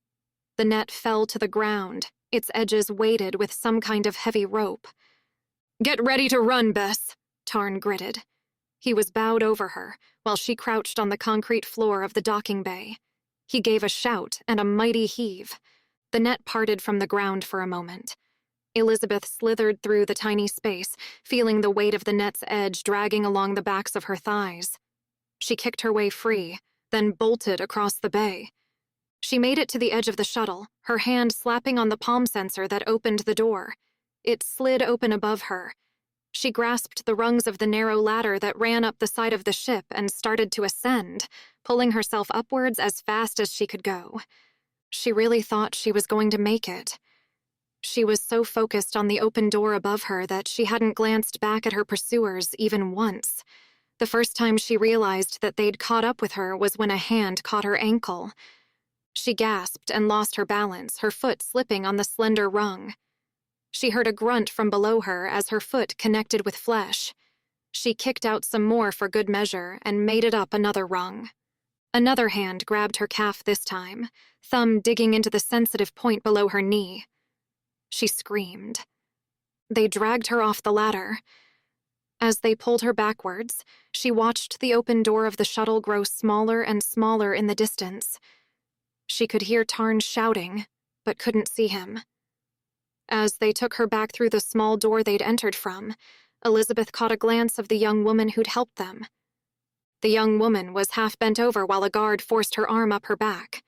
A: The net fell to the ground, its edges weighted with some kind of heavy rope. "Get ready to run, Bess," Tarn gritted. He was bowed over her, while she crouched on the concrete floor of the docking bay. He gave a shout and a mighty heave. The net parted from the ground for a moment. Elizabeth slithered through the tiny space, feeling the weight of the net's edge dragging along the backs of her thighs. She kicked her way free, then bolted across the bay. She made it to the edge of the shuttle, her hand slapping on the palm sensor that opened the door. It slid open above her. She grasped the rungs of the narrow ladder that ran up the side of the ship and started to ascend, pulling herself upwards as fast as she could go. She really thought she was going to make it. She was so focused on the open door above her that she hadn't glanced back at her pursuers even once. The first time she realized that they'd caught up with her was when a hand caught her ankle. She gasped and lost her balance, her foot slipping on the slender rung. She heard a grunt from below her as her foot connected with flesh. She kicked out some more for good measure and made it up another rung. Another hand grabbed her calf this time, thumb digging into the sensitive point below her knee. She screamed. They dragged her off the ladder. As they pulled her backwards, she watched the open door of the shuttle grow smaller and smaller in the distance. She could hear Tarn shouting, but couldn't see him. As they took her back through the small door they'd entered from, Elizabeth caught a glance of the young woman who'd helped them. The young woman was half bent over while a guard forced her arm up her back.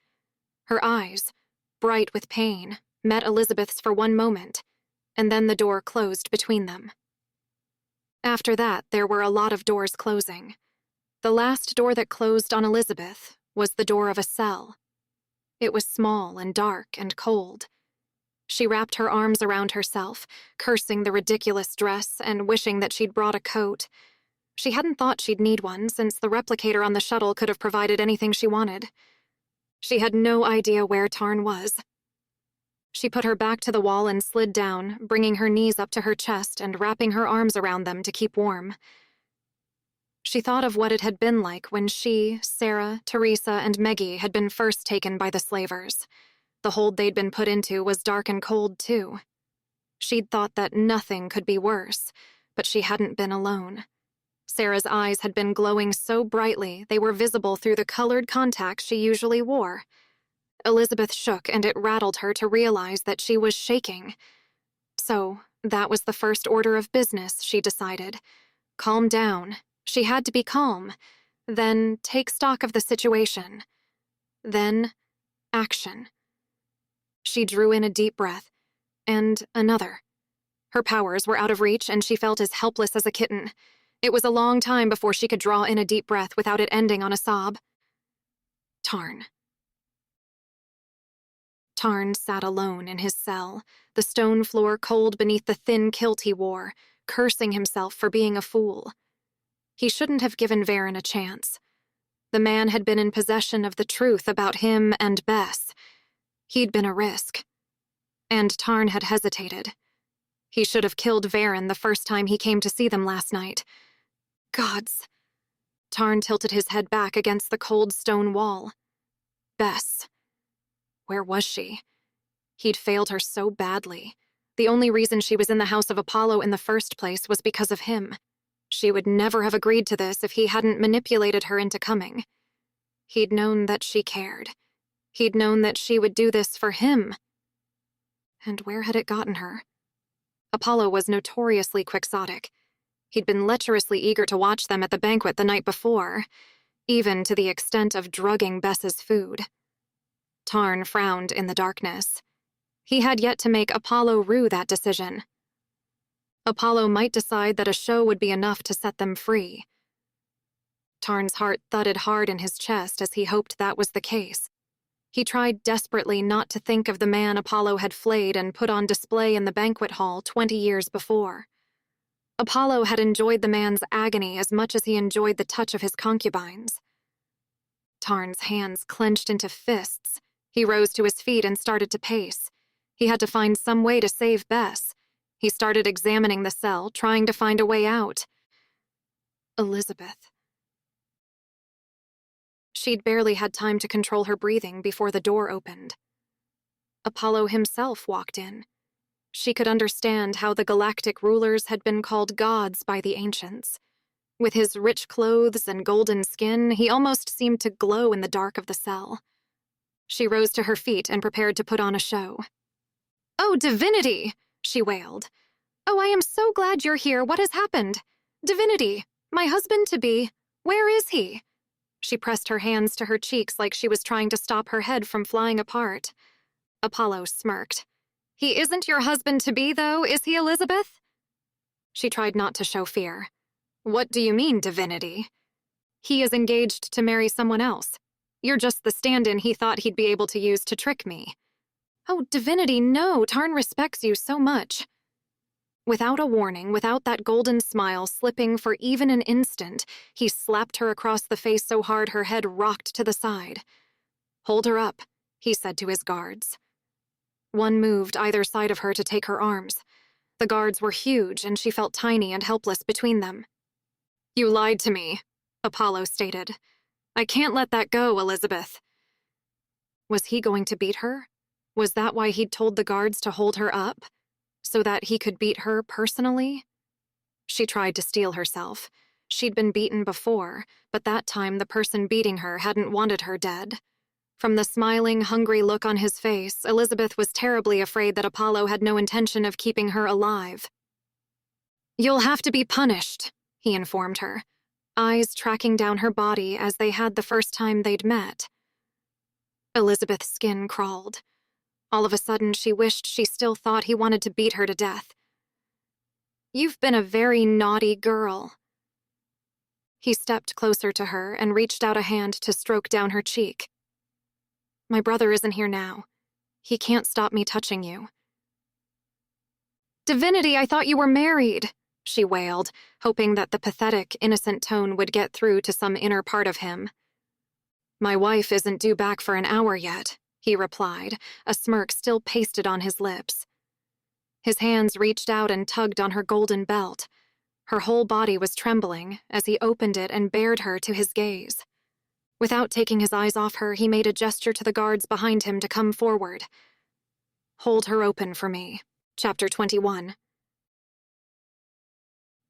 A: Her eyes, bright with pain, met Elizabeth's for one moment, and then the door closed between them. After that, there were a lot of doors closing. The last door that closed on Elizabeth was the door of a cell. It was small and dark and cold. She wrapped her arms around herself, cursing the ridiculous dress and wishing that she'd brought a coat. She hadn't thought she'd need one since the replicator on the shuttle could have provided anything she wanted. She had no idea where Tarn was. She put her back to the wall and slid down, bringing her knees up to her chest and wrapping her arms around them to keep warm. She thought of what it had been like when she, Sarah, Teresa, and Meggie had been first taken by the slavers. The hold they'd been put into was dark and cold, too. She'd thought that nothing could be worse, but she hadn't been alone. Sarah's eyes had been glowing so brightly they were visible through the colored contacts she usually wore. Elizabeth shook, and it rattled her to realize that she was shaking. So, that was the first order of business, she decided. Calm down. She had to be calm. Then take stock of the situation. Then, action. She drew in a deep breath, and another. Her powers were out of reach, and she felt as helpless as a kitten. It was a long time before she could draw in a deep breath without it ending on a sob. Tarn. Tarn sat alone in his cell, the stone floor cold beneath the thin kilt he wore, cursing himself for being a fool. He shouldn't have given Varen a chance. The man had been in possession of the truth about him and Bess. He'd been a risk. And Tarn had hesitated. He should have killed Varen the first time he came to see them last night. Gods. Tarn tilted his head back against the cold stone wall. Bess. Where was she? He'd failed her so badly. The only reason she was in the House of Apollo in the first place was because of him. She would never have agreed to this if he hadn't manipulated her into coming. He'd known that she cared. He'd known that she would do this for him. And where had it gotten her? Apollo was notoriously quixotic. He'd been lecherously eager to watch them at the banquet the night before, even to the extent of drugging Bess's food. Tarn frowned in the darkness. He had yet to make Apollo rue that decision. Apollo might decide that a show would be enough to set them free. Tarn's heart thudded hard in his chest as he hoped that was the case. He tried desperately not to think of the man Apollo had flayed and put on display in the banquet hall 20 years before. Apollo had enjoyed the man's agony as much as he enjoyed the touch of his concubines. Tarn's hands clenched into fists. He rose to his feet and started to pace. He had to find some way to save Bess. He started examining the cell, trying to find a way out. Elizabeth. She'd barely had time to control her breathing before the door opened. Apollo himself walked in. She could understand how the galactic rulers had been called gods by the ancients. With his rich clothes and golden skin, he almost seemed to glow in the dark of the cell. She rose to her feet and prepared to put on a show. "Oh, divinity!" she wailed. "Oh, I am so glad you're here. What has happened? Divinity, my husband-to-be, where is he?" She pressed her hands to her cheeks like she was trying to stop her head from flying apart. Apollo smirked. "He isn't your husband-to-be, though, is he, Elizabeth?" She tried not to show fear. "What do you mean, divinity?" "He is engaged to marry someone else. You're just the stand-in he thought he'd be able to use to trick me." "Oh, divinity, no! Tarn respects you so much." Without a warning, without that golden smile slipping for even an instant, he slapped her across the face so hard her head rocked to the side. "Hold her up," he said to his guards. One moved either side of her to take her arms. The guards were huge, and she felt tiny and helpless between them. "You lied to me," Apollo stated. "I can't let that go, Elizabeth." Was he going to beat her? Was that why he'd told the guards to hold her up? So that he could beat her personally? She tried to steel herself. She'd been beaten before, but that time the person beating her hadn't wanted her dead. From the smiling, hungry look on his face, Elizabeth was terribly afraid that Apollo had no intention of keeping her alive. "You'll have to be punished," he informed her, eyes tracking down her body as they had the first time they'd met. Elizabeth's skin crawled. All of a sudden, she wished she still thought he wanted to beat her to death. "You've been a very naughty girl." He stepped closer to her and reached out a hand to stroke down her cheek. "My brother isn't here now. He can't stop me touching you." "Divinity, I thought you were married," she wailed, hoping that the pathetic, innocent tone would get through to some inner part of him. "My wife isn't due back for an hour yet," he replied, a smirk still pasted on his lips. His hands reached out and tugged on her golden belt. Her whole body was trembling as he opened it and bared her to his gaze. Without taking his eyes off her, he made a gesture to the guards behind him to come forward. "Hold her open for me." Chapter 21.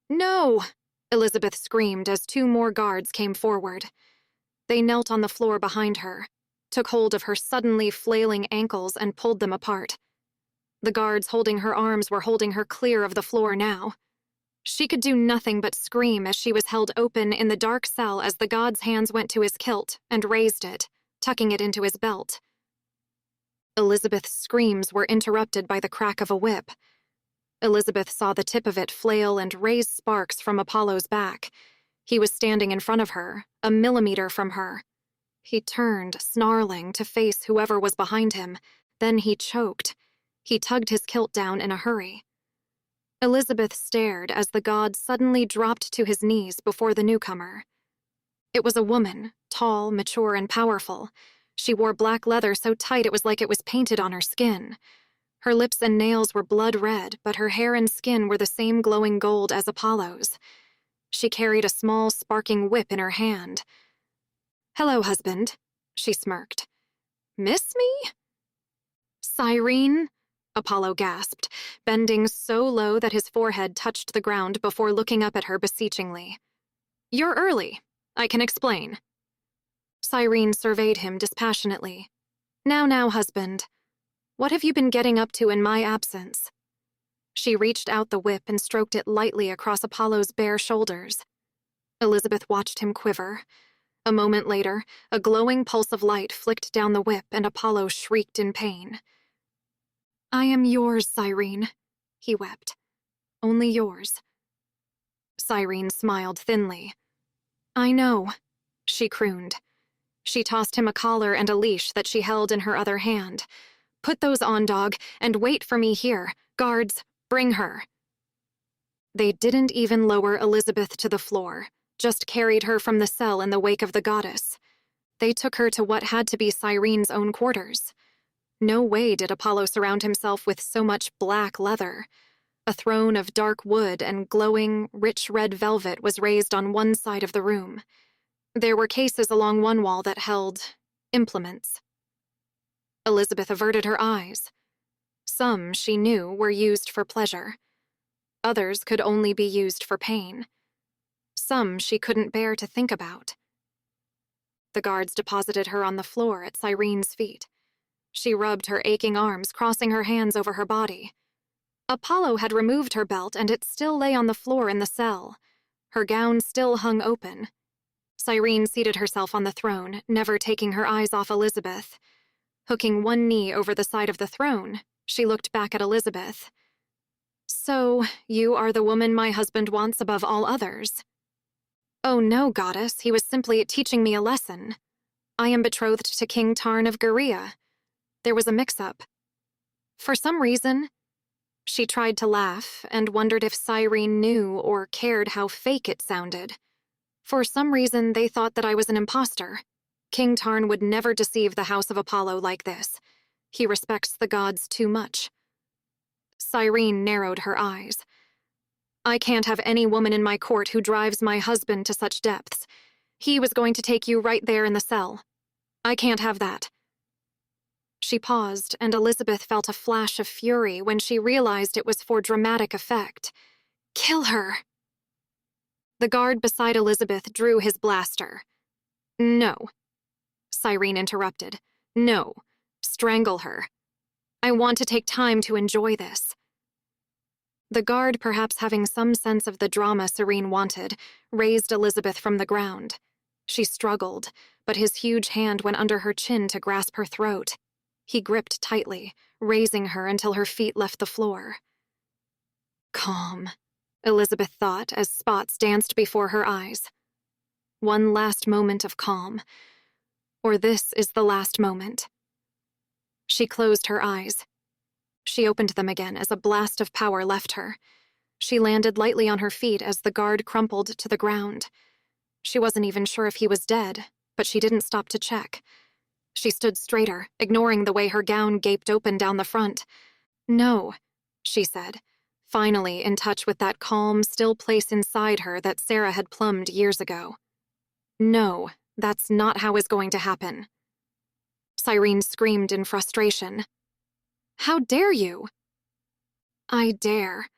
A: "No!" Elizabeth screamed as 2 more guards came forward. They knelt on the floor behind her, took hold of her suddenly flailing ankles and pulled them apart. The guards holding her arms were holding her clear of the floor now. She could do nothing but scream as she was held open in the dark cell as the god's hands went to his kilt and raised it, tucking it into his belt. Elizabeth's screams were interrupted by the crack of a whip. Elizabeth saw the tip of it flail and raise sparks from Apollo's back. He was standing in front of her, a millimeter from her. He turned, snarling, to face whoever was behind him. Then he choked. He tugged his kilt down in a hurry. Elizabeth stared as the god suddenly dropped to his knees before the newcomer. It was a woman, tall, mature, and powerful. She wore black leather so tight it was like it was painted on her skin. Her lips and nails were blood red, but her hair and skin were the same glowing gold as Apollo's. She carried a small, sparking whip in her hand. "Hello, husband," she smirked. "Miss me?" "Cyrene?" Apollo gasped, bending so low that his forehead touched the ground before looking up at her beseechingly. "You're early. I can explain." Cyrene surveyed him dispassionately. Now, husband. What have you been getting up to in my absence?" She reached out the whip and stroked it lightly across Apollo's bare shoulders. Elizabeth watched him quiver. A moment later, a glowing pulse of light flicked down the whip and Apollo shrieked in pain. "I am yours, Cyrene," he wept. "Only yours." Cyrene smiled thinly. "I know," she crooned. She tossed him a collar and a leash that she held in her other hand. "Put those on, dog, and wait for me here. Guards, bring her." They didn't even lower Elizabeth to the floor, just carried her from the cell in the wake of the goddess. They took her to what had to be Cyrene's own quarters. No way did Apollo surround himself with so much black leather. A throne of dark wood and glowing, rich red velvet was raised on one side of the room. There were cases along one wall that held implements. Elizabeth averted her eyes. Some, she knew, were used for pleasure. Others could only be used for pain. Some she couldn't bear to think about. The guards deposited her on the floor at Cyrene's feet. She rubbed her aching arms, crossing her hands over her body. Apollo had removed her belt, and it still lay on the floor in the cell. Her gown still hung open. Cyrene seated herself on the throne, never taking her eyes off Elizabeth. Hooking one knee over the side of the throne, she looked back at Elizabeth. "So, you are the woman my husband wants above all others?" "Oh no, goddess, he was simply teaching me a lesson. I am betrothed to King Tarn of Gerea. There was a mix-up. For some reason..." She tried to laugh and wondered if Cyrene knew or cared how fake it sounded. "For some reason, they thought that I was an imposter. King Tarn would never deceive the House of Apollo like this. He respects the gods too much." Cyrene narrowed her eyes. "I can't have any woman in my court who drives my husband to such depths. He was going to take you right there in the cell. I can't have that." She paused, and Elizabeth felt a flash of fury when she realized it was for dramatic effect. "Kill her!" The guard beside Elizabeth drew his blaster. "No," Cyrene interrupted. "No. Strangle her. I want to take time to enjoy this." The guard, perhaps having some sense of the drama Cyrene wanted, raised Elizabeth from the ground. She struggled, but his huge hand went under her chin to grasp her throat. He gripped tightly, raising her until her feet left the floor. Calm, Elizabeth thought as spots danced before her eyes. One last moment of calm. Or this is the last moment. She closed her eyes. She opened them again as a blast of power left her. She landed lightly on her feet as the guard crumpled to the ground. She wasn't even sure if he was dead, but she didn't stop to check. She stood straighter, ignoring the way her gown gaped open down the front. "No," she said, finally in touch with that calm, still place inside her that Sarah had plumbed years ago. "No, that's not how it's going to happen." Cyrene screamed in frustration. "How dare you?" "I dare,"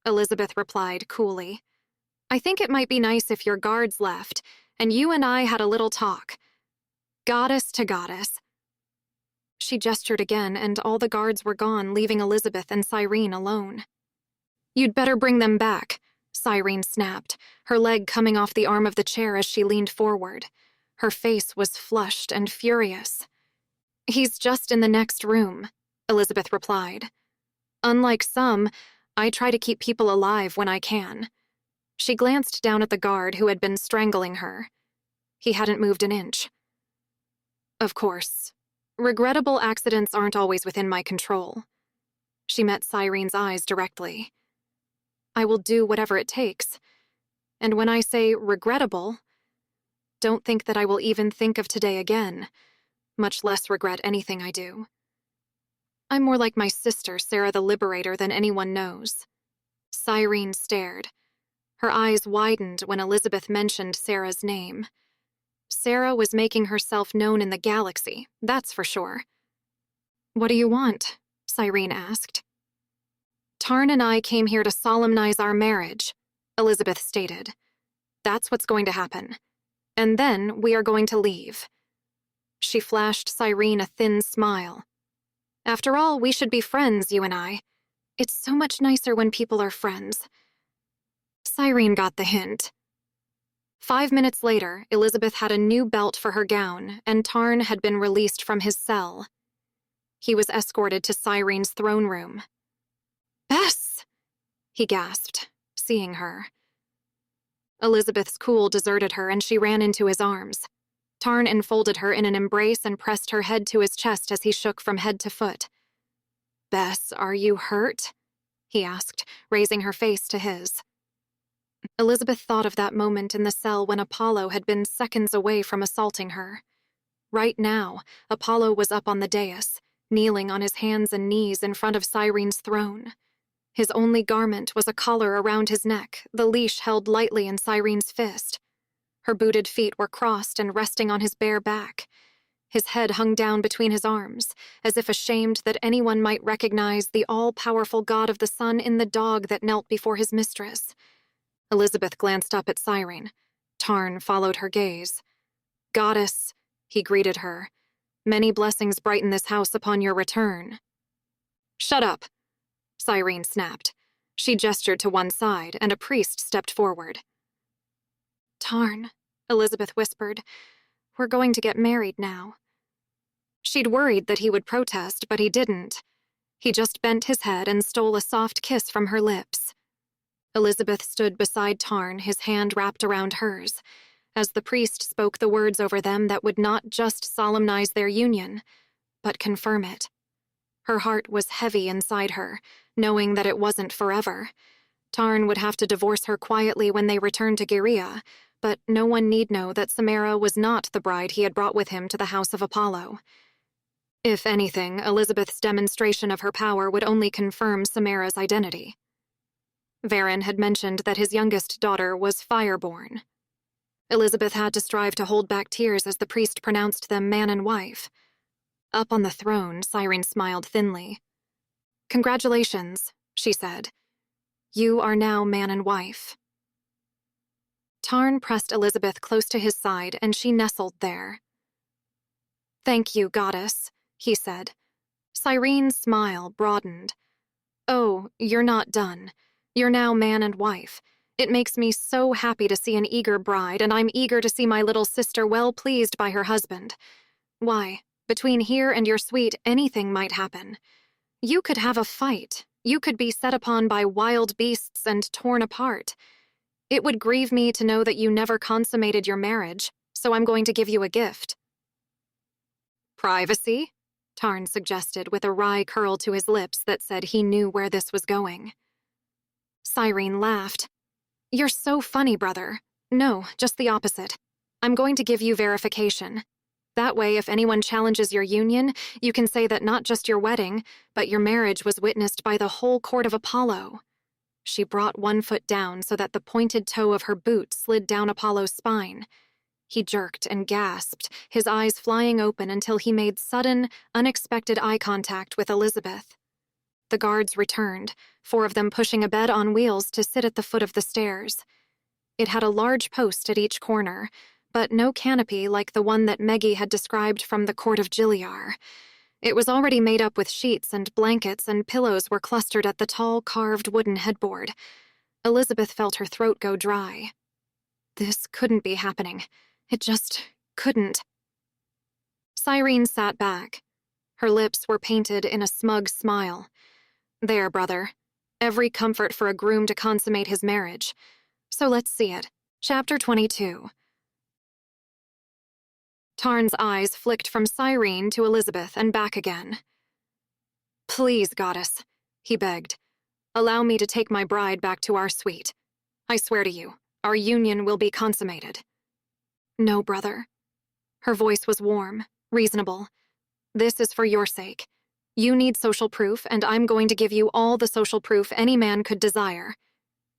A: Elizabeth replied coolly. I think it might be nice if your guards left, and you and I had a little talk. Goddess to goddess." She gestured again, and all the guards were gone, leaving Elizabeth and Cyrene alone. "You'd better bring them back," Cyrene snapped, her leg coming off the arm of the chair as she leaned forward. Her face was flushed and furious. "He's just in the next room," Elizabeth replied. "Unlike some, I try to keep people alive when I can." She glanced down at the guard who had been strangling her. He hadn't moved an inch. "Of course, regrettable accidents aren't always within my control." She met Cyrene's eyes directly. "I will do whatever it takes. And when I say regrettable, don't think that I will even think of today again, much less regret anything I do. I'm more like my sister, Sarah the Liberator, than anyone knows." Cyrene stared. Her eyes widened when Elizabeth mentioned Sarah's name. Sarah was making herself known in the galaxy, that's for sure. "What do you want?" Cyrene asked. "Tarn and I came here to solemnize our marriage," Elizabeth stated. "That's what's going to happen. And then we are going to leave." She flashed Cyrene a thin smile. "After all, we should be friends, you and I. It's so much nicer when people are friends." Cyrene got the hint. 5 minutes later, Elizabeth had a new belt for her gown, and Tarn had been released from his cell. He was escorted to Cyrene's throne room. "Bess!" he gasped, seeing her. Elizabeth's cool deserted her, and she ran into his arms. Tarn enfolded her in an embrace and pressed her head to his chest as he shook from head to foot. "Bess, are you hurt?" he asked, raising her face to his. Elizabeth thought of that moment in the cell when Apollo had been seconds away from assaulting her. Right now, Apollo was up on the dais, kneeling on his hands and knees in front of Cyrene's throne. His only garment was a collar around his neck, the leash held lightly in Cyrene's fist. Her booted feet were crossed and resting on his bare back. His head hung down between his arms, as if ashamed that anyone might recognize the all-powerful god of the sun in the dog that knelt before his mistress. Elizabeth glanced up at Cyrene. Tarn followed her gaze. "Goddess," he greeted her. "Many blessings brighten this house upon your return." "Shut up," Cyrene snapped. She gestured to one side, and a priest stepped forward. "Tarn," Elizabeth whispered, "we're going to get married now." She'd worried that he would protest, but he didn't. He just bent his head and stole a soft kiss from her lips. Elizabeth stood beside Tarn, his hand wrapped around hers, as the priest spoke the words over them that would not just solemnize their union, but confirm it. Her heart was heavy inside her, knowing that it wasn't forever. Tarn would have to divorce her quietly when they returned to Gerea, but no one need know that Samara was not the bride he had brought with him to the House of Apollo. If anything, Elizabeth's demonstration of her power would only confirm Samara's identity. Varen had mentioned that his youngest daughter was fireborn. Elizabeth had to strive to hold back tears as the priest pronounced them man and wife. Up on the throne, Cyrene smiled thinly. "Congratulations," she said. "You are now man and wife." Tarn pressed Elizabeth close to his side, and she nestled there. "Thank you, goddess," he said. Cyrene's smile broadened. "Oh, you're not done. You're now man and wife. It makes me so happy to see an eager bride, and I'm eager to see my little sister well pleased by her husband. Why, between here and your suite, anything might happen. You could have a fight. You could be set upon by wild beasts and torn apart. It would grieve me to know that you never consummated your marriage, so I'm going to give you a gift." "Privacy?" Tarn suggested with a wry curl to his lips that said he knew where this was going. Cyrene laughed. "You're so funny, brother. No, just the opposite. I'm going to give you verification. That way, if anyone challenges your union, you can say that not just your wedding, but your marriage was witnessed by the whole court of Apollo." She brought one foot down so that the pointed toe of her boot slid down Apollo's spine. He jerked and gasped, his eyes flying open until he made sudden, unexpected eye contact with Elizabeth. The guards returned, 4 of them pushing a bed on wheels to sit at the foot of the stairs. It had a large post at each corner, but no canopy like the one that Meggie had described from the court of Giliar. It was already made up with sheets and blankets, and pillows were clustered at the tall, carved wooden headboard. Elizabeth felt her throat go dry. This couldn't be happening. It just couldn't. Cyrene sat back. Her lips were painted in a smug smile. There, brother. Every comfort for a groom to consummate his marriage. So let's see it. Chapter 22. Tarn's eyes flicked from Cyrene to Elizabeth and back again. Please, goddess, he begged. Allow me to take my bride back to our suite. I swear to you, our union will be consummated. No, brother. Her voice was warm, reasonable. This is for your sake. You need social proof, and I'm going to give you all the social proof any man could desire.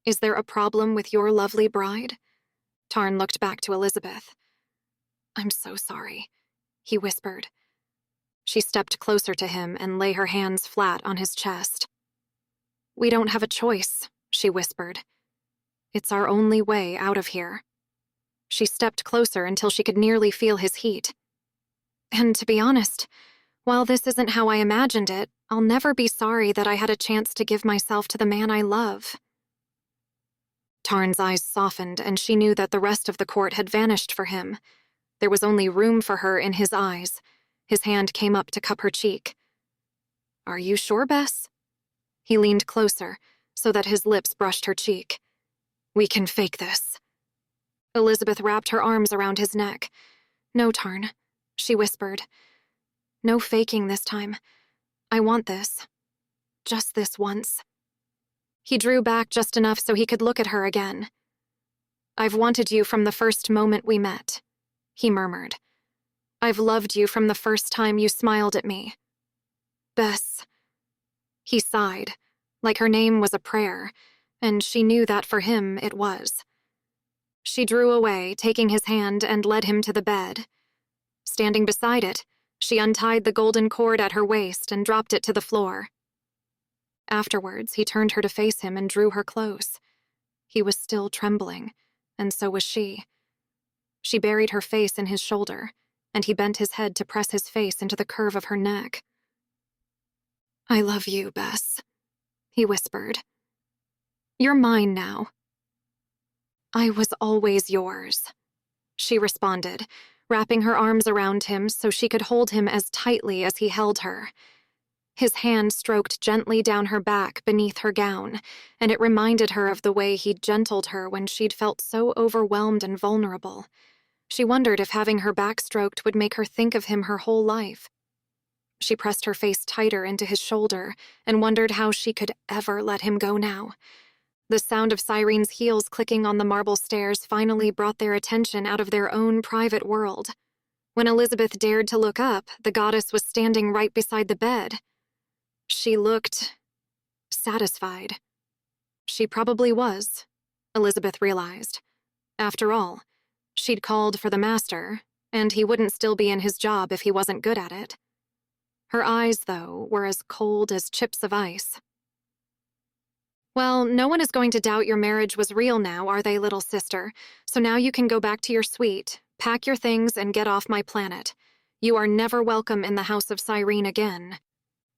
A: Is there a problem with your lovely bride? Tarn looked back to Elizabeth. I'm so sorry, he whispered. She stepped closer to him and lay her hands flat on his chest. We don't have a choice, she whispered. It's our only way out of here. She stepped closer until she could nearly feel his heat. And to be honest, while this isn't how I imagined it, I'll never be sorry that I had a chance to give myself to the man I love. Tarn's eyes softened, and she knew that the rest of the court had vanished for him. There was only room for her in his eyes. His hand came up to cup her cheek. Are you sure, Bess? He leaned closer, so that his lips brushed her cheek. We can fake this. Elizabeth wrapped her arms around his neck. No, Tarn, she whispered. No faking this time. I want this. Just this once. He drew back just enough so he could look at her again. I've wanted you from the first moment we met, he murmured. I've loved you from the first time you smiled at me. Bess. He sighed, like her name was a prayer, and she knew that for him it was. She drew away, taking his hand, and led him to the bed. Standing beside it, she untied the golden cord at her waist and dropped it to the floor. Afterwards, he turned her to face him and drew her close. He was still trembling, and so was she. She buried her face in his shoulder, and he bent his head to press his face into the curve of her neck. I love you, Bess, he whispered. You're mine now. I was always yours, she responded, wrapping her arms around him so she could hold him as tightly as he held her. His hand stroked gently down her back beneath her gown, and it reminded her of the way he'd gentled her when she'd felt so overwhelmed and vulnerable. She wondered if having her back stroked would make her think of him her whole life. She pressed her face tighter into his shoulder and wondered how she could ever let him go now. The sound of Cyrene's heels clicking on the marble stairs finally brought their attention out of their own private world. When Elizabeth dared to look up, the goddess was standing right beside the bed. She looked satisfied. She probably was, Elizabeth realized. After all, she'd called for the master, and he wouldn't still be in his job if he wasn't good at it. Her eyes, though, were as cold as chips of ice. Well, no one is going to doubt your marriage was real now, are they, little sister? So now you can go back to your suite, pack your things, and get off my planet. You are never welcome in the house of Cyrene again.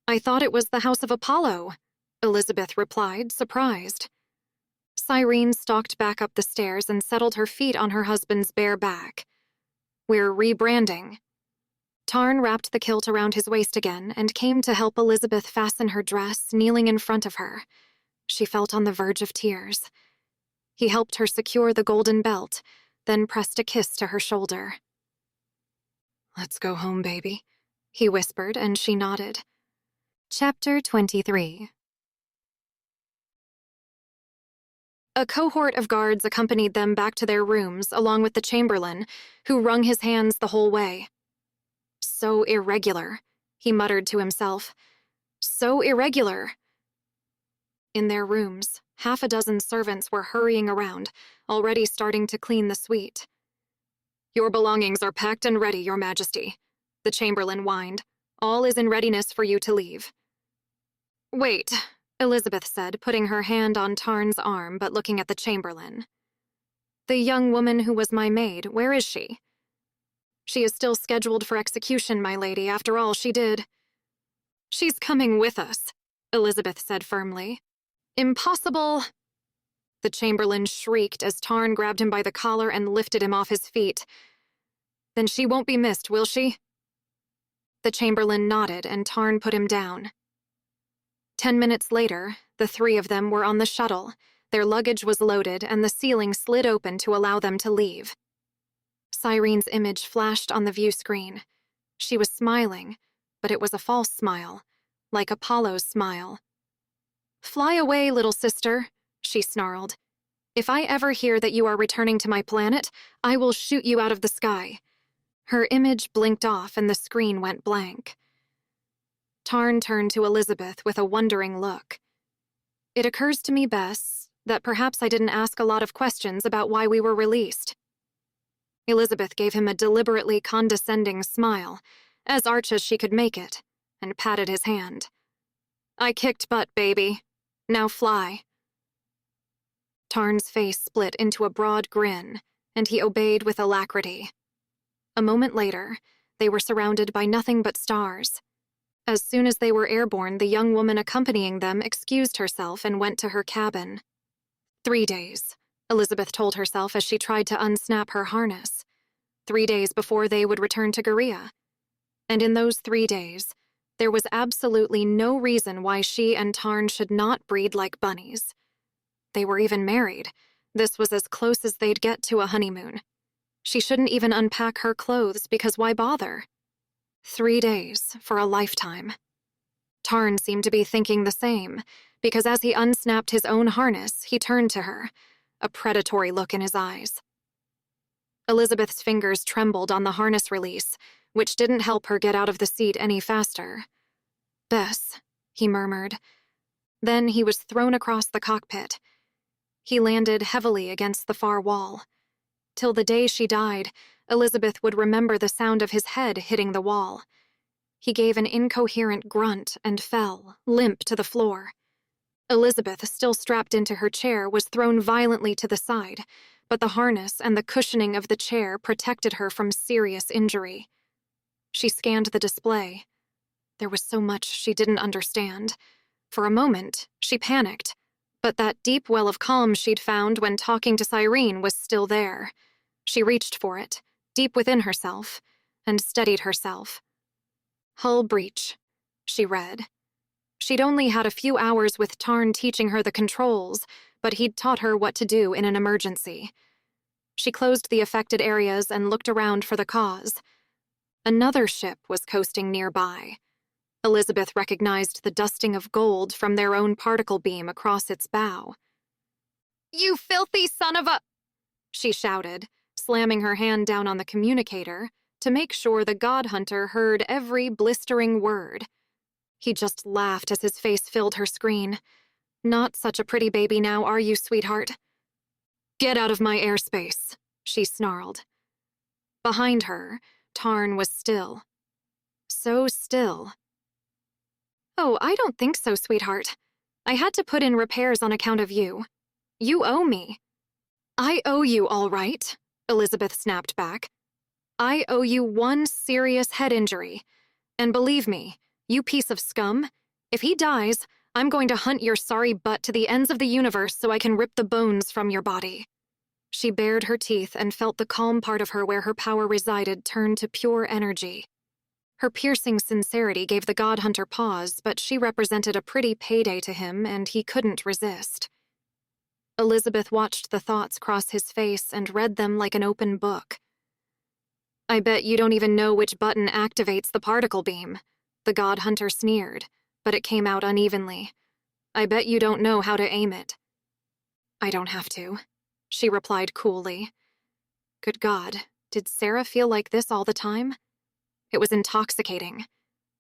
A: I thought it was the house of Apollo, Elizabeth replied, surprised. Cyrene stalked back up the stairs and settled her feet on her husband's bare back. We're rebranding. Tarn wrapped the kilt around his waist again and came to help Elizabeth fasten her dress, kneeling in front of her. She felt on the verge of tears. He helped her secure the golden belt, then pressed a kiss to her shoulder. Let's go home, baby, he whispered, and she nodded. Chapter 23. A cohort of guards accompanied them back to their rooms, along with the chamberlain, who wrung his hands the whole way. So irregular, he muttered to himself. So irregular. In their rooms, half a dozen servants were hurrying around, already starting to clean the suite. Your belongings are packed and ready, Your Majesty, the chamberlain whined. All is in readiness for you to leave. Wait, Elizabeth said, putting her hand on Tarn's arm but looking at the chamberlain. The young woman who was my maid, where is she? She is still scheduled for execution, my lady, after all she did. She's coming with us, Elizabeth said firmly. Impossible. The Chamberlain shrieked as Tarn grabbed him by the collar and lifted him off his feet. Then she won't be missed, will she? The Chamberlain nodded and Tarn put him down. 10 minutes later, the three of them were on the shuttle. Their luggage was loaded and the ceiling slid open to allow them to leave. Cyrene's image flashed on the view screen. She was smiling, but it was a false smile, like Apollo's smile. Fly away, little sister, she snarled. If I ever hear that you are returning to my planet, I will shoot you out of the sky. Her image blinked off and the screen went blank. Tarn turned to Elizabeth with a wondering look. It occurs to me, Bess, that perhaps I didn't ask a lot of questions about why we were released. Elizabeth gave him a deliberately condescending smile, as arch as she could make it, and patted his hand. I kicked butt, baby. Now fly. Tarn's face split into a broad grin, and he obeyed with alacrity. A moment later, they were surrounded by nothing but stars. As soon as they were airborne, the young woman accompanying them excused herself and went to her cabin. 3 days, Elizabeth told herself as she tried to unsnap her harness. 3 days before they would return to Gerea. And in those 3 days, there was absolutely no reason why she and Tarn should not breed like bunnies. They were even married. This was as close as they'd get to a honeymoon. She shouldn't even unpack her clothes because why bother? 3 days for a lifetime. Tarn seemed to be thinking the same, because as he unsnapped his own harness, he turned to her, a predatory look in his eyes. Elizabeth's fingers trembled on the harness release, which didn't help her get out of the seat any faster. Bess, he murmured. Then he was thrown across the cockpit. He landed heavily against the far wall. Till the day she died, Elizabeth would remember the sound of his head hitting the wall. He gave an incoherent grunt and fell, limp, to the floor. Elizabeth, still strapped into her chair, was thrown violently to the side, but the harness and the cushioning of the chair protected her from serious injury. She scanned the display. There was so much she didn't understand. For a moment, she panicked, but that deep well of calm she'd found when talking to Cyrene was still there. She reached for it, deep within herself, and steadied herself. Hull breach, she read. She'd only had a few hours with Tarn teaching her the controls, but he'd taught her what to do in an emergency. She closed the affected areas and looked around for the cause. Another ship was coasting nearby. Elizabeth recognized the dusting of gold from their own particle beam across its bow. "You filthy son of a—" she shouted, slamming her hand down on the communicator to make sure the God Hunter heard every blistering word. He just laughed as his face filled her screen. "Not such a pretty baby now, are you, sweetheart?" "Get out of my airspace," she snarled. Behind her, Tarn was still. So still. "Oh, I don't think so, sweetheart. I had to put in repairs on account of you. You owe me." "I owe you, all right," Elizabeth snapped back. "I owe you one serious head injury. And believe me, you piece of scum, if he dies, I'm going to hunt your sorry butt to the ends of the universe so I can rip the bones from your body." She bared her teeth and felt the calm part of her where her power resided turn to pure energy. Her piercing sincerity gave the God Hunter pause, but she represented a pretty payday to him, and he couldn't resist. Elizabeth watched the thoughts cross his face and read them like an open book. "I bet you don't even know which button activates the particle beam," the God Hunter sneered, but it came out unevenly. "I bet you don't know how to aim it." "I don't have to," she replied coolly. Good God, did Sarah feel like this all the time? It was intoxicating.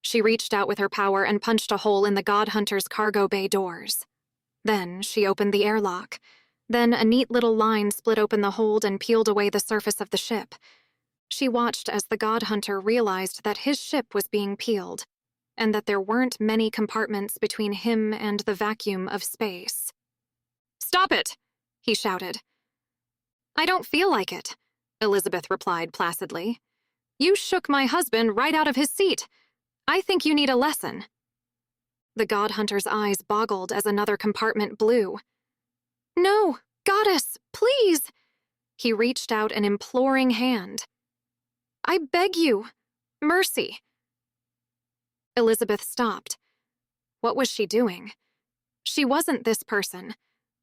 A: She reached out with her power and punched a hole in the God Hunter's cargo bay doors. Then she opened the airlock. Then a neat little line split open the hold and peeled away the surface of the ship. She watched as the God Hunter realized that his ship was being peeled, and that there weren't many compartments between him and the vacuum of space. "Stop it!" he shouted. I don't feel like it, Elizabeth replied placidly. You shook my husband right out of his seat. I think you need a lesson. The god hunter's eyes boggled as another compartment blew. No, goddess, please! He reached out an imploring hand. I beg you, mercy. Elizabeth stopped. What was she doing? She wasn't this person,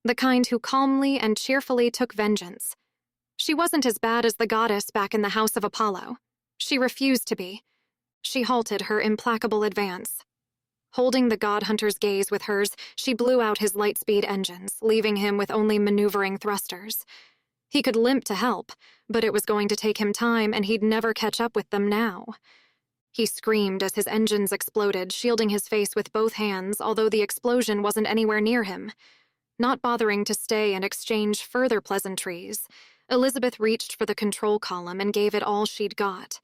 A: the kind who calmly and cheerfully took vengeance. She wasn't as bad as the goddess back in the House of Apollo. She refused to be. She halted her implacable advance. Holding the god hunter's gaze with hers, she blew out his light-speed engines, leaving him with only maneuvering thrusters. He could limp to help, but it was going to take him time, and he'd never catch up with them now. He screamed as his engines exploded, shielding his face with both hands, although the explosion wasn't anywhere near him. Not bothering to stay and exchange further pleasantries, Elizabeth reached for the control column and gave it all she'd got.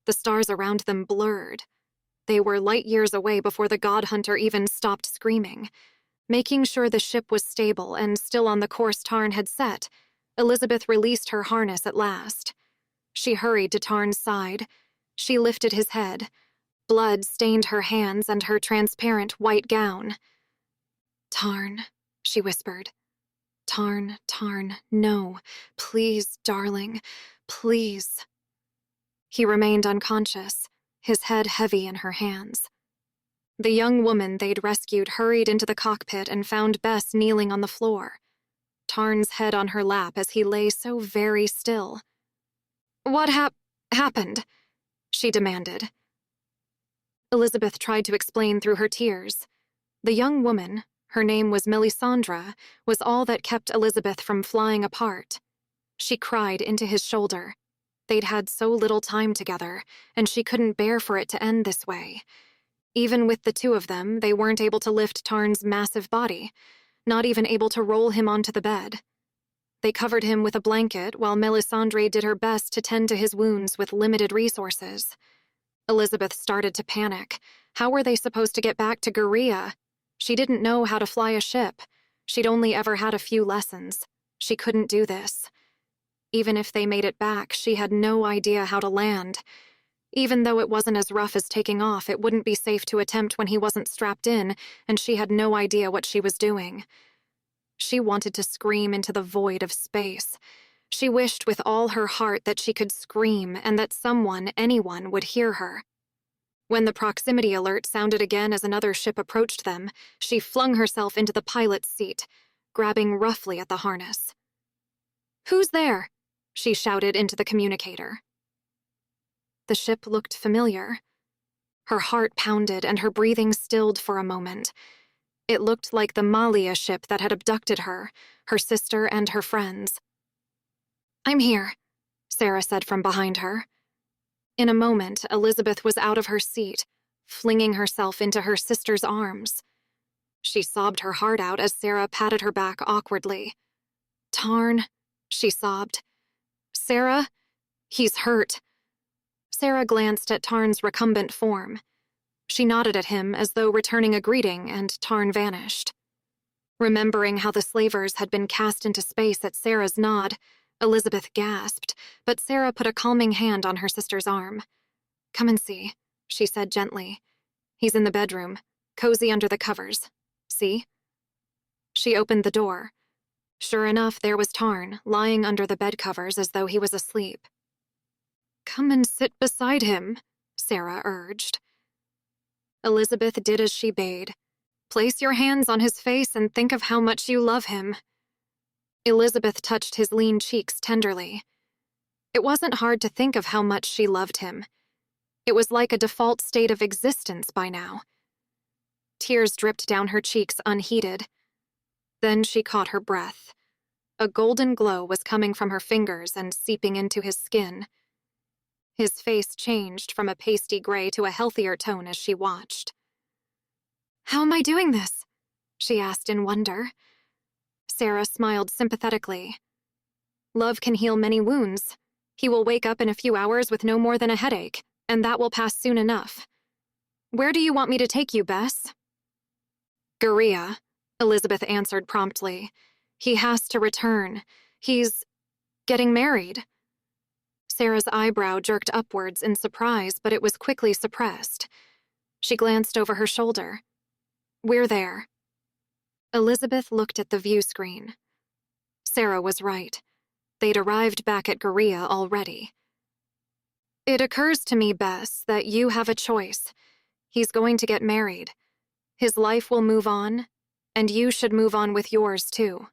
A: The stars around them blurred. They were light years away before the god hunter even stopped screaming. Making sure the ship was stable and still on the course Tarn had set, Elizabeth released her harness at last. She hurried to Tarn's side. She lifted his head. Blood stained her hands and her transparent white gown. Tarn, she whispered. Tarn, no. Please, darling, please. He remained unconscious, his head heavy in her hands. The young woman they'd rescued hurried into the cockpit and found Bess kneeling on the floor, Tarn's head on her lap as he lay so very still. What happened? She demanded. Elizabeth tried to explain through her tears. The young woman, her name was Melisandre, was all that kept Elizabeth from flying apart. She cried into his shoulder. They'd had so little time together, and she couldn't bear for it to end this way. Even with the two of them, they weren't able to lift Tarn's massive body, not even able to roll him onto the bed. They covered him with a blanket while Melisandre did her best to tend to his wounds with limited resources. Elizabeth started to panic. How were they supposed to get back to Gerea? She didn't know how to fly a ship. She'd only ever had a few lessons. She couldn't do this. Even if they made it back, she had no idea how to land. Even though it wasn't as rough as taking off, it wouldn't be safe to attempt when he wasn't strapped in, and she had no idea what she was doing. She wanted to scream into the void of space. She wished with all her heart that she could scream and that someone, anyone, would hear her. When the proximity alert sounded again as another ship approached them, she flung herself into the pilot's seat, grabbing roughly at the harness. "Who's there?" she shouted into the communicator. The ship looked familiar. Her heart pounded and her breathing stilled for a moment. It looked like the Malia ship that had abducted her, her sister, and her friends. "I'm here," Sarah said from behind her. In a moment, Elizabeth was out of her seat, flinging herself into her sister's arms. She sobbed her heart out as Sarah patted her back awkwardly. "Tarn," she sobbed. "Sarah, he's hurt." Sarah glanced at Tarn's recumbent form. She nodded at him as though returning a greeting, and Tarn vanished. Remembering how the slavers had been cast into space at Sarah's nod, Elizabeth gasped, but Sarah put a calming hand on her sister's arm. "Come and see," she said gently. "He's in the bedroom, cozy under the covers. See?" She opened the door. Sure enough, there was Tarn, lying under the bed covers as though he was asleep. "Come and sit beside him," Sarah urged. Elizabeth did as she bade. "Place your hands on his face and think of how much you love him." Elizabeth touched his lean cheeks tenderly. It wasn't hard to think of how much she loved him. It was like a default state of existence by now. Tears dripped down her cheeks unheeded. Then she caught her breath. A golden glow was coming from her fingers and seeping into his skin. His face changed from a pasty gray to a healthier tone as she watched. "How am I doing this?" she asked in wonder. Sarah smiled sympathetically. "Love can heal many wounds. He will wake up in a few hours with no more than a headache, and that will pass soon enough. Where do you want me to take you, Bess?" "Gerea," Elizabeth answered promptly. "He has to return. He's..." Getting married. Sarah's eyebrow jerked upwards in surprise, but it was quickly suppressed. She glanced over her shoulder. We're there. Elizabeth looked at the view screen. Sarah was right. They'd arrived back at Gerea already. It occurs to me, Bess, that you have a choice. He's going to get married. His life will move on, and you should move on with yours, too.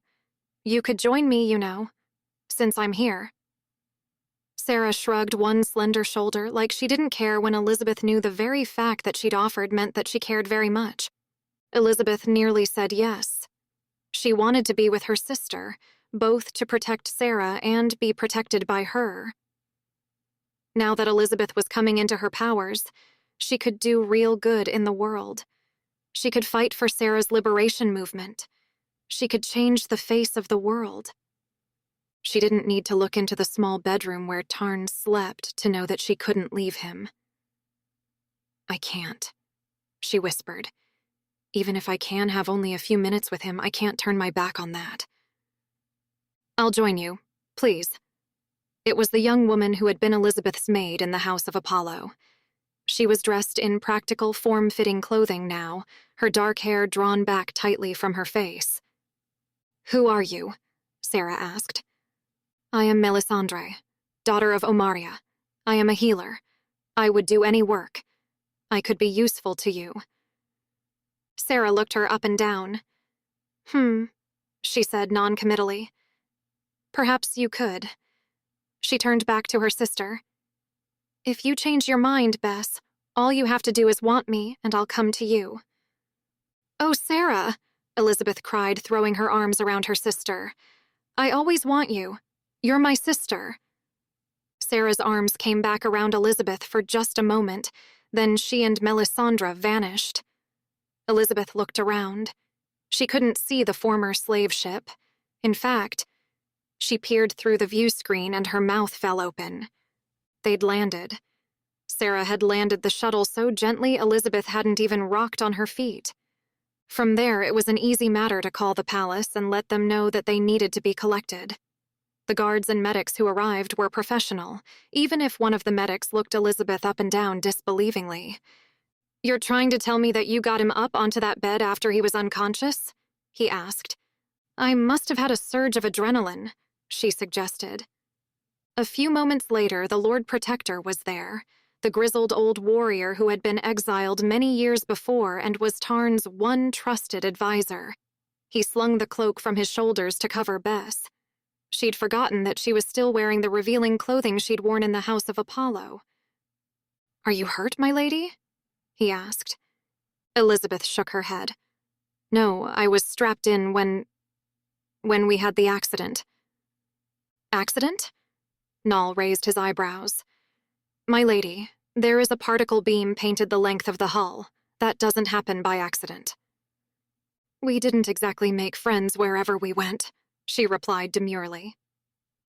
A: You could join me, you know, since I'm here. Sarah shrugged one slender shoulder like she didn't care when Elizabeth knew the very fact that she'd offered meant that she cared very much. Elizabeth nearly said yes. She wanted to be with her sister, both to protect Sarah and be protected by her. Now that Elizabeth was coming into her powers, she could do real good in the world. She could fight for Sarah's liberation movement. She could change the face of the world. She didn't need to look into the small bedroom where Tarn slept to know that she couldn't leave him. I can't, she whispered. Even if I can have only a few minutes with him, I can't turn my back on that. I'll join you, please. It was the young woman who had been Elizabeth's maid in the House of Apollo. She was dressed in practical, form-fitting clothing now, her dark hair drawn back tightly from her face. Who are you? Sarah asked. I am Melisandre, daughter of Omaria. I am a healer. I would do any work. I could be useful to you. Sarah looked her up and down. She said noncommittally. Perhaps you could. She turned back to her sister. If you change your mind, Bess, all you have to do is want me, and I'll come to you. Oh, Sarah, Elizabeth cried, throwing her arms around her sister. I always want you. You're my sister. Sarah's arms came back around Elizabeth for just a moment, then she and Melisandre vanished. Elizabeth looked around. She couldn't see the former slave ship. In fact, she peered through the view screen and her mouth fell open. They'd landed. Sarah had landed the shuttle so gently Elizabeth hadn't even rocked on her feet. From there, it was an easy matter to call the palace and let them know that they needed to be collected. The guards and medics who arrived were professional, even if one of the medics looked Elizabeth up and down disbelievingly. You're trying to tell me that you got him up onto that bed after he was unconscious? He asked. I must have had a surge of adrenaline, she suggested. A few moments later, the Lord Protector was there, the grizzled old warrior who had been exiled many years before and was Tarn's one trusted advisor. He slung the cloak from his shoulders to cover Bess. She'd forgotten that she was still wearing the revealing clothing she'd worn in the House of Apollo. Are you hurt, my lady? He asked. Elizabeth shook her head. No, I was strapped in when we had the accident. Accident? Nall raised his eyebrows. My lady, there is a particle beam painted the length of the hull. That doesn't happen by accident. We didn't exactly make friends wherever we went, she replied demurely.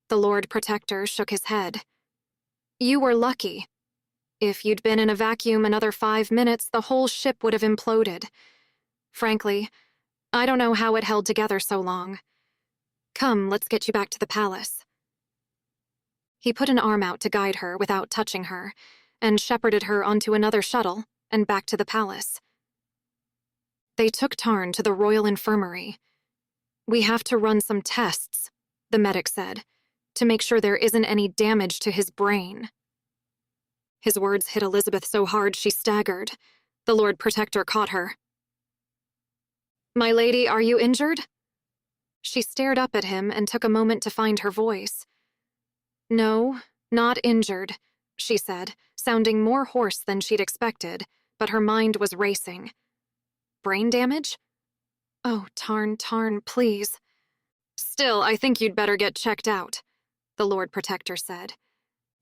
A: The Lord Protector shook his head. You were lucky. If you'd been in a vacuum another 5 minutes, the whole ship would have imploded. Frankly, I don't know how it held together so long. Come, let's get you back to the palace. He put an arm out to guide her without touching her, and shepherded her onto another shuttle and back to the palace. They took Tarn to the Royal Infirmary. We have to run some tests, the medic said, to make sure there isn't any damage to his brain. His words hit Elizabeth so hard she staggered. The Lord Protector caught her. My lady, are you injured? She stared up at him and took a moment to find her voice. No, not injured, she said, sounding more hoarse than she'd expected, but her mind was racing. Brain damage? Oh, Tarn, please. Still, I think you'd better get checked out, the Lord Protector said.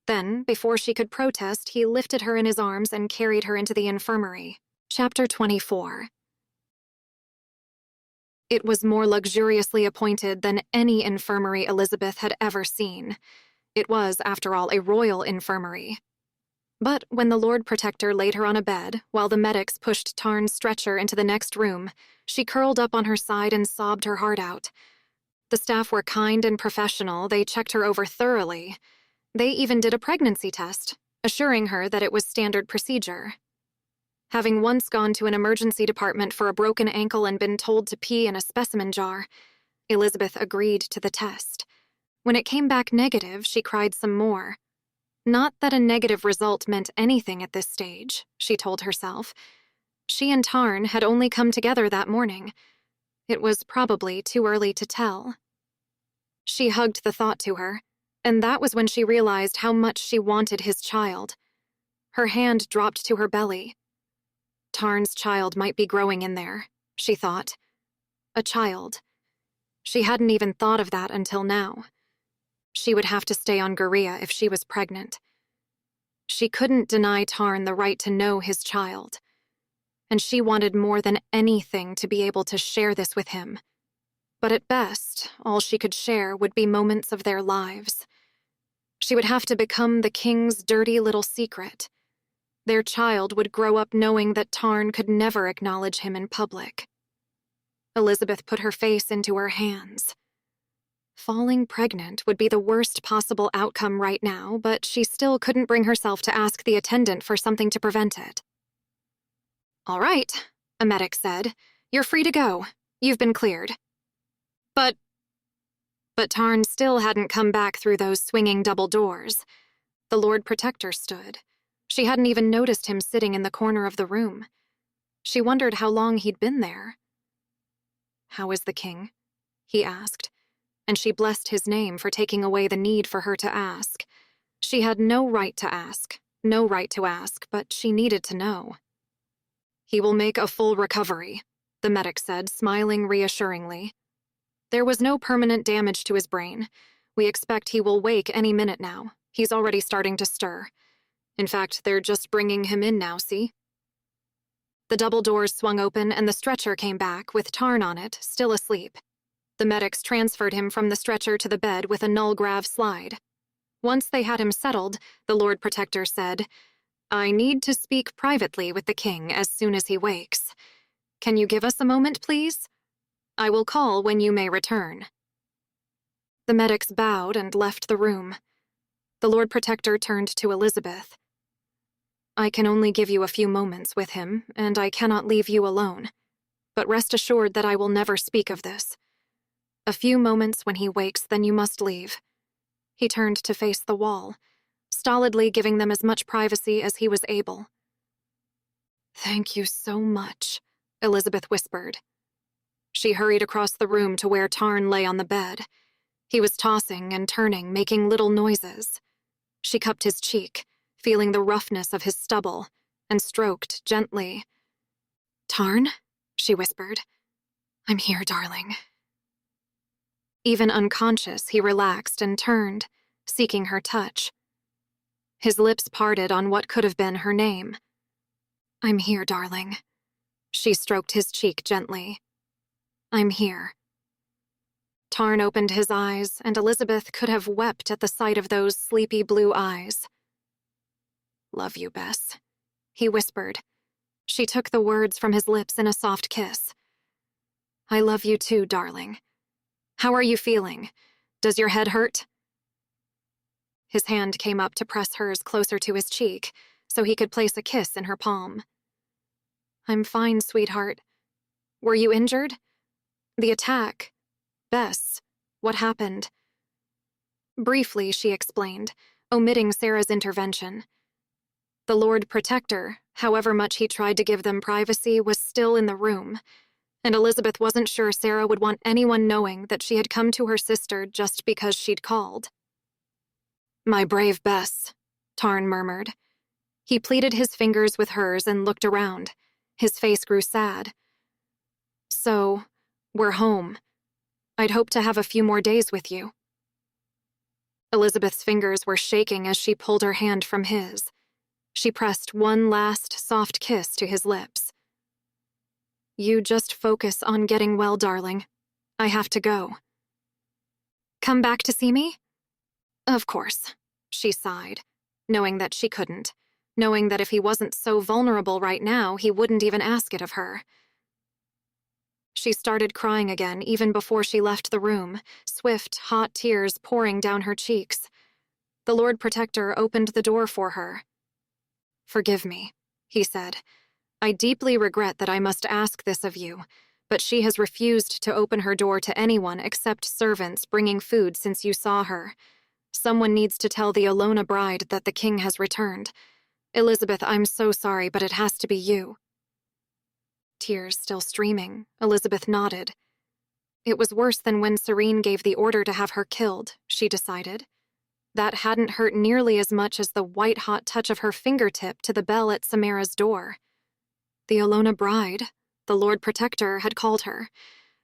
A: Then, before she could protest, he lifted her in his arms and carried her into the infirmary. Chapter 24. It was more luxuriously appointed than any infirmary Elizabeth had ever seen. It was, after all, a royal infirmary. But when the Lord Protector laid her on a bed, while the medics pushed Tarn's stretcher into the next room, she curled up on her side and sobbed her heart out. The staff were kind and professional. They checked her over thoroughly. They even did a pregnancy test, assuring her that it was standard procedure. Having once gone to an emergency department for a broken ankle and been told to pee in a specimen jar, Elizabeth agreed to the test. When it came back negative, she cried some more. Not that a negative result meant anything at this stage, she told herself. She and Tarn had only come together that morning. It was probably too early to tell. She hugged the thought to her, and that was when she realized how much she wanted his child. Her hand dropped to her belly. Tarn's child might be growing in there, she thought. A child. She hadn't even thought of that until now. She would have to stay on Gerea if she was pregnant. She couldn't deny Tarn the right to know his child. And she wanted more than anything to be able to share this with him. But at best, all she could share would be moments of their lives. She would have to become the king's dirty little secret. Their child would grow up knowing that Tarn could never acknowledge him in public. Elizabeth put her face into her hands. Falling pregnant would be the worst possible outcome right now, but she still couldn't bring herself to ask the attendant for something to prevent it. "All right," a medic said. "You're free to go. You've been cleared." But Tarn still hadn't come back through those swinging double doors. The Lord Protector stood. She hadn't even noticed him sitting in the corner of the room. She wondered how long he'd been there. "How is the king?" he asked, and she blessed his name for taking away the need for her to ask. She had no right to ask, but she needed to know. "He will make a full recovery," the medic said, smiling reassuringly. "There was no permanent damage to his brain. We expect he will wake any minute now. He's already starting to stir. In fact, they're just bringing him in now, see?" The double doors swung open and the stretcher came back, with Tarn on it, still asleep. The medics transferred him from the stretcher to the bed with a null-grav slide. Once they had him settled, the Lord Protector said, "I need to speak privately with the king as soon as he wakes. Can you give us a moment, please? I will call when you may return." The medics bowed and left the room. The Lord Protector turned to Elizabeth. "I can only give you a few moments with him, and I cannot leave you alone. But rest assured that I will never speak of this. A few moments when he wakes, then you must leave." He turned to face the wall, stolidly giving them as much privacy as he was able. "Thank you so much," Elizabeth whispered. She hurried across the room to where Tarn lay on the bed. He was tossing and turning, making little noises. She cupped his cheek, feeling the roughness of his stubble, and stroked gently. "Tarn?" she whispered. "I'm here, darling." Even unconscious, he relaxed and turned, seeking her touch. His lips parted on what could have been her name. "I'm here, darling." She stroked his cheek gently. "I'm here." Tarn opened his eyes, and Elizabeth could have wept at the sight of those sleepy blue eyes. "Love you, Bess," he whispered. She took the words from his lips in a soft kiss. "I love you too, darling. How are you feeling? Does your head hurt?" His hand came up to press hers closer to his cheek, so he could place a kiss in her palm. "I'm fine, sweetheart. Were you injured? The attack. Bess, what happened?" Briefly, she explained, omitting Sarah's intervention. The Lord Protector, however much he tried to give them privacy, was still in the room, and Elizabeth wasn't sure Sarah would want anyone knowing that she had come to her sister just because she'd called. "My brave Bess," Tarn murmured. He pleated his fingers with hers and looked around. His face grew sad. "So, we're home. I'd hoped to have a few more days with you." Elizabeth's fingers were shaking as she pulled her hand from his. She pressed one last soft kiss to his lips. "You just focus on getting well, darling. I have to go." "Come back to see me?" "Of course," she sighed, knowing that she couldn't, knowing that if he wasn't so vulnerable right now, he wouldn't even ask it of her. She started crying again even before she left the room, swift, hot tears pouring down her cheeks. The Lord Protector opened the door for her. "Forgive me," he said. "I deeply regret that I must ask this of you, but she has refused to open her door to anyone except servants bringing food since you saw her. Someone needs to tell the Alona bride that the king has returned. Elizabeth, I'm so sorry, but it has to be you." Tears still streaming, Elizabeth nodded. It was worse than when Serene gave the order to have her killed, she decided. That hadn't hurt nearly as much as the white-hot touch of her fingertip to the bell at Samara's door. The Alona bride, the Lord Protector, had called her,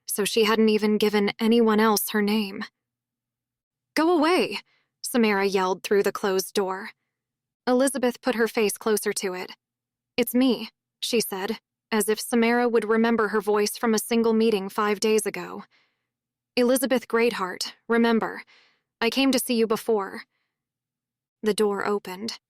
A: so she hadn't even given anyone else her name. "Go away," Samara yelled through the closed door. Elizabeth put her face closer to it. "It's me," she said, as if Samara would remember her voice from a single meeting 5 days ago. "Elizabeth Greatheart, remember, I came to see you before." The door opened.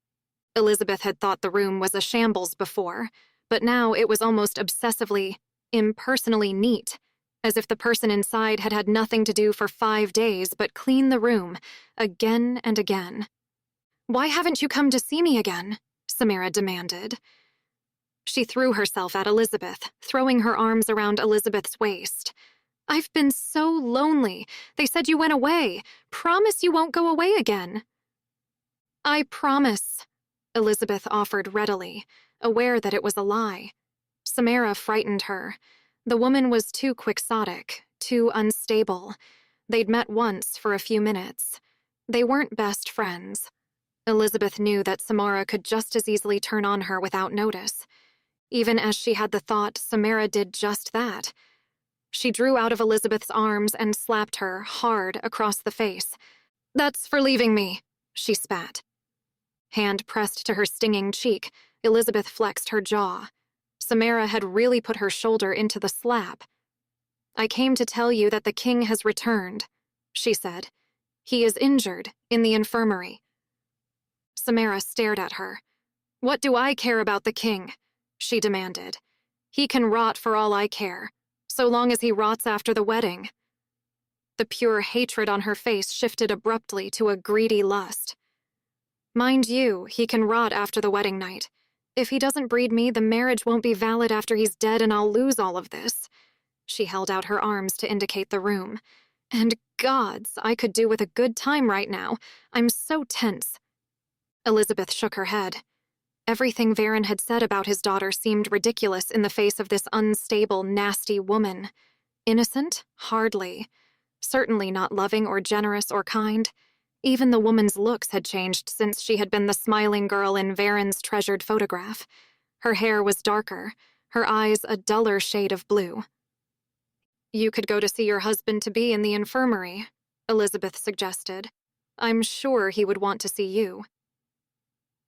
A: Elizabeth had thought the room was a shambles before, but now it was almost obsessively, impersonally neat, as if the person inside had had nothing to do for 5 days but clean the room, again and again. "Why haven't you come to see me again?" Samara demanded. She threw herself at Elizabeth, throwing her arms around Elizabeth's waist. "I've been so lonely. They said you went away. Promise you won't go away again." "I promise," Elizabeth offered readily, aware that it was a lie. Samara frightened her. The woman was too quixotic, too unstable. They'd met once for a few minutes. They weren't best friends. Elizabeth knew that Samara could just as easily turn on her without notice. Even as she had the thought, Samara did just that. She drew out of Elizabeth's arms and slapped her hard across the face. "That's for leaving me," she spat. Hand pressed to her stinging cheek, Elizabeth flexed her jaw. Samara had really put her shoulder into the slap. "I came to tell you that the king has returned," she said. "He is injured in the infirmary." Samara stared at her. "What do I care about the king?" she demanded. "He can rot for all I care, so long as he rots after the wedding." The pure hatred on her face shifted abruptly to a greedy lust. "Mind you, he can rot after the wedding night. If he doesn't breed me, the marriage won't be valid after he's dead and I'll lose all of this." She held out her arms to indicate the room. "And gods, I could do with a good time right now. I'm so tense." Elizabeth shook her head. Everything Varen had said about his daughter seemed ridiculous in the face of this unstable, nasty woman. Innocent? Hardly. Certainly not loving or generous or kind. Even the woman's looks had changed since she had been the smiling girl in Varen's treasured photograph. Her hair was darker, her eyes a duller shade of blue. "You could go to see your husband-to-be in the infirmary," Elizabeth suggested. "I'm sure he would want to see you."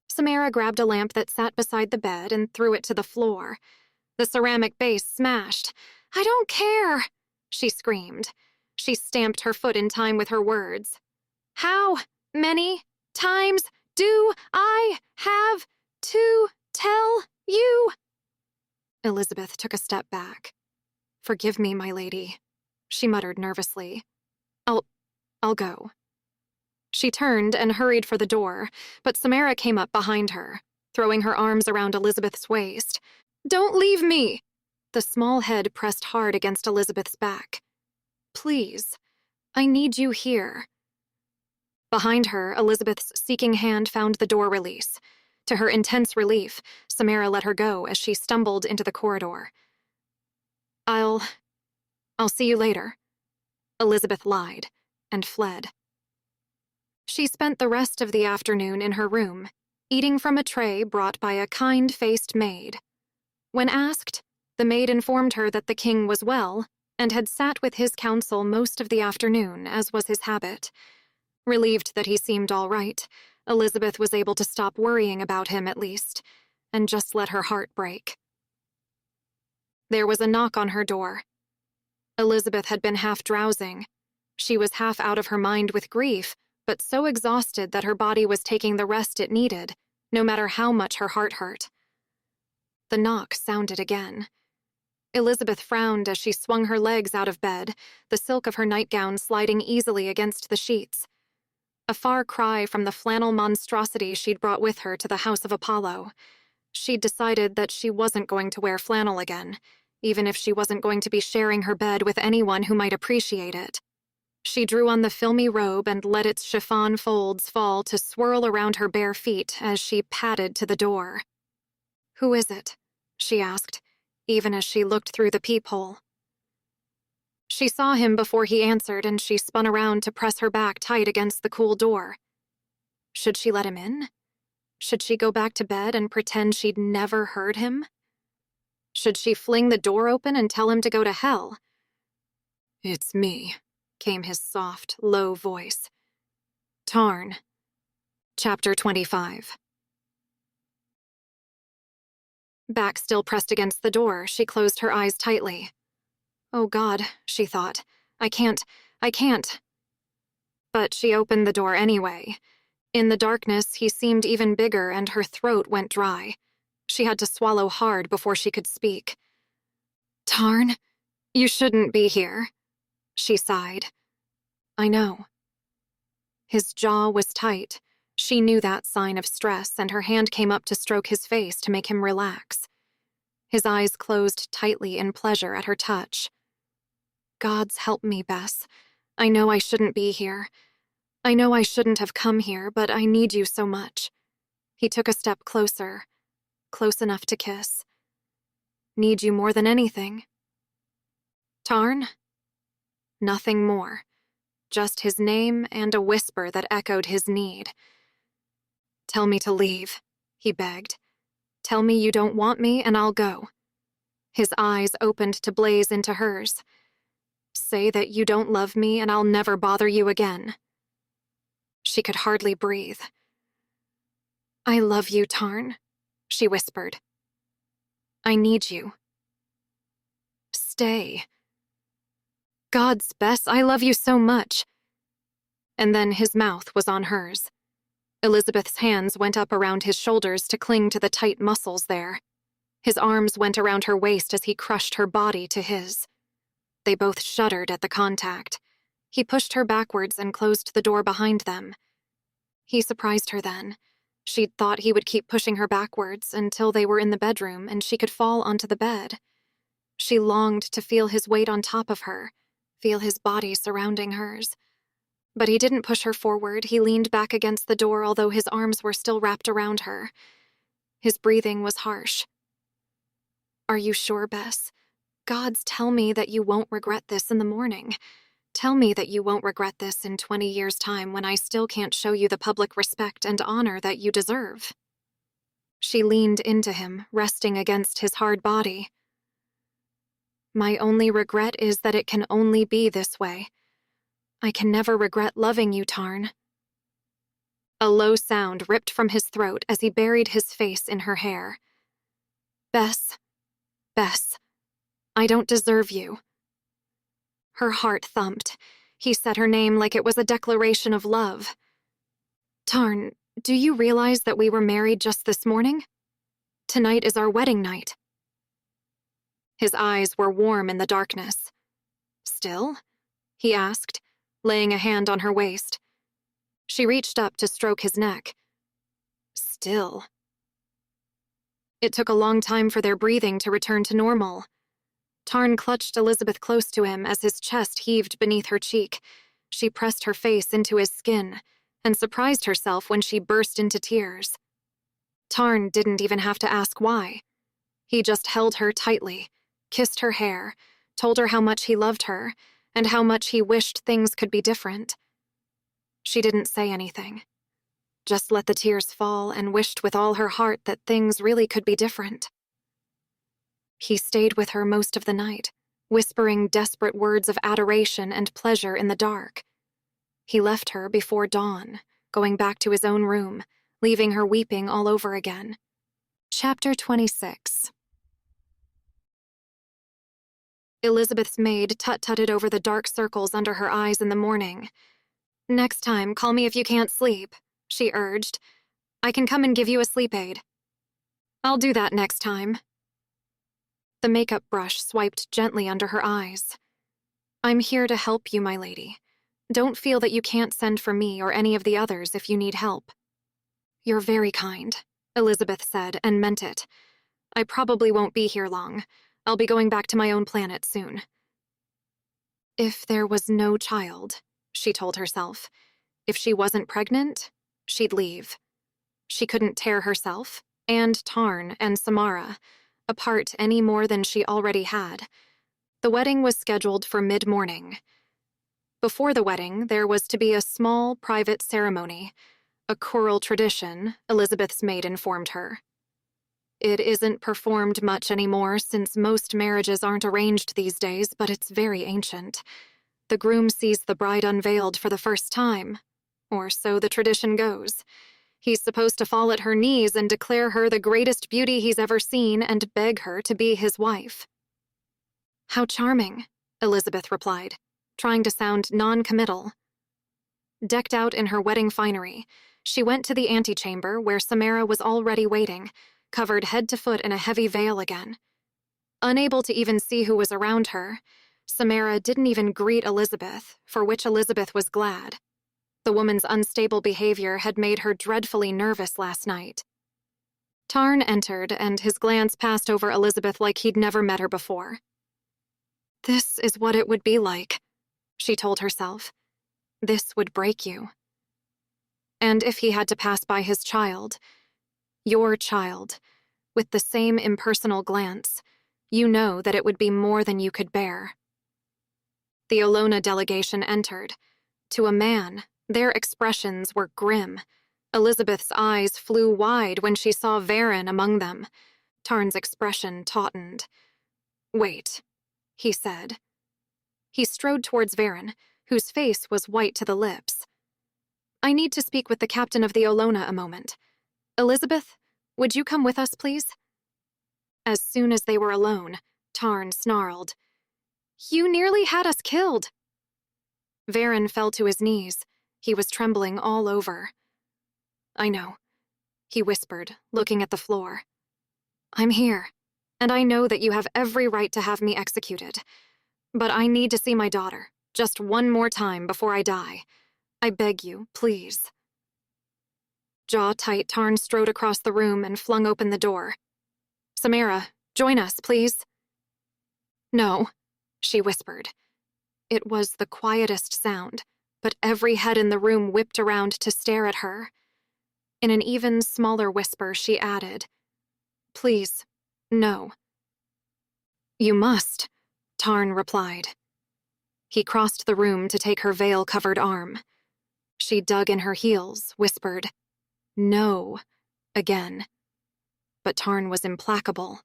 A: Samara grabbed a lamp that sat beside the bed and threw it to the floor. The ceramic base smashed. "I don't care!" she screamed. She stamped her foot in time with her words. "How many times do I have to tell you?" Elizabeth took a step back. "Forgive me, my lady," she muttered nervously. I'll go." She turned and hurried for the door, but Samara came up behind her, throwing her arms around Elizabeth's waist. "Don't leave me!" The small head pressed hard against Elizabeth's back. "Please, I need you here." Behind her, Elizabeth's seeking hand found the door release. To her intense relief, Samara let her go as she stumbled into the corridor. I'll see you later," Elizabeth lied, and fled. She spent the rest of the afternoon in her room, eating from a tray brought by a kind-faced maid. When asked, the maid informed her that the king was well and had sat with his counsel most of the afternoon, as was his habit. Relieved that he seemed all right, Elizabeth was able to stop worrying about him at least, and just let her heart break. There was a knock on her door. Elizabeth had been half drowsing. She was half out of her mind with grief, but so exhausted that her body was taking the rest it needed, no matter how much her heart hurt. The knock sounded again. Elizabeth frowned as she swung her legs out of bed, the silk of her nightgown sliding easily against the sheets. A far cry from the flannel monstrosity she'd brought with her to the House of Apollo. She'd decided that she wasn't going to wear flannel again, even if she wasn't going to be sharing her bed with anyone who might appreciate it. She drew on the filmy robe and let its chiffon folds fall to swirl around her bare feet as she padded to the door. "Who is it?" she asked, even as she looked through the peephole. She saw him before he answered, and she spun around to press her back tight against the cool door. Should she let him in? Should she go back to bed and pretend she'd never heard him? Should she fling the door open and tell him to go to hell? "It's me," came his soft, low voice. Tarn. Chapter 25. Back still pressed against the door, she closed her eyes tightly. "Oh God," she thought. I can't. But she opened the door anyway. In the darkness, he seemed even bigger and her throat went dry. She had to swallow hard before she could speak. "Tarn, you shouldn't be here," she sighed. "I know." His jaw was tight. She knew that sign of stress, and her hand came up to stroke his face to make him relax. His eyes closed tightly in pleasure at her touch. "God's help me, Bess. I know I shouldn't be here. I know I shouldn't have come here, but I need you so much." He took a step closer, close enough to kiss. "Need you more than anything." "Tarn?" Nothing more. Just his name and a whisper that echoed his need. "Tell me to leave," he begged. "Tell me you don't want me and I'll go." His eyes opened to blaze into hers. "Say that you don't love me and I'll never bother you again." She could hardly breathe. "I love you, Tarn," she whispered. "I need you. Stay. God's Bess, I love you so much." And then his mouth was on hers. Elizabeth's hands went up around his shoulders to cling to the tight muscles there. His arms went around her waist as he crushed her body to his. They both shuddered at the contact. He pushed her backwards and closed the door behind them. He surprised her then. She'd thought he would keep pushing her backwards until they were in the bedroom and she could fall onto the bed. She longed to feel his weight on top of her, feel his body surrounding hers. But he didn't push her forward. He leaned back against the door, although his arms were still wrapped around her. His breathing was harsh. "Are you sure, Bess? Gods, tell me that you won't regret this in the morning. Tell me that you won't regret this in 20 years' time when I still can't show you the public respect and honor that you deserve." She leaned into him, resting against his hard body. "My only regret is that it can only be this way. I can never regret loving you, Tarn." A low sound ripped from his throat as he buried his face in her hair. "Bess, I don't deserve you." Her heart thumped. He said her name like it was a declaration of love. "Tarn, do you realize that we were married just this morning? Tonight is our wedding night." His eyes were warm in the darkness. "Still?" he asked, laying a hand on her waist. She reached up to stroke his neck. "Still." It took a long time for their breathing to return to normal. Tarn clutched Elizabeth close to him as his chest heaved beneath her cheek. She pressed her face into his skin and surprised herself when she burst into tears. Tarn didn't even have to ask why. He just held her tightly, kissed her hair, told her how much he loved her, and how much he wished things could be different. She didn't say anything, just let the tears fall and wished with all her heart that things really could be different. He stayed with her most of the night, whispering desperate words of adoration and pleasure in the dark. He left her before dawn, going back to his own room, leaving her weeping all over again. Chapter 26. Elizabeth's maid tut-tutted over the dark circles under her eyes in the morning. "Next time, call me if you can't sleep," she urged. "I can come and give you a sleep aid." "I'll do that next time." The makeup brush swiped gently under her eyes. "I'm here to help you, my lady. Don't feel that you can't send for me or any of the others if you need help." "You're very kind," Elizabeth said, and meant it. "I probably won't be here long. I'll be going back to my own planet soon." If there was no child, she told herself, if she wasn't pregnant, she'd leave. She couldn't tear herself, and Tarn and Samara, apart any more than she already had. The wedding was scheduled for mid-morning. Before the wedding, there was to be a small, private ceremony, a choral tradition, Elizabeth's maid informed her. It isn't performed much anymore since most marriages aren't arranged these days, but it's very ancient. The groom sees the bride unveiled for the first time, or so the tradition goes. He's supposed to fall at her knees and declare her the greatest beauty he's ever seen and beg her to be his wife. "How charming," Elizabeth replied, trying to sound non-committal. Decked out in her wedding finery, she went to the antechamber where Samara was already waiting, covered head to foot in a heavy veil again. Unable to even see who was around her, Samara didn't even greet Elizabeth, for which Elizabeth was glad. The woman's unstable behavior had made her dreadfully nervous last night. Tarn entered, and his glance passed over Elizabeth like he'd never met her before. "This is what it would be like," she told herself. "This would break you." And if he had to pass by his child, your child, with the same impersonal glance, you know that it would be more than you could bear. The Olona delegation entered. To a man, their expressions were grim. Elizabeth's eyes flew wide when she saw Varen among them. Tarn's expression tautened. "Wait," he said. He strode towards Varen, whose face was white to the lips. "I need to speak with the captain of the Olona a moment. Elizabeth, would you come with us, please?" As soon as they were alone, Tarn snarled, "You nearly had us killed." Varen fell to his knees. He was trembling all over. "I know," he whispered, looking at the floor. "I'm here, and I know that you have every right to have me executed. But I need to see my daughter, just one more time before I die. I beg you, please." Jaw-tight, Tarn strode across the room and flung open the door. "Samara, join us, please." "No," she whispered. It was the quietest sound, but every head in the room whipped around to stare at her. In an even smaller whisper, she added, "Please, no." "You must," Tarn replied. He crossed the room to take her veil-covered arm. She dug in her heels, whispered, "No," again. But Tarn was implacable.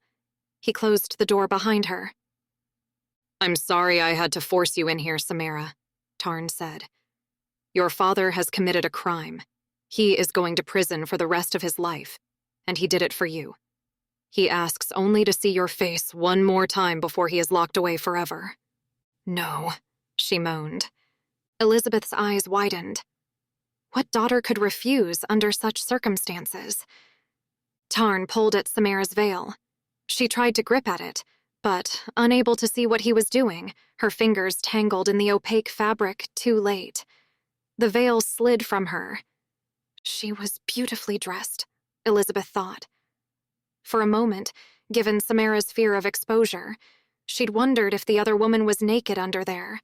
A: He closed the door behind her. "I'm sorry I had to force you in here, Samara," Tarn said. "Your father has committed a crime. He is going to prison for the rest of his life, and he did it for you. He asks only to see your face one more time before he is locked away forever." "No," she moaned. Elizabeth's eyes widened. What daughter could refuse under such circumstances? Tarn pulled at Samara's veil. She tried to grip at it, but, unable to see what he was doing, her fingers tangled in the opaque fabric too late. The veil slid from her. She was beautifully dressed, Elizabeth thought. For a moment, given Samara's fear of exposure, she'd wondered if the other woman was naked under there.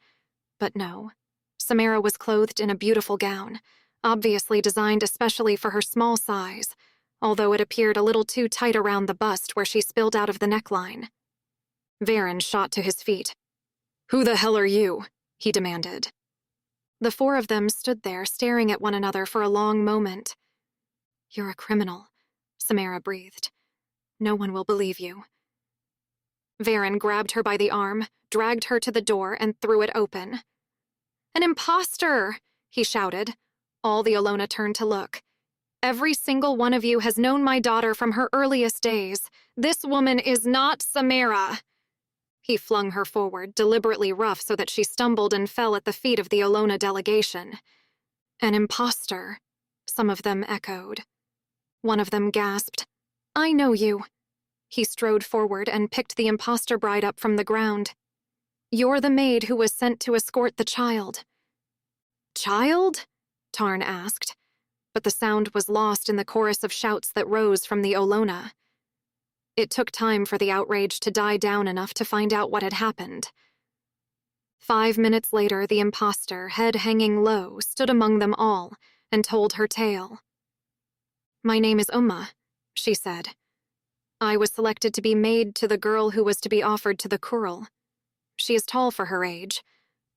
A: But no, Samara was clothed in a beautiful gown, obviously designed especially for her small size, although it appeared a little too tight around the bust where she spilled out of the neckline. Varen shot to his feet. "Who the hell are you?" he demanded. The four of them stood there staring at one another for a long moment. "You're a criminal," Samara breathed. "No one will believe you." Varen grabbed her by the arm, dragged her to the door, and threw it open. "An imposter!" he shouted. All the Olona turned to look. "Every single one of you has known my daughter from her earliest days. This woman is not Samara." He flung her forward, deliberately rough so that she stumbled and fell at the feet of the Olona delegation. "An imposter," some of them echoed. One of them gasped, "I know you." He strode forward and picked the imposter bride up from the ground. "You're the maid who was sent to escort the child." "Child?" Tarn asked, but the sound was lost in the chorus of shouts that rose from the Olona. It took time for the outrage to die down enough to find out what had happened. 5 minutes later, the imposter, head hanging low, stood among them all and told her tale. "My name is she said. "I was selected to be maid to the girl who was to be offered to the Kurl. She is tall for her age.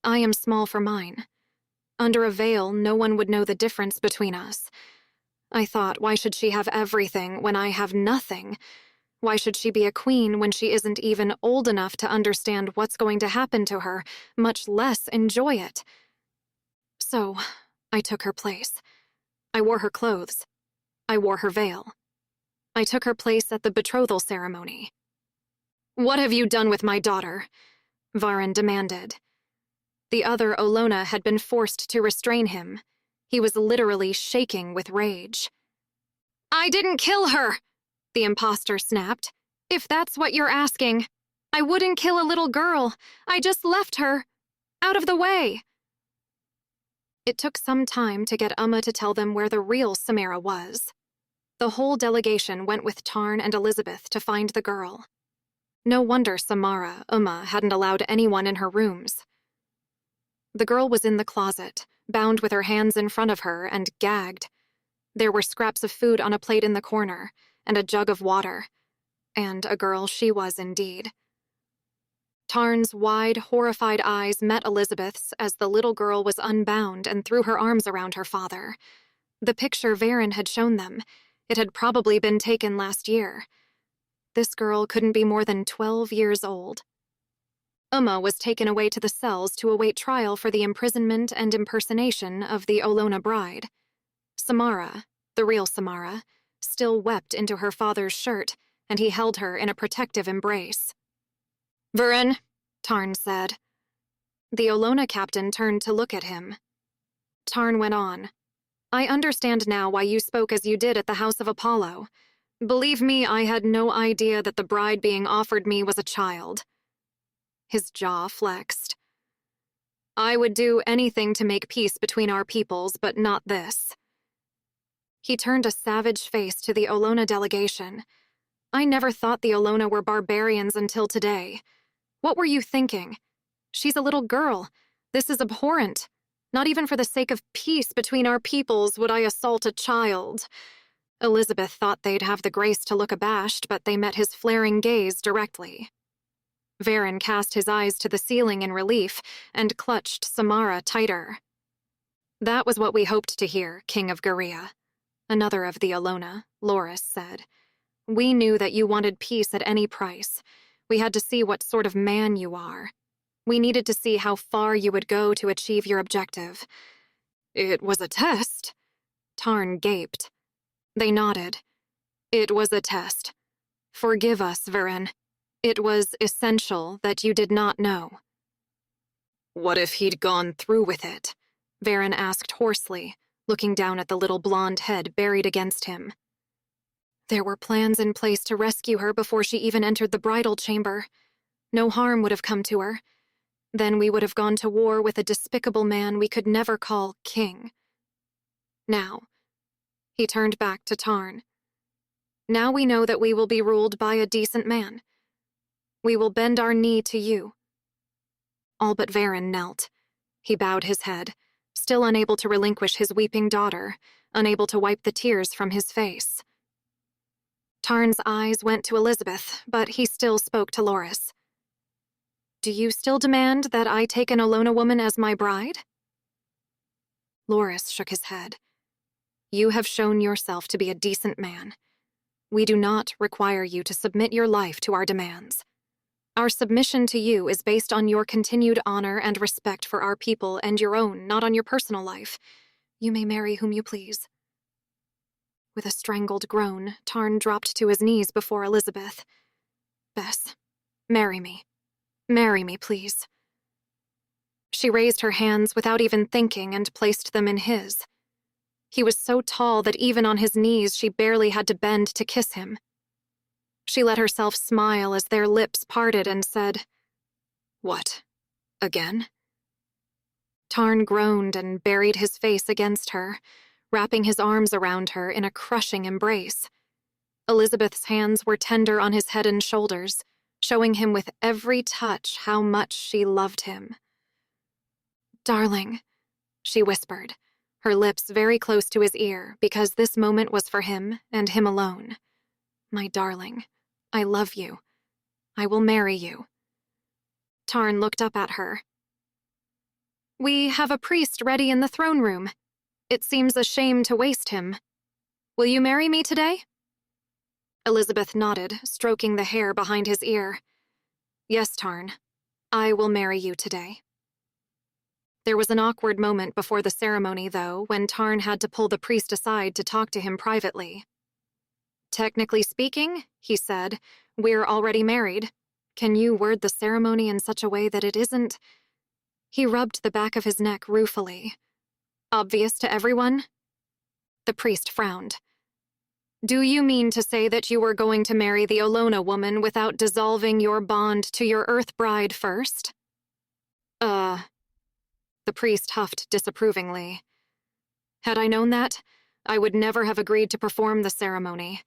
A: I am small for mine. Under a veil, no one would know the difference between us. I thought, why should she have everything when I have nothing? Why should she be a queen when she isn't even old enough to understand what's going to happen to her, much less enjoy it? So, I took her place. I wore her clothes. I wore her veil. I took her place at the betrothal ceremony." "What have you done with my daughter?" Varin demanded. The other Olona had been forced to restrain him. He was literally shaking with rage. "I didn't kill her!" the imposter snapped. "If that's what you're asking. I wouldn't kill a little girl. I just left her. Out of the way." It took some time to get to tell them where the real Samara was. The whole delegation went with Tarn and Elizabeth to find the girl. No wonder Samara, hadn't allowed anyone in her rooms. The girl was in the closet, bound with her hands in front of her and gagged. There were scraps of food on a plate in the corner, and a jug of water. And a girl she was indeed. Tarn's wide, horrified eyes met Elizabeth's as the little girl was unbound and threw her arms around her father. The picture Varin had shown them, it had probably been taken last year. This girl couldn't be more than 12 years old. Was taken away to the cells to await trial for the imprisonment and impersonation of the Olona bride. Samara, the real Samara, still wept into her father's shirt, and he held her in a protective embrace. "Varin," Tarn said. The Olona captain turned to look at him. Tarn went on. "I understand now why you spoke as you did at the House of Apollo. Believe me, I had no idea that the bride being offered me was a child." His jaw flexed. "I would do anything to make peace between our peoples, but not this." He turned a savage face to the Olona delegation. "I never thought the Olona were barbarians until today. What were you thinking? She's a little girl. This is abhorrent. Not even for the sake of peace between our peoples would I assault a child." Elizabeth thought they'd have the grace to look abashed, but they met his flaring gaze directly. Varin cast his eyes to the ceiling in relief and clutched Samara tighter. "That was what we hoped to hear, King of Gerea," another of the Olona, Loris, said. "We knew that you wanted peace at any price. We had to see what sort of man you are. We needed to see how far you would go to achieve your objective." "It was a test?" Tarn gaped. They nodded. "It was a test. Forgive us, Varin. It was essential that you did not know." "What if he'd gone through with it?" Varin asked hoarsely, looking down at the little blonde head buried against him. "There were plans in place to rescue her before she even entered the bridal chamber. No harm would have come to her. Then we would have gone to war with a despicable man we could never call king. Now," he turned back to Tarn, "now we know that we will be ruled by a decent man. We will bend our knee to you." All but Varin knelt. He bowed his head, still unable to relinquish his weeping daughter, unable to wipe the tears from his face. Tarn's eyes went to Elizabeth, but he still spoke to Loris. "Do you still demand that I take an Olona woman as my bride?" Loris shook his head. "You have shown yourself to be a decent man. We do not require you to submit your life to our demands. Our submission to you is based on your continued honor and respect for our people and your own, not on your personal life. You may marry whom you please." With a strangled groan, Tarn dropped to his knees before Elizabeth. "Bess, marry me. Marry me, please." She raised her hands without even thinking and placed them in his. He was so tall that even on his knees she barely had to bend to kiss him. She let herself smile as their lips parted and said, "What? Again?" Tarn groaned and buried his face against her, wrapping his arms around her in a crushing embrace. Elizabeth's hands were tender on his head and shoulders, showing him with every touch how much she loved him. "Darling," she whispered, her lips very close to his ear because this moment was for him and him alone. "My darling, I love you. I will marry you." Tarn looked up at her. "We have a priest ready in the throne room. It seems a shame to waste him. Will you marry me today?" Elizabeth nodded, stroking the hair behind his ear. "Yes, Tarn. I will marry you today." There was an awkward moment before the ceremony, though, when Tarn had to pull the priest aside to talk to him privately. "Technically speaking," he said, "we're already married. Can you word the ceremony in such a way that it isn't—" He rubbed the back of his neck ruefully. "Obvious to everyone?" The priest frowned. "Do you mean to say that you were going to marry the Olona woman without dissolving your bond to your Earth bride first?" The priest huffed disapprovingly. "Had I known that, I would never have agreed to perform the ceremony,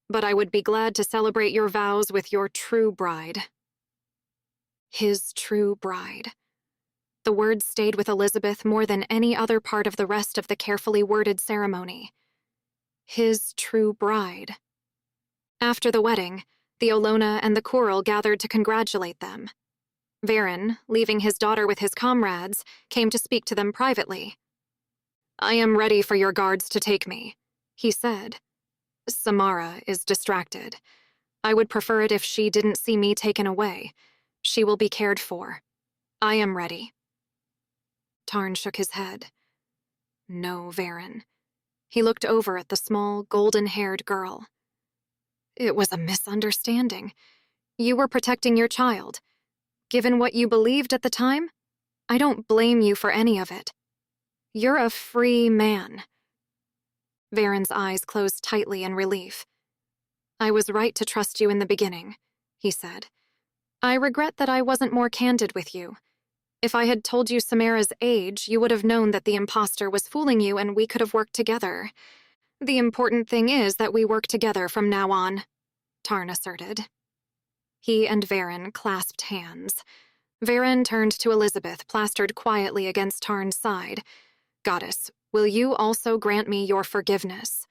A: but I would be glad to celebrate your vows with your true bride." His true bride. The words stayed with Elizabeth more than any other part of the rest of the carefully worded ceremony. His true bride. After the wedding, the Olona and the choral gathered to congratulate them. Varen, leaving his daughter with his comrades, came to speak to them privately. "I am ready for your guards to take me," he said. "Samara is distracted. I would prefer it if she didn't see me taken away. She will be cared for. I am ready." Tarn shook his head. "No, Varen." He looked over at the small, golden-haired girl. "It was a misunderstanding. You were protecting your child. Given what you believed at the time, I don't blame you for any of it. You're a free man." Varen's eyes closed tightly in relief. "I was right to trust you in the beginning," he said. "I regret that I wasn't more candid with you. If I had told you Samara's age, you would have known that the imposter was fooling you and we could have worked together. The important thing is that we work together from now on," Tarn asserted. He and Varen clasped hands. Varen turned to Elizabeth, plastered quietly against Tarn's side. "Goddess, will you also grant me your forgiveness?"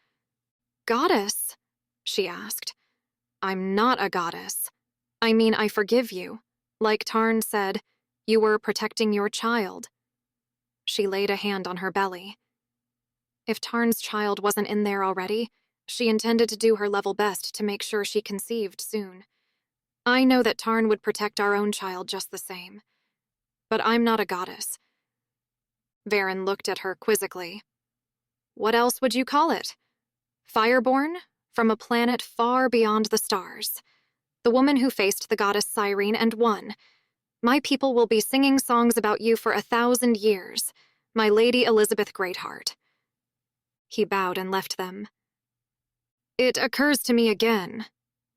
A: "Goddess?" she asked. "I'm not a goddess. I mean, I forgive you. Like Tarn said, you were protecting your child." She laid a hand on her belly. If Tarn's child wasn't in there already, she intended to do her level best to make sure she conceived soon. "I know that Tarn would protect our own child just the same. But I'm not a goddess." Varen looked at her quizzically. "What else would you call it? Fireborn? From a planet far beyond the stars. The woman who faced the goddess Cyrene and won. My people will be singing songs about you for 1,000 years. My Lady Elizabeth Greatheart." He bowed and left them. "It occurs to me again,"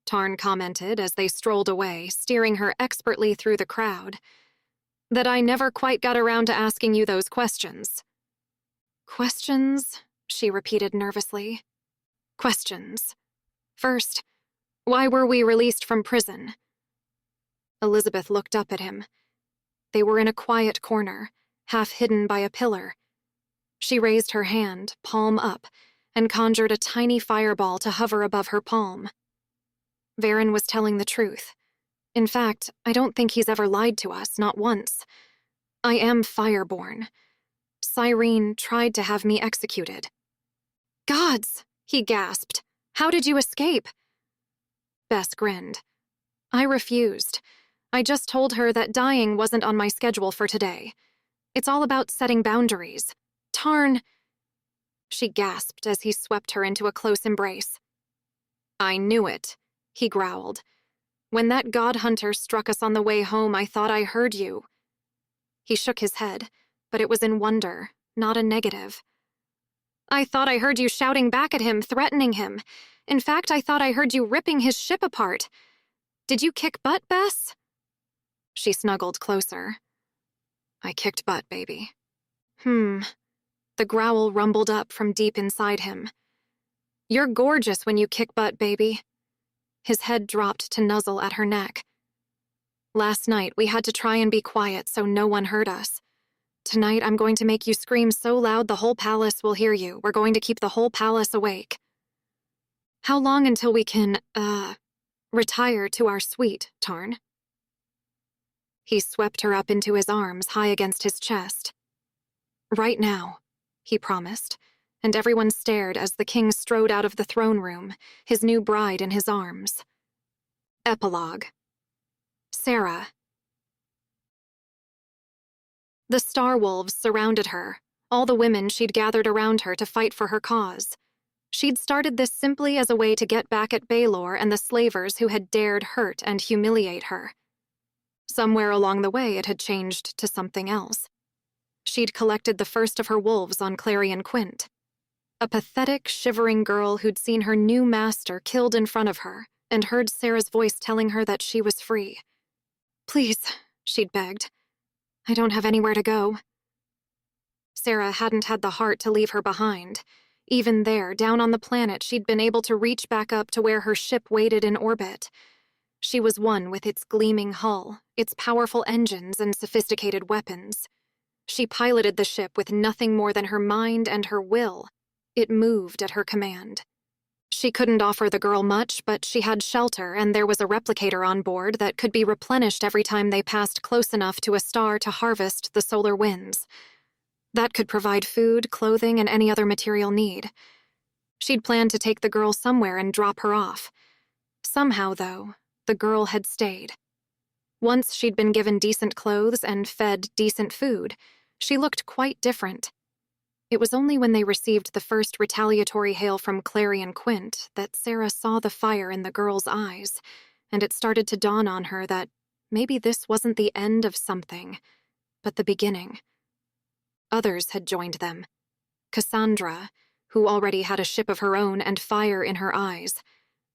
A: Tarn commented as they strolled away, steering her expertly through the crowd, "that I never quite got around to asking you those questions." "Questions?" she repeated nervously. "Questions. First, why were we released from prison?" Elizabeth looked up at him. They were in a quiet corner, half hidden by a pillar. She raised her hand, palm up, and conjured a tiny fireball to hover above her palm. Varen was telling the truth. In fact, I don't think he's ever lied to us, not once. I am fireborn. Cyrene tried to have me executed. "Gods!" he gasped. "How did you escape?" Bess grinned. "I refused. I just told her that dying wasn't on my schedule for today. It's all about setting boundaries. Tarn—" She gasped as he swept her into a close embrace. "I knew it," he growled. "When that god hunter struck us on the way home, I thought I heard you." He shook his head, but it was in wonder, not a negative. I thought I heard you shouting back at him, threatening him. In fact, I thought I heard you ripping his ship apart. Did you kick butt, Bess?" She snuggled closer. "I kicked butt, baby." The growl rumbled up from deep inside him. "You're gorgeous when you kick butt, baby." His head dropped to nuzzle at her neck. "Last night, we had to try and be quiet so no one heard us. Tonight, I'm going to make you scream so loud the whole palace will hear you. We're going to keep the whole palace awake." "How long until we can, retire to our suite, Tarn?" He swept her up into his arms, high against his chest. "Right now," he promised, and everyone stared as the king strode out of the throne room, his new bride in his arms. Epilogue. Sarah. The Star Wolves surrounded her, all the women she'd gathered around her to fight for her cause. She'd started this simply as a way to get back at Baelor and the slavers who had dared hurt and humiliate her. Somewhere along the way, it had changed to something else. She'd collected the first of her wolves on Clarion Quint. A pathetic, shivering girl who'd seen her new master killed in front of her and heard Sarah's voice telling her that she was free. "Please," she'd begged. "I don't have anywhere to go." Sarah hadn't had the heart to leave her behind. Even there, down on the planet, she'd been able to reach back up to where her ship waited in orbit. She was one with its gleaming hull, its powerful engines and sophisticated weapons. She piloted the ship with nothing more than her mind and her will. It moved at her command. She couldn't offer the girl much, but she had shelter, and there was a replicator on board that could be replenished every time they passed close enough to a star to harvest the solar winds. That could provide food, clothing, and any other material need. She'd planned to take the girl somewhere and drop her off. Somehow, though, the girl had stayed. Once she'd been given decent clothes and fed decent food, she looked quite different. It was only when they received the first retaliatory hail from Clarion Quint that Sarah saw the fire in the girl's eyes, and it started to dawn on her that maybe this wasn't the end of something, but the beginning. Others had joined them. Cassandra, who already had a ship of her own and fire in her eyes.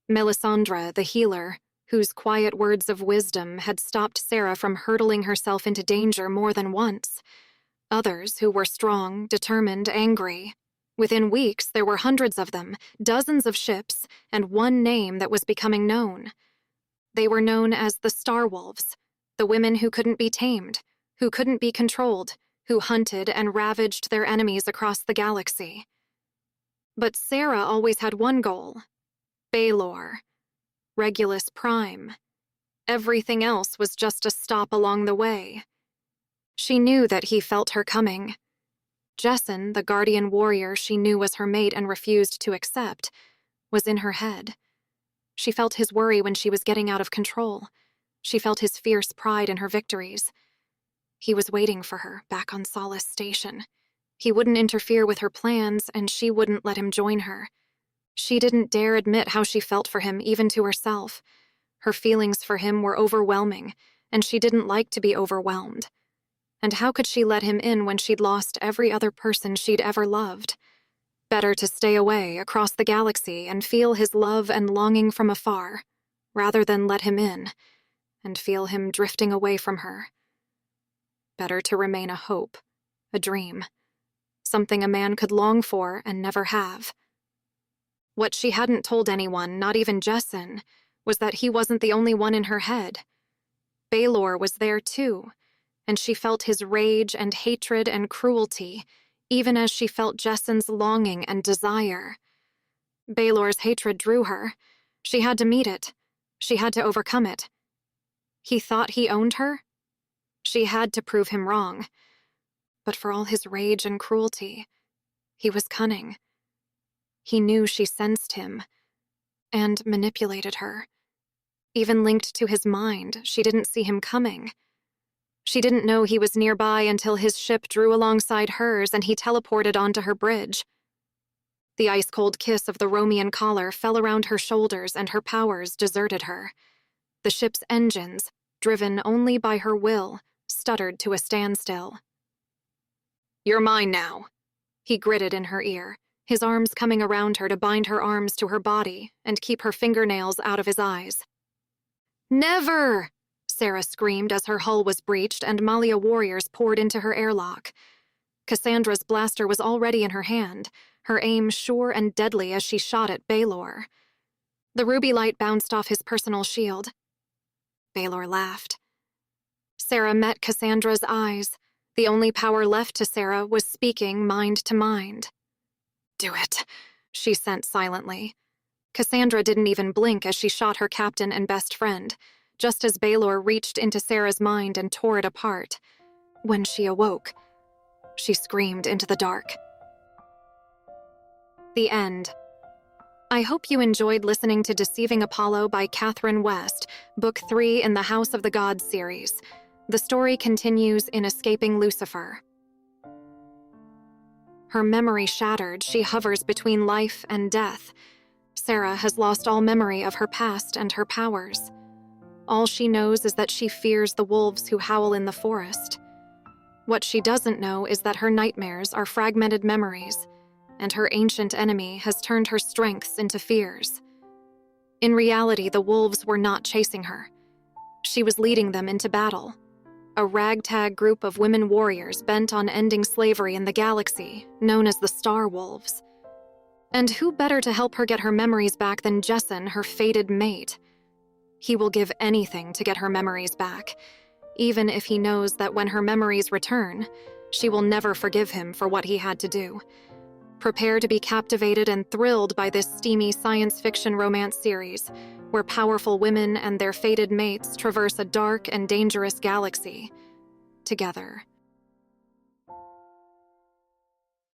A: Melisandre, the healer, whose quiet words of wisdom had stopped Sarah from hurtling herself into danger more than once. Others who were strong, determined, angry. Within weeks, there were hundreds of them, dozens of ships, and one name that was becoming known. They were known as the Star Wolves, the women who couldn't be tamed, who couldn't be controlled, who hunted and ravaged their enemies across the galaxy. But Sarah always had one goal: Baelor, Regulus Prime. Everything else was just a stop along the way. She knew that he felt her coming. Jesson, the guardian warrior she knew was her mate and refused to accept, was in her head. She felt his worry when she was getting out of control. She felt his fierce pride in her victories. He was waiting for her back on Solace Station. He wouldn't interfere with her plans, and she wouldn't let him join her. She didn't dare admit how she felt for him, even to herself. Her feelings for him were overwhelming, and she didn't like to be overwhelmed. And how could she let him in when she'd lost every other person she'd ever loved? Better to stay away, across the galaxy, and feel his love and longing from afar, rather than let him in, and feel him drifting away from her. Better to remain a hope, a dream, something a man could long for and never have. What she hadn't told anyone, not even Jesson, was that he wasn't the only one in her head. Baelor was there too, and she felt his rage and hatred and cruelty, even as she felt Jesson's longing and desire. Baelor's hatred drew her. She had to meet it. She had to overcome it. He thought he owned her? She had to prove him wrong. But for all his rage and cruelty, he was cunning. He knew she sensed him, and manipulated her. Even linked to his mind, she didn't see him coming. She didn't know he was nearby until his ship drew alongside hers and he teleported onto her bridge. The ice-cold kiss of the Romian collar fell around her shoulders and her powers deserted her. The ship's engines, driven only by her will, stuttered to a standstill. "You're mine now," he gritted in her ear, his arms coming around her to bind her arms to her body and keep her fingernails out of his eyes. "Never!" Sarah screamed as her hull was breached and Malia warriors poured into her airlock. Cassandra's blaster was already in her hand, her aim sure and deadly as she shot at Baelor. The ruby light bounced off his personal shield. Baelor laughed. Sarah met Cassandra's eyes. The only power left to Sarah was speaking mind to mind. "Do it," she sent silently. Cassandra didn't even blink as she shot her captain and best friend, just as Baelor reached into Sarah's mind and tore it apart. When she awoke, she screamed into the dark. The end. I hope you enjoyed listening to Deceiving Apollo by Catherine West, Book 3 in the House of the Gods series. The story continues in Escaping Lucifer. Her memory shattered, she hovers between life and death. Sarah has lost all memory of her past and her powers. All she knows is that she fears the wolves who howl in the forest. What she doesn't know is that her nightmares are fragmented memories, and her ancient enemy has turned her strengths into fears. In reality, the wolves were not chasing her. She was leading them into battle. A ragtag group of women warriors bent on ending slavery in the galaxy, known as the Star Wolves. And who better to help her get her memories back than Jessen, her fated mate? He will give anything to get her memories back, even if he knows that when her memories return, she will never forgive him for what he had to do. Prepare to be captivated and thrilled by this steamy science fiction romance series, where powerful women and their fated mates traverse a dark and dangerous galaxy together.